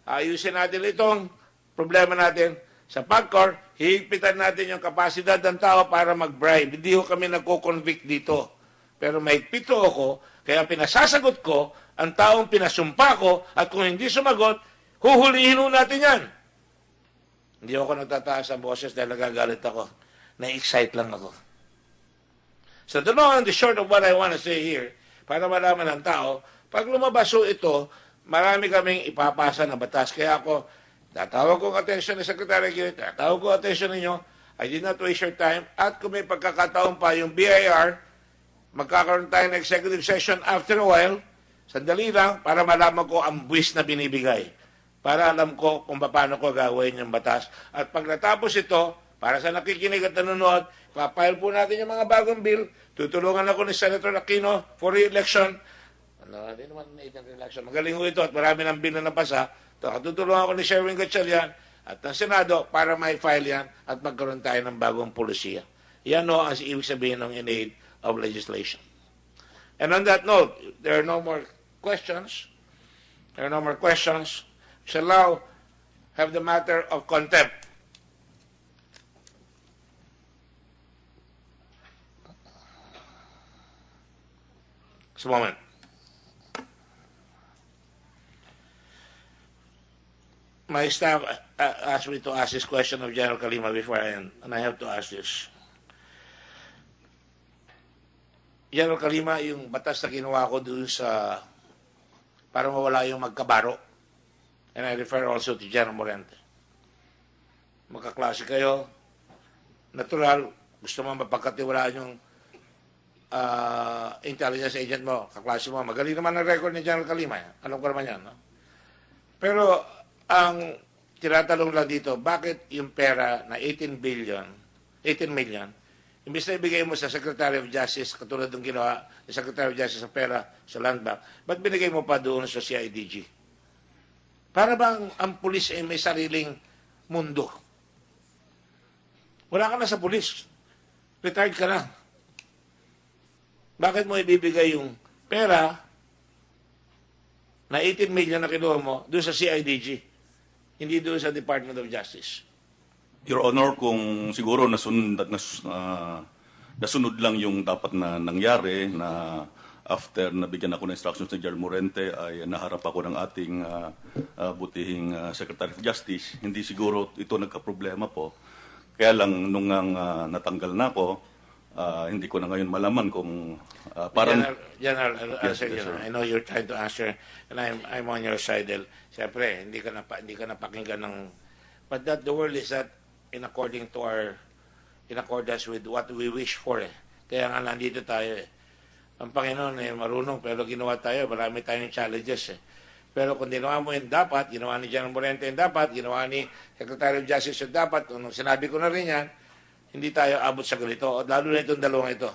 ayusin natin itong problema natin sa PAGCOR, hihigpitan natin yung kapasidad ng tao para mag-bribe. Hindi ko kami nagko-convict dito. Pero mahigpit ako, kaya pinasasagot ko ang taong pinasumpa ko, at kung hindi sumagot, huhulihin natin yan. Hindi ako nagtataas ang boses dahil nagagalit ako. Na-excite lang ako. So the long and the short of what I want to say here, para malaman ng tao, pag lumabas ito, marami kaming ipapasa na batas. Kaya ako, tatawag ko ang attention ni Secretary Aguirre, tatawag ko ang attention ninyo, I did not waste your time, at kung may pagkakataon pa yung BIR, magkakaroon tayo ng executive session after a while, sandali lang, para malaman ko ang buwis na binibigay. Para alam ko kung paano ko gagawin yung batas. At pag natapos ito, para sa nakikinig at nanonood, papile po natin yung mga bagong bill. Tutulungan ako ni Senator Aquino for re-election. Hindi naman re-election. Magaling ko ito at marami ng bill na napasa. Tutulungan ako ni Sherwin Gatchalian at ng Senado para may-file yan at magkaroon tayo ng bagong polisiya. Yan ang ibig sabihin ng in aid of legislation. And on that note, there are no more questions. There are no more questions. We shall now have the matter of contempt. Just a moment. My staff asked me to ask this question of General Kalima before I end, and I have to ask this. General Kalima, yung batas na ginawa ko doon sa para mawala yung magkabaro, and I refer also to General Morente. Magkaklase kayo, natural, gusto mo mapagkatiwalaan yung intelligence agent mo, kaklase mo, magaling naman ang record ni General Kalima. Alam ko naman yan. No? Pero ang tinatanong lang dito, bakit yung pera na 18 million, imbis na ibigay mo sa Secretary of Justice, katulad ng ginawa ni Secretary of Justice sa pera sa Land Bank, ba't binigay mo pa doon sa CIDG? Para bang ang pulis ay may sariling mundo? Wala ka na sa pulis. Retired ka na. Bakit mo ibibigay yung pera na 18 million na kinuha mo doon sa CIDG? Hindi doon sa Department of Justice. Your Honor, kung siguro nasunod lang yung dapat na nangyari na after nabigyan ako ng instructions ni General Morente ay naharap ako ng ating butihing Secretary of Justice, hindi siguro ito nagka-problema po. Kaya lang nung natanggal na ako, hindi ko na ngayon malaman kung parang... General, yes, yes, sir. I know you're trying to answer, and I'm on your side. Siyempre, hindi ka na pakinggan ng... But that the world is that in accordance with what we wish for. Kaya nga nandito tayo. Ang Panginoon marunong, pero ginawa tayo, marami tayong challenges. Pero kung ginawa mo yung dapat, ginawa ni General Morente yung dapat, ginawa ni Secretary of Justice yung dapat, kung sinabi ko na rin yan, hindi tayo abot sa ganito. Lalo na itong dalawang ito.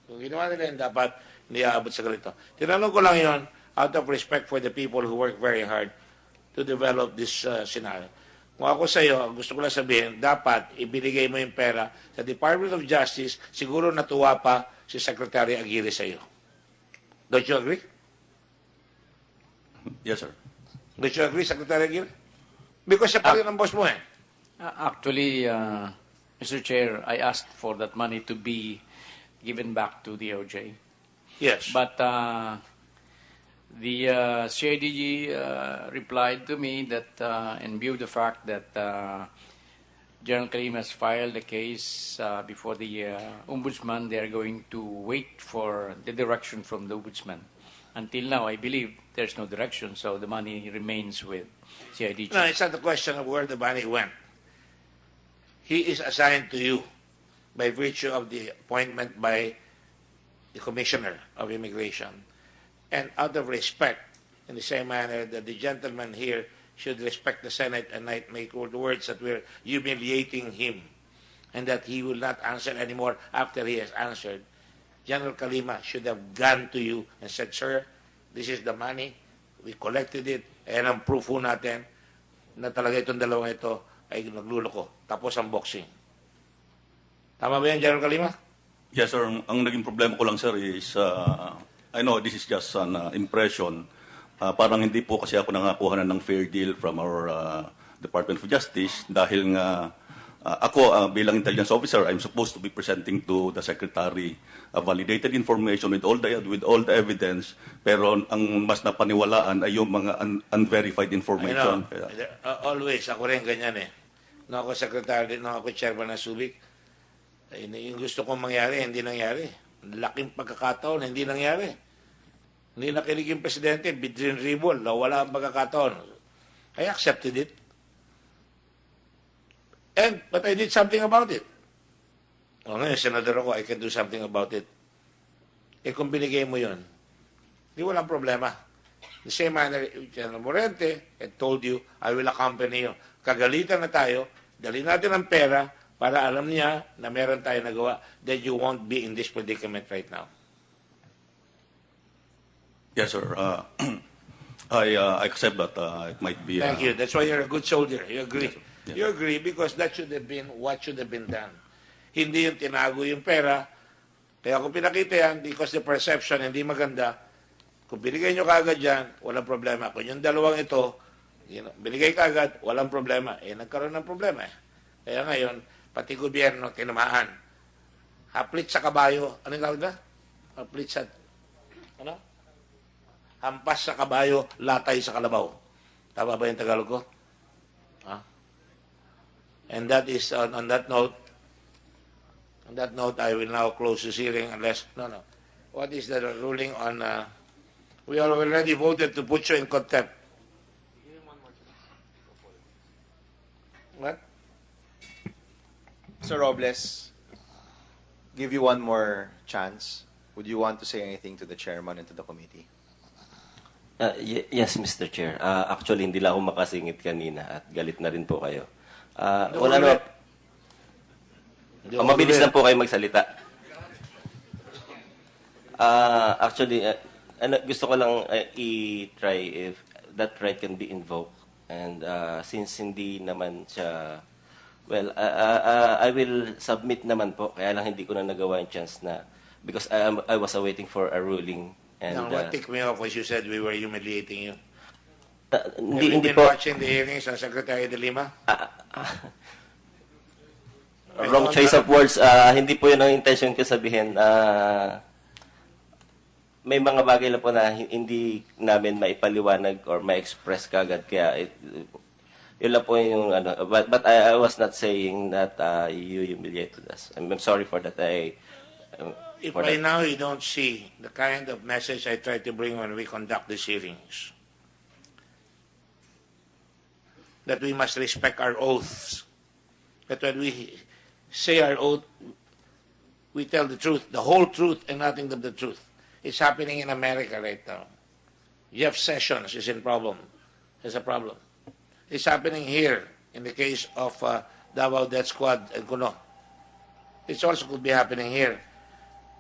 Kung ginawa nila yung dapat, hindi aabot sa ganito. Tinanong ko lang yon out of respect for the people who work very hard to develop this scenario. Kung ako sa iyo, gusto ko lang sabihin, dapat ibinigay mo yung pera sa Department of Justice, siguro natuwa pa si Secretary Aguirre sa iyo. Don't you agree? Yes, sir. Don't you agree, Secretary Aguirre? Because siya pa rin ang boss mo eh. Actually, Mr. Chair, I asked for that money to be given back to the OJ. Yes. But the CIDG replied to me that in view of the fact that General Kalim has filed a case before the Ombudsman, they are going to wait for the direction from the Ombudsman. until now, I believe there's no direction, so the money remains with CIDG. No, it's not a question of where the money went. He is assigned to you by virtue of the appointment by the Commissioner of Immigration. And out of respect, in the same manner that the gentleman here should respect the Senate and not make words that we're humiliating him and that he will not answer anymore after he has answered, General Kalima should have gone to you and said, "Sir, this is the money. We collected it. Ayan ang proof ho natin na talaga itong dalawang ito ay nagluloko." Tapos ang boxing. Tama ba yan, General Kalima? Yes, sir. Ang naging problema ko lang, sir, is I know this is just an impression. Parang hindi po kasi ako nangakuha ng fair deal from our Department of Justice dahil nga ako bilang intelligence officer, I'm supposed to be presenting to the Secretary validated information with all the evidence, pero ang mas napaniwalaan ay yung mga unverified information. Always, ako rin ganyan eh. Nung ako Secretary, nung ako Chairman ng Subic, yung gusto kong mangyari, hindi nangyari. Laking pagkakataon, hindi nangyari. Hindi nakinig yung Presidente, bidrin ribol, wala ang pagkakataon. I accepted it. But I did something about it. O ngayon, senador ako, I can do something about it. Kung binigay mo yun, di walang problema. The same manner, General Morente had told you, I will accompany you. Kagalitan na tayo, dali natin ang pera para alam niya na meron tayo nagawa, that you won't be in this predicament right now. Yes, sir. I accept that it might be... Thank you. That's why you're a good soldier. You agree. Yes, yes. You agree because that should have been what should have been done. Hindi yung tinago yung pera. Kaya kung pinakita yan, because the perception hindi maganda, kung binigay nyo kaagad yan, walang problema. Kung yung dalawang ito, binigay kaagad, walang problema. Nagkaroon ng problema. Kaya ngayon, pati gobyerno, tinamaan. Haplit sa kabayo. Ano yung tawag na? Haplit sa... Ano? Hampas sa kabayo, latay sa kalabaw. Tama ba yung Tagalog ko? And that is, on that note, I will now close this hearing unless, no. What is the ruling on, we already voted to put you in contempt. What? Sir Robles, give you one more chance. Would you want to say anything to the chairman and to the committee? Yes, Mr. Chair. Actually, hindi lang ako makasingit kanina at galit na rin po kayo. Wala na. Mabilis lang po kayo magsalita. Actually, gusto ko lang i-try if that right can be invoked. And since hindi naman siya... Well, I will submit naman po. Kaya lang hindi ko na nagawa yung chance na... Because I was awaiting for a ruling. And, what ticked me off was you said we were humiliating you. Have Hindi you been po. watching the hearings on Secretary de Lima? Wrong choice of words. Hindi po yun ang intention ko sabihin. May mga bagay lang po na hindi namin maipaliwanag or ma-express kagad. Kaya yun lang po yung ano. But I was not saying that you humiliated us. I'm sorry for that. If by now you don't see the kind of message I try to bring when we conduct these hearings, that we must respect our oaths, that when we say our oath, we tell the truth, the whole truth and nothing but the truth. It's happening in America right now. Jeff Sessions is a problem. It's happening here in the case of Davao Death Squad and Kuno. It also could be happening here.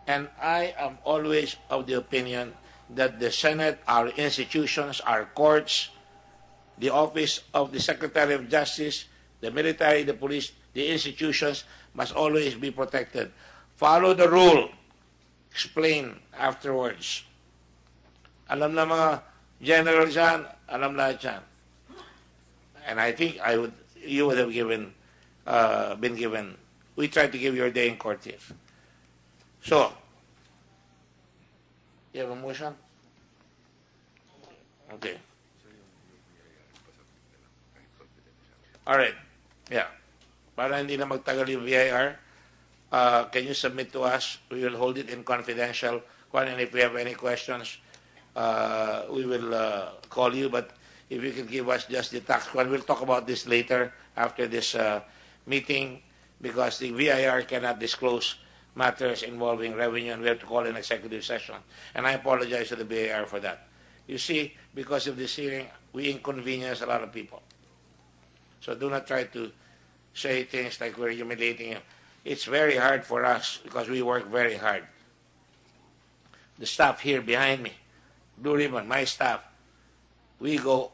And I am always of the opinion that the Senate, our institutions, our courts, the office of the Secretary of Justice, the military, the police, the institutions must always be protected. Follow the rule. Explain afterwards. Alam na mga general dyan, alam lahat dyan. And I think you would have been given, we tried to give your day in court here. So, you have a motion? Okay. All right. Yeah. Para hindi na magtagal yung VIR, can you submit to us? We will hold it in confidential. And if we have any questions, we will call you. But if you can give us just the tax one, we'll talk about this later after this meeting, because the VIR cannot disclose matters involving revenue, and we have to call an executive session. And I apologize to the VIR for that. You see, because of this hearing, we inconvenience a lot of people. So do not try to say things like we're humiliating you. It's very hard for us because we work very hard. The staff here behind me, Blue Ribbon, my staff, we go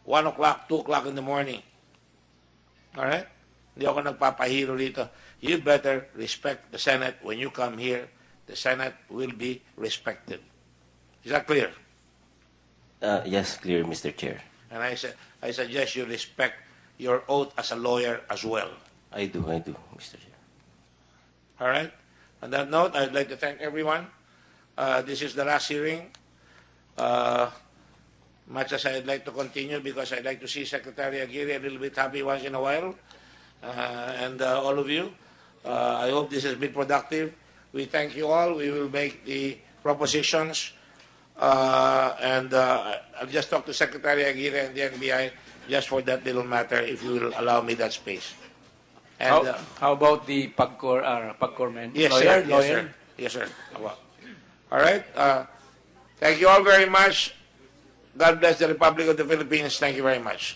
1 o'clock, 2 o'clock in the morning. All right? Hindi ako nagpapahiro dito. You better respect the Senate. When you come here, the Senate will be respected. Is that clear? Yes, clear, Mr. Chair. And I suggest you respect your oath as a lawyer as well. I do, Mr. Chair. All right? On that note, I'd like to thank everyone. This is the last hearing. Much as I'd like to continue, because I'd like to see Secretary Aguirre a little bit happy once in a while, and all of you. I hope this has been productive. We thank you all. We will make the propositions, and I'll just talk to Secretary Aguirre and the NBI just for that little matter, if you will allow me that space. And how about the PAGCOR men? yes, lawyer, sir. lawyer? Yes, sir. All right. Thank you all very much. God bless the Republic of the Philippines. Thank you very much.